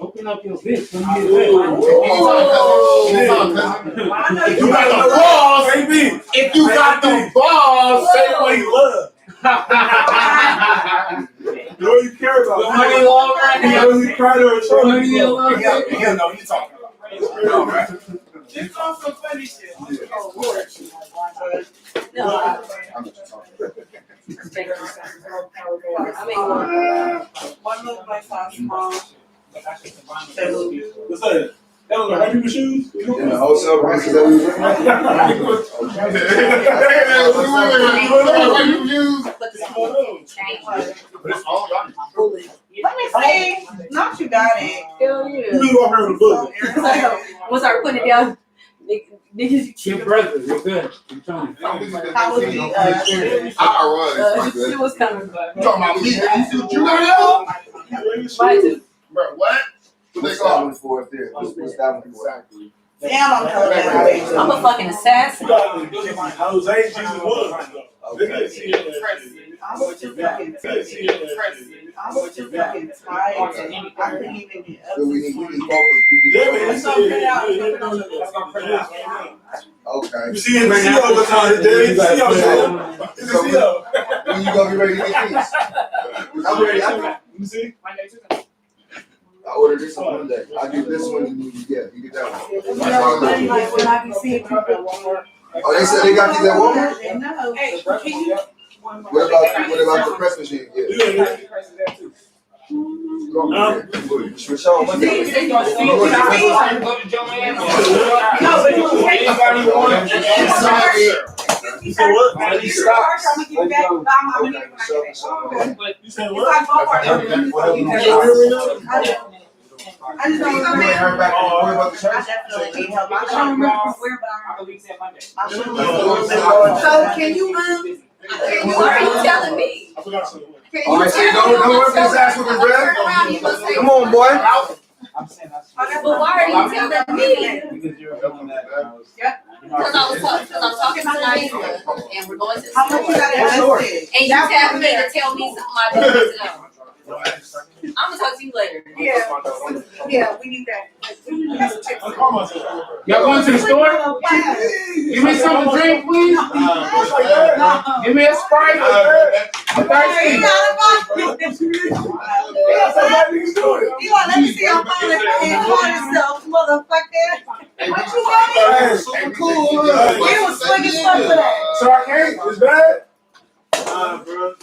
Speaker 2: Open up your bitch when you get
Speaker 11: If you got the balls, baby. If you got the balls, say what you love.
Speaker 3: Do what you care about.
Speaker 2: Money long.
Speaker 11: cried over his shoulder.
Speaker 2: Money a little bit.
Speaker 11: He'll know what he's talking about. No, man.
Speaker 7: Just on some funny shit.
Speaker 10: One look like sauce mom.
Speaker 11: What's that? That was white people shoes?
Speaker 1: In the wholesale prices that we were
Speaker 10: Let me see. Not you got it.
Speaker 9: Hell
Speaker 11: You
Speaker 9: yeah.
Speaker 11: really walk around with a book.
Speaker 4: Once I put it down, niggas.
Speaker 2: Your brother, you're good. I'm telling you.
Speaker 10: How was the
Speaker 4: It was coming, but.
Speaker 11: You talking about me? You see what you got?
Speaker 4: Mine too.
Speaker 11: Bro, what? What they
Speaker 1: What's
Speaker 11: call
Speaker 1: that one for up there? What's that one for?
Speaker 10: damn, I'm telling you.
Speaker 4: I'm a fucking assassin.
Speaker 11: Jose, Jesus was.
Speaker 10: I was too fucking tired. I couldn't even get up.
Speaker 1: So we need focus.
Speaker 11: Yeah, man.
Speaker 10: Let's go put it out.
Speaker 1: Okay.
Speaker 11: You see him, see all the time. You see him,
Speaker 1: When you gonna be ready to get these? I'm ready.
Speaker 11: You see?
Speaker 1: I ordered this on Monday. I get this one and you get that one.
Speaker 10: Like when I be seeing people.
Speaker 1: Oh, they said they got these at Walmart?
Speaker 10: No.
Speaker 5: Hey, can you?
Speaker 1: What about the press machine? Yeah. For sure. Monday.
Speaker 2: Go to Joanne.
Speaker 5: No, but you can't.
Speaker 2: Anybody want it?
Speaker 11: You said what?
Speaker 5: I'm gonna give you back. I'm gonna give
Speaker 11: You said
Speaker 5: It's
Speaker 11: what?
Speaker 5: like Walmart. I just don't remember.
Speaker 1: You ain't heard back from Boy about the
Speaker 10: I
Speaker 1: church?
Speaker 10: definitely need help. I
Speaker 5: I don't
Speaker 10: don't
Speaker 5: remember from where, but
Speaker 7: I believe it's Monday.
Speaker 10: I should
Speaker 5: So can you
Speaker 4: What are you telling me?
Speaker 11: I forgot something.
Speaker 1: All right, so don't rip this ass with the bread. Come on, boy.
Speaker 7: I'm saying that's
Speaker 4: But why are you telling me?
Speaker 7: because you're doing that.
Speaker 4: Because I'm talking to Naima and we're going to the
Speaker 10: How much you
Speaker 4: store.
Speaker 10: gotta invest?
Speaker 4: And you tap me to tell me something I don't need to know. I'm gonna talk to you later.
Speaker 5: Yeah, we need that.
Speaker 2: Y'all going to the store? Give me something to drink, please. Give me a Sprite. I'm thirsty.
Speaker 10: You want let me see how far and call yourself, motherfucker. What you want?
Speaker 1: Super cool.
Speaker 10: You was swinging stuff for that.
Speaker 11: So I can't? It's bad? Bro.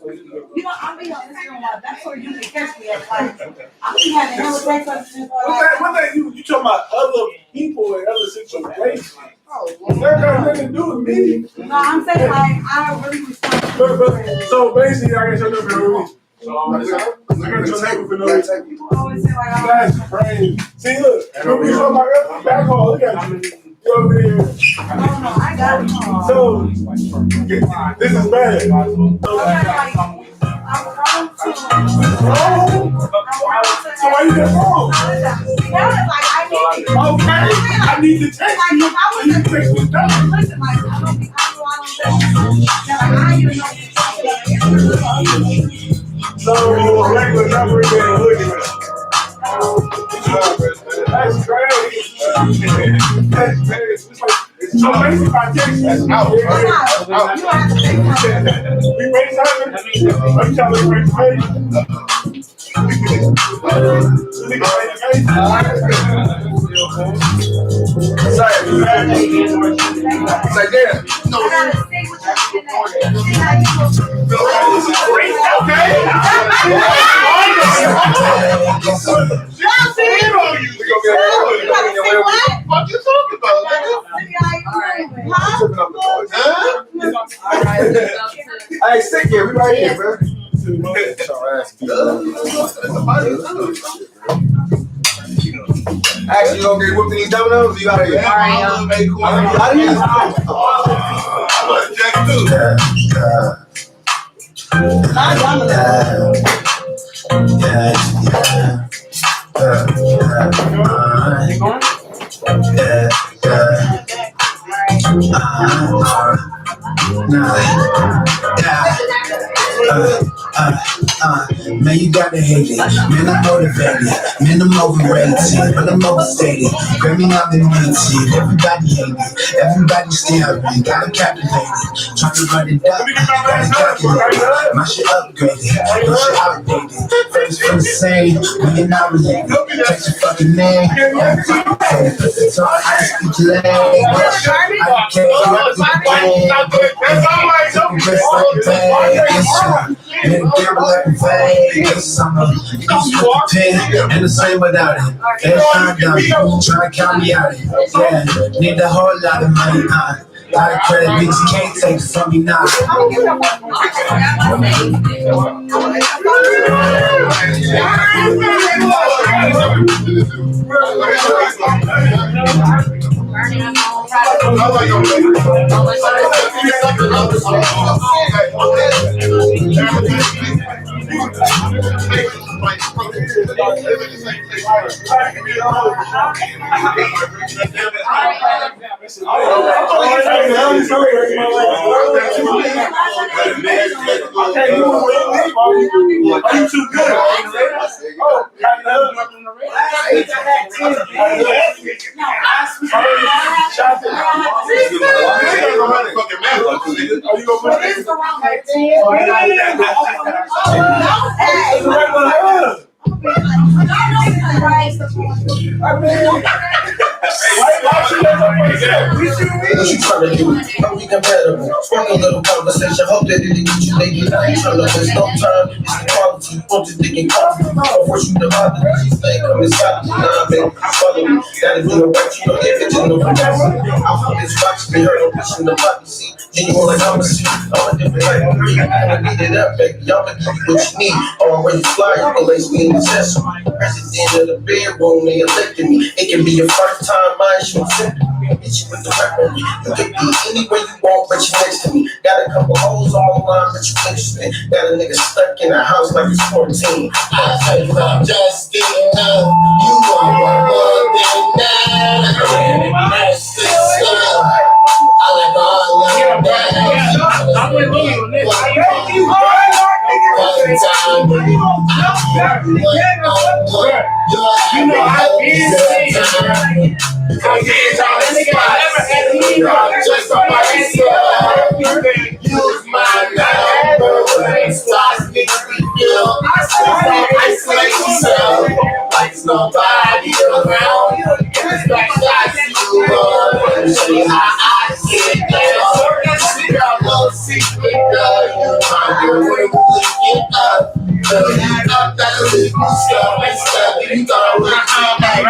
Speaker 10: You know, I'm being on Instagram Live. That's where you can catch me at. Like, I'm be having hella text messages for like.
Speaker 11: What that you talking about other people and other situations?
Speaker 10: Oh,
Speaker 11: That got nothing to do with me.
Speaker 10: no, I'm saying like I really was trying to.
Speaker 11: So basically, I got your number for no reason. So I got your number for no reason.
Speaker 10: People always say like, oh,
Speaker 11: That's crazy. See, look, remember you talking about back home? Look at you. You over here.
Speaker 10: no, I got it.
Speaker 11: So this is bad.
Speaker 10: I'm wrong too.
Speaker 11: So why you get wrong?
Speaker 10: Like I need it.
Speaker 11: Okay, I need to text
Speaker 10: Like
Speaker 11: you.
Speaker 10: if I was
Speaker 11: You text me down.
Speaker 10: listen, like I don't think I don't text you. Like I even know
Speaker 11: So regular number is looking at. That's crazy. That's crazy. So basically, if I text you, that's out.
Speaker 10: you have to take my
Speaker 11: We FaceTime? Are you trying to FaceTime?
Speaker 1: It's like, damn.
Speaker 10: I gotta stay with you in that. See how you
Speaker 11: What you talking about, nigga?
Speaker 1: Hey, sit here. We right here, bro. Actually, you gonna get whipped in these dominoes? You out of here?
Speaker 11: I love acorn.
Speaker 1: Out of here?
Speaker 11: I love Jack too.
Speaker 12: Man, you gotta hate it. Man, I'm motivated. Man, I'm overrated. But I'm overstated. Grammy nominated. Everybody hate it. Everybody stare at me. Got 'em captivated. Trying to run it up. Gotta calculate it. My shit upgraded. Your shit outdated. Friends feel the same. We ain't not related. Catch your fucking name. So I speak your language. I can't and the same without it. Every time down it, try to count me out it. Yeah, need a whole lot of money. Lot of credit, bitch, can't take it from me now. What you trying to do? Are we compatible? Spark a little conversation. Hope that it get you naked. I ain't trying to waste no time. It's the quality. Want to dig in coffee. I'll force you to bother me. She's like, come inside me. Nah, baby, follow me. Gotta do it right. You don't get it in the fantasy. I'll put this box. Been heard on pushing the button. See, genuine like I'm a see. I'm a different type of breed. I'ma need it up, baby. I'ma give you what you need. Already fly. You can lace me in the accessory. President of the bedroom. They elected me. It can be your first time. Mine should hit you with the rap on me. You can be anywhere you want, but you next to me. Got a couple hoes on my line, but you interested. Got a nigga stuck in a house like it's 14. I tell you, I'm just enough. You are more than that. That's the stuff. I like all of that. I'm with you on this. One time, you know I been just for myself. Use my number. Start me feel. Isolate yourself like there's nobody around. It's like I see you. Show you how I get down. Girl, no secret, girl. You find your way to lick it up. You up that little stuff and stuff. You thought we come back.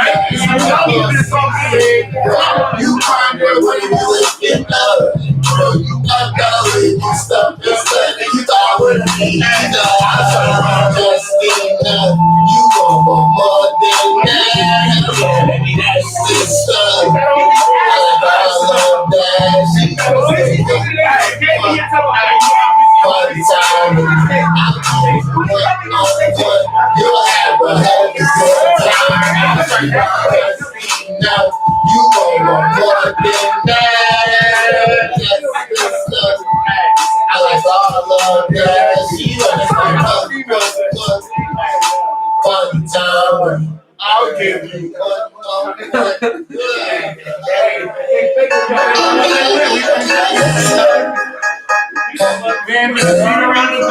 Speaker 12: You find your way to lick it up. You up that little stuff and stuff. You thought we'd be enough. Just enough. You want more than that. Baby, that's the stuff. I love that. One time, you'll have a happy good time. Now, you want more than that. I like all of that. You understand? One time, I'll give you one. Man, around the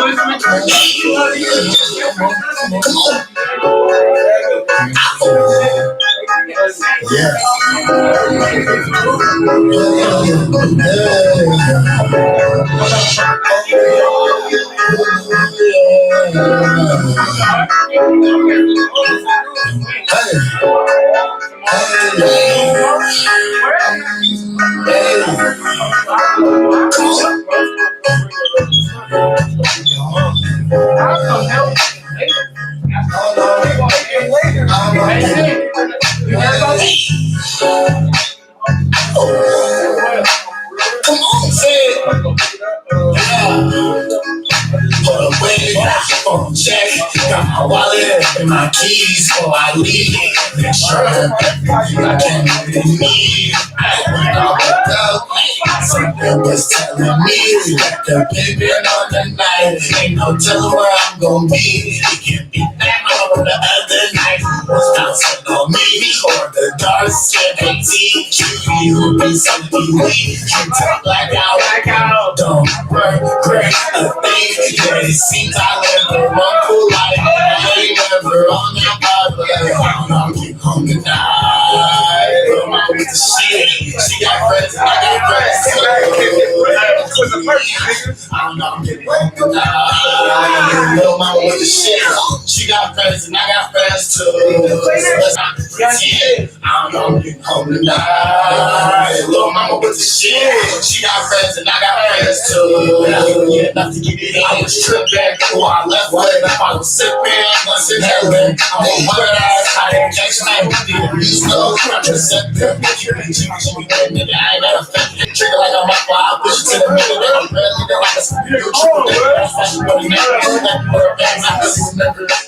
Speaker 12: check, got my wallet and my keys before I leave. Make sure I can't really leave. When I wake up, Something was telling me that the baby on the night. Ain't no telling where I'm gonna be. It can be that over the other night. Was bouncing on me or the dark 17. You be something weak. Can't tell blackout. Don't regret a thing. Yeah, it seems I live a wrongful life. I ain't never on that bottle. I'm keep home tonight. Little mama with the shit. She got friends and I got friends. I'm getting home tonight. Little mama with the shit. She got friends and I got friends too. Let's not pretend. I'm getting home tonight. Little mama with the shit. She got friends and I got friends too. Yeah, enough to get it in. I was tripping before I left with. I was sipping, once in heaven. I'm a word ass. I didn't catch my you know, contraceptive. I ain't never felt it. Trigger like I'm up, I push it to the middle. I'm barely there like a spiritual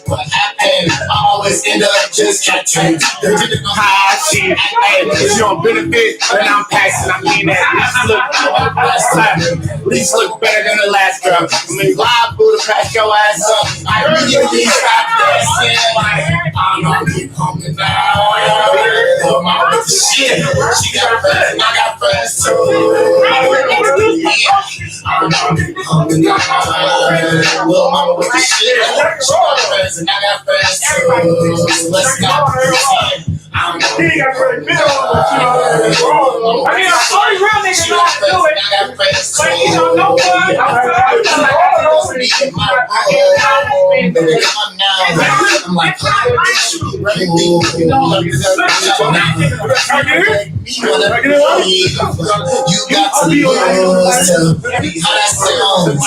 Speaker 12: what happened? I always end up just catching.
Speaker 13: High shit. Hey, if you don't benefit, then I'm passing. I mean that. At least look better than the last girl. I mean, live Buddha pass your ass up. I really stop dancing. I'm gonna get home tonight. Little mama with the shit. She got friends and I got friends too. I'm gonna get home tonight. Little mama with the shit. She got friends and I got friends too. So let's not pretend. I'm gonna get home tonight. I mean, I'm sorry, real niggas know how to do it. I got friends too. But you don't know what? I'm like, you got to lose how that sounds.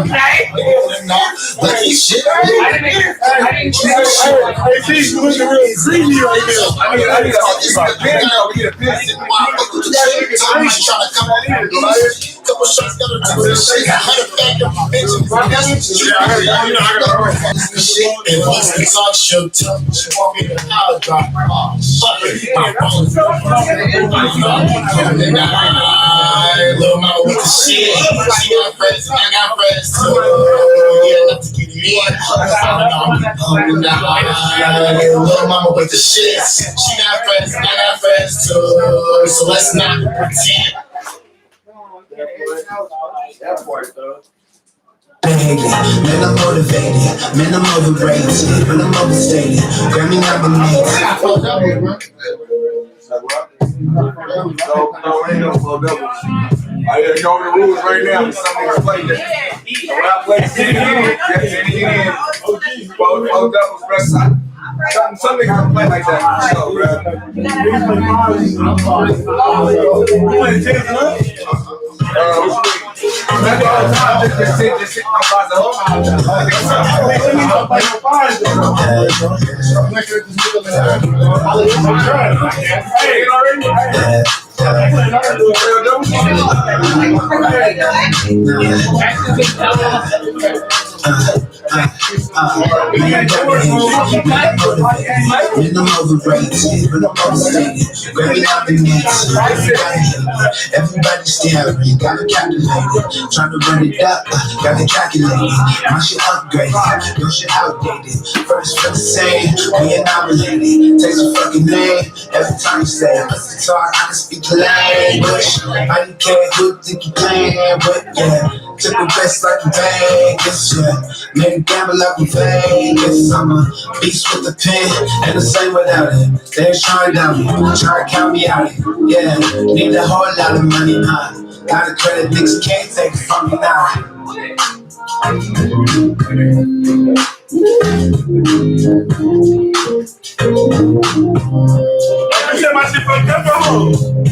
Speaker 13: Okay. Lucky shit. I didn't you looking real greedy right now. I need to talk about couple shots got to do this shit. And once the talk show tough, she want me to holler drop. My phone's little mama with the shit. She got friends and I got friends too. Yeah, enough to get it in. Little mama with the shit. She got friends and I got friends too. So let's not pretend.
Speaker 3: That part though.
Speaker 12: Man, I'm motivated, man, I'm overrated, man, I'm overstated, Grammy nominated.
Speaker 1: No, ain't no flow doubles. I gotta go over the rules right now. Some niggas play that. So when I play 10 in, flow doubles, bro. Some niggas don't play like that. So, bro. You playing 10 tonight? That's all the time. Just sit. I'm about to hold on.
Speaker 12: Everybody staring, got it calculated. Trying to run it up, got it calculated. My shit upgraded, your shit outdated. First for the same, we annihilated. Takes a fucking name, every time you say it. Let's talk, I can speak the language. I don't care who think you playing, but yeah. Took the best like in Vegas, yeah. Made a gamble like in Vegas. I'm a beast with the pen, and the same without it. They're trying to doubt me, trying to count me out. Yeah, need a whole lot of money, got a credit, niggas can't take it from me now.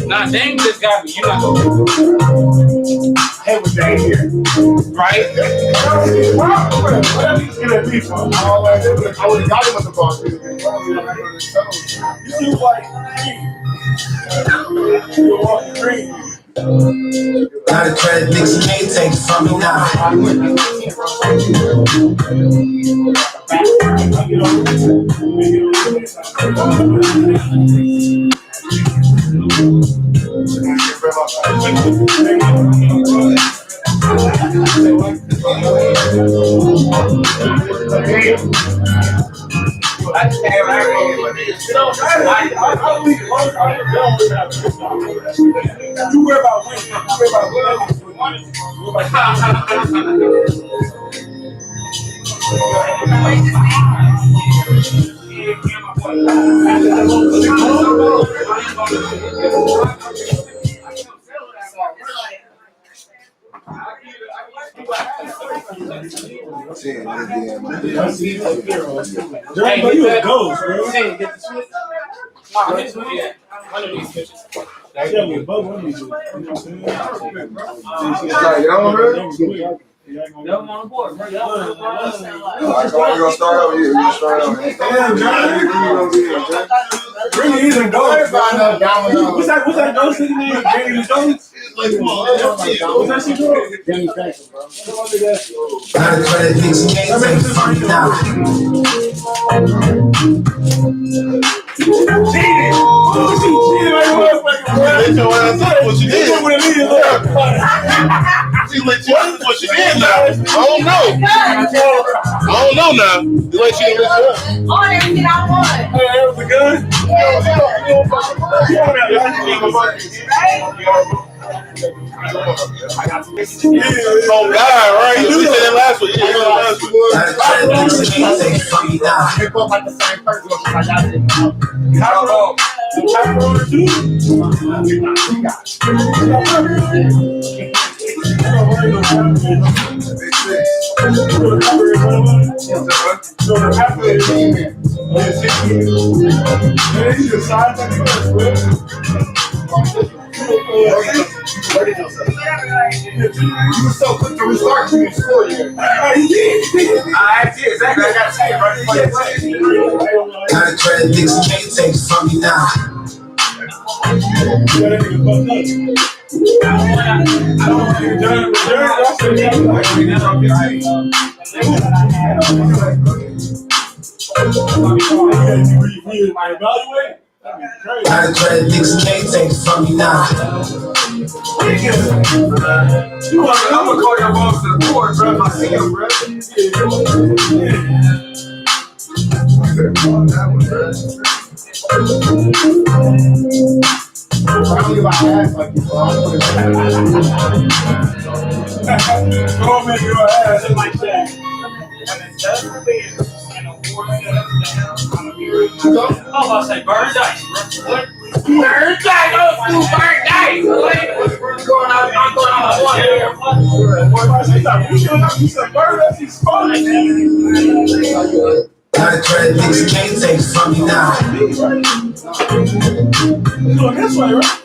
Speaker 2: Nah, Dame just got me. You not gonna
Speaker 11: Hey, with Dame here.
Speaker 2: right?
Speaker 11: Whatever you get at me from. I would have got him at the boss. You see what? You walk green.
Speaker 12: Got a credit, niggas can't take it from me now.
Speaker 8: You worry about winning. You worry about winning.
Speaker 2: Hey, you a ghost, bro. Hey, get the switch. One of these switches.
Speaker 8: Yeah, we both want to do.
Speaker 2: Y'all on the board, bro. Y'all on the board.
Speaker 1: We're gonna start over here. We're gonna start over here.
Speaker 8: Damn, John. Bring it in, go. What's that ghost nigga name? Jamie Jones? What's that shit called? Jamie Jackson, bro. Cheated! Oh, she cheated like a motherfucker, bro.
Speaker 11: Let your ass up what you did. She let you up what she did now. I don't know. I don't know now. The way she let you up.
Speaker 4: On everything I want.
Speaker 8: Hey, that was a gun?
Speaker 11: Oh God, right? You said that last week.
Speaker 8: You were so quick to restart, you didn't score yet. I did, exactly. I got to say it right before you play.
Speaker 12: Got a credit niggas can't take from me now. Got a credit niggas can't take from me now.
Speaker 1: I'm gonna call your boss to the court, bro. If I see him, bro.
Speaker 8: Don't make your ass like that.
Speaker 2: I'm about to say burn dice, bro. Burn dice, old school burn dice. I'm going on
Speaker 12: Got a credit niggas can't take from me now.
Speaker 8: You doing this way, right?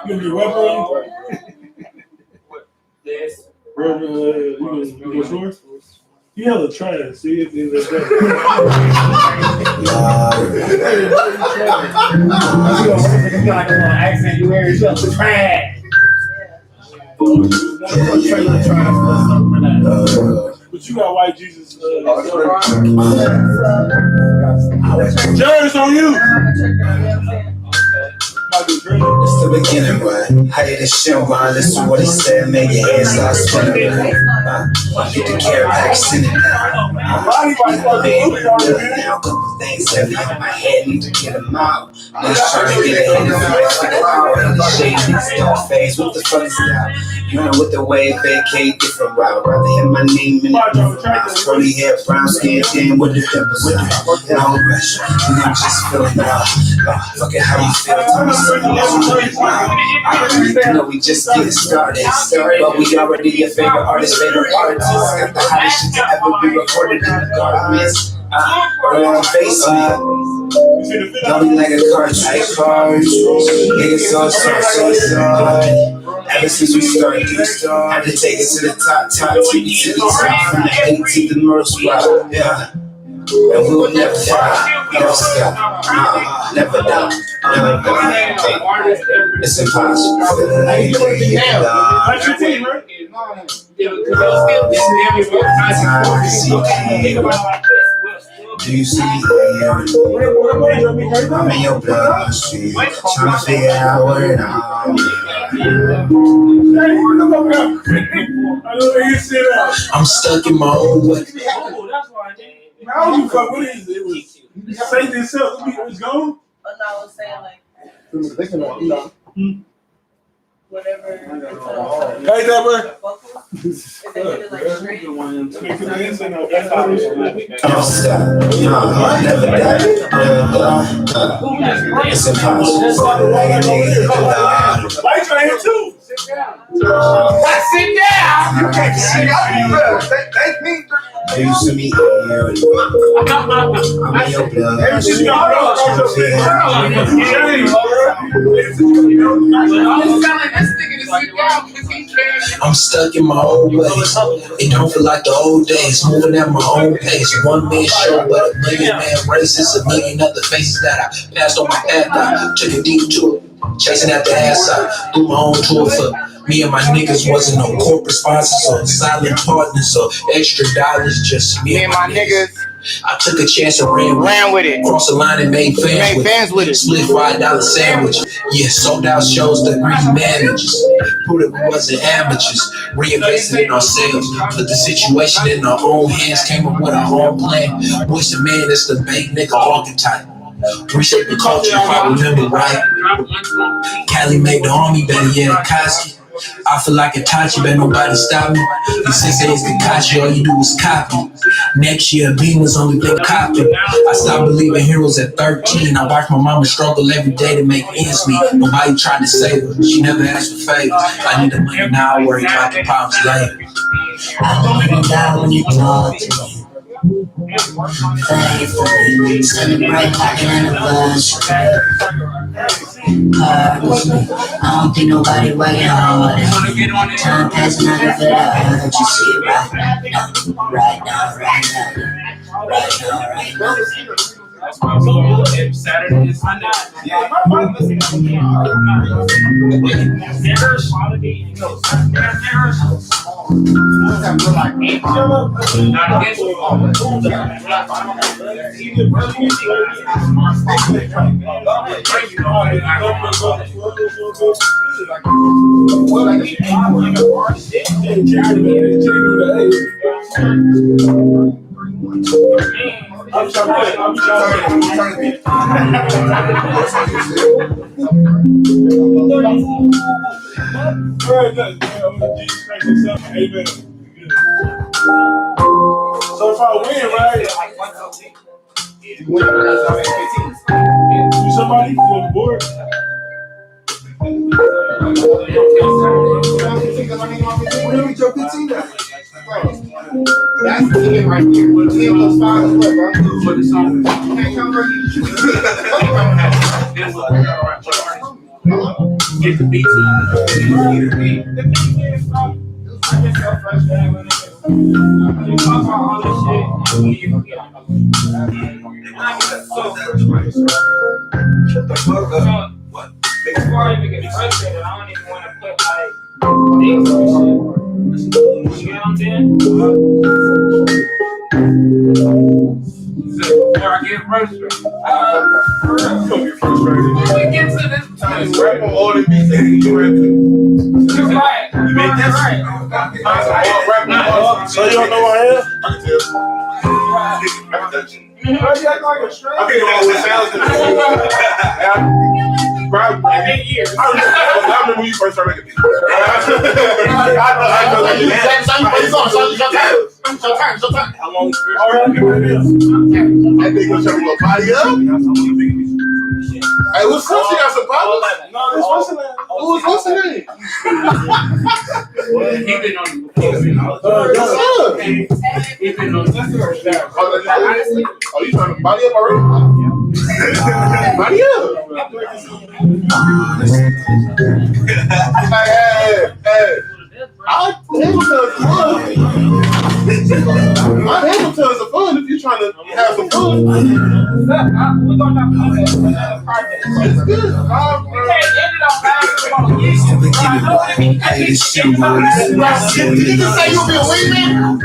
Speaker 11: You gonna get wet, bro?
Speaker 2: Yes.
Speaker 11: Bro, you gonna snore? You hella trash. See if you like that.
Speaker 2: You got like a little accent. You wear yourself to trash.
Speaker 11: But you got white Jesus. Jerry's on you.
Speaker 12: It's the beginning, boy. How did this shit run? Listen to what he said, make your head start spinning. Get the care back, send it down. Now, a couple things heavy on my head, need to get them out. Niggas trying to get ahead of me. Already shady, don't phase. What the fuck is that? You know, with the way vacate, different route. Rather hit my name in the rounds. Curly hair, brown skin, damn with the dimples out. No rush, and I'm just feeling out. Fuck it, how you feel? Tell me something else. You know, we just getting started. But we already your favorite artist, favorite artist. Got the hottest shit to ever be recorded in the garments. Don't face me. Don't be like a cartridge. Niggas so ever since we started, had to take it to the top, to the top, from the 18th to the North Spot, yeah. And we will never die, never stop, never die, never die. It's impossible. Do you see me here? I'm in your bloodstream, trying to figure out what it all I'm stuck in my own way.
Speaker 11: How you fuck? What is it? Say this up. It's gone?
Speaker 9: But no, I was saying like whatever.
Speaker 11: Hey, Deborah.
Speaker 12: Don't stop, never die, it's impossible.
Speaker 11: Lights right here too.
Speaker 2: Sit down. Sit down.
Speaker 12: You can't see me. Do you see me here? I'm in your blood. I'm stuck in my old ways. It don't feel like the old days. Moving at my own pace. One man show, but a million man races. A million other faces that I passed on my path. I took a detour, chasing at the ass. I threw my own tour for me and my niggas. Wasn't no corporate sponsors or silent partners or extra dollars. Just me and my niggas. I took a chance and ran with it. Crossed the line and made fans with it. Split $5 sandwich. Yeah, sold out shows that we managers. Proved that we wasn't amateurs. Reinvested in ourselves. Put the situation in our own hands. Came up with our own plan. Voice of man, it's the big nigga archetype. Reshape the culture if I remember right. Cali made the army better, yeah, Koski. I feel like Itachi, but nobody stop me. You say it's Kakashi, all you do is copy. Next year, Bean was only big copy. I stopped believing heroes at 13. I watched my mama struggle every day to make ends meet. Nobody tried to save her. She never asked for favors. I need the money now, I worry about the problems later. I don't even die when you talk to me. Faithfully, send it right back in the bush. I don't think nobody working hard. Time passing, I never heard you see it right now.
Speaker 2: Saturday is Sunday.
Speaker 11: I'm trying to be. Amen. So if I win, right? You somebody on the board?
Speaker 1: Where did your 15 at?
Speaker 8: That's 10 right there. 10 plus 5 is what, bro? For the song. Can't come right here.
Speaker 2: get the beats on.
Speaker 7: The thing is, I get so frustrated when niggas you talk about all this shit and when you forget I'm not going to I get so frustrated.
Speaker 1: Shut the fuck up.
Speaker 7: What? Before I even get frustrated, I don't even want to put like things on shit. You get what I'm saying?
Speaker 2: Before I get frustrated.
Speaker 11: You gonna get frustrated.
Speaker 2: When we get to this time,
Speaker 11: Rap on all the beats that you rap to.
Speaker 7: You're right.
Speaker 11: You make that
Speaker 7: right.
Speaker 11: So you don't know who I am? I can tell. I can touch you. I can know what sounds good. Bro,
Speaker 7: I've been years.
Speaker 11: I remember when you first started making beats. I know. How long you been? That nigga gonna tell me to body up? Hey, what's up? You got some problems? No, what's the name? What's the name?
Speaker 2: he been on the before. He been on the first time.
Speaker 11: Oh, you trying to body up already? Body up. Hey. I Hamilton's fun. My Hamilton's are fun if you're trying to have some fun.
Speaker 7: We're going to project.
Speaker 11: It's good.
Speaker 7: We can't end it on basketball.
Speaker 12: Hey, this shit was.
Speaker 11: Did you just say you'll be a wingman?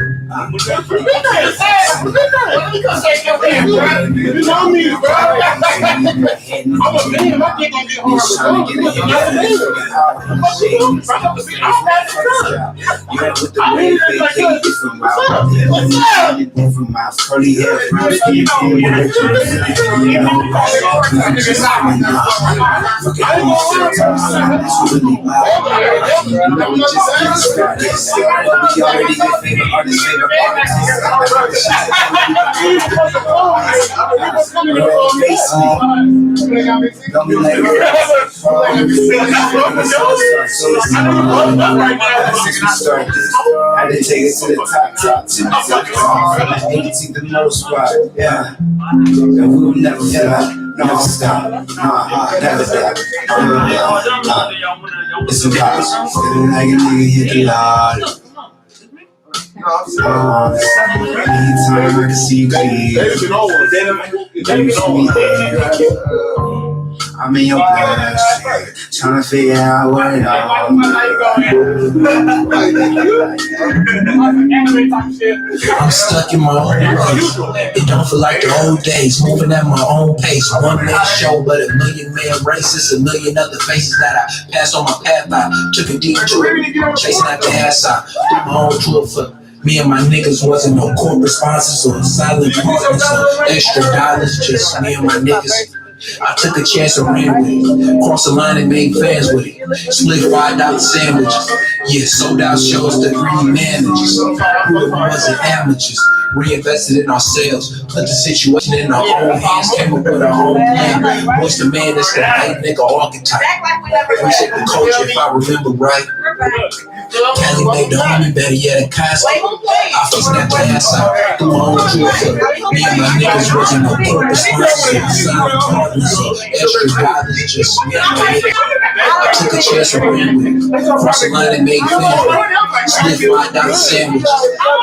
Speaker 11: You know me, bro. I'm a man. My dick gonna get hard.
Speaker 12: From my curly hair, I did take it to the top, to the top, 18th the most spot, yeah. And we will never never stop, never stop. It's a box, feeling like a nigga hit the lot. Anytime I can see you clear, I'm in your past, trying to figure out what it all. I'm stuck in my own place. It don't feel like the old days, moving at my own pace. One man show, but a million man races, a million other faces that I passed on my path. I took a detour, chasing out the ass. I threw my own tour for me and my niggas. Wasn't no corporate sponsors or silent partners or extra dollars, just me and my niggas. I took a chance and ran with it. Crossed the line and made fans with it. Split $5 sandwiches. Yeah, sold out shows to greedy managers. Who wasn't amateurs. Reinvested in ourselves. Put the situation in our own hands. Came up with our own plan. Voice the man that's the white nigga archetype. Reshape the culture if I remember right. Cali made the homie better yet a Costco. I fixed that glass out. Threw my own trip. Me and my niggas wasn't no corporate sponsors. Silent partners or extra dollars. Just me and my niggas. I took a chance and ran with it. Crossed the line and made fans. Split $5 sandwiches.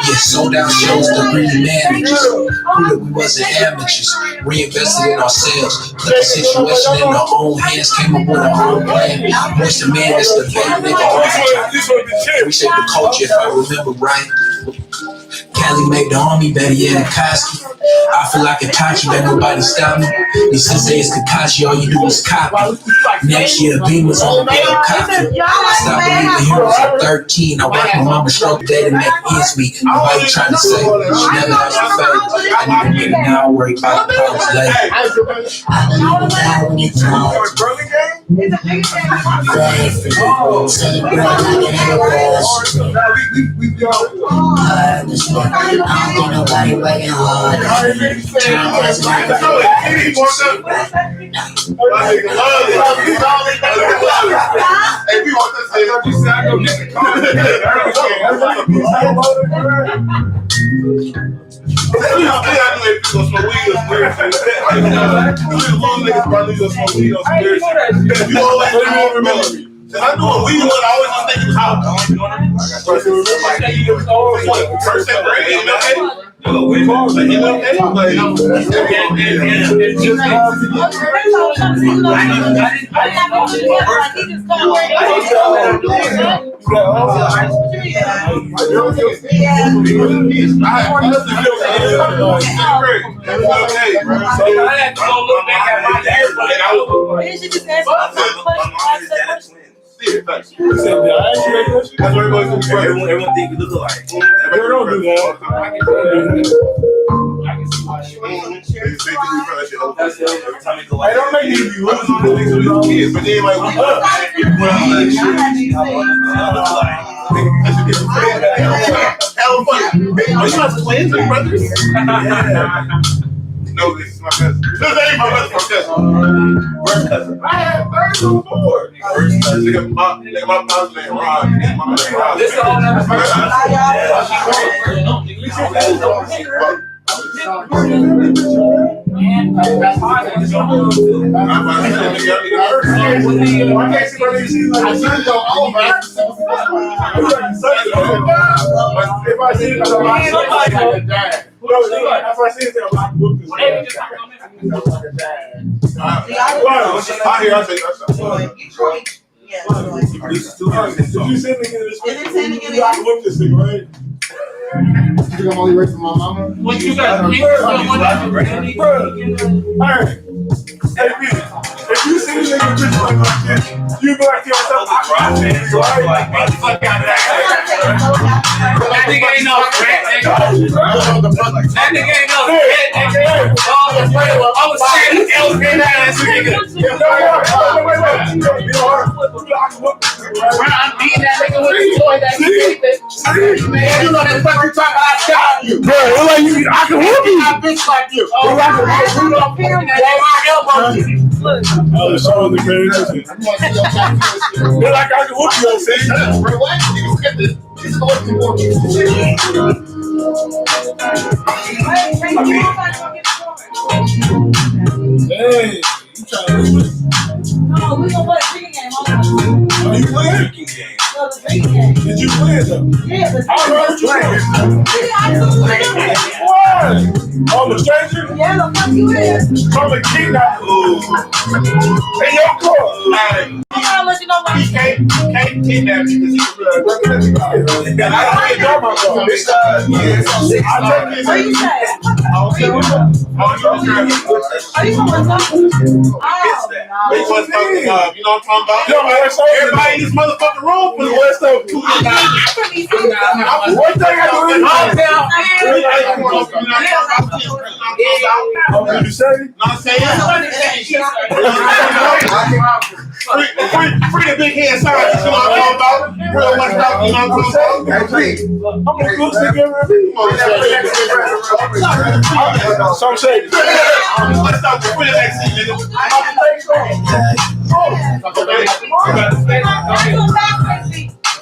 Speaker 12: Yeah, sold out shows to greedy managers. Who that we wasn't amateurs. Reinvested in ourselves. Put the situation in our own hands. Came up with our own plan. Voice the man that's the fake nigga archetype. Reshape the culture if I remember right. Cali made the army better yet a Koski. I feel like Itachi, bet nobody stop me. These senseis Kakashi, all you do is copy. Next year, Beamer's on the damn copy. I stopped believing heroes at 13. I watched my mama stroke day to make ends meet. Nobody trying to say she never has to fail. I need a nigga now, worry about the problems later. I know that when you talk. I don't think nobody working hard.
Speaker 11: Hey, we want this thing. Little niggas probably just smoke weed on some weird shit. You always remember me. Cause I knew a weed one, I always was thinking how. First and grade, you know that? We call it, you know that?
Speaker 13: Everyone think we look alike.
Speaker 11: Don't do that. I don't make you be losing kids, but then like we hell funny. Are you guys twins and brothers? No, this is my cousin. This ain't my brother, my cousin. First cousin. I had third or fourth. First cousin. Nigga, my mom's name Ron. My name Ron.
Speaker 2: This is all that first.
Speaker 8: You think I'm only raising my mama?
Speaker 2: What you got?
Speaker 11: Hey, if you see a nigga bitch like that shit, you be like to yourself, I'm right? Get the fuck out of
Speaker 2: That nigga ain't no rat, nigga. That nigga ain't no rat, nigga. I was saying the elevator ass nigga. I'm beating that nigga with the toy that he keeping. Man, you know that fucking talk I shot you.
Speaker 11: Bro, it's like you, I can whoop you.
Speaker 2: I bitch like you. Oh, I can whoop you up here and my elbow.
Speaker 11: Oh, so the crazy. They're like, I can whoop you, see?
Speaker 8: Bro, what? You get this. This is what you want.
Speaker 11: Hey, you trying to do this?
Speaker 10: No, we gonna play a drinking game.
Speaker 11: Are you playing?
Speaker 10: No, the drinking game.
Speaker 11: Did you play it though?
Speaker 10: Yeah, the
Speaker 11: I heard you playing. What? Oh, the stranger?
Speaker 10: Yeah, the fuck you is.
Speaker 11: From a kidnap. Hey, your car.
Speaker 10: I'm gonna let you know my
Speaker 11: He can't kidnap you because he's a representative. And I don't even know my car. I take his.
Speaker 10: What you say?
Speaker 11: Are you
Speaker 10: gonna talk?
Speaker 11: Which one's fucking, you know what I'm talking about? Yo, man, everybody in this motherfucking room for the West Coast. One thing I do is you say? Not saying. Free the big head scientist, you know what I'm talking about? Real West Coast, you know what I'm talking about? I'm gonna go together. Some shady. Let's stop the free next season,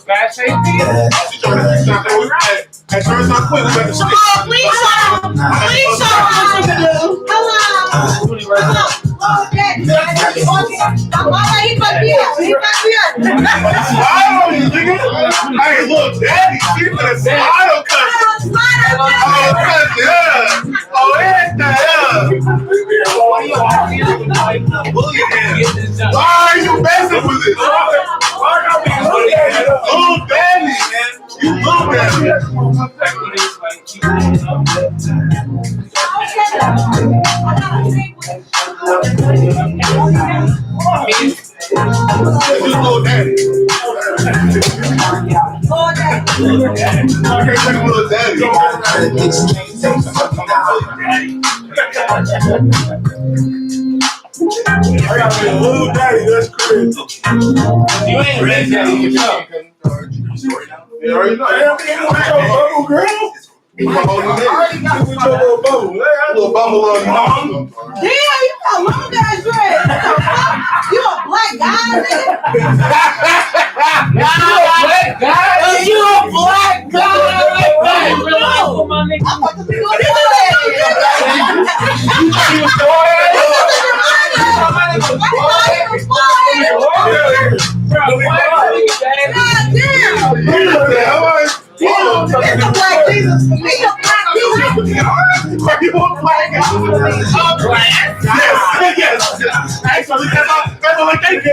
Speaker 2: Bad safety.
Speaker 11: At first, I quit. We got the stick.
Speaker 10: Oh, please show him. Please show him. Hello. He might be out. He might be out.
Speaker 11: Smile, you nigga. Hey, look, daddy, keep it a smile, cousin. Oh, cousin, yeah. Oh, yeah. Why are you messing with it? Why are you messing with it? Oh, daddy, man. You little daddy. You little daddy. I can't take a little daddy. I gotta be a little daddy, that's crazy.
Speaker 2: You ain't a big daddy yourself.
Speaker 11: You already know. Bubble, girl. You a little bubble. Little bubble on your mom.
Speaker 10: Damn, you got long ass dread. You a black guy, nigga?
Speaker 2: You a black guy?
Speaker 10: I'm about to be on your
Speaker 11: Yes. Actually, that's all I think.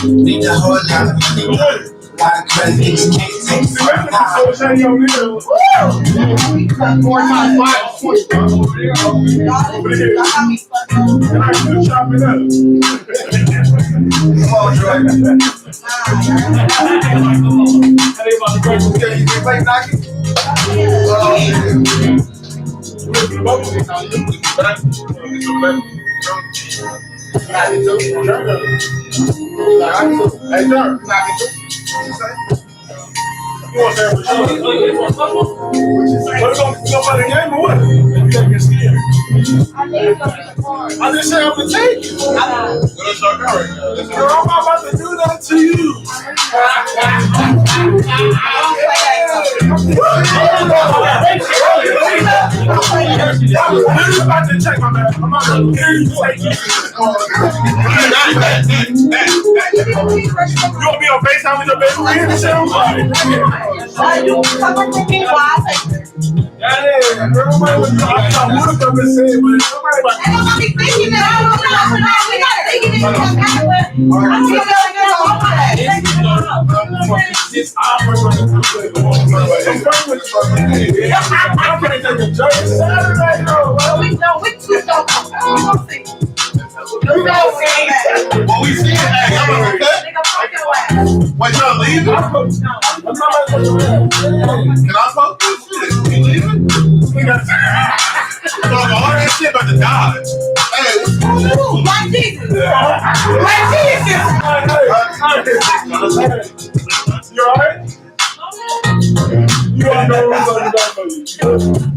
Speaker 13: Need a whole lot of money. Lot of credit, you can't take
Speaker 11: Four times 5 is 20. Chop it up. Come on, Troy. Hey, sir. You want to say what you want? What going play the game or what? You gotta get scared. I just said I'm gonna take you. Girl, I'm not about to do that to you. I'm about to check my man. I'm about to take you. You want to be on FaceTime with your baby friend and shit? Well, we see it. Wait, y'all leaving? Can I post this shit? You leaving? All that shit about to die. Hey, what's going on?
Speaker 10: Like Jesus.
Speaker 11: You alright? You already know what's on the back of you.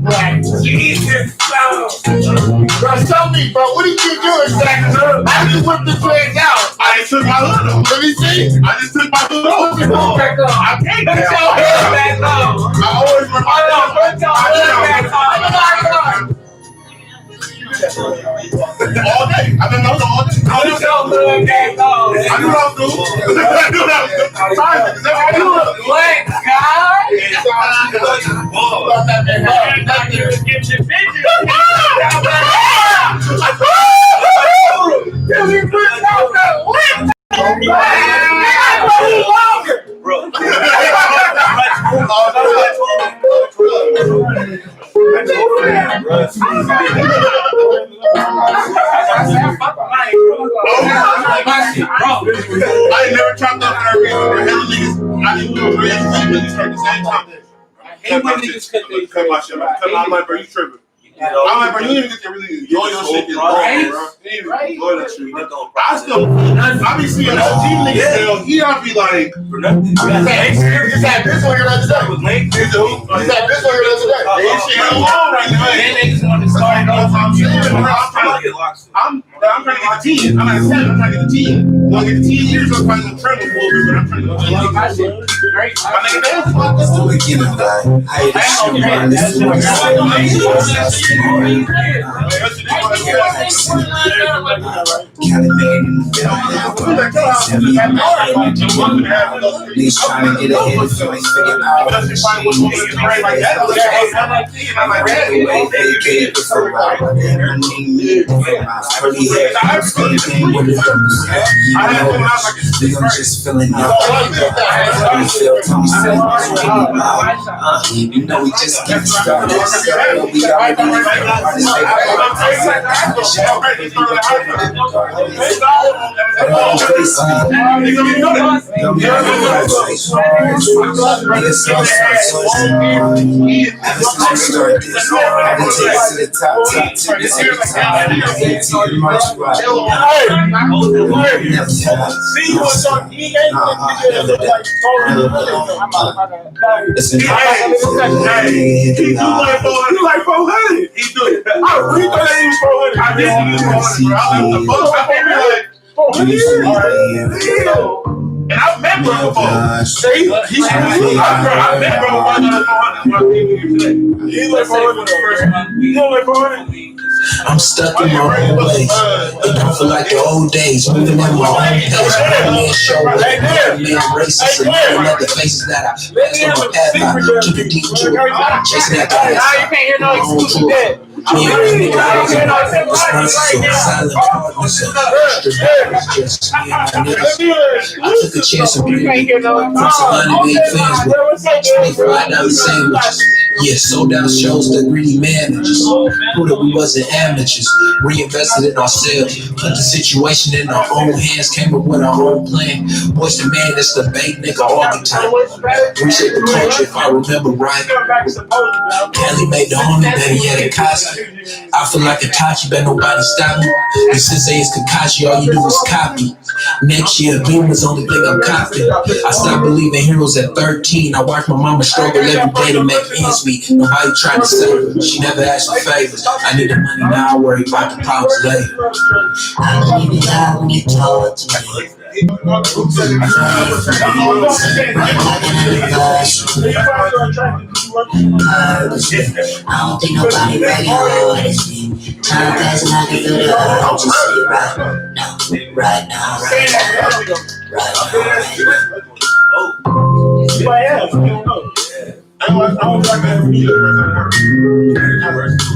Speaker 11: Like Jesus. Bro, tell me, bro, what did you do exactly? I just whipped the threads out. I just took my hood off. Let me see. I just took my hood off. I can't put your hood back on. I always remind you. Put your hood back on. All day. I've been known all day. I do know hood back on. I do know dude. I do know. I do know. What, God? I ain't never chopped up for every I didn't do it. Niggas start the same time. Cut my shit. Cut my life, bro. You tripping. I'm like, bro, you didn't get to really enjoy your shit this long, bro. You didn't even enjoy that shit. I be seeing OG niggas tell, he'll be like, for nothing. You said this one here the other day. You said this one here the other day. This shit ain't long right now. Then niggas want to start off. I'm trying to get locked. I'm trying to get the 10. I'm at 7. I'm trying to get the 10. When I get the 10 years, I'm probably going to tremble a little bit, but I'm trying to get my shit. Great. My nigga, that's the beginning, guy.
Speaker 13: He's trying to get ahead of things, figure out just feeling you know we just get started. We already Ever since we started this, I've been taking to the top 10 this every time. AT March right. Never time. Listen,
Speaker 11: he like 400. He do it. I really thought that he was 400. I did think he was 400. And I met bro before. See, I met bro before. He like 400 the first month. He like 400.
Speaker 13: I'm stuck in my own place. It don't feel like the old days. Moving at my own pace. Man, show up. Man, racist. And looking at the faces that I passed on my path. I keep it deep true. Chasing that guy.
Speaker 2: Now you can't hear no exclusive that.
Speaker 13: I took a chance of breathing from some 98 fans with $25 sandwiches. Yeah, sold out shows to greedy managers. Who that we wasn't amateurs. Reinvested in ourselves. Put the situation in our own hands. Came up with our own plan. Voice the man, that's the bait nigga all the time. Reshape the culture if I remember right. Kelly made the homie better yet a costume. I feel like Itachi, bet nobody stop me. The sensei is Kakashi, all you do is copy. Next year, Beam is the only thing I'm copying. I stopped believing heroes at 13. I watched my mama struggle every day to make ends meet. Nobody tried to save her. She never asked for favors. I need the money now, I worry about the problems later. I need it out when you talk to me. I don't think nobody ready for this. Time passing, I can feel the urgency right now.
Speaker 11: I don't like that.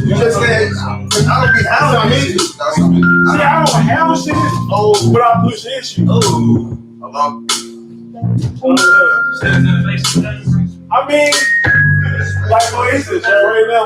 Speaker 11: You just said, I don't be hounding me. See, I don't hound shit, but I push issues. I mean, like for instance, right now,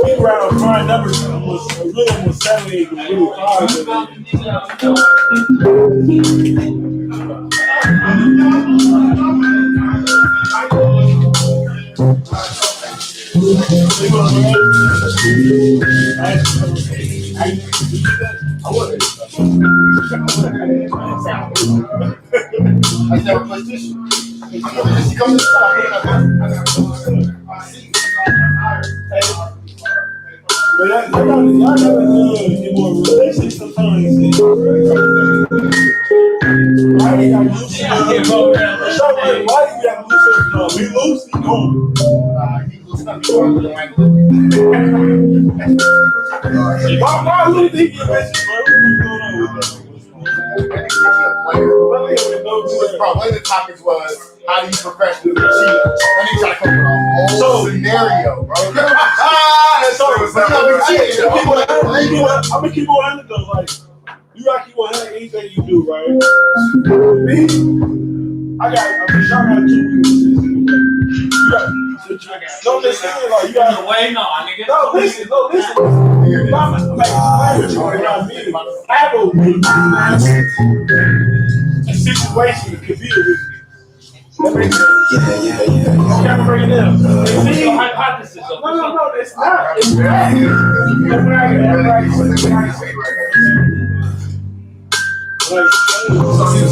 Speaker 11: we around prime numbers almost a little almost 70 and really hard. I never played this shit. She comes to but y'all never get more realistic sometimes. Why do you have loose? Why do you have loose? We loose? No. Why loose? He get message, one of the topics was how do you professionally cheat? Then you try to come up with a whole scenario, bro. I'm gonna keep on handling though. Like you gotta keep on handling anything you do, right? Me, I got two people. No, listen, like you gotta wait, no, nigga. No, listen. I have a situation could be with me. Yeah. Can't bring it down. It's a hypothesis. No, it's not. It's not.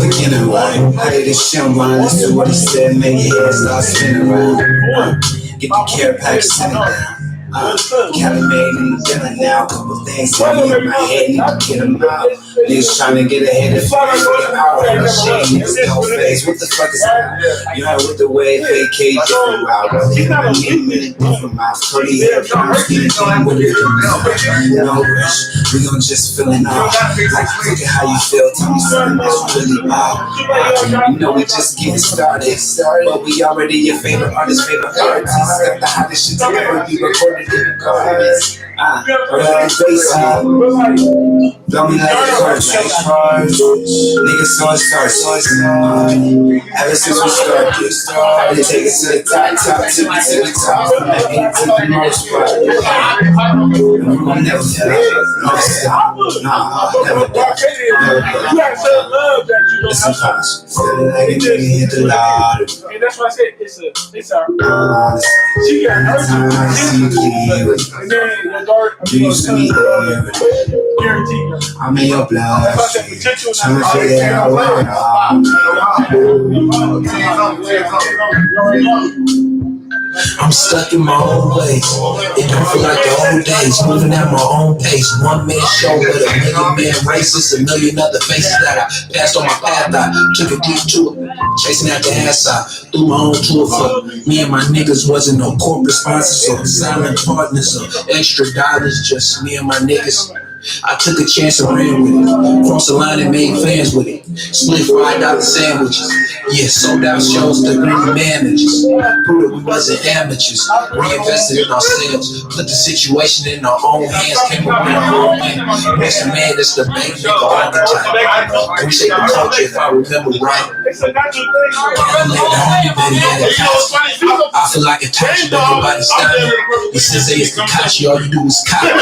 Speaker 13: Beginning right, hey, this shit run. Listen to what he said, make your head start spinning around. Get the care pack sitting down. Cali made in the dinner now. Couple things heavy in my head, need to get them out.
Speaker 12: Niggas trying to get ahead of the power and shit. Niggas don't face. What the fuck is that? You heard with the way vacate different route. He's not a minute different mouth. 30 hair pounds, skinny thing with it. No rush. We gon' just fill it out. Like, look at how you feel. Tell me something that's really loud. You know we just getting started. But we already your favorite artist, favorite artist. Got the hottest shit to ever be recorded in the gardens. Don't be like the first. Niggas so it starts. Ever since we started, I done take it to the top, to the top. From the 8 to the most part. We gon' never stop. No stop. Nah, never stop. It's impossible. Feeling like a nigga hit the lottery.
Speaker 14: And that's why I said it's a she got her. And then your daughter, guaranteed.
Speaker 12: I'm in your blood. Trying to figure out where I'm stuck in my own ways. It don't feel like the old days. Moving at my own pace. One man show with a million man races. A million other faces that I passed on my path. I took a detour, chasing at the ass. I threw my own tour for me and my niggas. Wasn't no corporate sponsors or silent partners or extra dollars. Just me and my niggas. I took a chance and ran with it. Crossed the line and made fans with it. Split $5 sandwiches. Yeah, sold out shows to bring managers. Proved we wasn't amateurs. Reinvested in ourselves. Put the situation in our own hands. Came around man. That's the man, that's the bank nigga archetype. We say the culture if I remember right. I feel like a touch, but nobody stop me. He says they is Takashi, all you do is copy.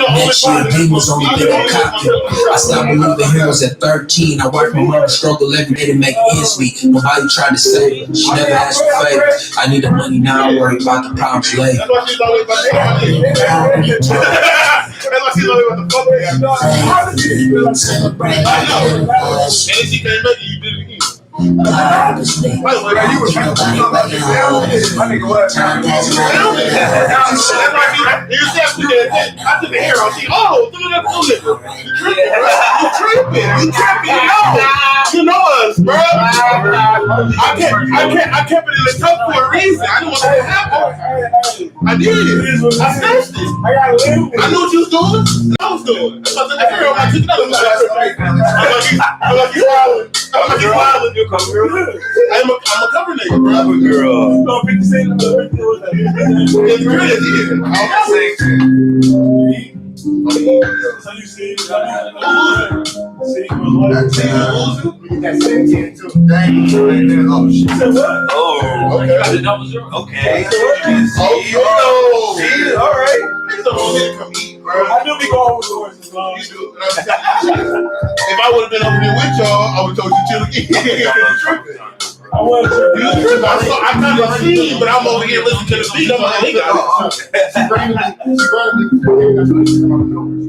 Speaker 12: Next year, demons only been on copy. I stopped believing heroes at 13. I watched my mother struggle every day to make ends meet. Nobody tried to save her. She never asked for favors. I need the money now, I worry about the problems later.
Speaker 11: You know us, bro. I kept it in the cup for a reason. I didn't want that to happen. I did. I snatched it. I knew what you was doing. I was doing. That's what I took the hero. I took another one. I'm like, you wildin'. I'm like, you wildin'. You come girl. I'm a cover nigga, bro. I'm a girl. No, 50 Cent. It's girl that did. I'm saying. So you see,
Speaker 8: That 17 too. Dang.
Speaker 11: She said what?
Speaker 14: Oh,
Speaker 11: okay.
Speaker 14: You got the double zero.
Speaker 11: Okay.
Speaker 14: Oh,
Speaker 11: see, all right. Niggas don't want me to come eat, bro.
Speaker 14: I do be going with horses, bro.
Speaker 11: You do. If I would have been over there with y'all, I would have told you chill again.
Speaker 14: I was tripping.
Speaker 11: I kind of seen, but I'm over here listening to the beat. I'm like, nigga.
Speaker 14: I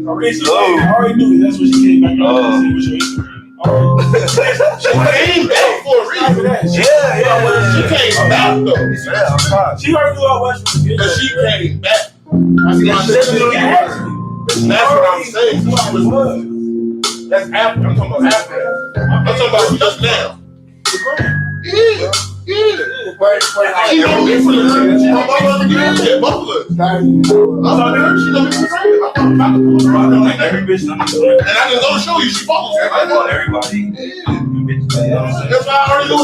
Speaker 14: already knew it. That's what she came back on. See what's your Instagram.
Speaker 11: She came back for a reason.
Speaker 14: Yeah.
Speaker 11: She came back though.
Speaker 14: She already knew I was from the
Speaker 11: But she came back. That's what I'm saying. That's after. I'm talking about after. I'm talking about just now. Yeah. Right. She know me from the street. She know my mother. Yeah, both of us. I'm talking to her. She know me from the street. I'm about to pull her out like every bitch. And I just don't show you. She follows me. I know everybody. That's why I already know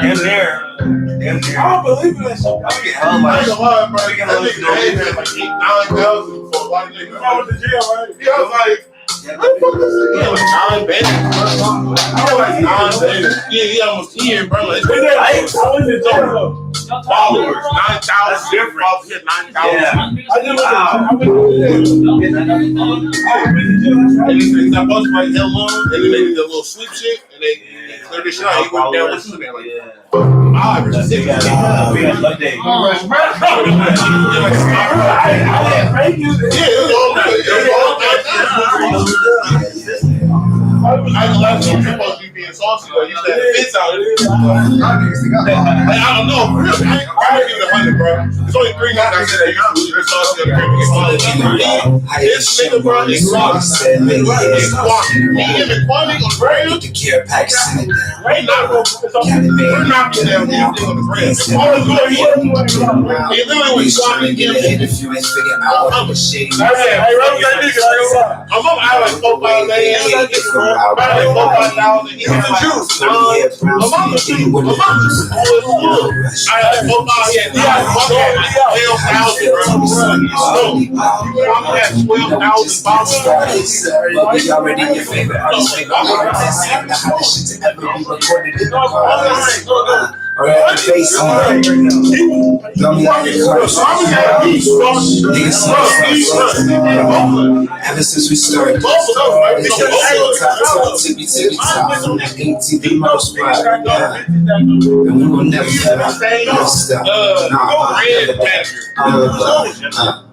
Speaker 11: it's there.
Speaker 14: I don't believe in that shit.
Speaker 11: I ain't gonna lie, bro. That nigga had like 8,000-9,000 for a lot of niggas.
Speaker 14: I went to jail, right?
Speaker 11: Yeah, I was like, like 9 bandits. He almost 10, bro. Like,
Speaker 14: I was in jail.
Speaker 11: Followers, 9,000. That's different. Followers hit 9,000.
Speaker 14: I went to jail.
Speaker 11: And they got busted like hell long, and then they did that little sweep shit, and they cleared this shit out. He went down with you in there, like, I was just thinking, I ain't gonna lie to you, supposed to be being get saucy though. You said the fits out. I don't know. For real, I give it 100, bro. It's only 3 niggas I said that you get saucy on the crib. This nigga, bro, is saucy. It's saucy. Him and Kwame on the ground.
Speaker 12: The care pack send it down.
Speaker 11: Right now, bro. We're not getting down anything on the ground. It's always good. He literally was trying to get
Speaker 12: it if you ain't figured out what the shit.
Speaker 11: I'm gonna act like 4-5 days. I'm like 4-5,000. He's the juice. My mama too. My mama just always good. I had 4-5. Yeah, 12,000, bro. I'm at 12,000 bottles.
Speaker 12: You already in your favorite artist. The hottest shit to ever be recorded in the car. Or at the face on got me out the car. Ever since we started, tippy top from that 18 the most part. And we will never stop.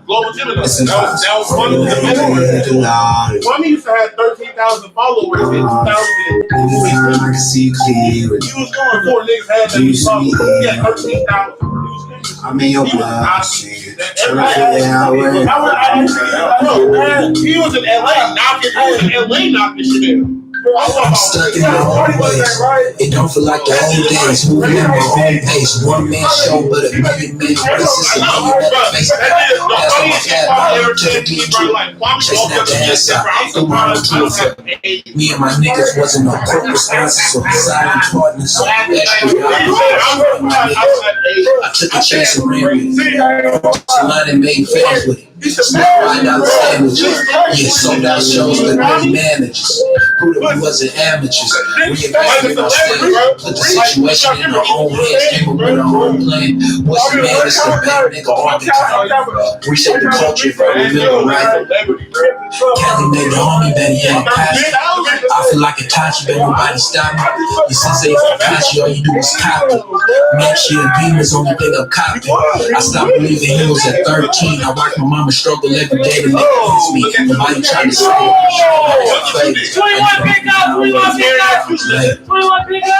Speaker 11: Global Gemini. That was Kwame. Kwame used to have 13,000 followers in 2000.
Speaker 12: I can see clear.
Speaker 11: He was going 4 niggas had that. He had 13,000.
Speaker 12: I'm in your blood.
Speaker 11: He was in LA knocking shit down.
Speaker 12: I'm stuck in my own ways. It don't feel like the old days. Moving at my own pace. One man show, but a million races. And all you better face it. That's what my dad took a beat too. Chasing at the ass out. Through my own kids. Me and my niggas wasn't no quick responses or silent partners. So extra I took a chase and ran with it. Jelani made fans with it. $5 sandwiches. Yeah, sold out shows with great managers. Who we wasn't amateurs. Reinvented our stage. Put the situation in our own hands. Came up with our own plan. What's the man? It's the big nigga archetype. Reset the culture for the middle right. Kelly made the homie better yet pass. I feel like a touch, but nobody stop me. You sensei for Kachi, all you do is copy. Next year, Beamer's only thing I'm copying. I stopped believing he was at 13. I watched my mama struggle every day to make it me. Nobody trying to say it.
Speaker 2: 21 big guys, 21 big guys, 21 big guys.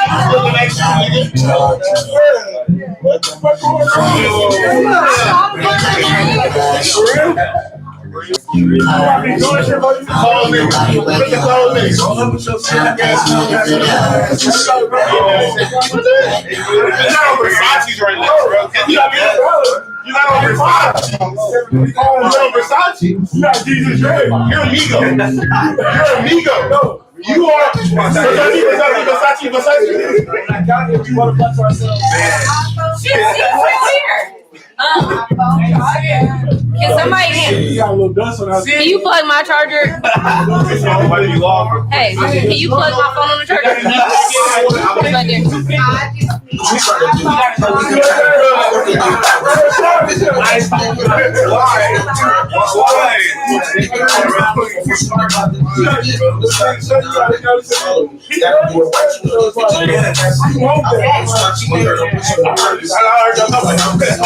Speaker 11: You got on Versace. You got Versace. You got Jesus Dre. You're amigo. You're amigo. No. You are Versace.
Speaker 2: We want to bless ourselves.
Speaker 4: Can somebody can you plug my charger? Hey, can you plug my phone on the charger? Right there.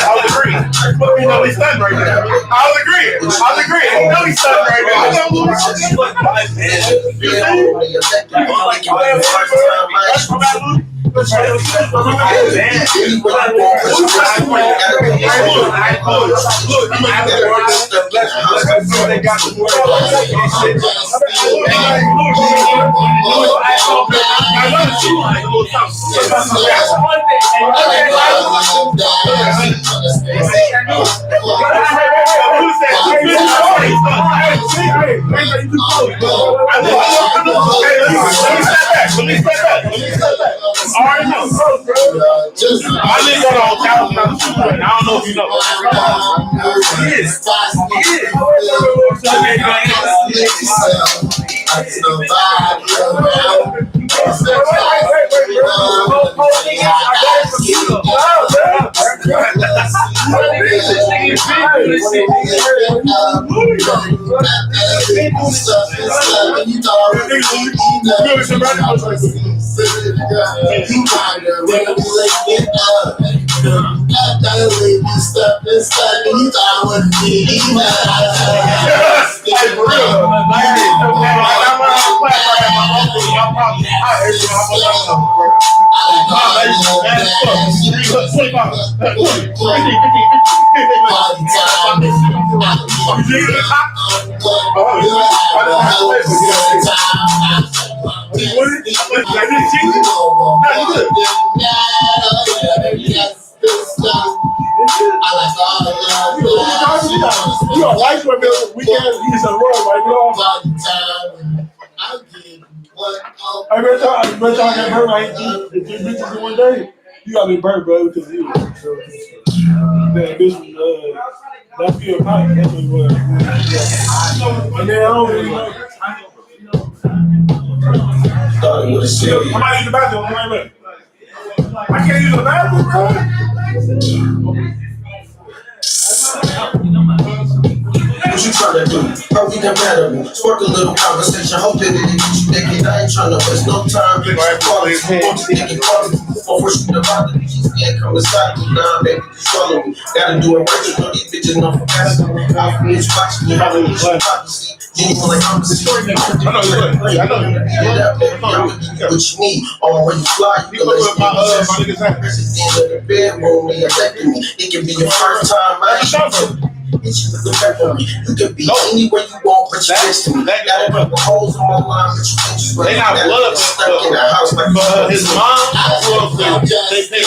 Speaker 11: I'll agree. You know he's stunned right now. I'll agree. You know he's stunned right now. I live on $1,000. I don't know if you know. Like for real. Like I learned how to play right at my uncle, y'all probably you don't like what we can't use the word right now. I bet y'all got burnt like if you bitches in one day, you gotta be burnt, bro, because you man, this that feel nice, that's what it was. And then I don't really know.
Speaker 12: Started with a serious.
Speaker 11: I might use the bathroom, I can't use the bathroom, bro.
Speaker 12: What you tryna do? Are we compatible? Spark a little conversation. Hope that it get you naked. I ain't tryna waste no time. Quality, I'm just thinking quality. Before first we divide the bitches, can't come inside me. Nah, baby, you swallow me. Gotta do it right. You know these bitches know for fast. I've been watching you. How many hypocrisy? Genuine like I'm just I know you would. I know you would. What you need? Or when you fly, you can let me know. President of the bedroom, they elected me. It can be your first time. I ain't it's you look back on me. You can be anywhere you want, but you next to me. Got a couple holes on my line, but you think you right.
Speaker 11: They got blood
Speaker 12: stuck in the house like
Speaker 11: his mom. They pay.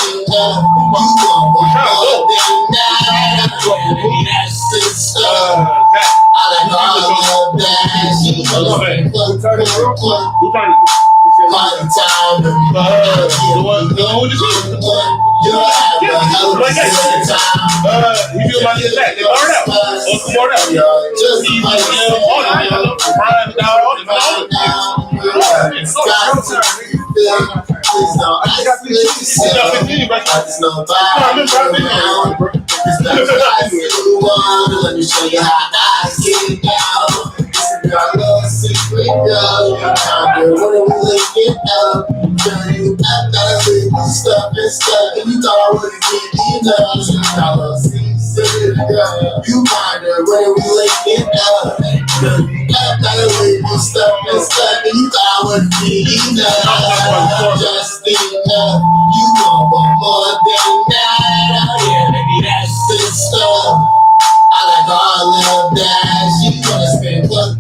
Speaker 13: Let me show you how I get down. I love secret girl. What are we looking up? Girl, you up, gotta leave me stuff and stuff. And you thought I wouldn't get enough. I love secret girl. You wonder what are we looking up? Girl, you up, gotta leave me stuff and stuff. And you thought I wouldn't get enough. Just enough. You want more than that. Oh yeah, baby, that's good stuff. I like all of that. She wanna spend what?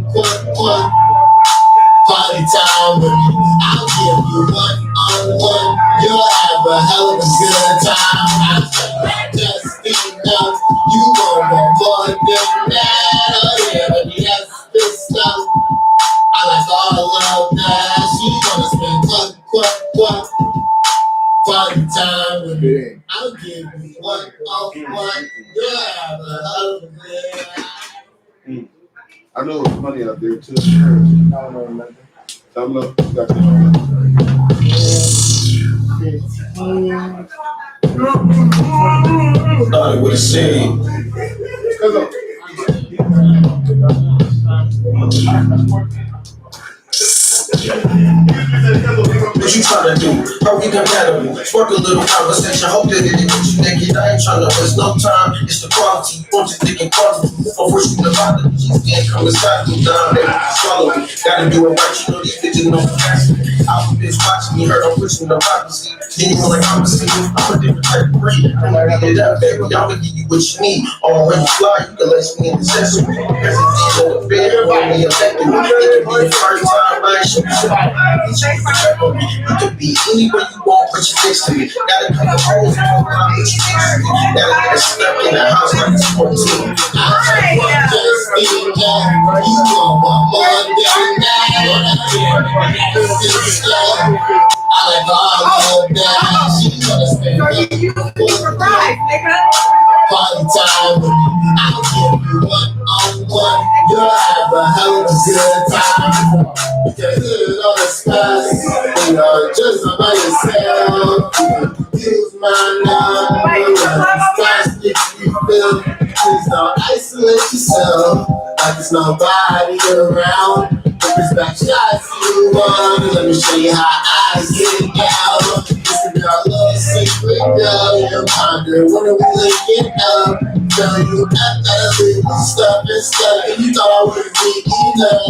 Speaker 13: Party time with me. I'll give you one-on-one. You'll have a hell of a good time. Just enough. You want more than that. Oh yeah, baby, that's good stuff. I like all of that. She wanna spend what? Party time with me. I'll give you one-on-one. You'll have a hell of a good time.
Speaker 11: I know it's money out there too. I don't know nothing. Tell them you got
Speaker 12: started with a serious. What you tryna do? Are we compatible? Spark a little conversation. Hope that it get you naked. I ain't tryna waste no time. It's the quality. Want you thinking quality. Before first you divide the bitches, can't come inside me. Nah, baby, swallow me. Gotta do it right. You know these bitches know for fast. I've been watching me. Heard I'm pushing the hypocrisy. Genuine like I'm a different type of breed. I'm gonna get it up, baby. I'ma give you what you need. Or when you fly, you can let me in the session. President of the bedroom, they elected me. It can be your first time. I ain't sure you can be anywhere you want, but you next to me. Got a couple holes in my mind, but you next to me. Gotta get stuck in the house like it's 14. Just enough. You want more than that. I like all of that. She wanna spend party time with me. I'll give you one-on-one. You'll have a hell of a good time. You can hit it on the spot. You know, just by yourself. You can use my number when it's time to get you feel. Please don't isolate yourself like there's nobody around. If it's back shots you want, let me show you how I get down. This is our love secret, girl. You're pondering, what are we looking up?
Speaker 13: Girl, you act like a stuff and stuff, and you thought I wouldn't be enough.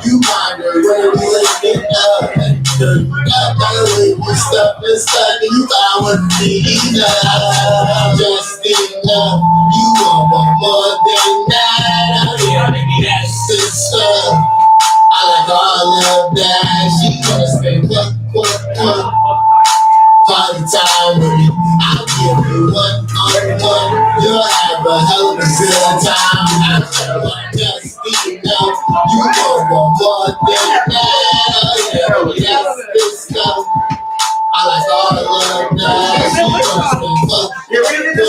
Speaker 13: You wonder where we living up. Girl, you act like a stuff and stuff, and you thought I wouldn't be enough. Just enough. You want more than that. Yeah, baby, that's the stuff. I like all of that. She gonna spend party time with me. I'll give you one on one. You'll have a hell of a good time. Just enough. You gon' want more than that. Yeah, that's good stuff. I like all of that. She gon' spend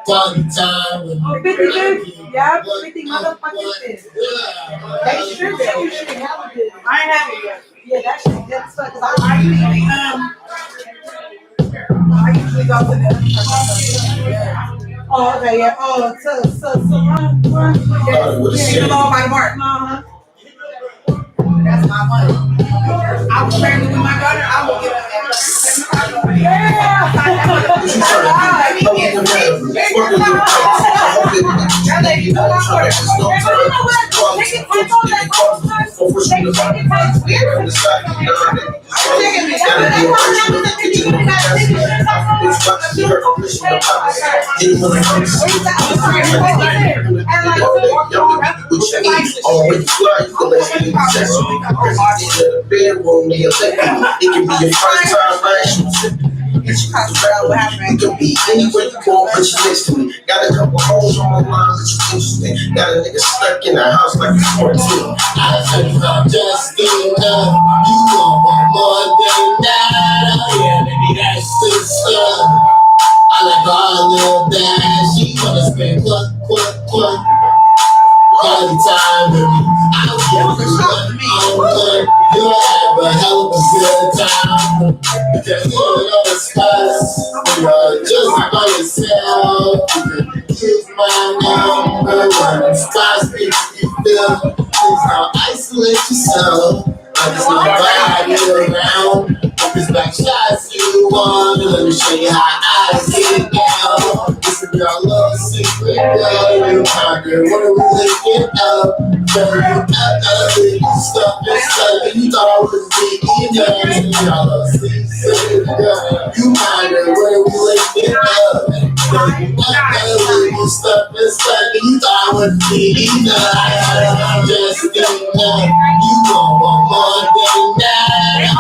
Speaker 13: party time with me.
Speaker 10: 50 cents? Yeah, 50 motherfucking cents. They sure that you should have it.
Speaker 5: I ain't have it yet.
Speaker 10: Yeah, that shit gets stuck. Cause
Speaker 5: I usually go to the.
Speaker 10: Oh, okay, yeah. Oh, so run.
Speaker 5: Yeah, you know by Mark. That's my money. I was pregnant with my daughter. I will get up at
Speaker 12: bedroom, it can be your first time, right? You can be anywhere you want, but you next to me. Got a couple hoes on my line, but you interested. Got a nigga stuck in the house like he's 14.
Speaker 13: I think I'm just enough. You gon' want more than that. Yeah, baby, that's the stuff. I like all of that. She wanna spend party time with me. I'll give you one on one. You'll have a hell of a good time. Because you know the spots. You're just by yourself. You can use my number. One spots make you feel. Please don't isolate yourself. Like it's nobody around. If it's back shots you want, let me show you how I get down. This is your little secret, girl. You ponder what are we looking up? Girl, you act stuff and stuff, and you thought I wouldn't be enough. This is your little secret, girl. You ponder what are we looking up? Girl, you act stuff and stuff, and you thought I wouldn't be enough. Just enough. You gon' want more than that.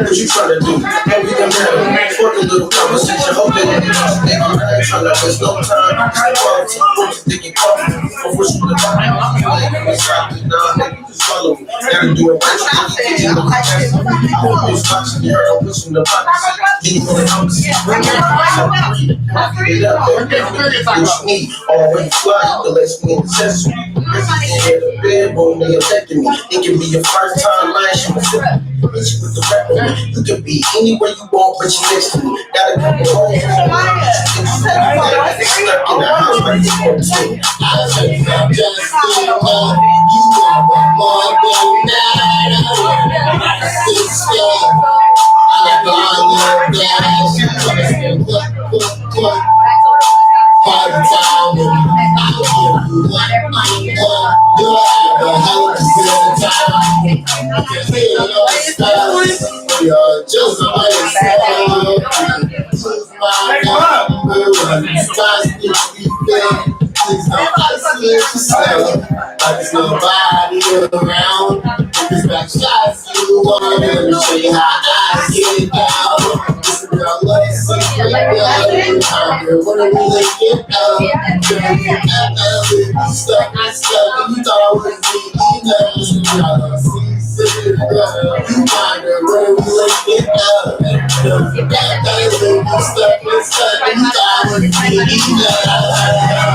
Speaker 12: What you tryna do? We can have a little conversation. Hope that you understand. I ain't tryna waste no time. Thinking coffee. Before you put the time, I'm like, stop it now, nigga. Just follow me. Gotta do it right. I hope you're watching you. I'm pushing the box. Keep it up. Bring it up. What you need? Already fly. You can let me in the session. In the bedroom, they affecting me. It can be your first time last year. With the rap on me. You can be anywhere you want, but you next to me. Got a couple hoes on my line. Stuck in the house like it's 14.
Speaker 13: I think I'm just enough. You want more than that. That's the stuff. I like all of that. She wanna spend party time with me. I'll give you one on one. You'll have a hell of a good time. Because you know the stuff. You're just by yourself. Use my number. When spots make you feel. Please don't isolate you slow. Like there's nobody around. If it's back shots, you want to show you how I get down. This girl looks so pretty, girl. What are we looking at? Girl, stuck, you thought I was easy. Girl, you wonder what are we looking at? Stuck, you thought I was easy.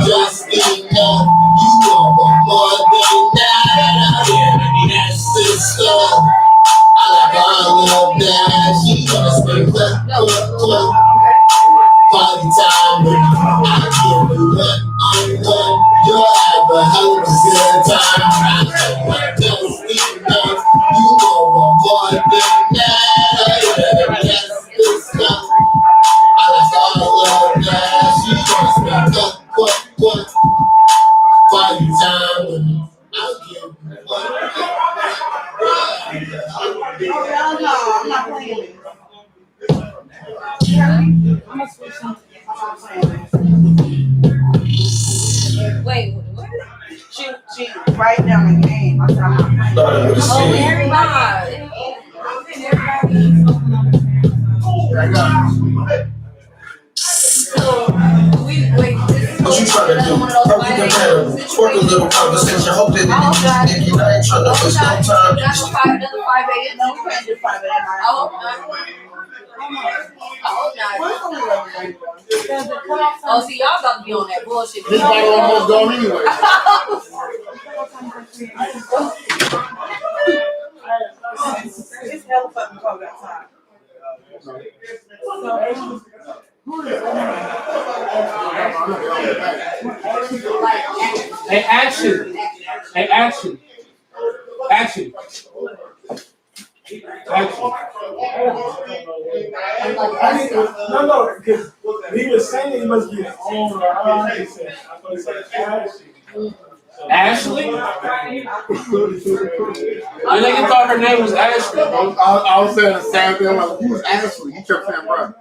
Speaker 13: Just enough, you want more than that. That's the stuff. I like all of that. She gonna spend party time with me. I give you one. You'll have a hell of a good time. Just enough, you want more than that. That's the stuff. I like all of that. She gonna spend party time with me. I'll give you one.
Speaker 10: I'm not playing.
Speaker 4: Wait, what?
Speaker 10: She write down the name. I'm not playing.
Speaker 4: Oh, everybody.
Speaker 12: What you trying to do? Are we compatible? Work a little conversation. Hope that it is thinking I ain't trying to waste no time.
Speaker 4: That's 5 another 5 a.m.
Speaker 10: No, we can't do 5 a.m.
Speaker 4: Oh, see, y'all about to be on that bullshit.
Speaker 8: This bottle almost gone anyway.
Speaker 10: It's hella fucking cold outside.
Speaker 2: Hey, action. Hey, action. Action.
Speaker 14: No, because he was saying he must be his own. I thought he said
Speaker 2: Ashley? I think thought her name was Ashley.
Speaker 8: I was saying the same thing. I'm like, who's Ashley? He kept saying, bro.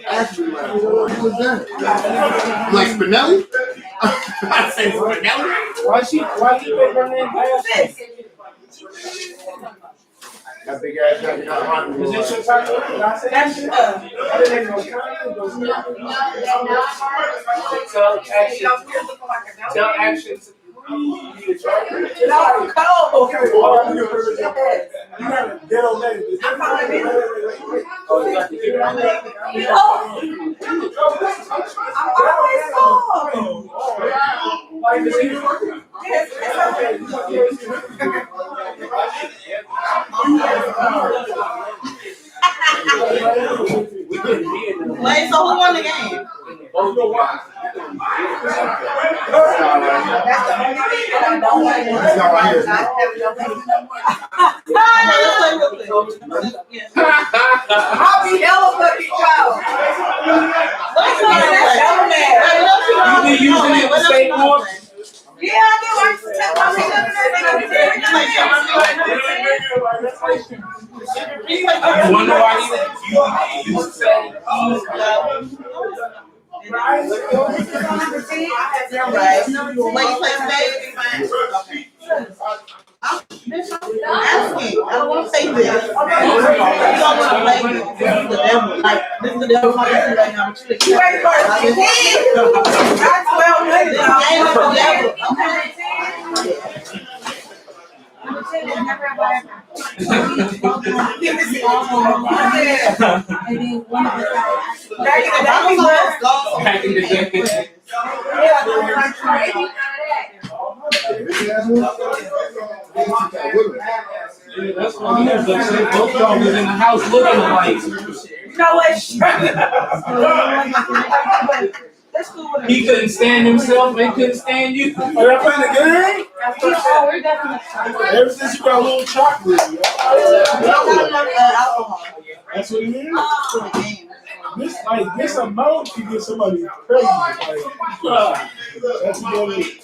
Speaker 8: Ashley, like, who was that? Like Spinelli? I say Spinelli.
Speaker 2: Why you make her name Ashley?
Speaker 8: That big ass guy got behind me.
Speaker 2: Is it your title? I said Ashley. I didn't know Tell Ashley to
Speaker 10: It's cold.
Speaker 14: You got a ghetto name.
Speaker 10: Wait, so who won the game?
Speaker 14: Oh, no, why?
Speaker 10: That's the only thing that I don't like.
Speaker 8: It's not right here.
Speaker 5: I'll be hella fucking proud.
Speaker 2: You be using it to stay warm?
Speaker 5: Yeah, I do. I just kept my
Speaker 2: I wonder why you say
Speaker 10: I'm asking. I don't want to say this. Like, this is the devil right now.
Speaker 5: You ain't got 12 minutes.
Speaker 2: back in the day? Yeah, that's what he was upset. Both y'all was in the house looking like.
Speaker 5: You know what?
Speaker 2: He couldn't stand himself, they couldn't stand you.
Speaker 14: Are y'all playing the game? Ever since you got a little chocolate. That's what it is? This amount can get somebody crazy. That's what it is.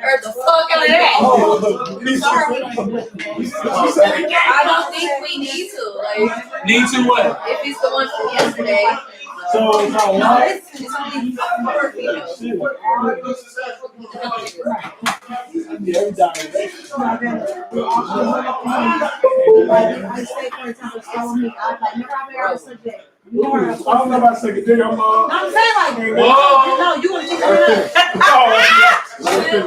Speaker 4: Hurt the fuck out of that.
Speaker 9: I don't think we need to. Like,
Speaker 2: Need to what?
Speaker 9: if it's the one from yesterday.
Speaker 14: So it's not
Speaker 4: No,
Speaker 14: one.
Speaker 4: it's only 4 females.
Speaker 14: Every time. I don't know about second dick. I'm
Speaker 5: I'm saying like,
Speaker 2: Whoa.
Speaker 5: no, you want to keep it up.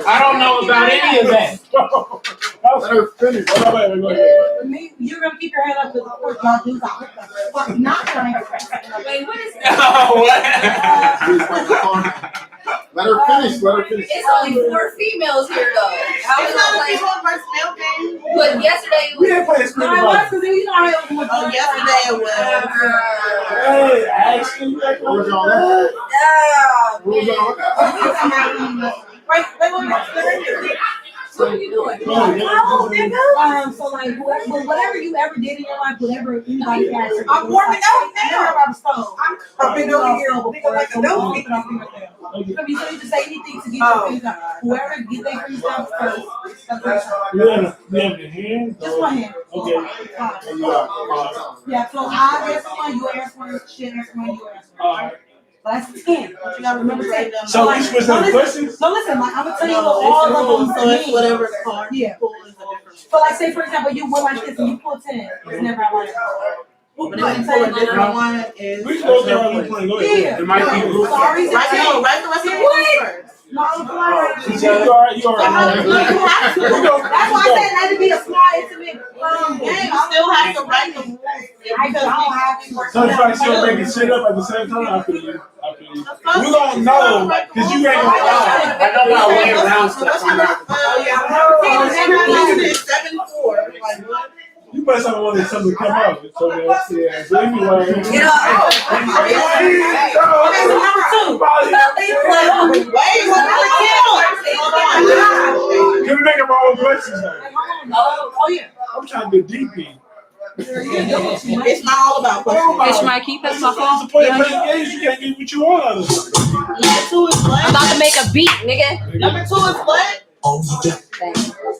Speaker 2: I don't know about any of that.
Speaker 8: Let her finish.
Speaker 14: Wait.
Speaker 5: For me, you're gonna keep your head up because of course y'all do that. Fuck, not trying to.
Speaker 4: Wait, what is that?
Speaker 8: Let her finish. Let her finish.
Speaker 9: It's only 4 females here though. How is
Speaker 10: It's not
Speaker 9: it
Speaker 10: a
Speaker 9: like?
Speaker 10: female versus male game.
Speaker 9: But yesterday it
Speaker 14: We
Speaker 9: was.
Speaker 14: didn't play screen
Speaker 5: No, I was
Speaker 14: about.
Speaker 5: because you know how it was.
Speaker 10: Oh, yesterday it was.
Speaker 14: Hey, actually, like,
Speaker 8: Where's y'all at? Where's y'all at?
Speaker 5: Wait.
Speaker 4: What are you doing?
Speaker 5: So like whatever you ever did in your life, whatever anybody has.
Speaker 10: I'm warming up now.
Speaker 5: I'm stoked.
Speaker 10: I've been over here thinking like a dope.
Speaker 5: So you can say anything to get your things out. Whoever get their things out first.
Speaker 14: you have the hand?
Speaker 5: Just one hand.
Speaker 14: Okay.
Speaker 5: Yeah, so I answer one, you answer one, she answer one, you answer one.
Speaker 14: All right.
Speaker 5: So that's 10. You gotta remember 10.
Speaker 14: So we switch up the questions?
Speaker 5: So listen, like, I'm gonna tell you what all of them
Speaker 10: So it's whatever the card
Speaker 5: Yeah.
Speaker 10: pull is a different.
Speaker 5: So like say for example you went like this and you pull 10. It's never like that.
Speaker 10: But if you pull a different one, is
Speaker 14: We can go through how we playing. Go ahead.
Speaker 5: Yeah.
Speaker 2: It might be group.
Speaker 5: Sorry,
Speaker 10: right now, right the rest of the first.
Speaker 5: No, I'm flying.
Speaker 14: You alright.
Speaker 5: No, you have to. That's why I said that to be a small, intimate game.
Speaker 10: You still have to write the rules.
Speaker 5: I don't have to work.
Speaker 14: So it's like she'll making shit up at the same time. I feel you. We don't know because you ain't gonna lie.
Speaker 2: I know my way around stuff. I'm not.
Speaker 10: It's 7-4. Like what?
Speaker 14: You must have wanted something to come up. So yeah. So anyway.
Speaker 4: Get up.
Speaker 5: Okay, so number 2.
Speaker 10: Wait, what
Speaker 14: Can we make up our own questions now?
Speaker 5: Oh yeah.
Speaker 14: I'm trying to get deep in.
Speaker 10: It's not all about questions.
Speaker 4: Bitch, Mikey, that's my phone.
Speaker 14: To play games, you can't get what you want out of it.
Speaker 10: Number 2 is
Speaker 4: I'm
Speaker 10: what?
Speaker 4: about to make a beat, nigga.
Speaker 10: Number 2 is what?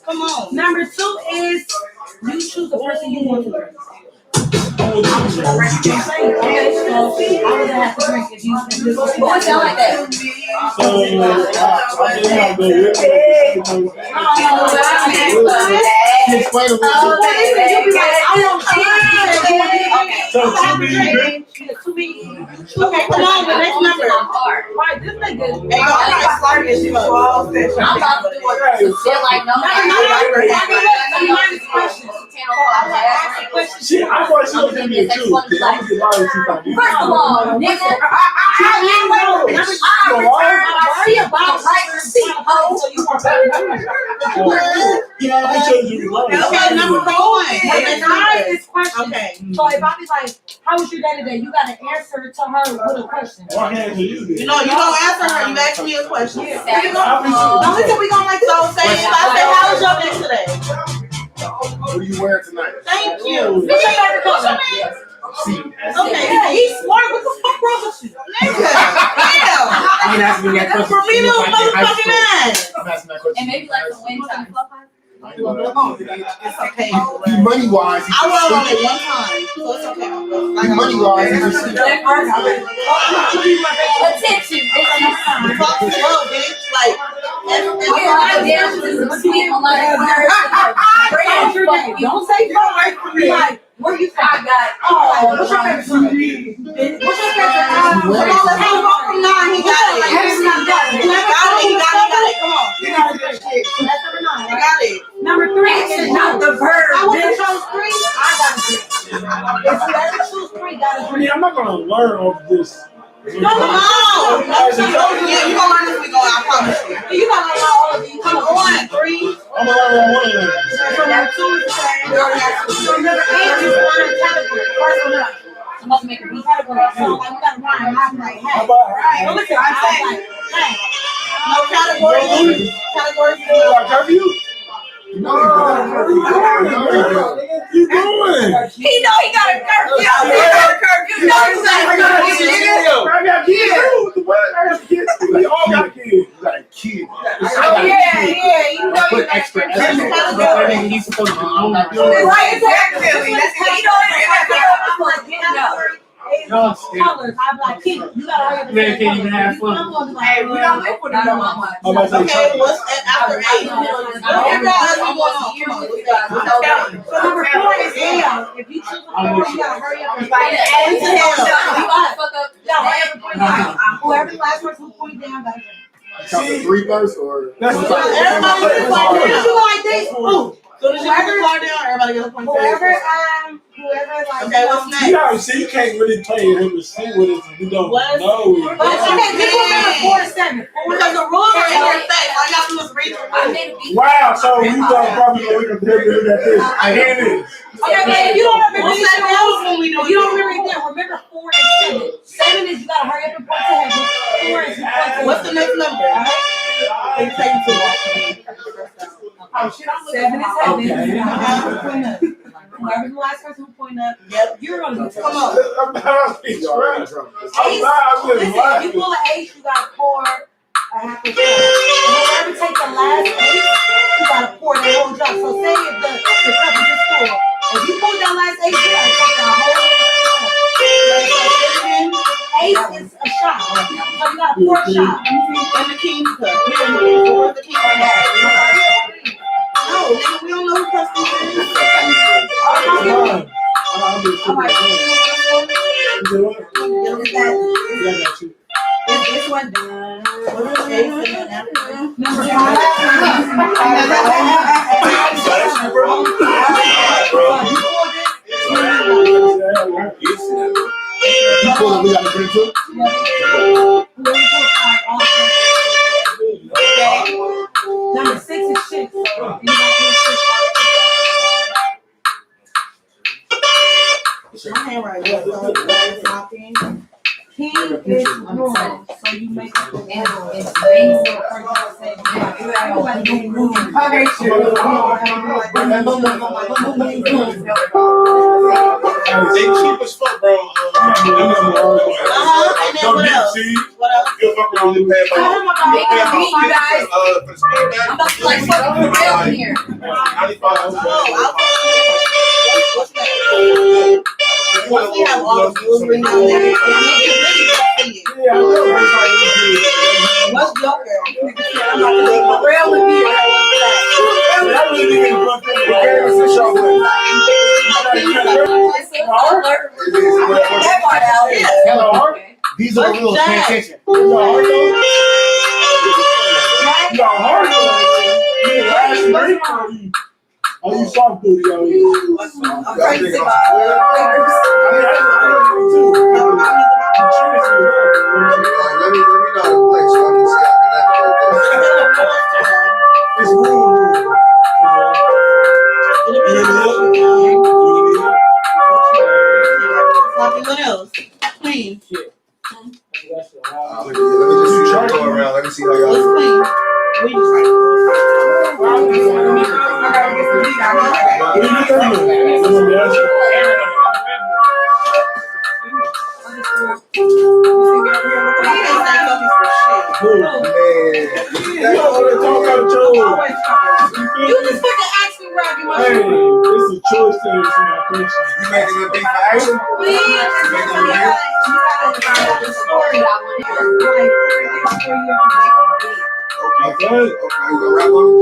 Speaker 10: Come on.
Speaker 5: Number 2 is you choose the person you want to drink.
Speaker 14: Oh,
Speaker 5: Okay, so I would have to drink if you.
Speaker 4: What sound like that?
Speaker 14: So,
Speaker 8: Explain it.
Speaker 14: So,
Speaker 10: Okay, come on, the next number.
Speaker 5: Right, this nigga.
Speaker 10: Hey, y'all not smart as fuck.
Speaker 9: I'm about to do it. Feel like no.
Speaker 14: Shit, I thought she was gonna be a two.
Speaker 9: First of all, nigga, she about right receipt, ho.
Speaker 10: Okay, number 4.
Speaker 5: Okay. So if I be like, how was your day today? You gotta answer to her with a question.
Speaker 14: What hands are you?
Speaker 10: You know, you don't answer her, you ask me a question.
Speaker 5: Yeah.
Speaker 10: No, listen, we gonna like so say if I say, how was your day today?
Speaker 8: What are you wearing tonight?
Speaker 10: Thank you.
Speaker 5: What's your favorite color?
Speaker 10: Okay.
Speaker 5: Yeah, he's smart. What the fuck wrong with you?
Speaker 10: Nigga. Damn.
Speaker 2: I'm asking that question.
Speaker 10: For me, little motherfucking ass.
Speaker 8: I'm asking that question.
Speaker 9: And maybe like some wind time.
Speaker 10: It's okay.
Speaker 8: You money wise,
Speaker 10: I rolled on it one time, so it's okay.
Speaker 8: you money wise, you just
Speaker 9: Attention, bitch.
Speaker 10: Fuck slow, bitch. Like,
Speaker 5: Don't say fuck. Be like, where you from?
Speaker 9: I got it.
Speaker 5: Oh, what's your favorite song? What's your favorite song?
Speaker 10: come on, let's go from 9. He got it. He got it. Come on.
Speaker 5: You got it. That's number 9.
Speaker 10: You got it.
Speaker 5: Number 3 is
Speaker 9: Not the verb.
Speaker 5: I want to choose 3. I got it. If you ever choose 3, got
Speaker 14: I
Speaker 5: it.
Speaker 14: mean, I'm not gonna learn off this.
Speaker 10: Come on. Yeah, you gonna learn this. We gonna. I promise you.
Speaker 5: You gotta learn all of these.
Speaker 10: Come on, 3.
Speaker 14: I'm gonna learn one of them.
Speaker 5: So number 2 is the same. So number 8 is one category. First one up.
Speaker 9: I'm about to make a beat.
Speaker 5: Category. So like we gotta rhyme. I'm like, hey.
Speaker 14: How about
Speaker 5: Right. Well, listen, I'm like, hey.
Speaker 10: No category. Category.
Speaker 14: curfew? No. You doing?
Speaker 9: He know he got a curfew. He got a curfew. You know he's like,
Speaker 14: I got kids too. I got kids. We all got kids.
Speaker 8: like kids.
Speaker 9: yeah, you know you got
Speaker 14: supposed to be on
Speaker 5: Right, exactly. That's how you know
Speaker 14: Y'all scared.
Speaker 5: colors. I'm like, Keith, you gotta hurry up and
Speaker 14: Man,
Speaker 5: say
Speaker 14: can't even have
Speaker 5: colors.
Speaker 14: fun.
Speaker 5: Hey, we don't live with them no more.
Speaker 14: I'm about to say
Speaker 10: Okay,
Speaker 14: chocolate.
Speaker 10: what's after 8? Come on.
Speaker 5: So number 4 is hell. If you choose a 4, you gotta hurry up and fight it.
Speaker 10: Point to hell.
Speaker 5: Whoever the last person who point down got a drink.
Speaker 8: Talking 3 first or
Speaker 14: That's
Speaker 10: Everybody
Speaker 5: If you go like this, ooh.
Speaker 10: So does you put the car down? Everybody get a point.
Speaker 5: Whoever like.
Speaker 10: Okay, what's next?
Speaker 14: you gotta see, you can't really play it and see what it is. We don't know.
Speaker 5: But okay, this one number 4 to 7.
Speaker 10: Because the rules are in your face. All y'all do is read the rules.
Speaker 14: Wow, so we don't probably go look at this. And it is.
Speaker 5: Okay, but if you don't remember
Speaker 10: What's
Speaker 5: these
Speaker 10: that
Speaker 5: rules,
Speaker 10: rules when we do
Speaker 5: if you don't remember them, remember 4 and 7. 7 is you gotta hurry up and point to heaven. 4 is you point to
Speaker 10: What's the next number?
Speaker 5: Alright?
Speaker 10: Take you to
Speaker 5: Oh shit, I'm 7 is heaven. You have to point up. Whoever's the last person who point up, you're gonna be
Speaker 10: Come on.
Speaker 14: I'm not being trapped.
Speaker 5: Listen, if you pull an ace, you gotta pour a half a shot. And whoever takes the last ace, you gotta pour that whole drop. So say if the cup is just full. If you pull that last ace, you gotta take that whole ace is a shot. So you gotta pour a shot.
Speaker 10: And the king's cup. Where's the king on that? No, nigga, we don't know who cups this is.
Speaker 5: This one done. Number 5.
Speaker 8: we got to drink too?
Speaker 5: Number 6 is shit.
Speaker 10: My hand right here.
Speaker 5: King is wrong, so you make it the
Speaker 4: Okay,
Speaker 11: They cheap as fuck, bro.
Speaker 10: And then what else? What else?
Speaker 11: You'll fuck around and pay about.
Speaker 4: you guys.
Speaker 11: For the speed bag.
Speaker 4: I'm about to like fucking for real in here.
Speaker 11: 95.
Speaker 10: What's that? Once we have all of you, we'll bring out there. What's Joker? I'm about to make my real with you.
Speaker 8: These are the rules. Pay attention.
Speaker 14: Oh, you soft dude, yo.
Speaker 10: I'm crazy about
Speaker 1: Let me know how to play so I can see how I
Speaker 14: It's rude.
Speaker 10: what else? Clean.
Speaker 1: Let me just see y'all go around. Let me see how y'all
Speaker 10: What's clean? We just You just fucking ask me where I get my
Speaker 14: Hey, it's a choice to answer my question.
Speaker 1: You making it big for action? Okay, you gonna rap on it?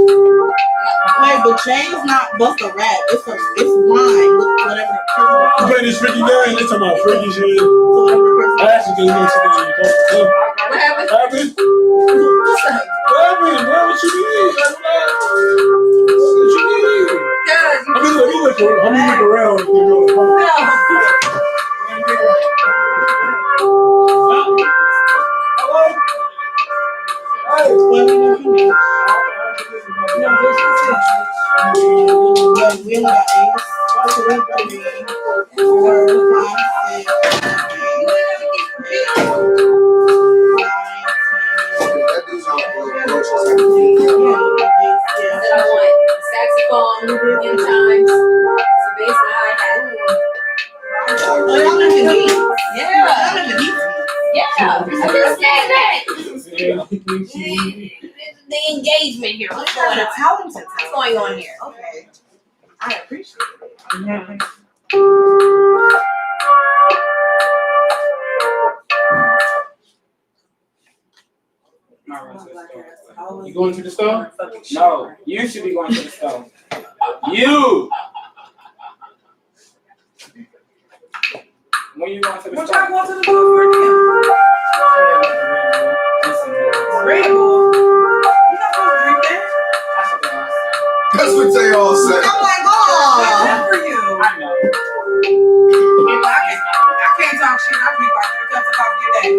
Speaker 10: Wait, but Jay's not bust a rap. It's rhyme with whatever the person.
Speaker 14: You play this freaky game, they talking about freaky shit.
Speaker 10: So whatever the person.
Speaker 14: I actually can hear something.
Speaker 4: What happened?
Speaker 14: What happened?
Speaker 4: What's up?
Speaker 14: What happened? What you need? What you need? Let me look around.
Speaker 10: We only got 8, 3, 4, 5, 6,
Speaker 4: I want saxophone, in chimes, some bass and hi-hat. Yeah, I just said that. The engagement here. What's going on? What's going on here?
Speaker 10: Okay.
Speaker 5: I appreciate it.
Speaker 7: Mm-hmm.
Speaker 2: You going to the store?
Speaker 7: No, you should be going to the store. You. When you going to the
Speaker 5: What
Speaker 7: store?
Speaker 5: y'all going to the store for again? Red Bull. You're not supposed to drink that.
Speaker 1: That's what they all say.
Speaker 10: I'm like,
Speaker 5: That's
Speaker 10: oh.
Speaker 5: good for you.
Speaker 7: I know.
Speaker 5: I can't talk shit. I drink like 3 cups of coffee a day.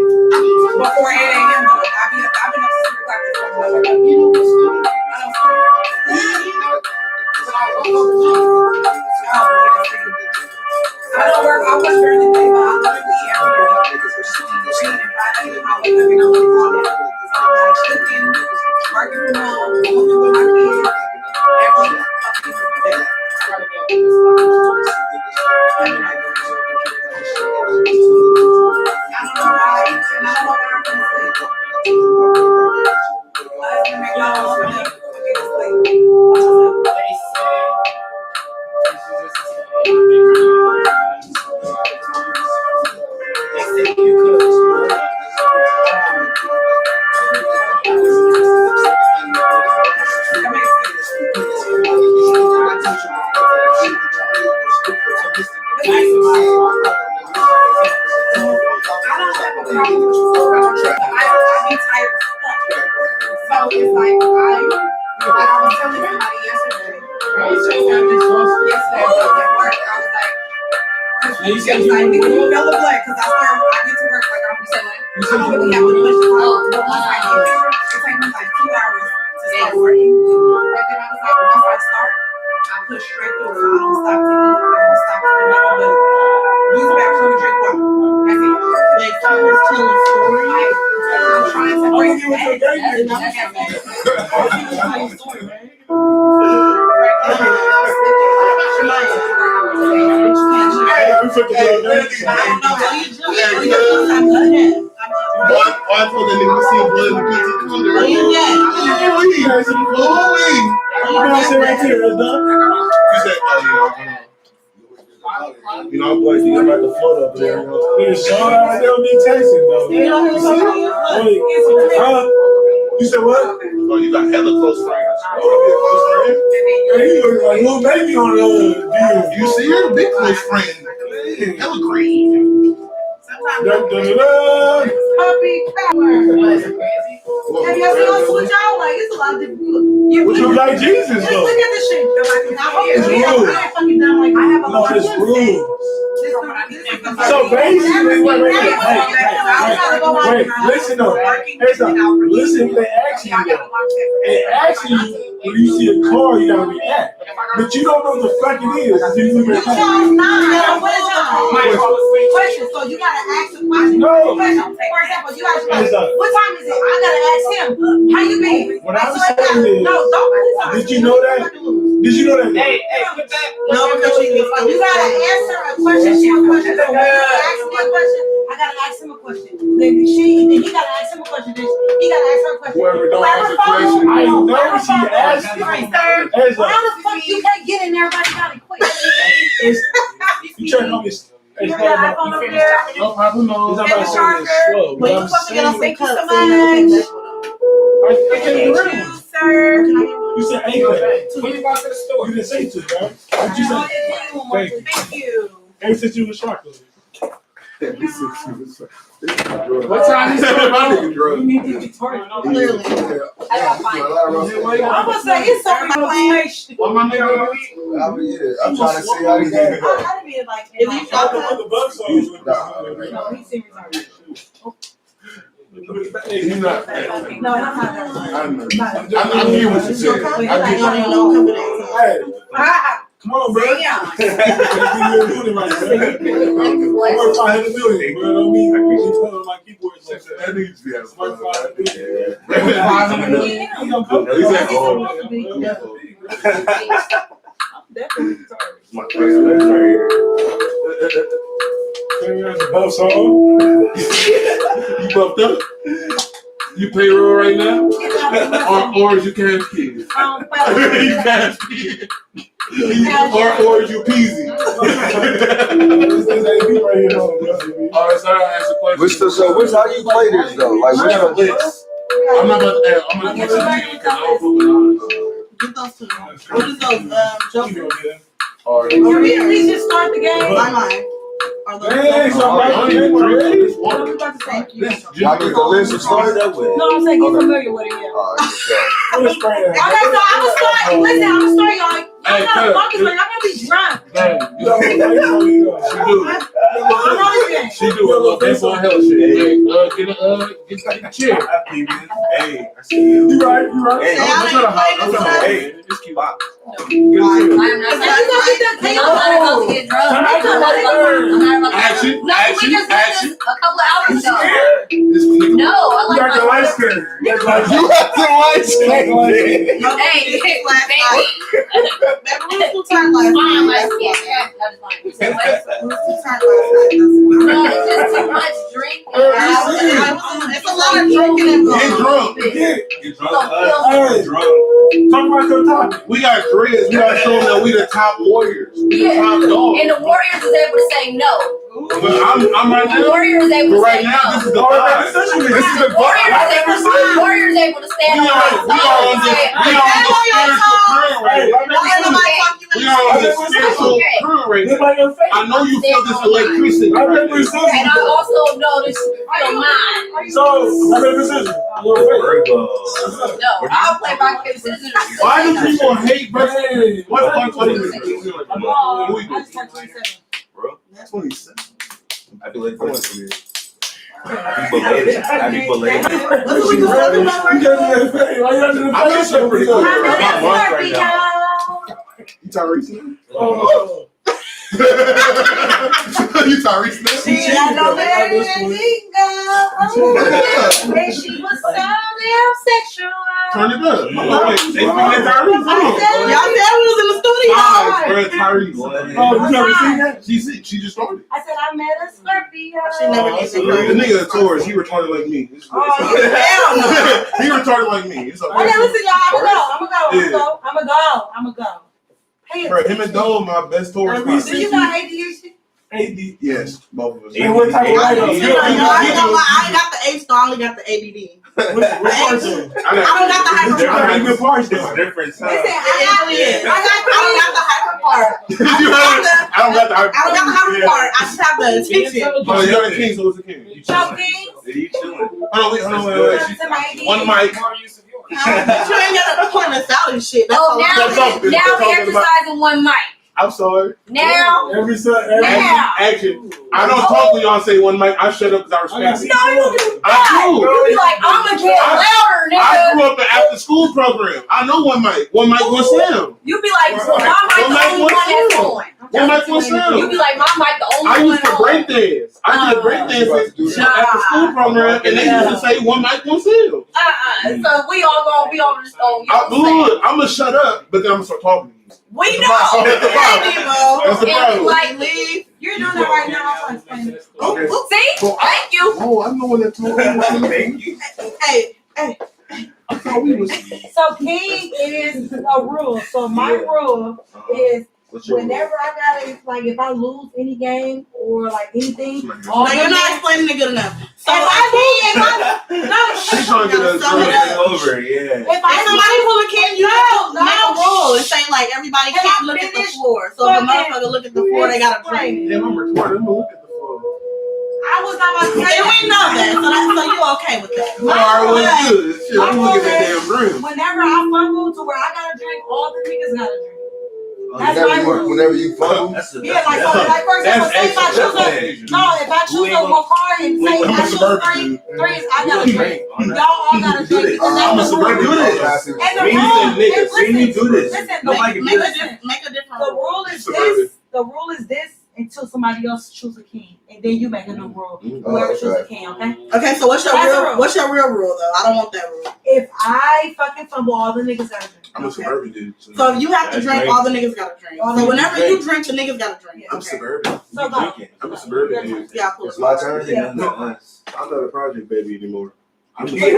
Speaker 5: Before 8 a.m. though. I've been up since 3 o'clock this morning. You know what's good? I don't sleep. I don't work. I work during the day, but I literally every day. Read and write. I wake up and I'm like, all that. So I'm like cooking, working from home, cooking with my kids. Every fucking day. I don't know why, and I don't know why I'm gonna sleep. My husband make my whole money. I get to sleep.
Speaker 11: You know, boys, you got the float up there.
Speaker 14: They'll be tasting though. You said what?
Speaker 11: Oh, you got hella close friends.
Speaker 14: Oh, he looks like little baby on the deal.
Speaker 11: You see, you're a big close friend. Hella green.
Speaker 10: Puppy power. Have you ever seen us switch out? Like, it's a lot of different.
Speaker 14: What you like Jesus
Speaker 10: Just
Speaker 14: though?
Speaker 10: look at this shit. I hope
Speaker 14: It's
Speaker 10: you
Speaker 14: rules.
Speaker 10: I ain't fucking done like I have a lot of
Speaker 14: It's rules.
Speaker 10: So
Speaker 14: basically, wait, listen though. Listen, they ask you though. They ask you when you see a car, you gotta react. But you don't know what the fuck it is.
Speaker 10: You chose 9. What is your question? So you gotta ask a question.
Speaker 14: No.
Speaker 10: Question. For example, you gotta ask, what time is it? I gotta ask him, how you been?
Speaker 14: What I'm saying is,
Speaker 10: no, don't.
Speaker 14: Did you know that? Did you know that?
Speaker 7: Hey, put that.
Speaker 10: No, because you gotta answer a question. She a question. So when you ask me a question, I gotta ask him a question. Then he gotta ask him a question. Then he gotta ask her a question.
Speaker 14: Whoever don't answer the question, I know she asked you.
Speaker 10: How the fuck you can't get in there? Everybody got it quick.
Speaker 14: You trying to help me?
Speaker 10: You got an iPhone up there?
Speaker 14: No problem, no. It's about saying slow.
Speaker 10: But you fucking gonna say so much.
Speaker 14: I can't do it.
Speaker 5: Sir.
Speaker 14: You said ain't that?
Speaker 7: When you go to the store?
Speaker 14: You didn't say to, right? What you say?
Speaker 5: Thank you.
Speaker 14: Ain't since you was chocolate.
Speaker 2: What time is it?
Speaker 5: You need to be targeted.
Speaker 10: Clearly.
Speaker 1: I'm
Speaker 10: gonna say it's so much information.
Speaker 2: What my nigga gonna eat?
Speaker 1: I'm trying to see how these niggas go.
Speaker 10: How to be like
Speaker 14: If you got the bug sauce.
Speaker 10: No, he's serious.
Speaker 14: He's not.
Speaker 10: No, I'm not.
Speaker 11: I hear what you said.
Speaker 14: Hey, come on, bro.
Speaker 5: Yeah.
Speaker 14: I'm worth 500 million, bro. Don't mean I keep telling my keyboard like that.
Speaker 11: That needs to be having fun.
Speaker 14: 500 million. He gonna come.
Speaker 11: He's like, oh. My place right here.
Speaker 14: Buff song.
Speaker 11: You buffed up? You payroll right now? Or is you cash kids? You cash kids. Or is you peasy?
Speaker 14: All right, so I ask a question.
Speaker 1: Which how you play this though? Like
Speaker 11: We got a list. I'm not about to. I'm gonna get you because I don't fuck with
Speaker 10: Get those two. What is those? Jokers?
Speaker 5: Can we at least just start the game?
Speaker 10: Mine. Are those
Speaker 14: Hey,
Speaker 10: jokers?
Speaker 14: somebody
Speaker 5: What are we about to say?
Speaker 1: y'all need the list to start?
Speaker 5: No, I'm saying get familiar with it. Yeah.
Speaker 1: All right, so.
Speaker 5: Okay, so I'm gonna start. Listen, I'm gonna start, y'all. Y'all gotta focus, man. Y'all gonna be drunk. I'm not even.
Speaker 11: She do a little baseball hell shit. Get a chair.
Speaker 13: Hey, I see you.
Speaker 14: You right.
Speaker 11: Hey, I'm trying to hide. I'm trying to
Speaker 13: Hey, it's cute.
Speaker 4: I'm not about to get drunk. I'm not about to
Speaker 11: Action,
Speaker 4: No, we just did this a couple of hours ago. No, I
Speaker 14: You got the light skin.
Speaker 1: You got the light skin.
Speaker 4: Hey, baby.
Speaker 10: Remember, we turned last
Speaker 4: Fine,
Speaker 10: night.
Speaker 4: like, yeah, that's fine.
Speaker 10: We turned last night.
Speaker 4: No, it's just too much drinking.
Speaker 10: It's a lot of drinking involved.
Speaker 11: Get drunk.
Speaker 13: Get drunk.
Speaker 14: Talk about your topic.
Speaker 11: We got dreads. We gotta show them that we the top warriors. We the top dogs.
Speaker 4: And the Warriors is able to say no.
Speaker 11: But I'm right
Speaker 4: The
Speaker 11: now.
Speaker 4: Warriors able
Speaker 11: But
Speaker 4: to
Speaker 11: right
Speaker 4: say
Speaker 11: now,
Speaker 4: no.
Speaker 11: this is the vibe. This is the vibe.
Speaker 4: Warriors able to stand
Speaker 11: We
Speaker 4: on
Speaker 11: are
Speaker 4: their toes and say,
Speaker 11: on the spiritual crew right now. We are on the spiritual crew right now. I know you feel this electricity.
Speaker 14: I
Speaker 11: Right
Speaker 14: remember
Speaker 11: now.
Speaker 4: and I also know this feel mine.
Speaker 14: So, I remember scissors.
Speaker 4: No, I'll play rock, paper, scissors.
Speaker 11: Why do people hate versus?
Speaker 14: Hey,
Speaker 11: What the fuck is
Speaker 5: I just turned 27.
Speaker 13: Bro, 27. I feel like 27. Happy belated.
Speaker 10: What we talking about right now?
Speaker 11: I'm just so pretty cool.
Speaker 13: I'm not drunk right now.
Speaker 11: You Tyrese?
Speaker 14: Oh.
Speaker 11: You Tyrese now?
Speaker 5: She had no and she was so sexual.
Speaker 11: Turn it up. Wait, they speaking Tyrese?
Speaker 10: Y'all said we was in the studio.
Speaker 11: Hi, bro, Tyrese.
Speaker 14: Oh, you never seen that?
Speaker 11: She just started.
Speaker 5: I said I met a Scorpio.
Speaker 10: She never did
Speaker 11: The
Speaker 10: that.
Speaker 11: nigga Taurus, he retarded like me.
Speaker 10: Hell no.
Speaker 11: He retarded like me. It's okay.
Speaker 5: Okay, listen, y'all. I'm gonna go. Hey,
Speaker 11: Bro, him and Dole, my best Taurus.
Speaker 5: do you got ADHD?
Speaker 14: AD.
Speaker 11: Yes, both of us.
Speaker 14: And what type of light up?
Speaker 10: I ain't got the H, so I only got the ADD.
Speaker 14: What parts of it?
Speaker 10: I don't got the hyper part.
Speaker 14: How many parts
Speaker 13: It's
Speaker 14: though?
Speaker 13: different.
Speaker 5: Listen,
Speaker 10: I don't got the hyper part.
Speaker 11: I don't got the
Speaker 10: I don't got the hyper part. I just have the attention.
Speaker 11: Oh, you're the king, so what's the king?
Speaker 13: You
Speaker 5: Choking.
Speaker 13: You chilling.
Speaker 11: Hold on, wait. One mic.
Speaker 10: You ain't got to point us out and shit. That's all.
Speaker 4: now we exercising one mic.
Speaker 11: I'm sorry.
Speaker 4: Now,
Speaker 14: Every
Speaker 11: Action. I don't talk when y'all say one mic. I shut up because I respect you.
Speaker 4: no, you do
Speaker 11: I
Speaker 4: not.
Speaker 11: do.
Speaker 4: You be like, I'm gonna get louder,
Speaker 11: I
Speaker 4: nigga.
Speaker 11: grew up in after school program. I know one mic. One mic, one sound.
Speaker 4: You be like, my mic the only one that's on.
Speaker 11: One mic, one sound.
Speaker 4: You be like, my mic the only
Speaker 11: I
Speaker 4: one
Speaker 11: used to
Speaker 4: on.
Speaker 11: break dance. I did break dances after school program, and they used to say one mic, one sound.
Speaker 4: So we all just on.
Speaker 11: I'm gonna shut up, but then I'm gonna start talking to you.
Speaker 4: We know.
Speaker 11: That's the problem. That's the problem.
Speaker 4: Like, leave.
Speaker 5: You're doing that right now. I'm trying to explain it.
Speaker 11: Okay.
Speaker 4: See? Thank you.
Speaker 11: Oh, I know what that told me.
Speaker 13: Thank you.
Speaker 10: Hey,
Speaker 11: I thought we was.
Speaker 5: So king is a rule. So my rule is whenever I gotta, like, if I lose any game or like anything,
Speaker 10: no, you're not explaining it good enough. So
Speaker 11: She's trying to get us
Speaker 13: Over, yeah.
Speaker 10: if somebody pull a can, you make a rule and say like everybody can't look at the floor. So if a motherfucker look at the floor, they gotta drink.
Speaker 11: Damn, I'm retarded. I'm gonna look at the floor.
Speaker 5: I was not about to say
Speaker 10: And we know that, so you okay with that?
Speaker 11: All right, well, it's good. Shit, I'm looking at that damn room.
Speaker 5: whenever I fumble to where I gotta drink, all the niggas gotta drink. That's my rule.
Speaker 1: Whenever you fumble.
Speaker 5: Yeah, like for example, say if I choose if I choose a Macari and say I choose threes, I gotta drink. Y'all all gotta drink because
Speaker 11: I'm a
Speaker 5: that's the
Speaker 11: suburban.
Speaker 5: rule.
Speaker 11: Do this.
Speaker 5: And the
Speaker 11: Me
Speaker 5: rule
Speaker 11: and niggas.
Speaker 5: is
Speaker 11: See me do this.
Speaker 5: listen,
Speaker 11: Nobody can do this.
Speaker 10: Make a different
Speaker 5: the
Speaker 10: rule.
Speaker 5: rule is this. The rule is this until somebody else chooses a king, and then you make a new rule. Whoever chooses a king, okay?
Speaker 10: Okay, so what's your
Speaker 5: That's
Speaker 10: real? What's your real rule though? I don't want that rule.
Speaker 5: If I fucking fumble, all the niggas gotta drink.
Speaker 11: I'm a suburban dude.
Speaker 10: So if you have to drink, all the niggas gotta drink. So whenever you drink, the niggas gotta drink.
Speaker 11: I'm
Speaker 10: Okay.
Speaker 11: suburban.
Speaker 5: So go.
Speaker 11: I'm a suburban dude.
Speaker 10: Yeah, cool.
Speaker 1: It's my turn.
Speaker 5: Yeah.
Speaker 1: No.
Speaker 11: I'm not a project baby anymore. I'm just
Speaker 5: Y'all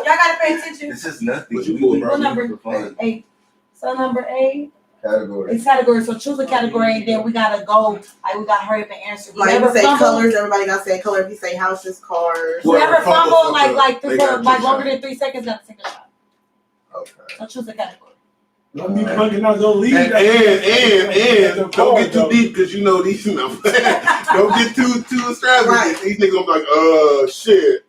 Speaker 5: gotta pay attention.
Speaker 13: This is nothing.
Speaker 11: What you pull, bro?
Speaker 5: What number?
Speaker 13: For fun.
Speaker 5: 8. So number 8.
Speaker 1: Category.
Speaker 15: It's category. So choose a category, and then we gotta go. Like we gotta hurry up and answer.
Speaker 10: Like
Speaker 15: Whoever
Speaker 10: you say
Speaker 15: fumble-
Speaker 10: colors, everybody gotta say color. If you say houses, cars.
Speaker 15: Whoever fumble like
Speaker 11: they
Speaker 15: for
Speaker 11: gotta
Speaker 15: like
Speaker 11: take
Speaker 15: longer than 3 seconds, gotta take a shot.
Speaker 1: Okay.
Speaker 15: So choose a category.
Speaker 14: Don't be punking out no lead.
Speaker 11: And don't get too deep because you know these. Don't get too extravagant.
Speaker 10: Right.
Speaker 11: These niggas gonna be like, shit.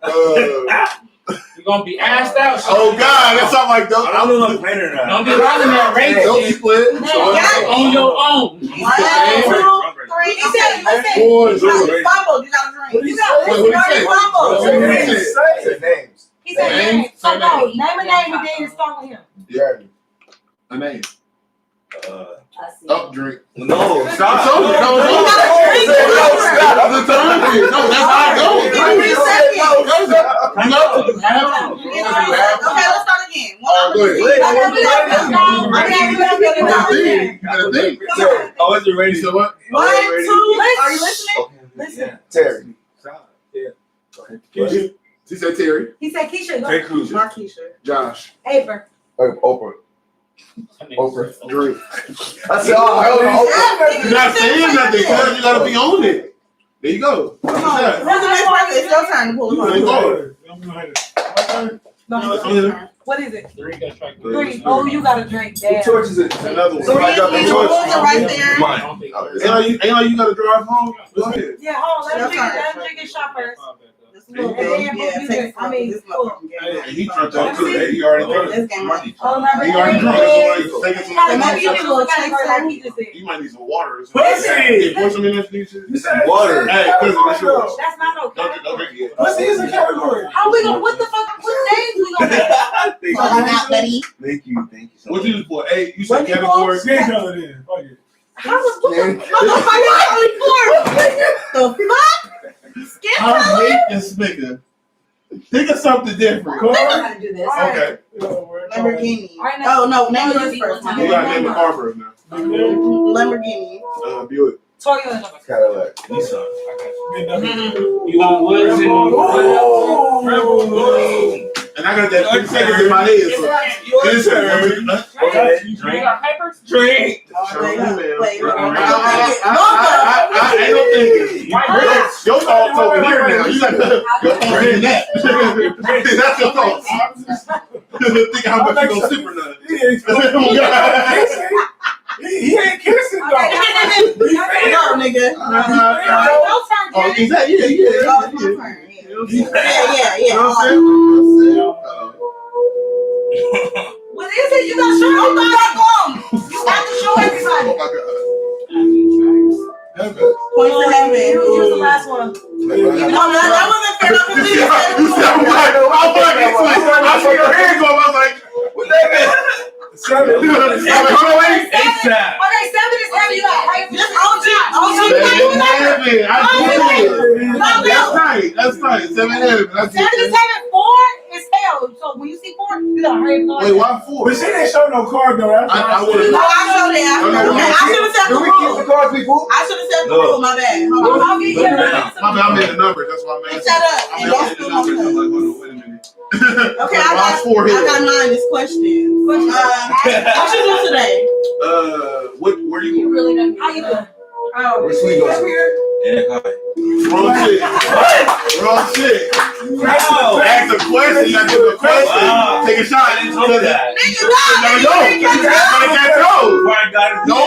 Speaker 2: You're gonna be asked out.
Speaker 11: Oh God, that's something like those.
Speaker 16: I don't know if I'm playing or not.
Speaker 2: Don't be running that race.
Speaker 11: Don't be split.
Speaker 2: On your own.
Speaker 10: 1, 2, 3. He said,
Speaker 11: Four,
Speaker 10: you fumbled. You gotta drink. You got
Speaker 11: Wait, what did he say?
Speaker 10: fumbled.
Speaker 11: What did he say?
Speaker 1: Say names.
Speaker 15: He said
Speaker 11: Name?
Speaker 15: name. So no, name a name and then start with him.
Speaker 1: Yeah.
Speaker 11: A name.
Speaker 4: I see.
Speaker 11: Up drink.
Speaker 16: No, stop.
Speaker 11: No,
Speaker 10: You gotta drink.
Speaker 11: No, that's how it goes.
Speaker 10: 3 seconds.
Speaker 11: No, you have to.
Speaker 10: Okay, let's start again.
Speaker 11: Go
Speaker 10: One,
Speaker 11: gotta think.
Speaker 16: Oh, is it ready?
Speaker 11: So what?
Speaker 10: 2. Are you listening?
Speaker 1: Listen. Terry.
Speaker 11: She said Terry.
Speaker 15: He said Keisha. Go.
Speaker 16: Hey, Cruz.
Speaker 10: Markeisha.
Speaker 11: Josh.
Speaker 15: April.
Speaker 1: Oprah.
Speaker 11: Drink.
Speaker 1: I said, oh, hell no.
Speaker 11: You're not saying nothing, cuz you gotta be on it. There you go.
Speaker 10: Come on. Who's the next person? It's your turn to pull
Speaker 11: There you
Speaker 10: the
Speaker 11: go.
Speaker 15: What is it?
Speaker 2: 3. That's right.
Speaker 15: 3. Oh, you gotta drink. Damn.
Speaker 1: What choice is it?
Speaker 11: Another one.
Speaker 10: Three, you right there.
Speaker 11: Ain't you gotta drive home? Go ahead.
Speaker 15: Yeah, hold on. Let him
Speaker 10: Your
Speaker 15: drink his shot first.
Speaker 10: Yeah, take
Speaker 15: I mean,
Speaker 10: this
Speaker 15: cool.
Speaker 11: Hey, he drunk on too. Hey, he already drunk.
Speaker 10: This game money.
Speaker 15: Oh, number
Speaker 11: He already drunk. That's why he's taking some.
Speaker 10: Maybe you need a little chaser.
Speaker 15: like he just said.
Speaker 11: You might need some water or
Speaker 14: Pussy!
Speaker 11: something. Pour some in there, Nisha.
Speaker 1: Some water.
Speaker 11: Hey, cousin, it's yours.
Speaker 15: That's not no
Speaker 11: Don't
Speaker 15: category.
Speaker 11: drink it.
Speaker 14: Pussy is a category.
Speaker 15: How we gonna, what the fuck, what names we gonna make?
Speaker 10: Buddy.
Speaker 16: Thank you. So
Speaker 11: What you use for? Hey, you
Speaker 15: What
Speaker 11: said
Speaker 15: you
Speaker 11: category.
Speaker 14: Skin color then. Fuck it.
Speaker 15: How was, what the
Speaker 10: The fuck? Skin
Speaker 11: I
Speaker 10: color?
Speaker 11: hate this nigga. Think of something different.
Speaker 15: I know how to do this.
Speaker 11: Okay.
Speaker 10: Lamborghini.
Speaker 15: All right, now.
Speaker 10: Oh, no, name yours first.
Speaker 11: You gotta name the car first now.
Speaker 10: Lamborghini.
Speaker 11: Buick.
Speaker 15: Toyota.
Speaker 1: Cadillac.
Speaker 16: Nissan.
Speaker 2: You want woods and
Speaker 11: And I got that 3 seconds in my head. So this
Speaker 2: drink.
Speaker 11: Drink.
Speaker 10: Wait.
Speaker 11: I ain't no thinking. Your thoughts over here now. You got to drink that. That's your thoughts. Think how much you gonna sip or nothing.
Speaker 14: He ain't kissing though.
Speaker 10: No, nigga.
Speaker 11: Oh, exactly.
Speaker 10: Yeah.
Speaker 15: What is it? You gotta show everybody. You have to show everybody.
Speaker 10: Points to heaven.
Speaker 15: Use the last one.
Speaker 10: No, that wasn't fair.
Speaker 11: You said I saw your hair go. I was like, what that mean? 7.
Speaker 15: Okay, 7 is heavy. You got right. Just OG.
Speaker 11: That's right. 7 heavy.
Speaker 15: 7 is heavy. 4 is hell. So when you see 4, you gotta hurry up.
Speaker 11: Wait, why 4?
Speaker 14: But she didn't show no card though.
Speaker 11: I would have.
Speaker 10: No, I showed it. I should have said the
Speaker 1: Do we keep
Speaker 10: rule.
Speaker 1: the cards before?
Speaker 10: I should have said the rule. My bad. Hold on.
Speaker 15: I'll get you.
Speaker 11: I made the numbers. That's why I'm
Speaker 10: Shut up.
Speaker 11: I
Speaker 10: And don't
Speaker 11: made the
Speaker 10: steal my
Speaker 11: numbers. I'm
Speaker 10: stuff.
Speaker 11: like, hold on, wait a minute.
Speaker 10: Okay, I got mine. This question. What you do today?
Speaker 11: Where you going?
Speaker 15: Really don't. How you doing?
Speaker 1: Where we go?
Speaker 11: Wrong shit. Wrong shit. Ask a question. You gotta give a question.
Speaker 16: Wow.
Speaker 11: Take a shot.
Speaker 16: I didn't know that.
Speaker 10: Nigga, no.
Speaker 11: No.
Speaker 16: I got it.
Speaker 11: No,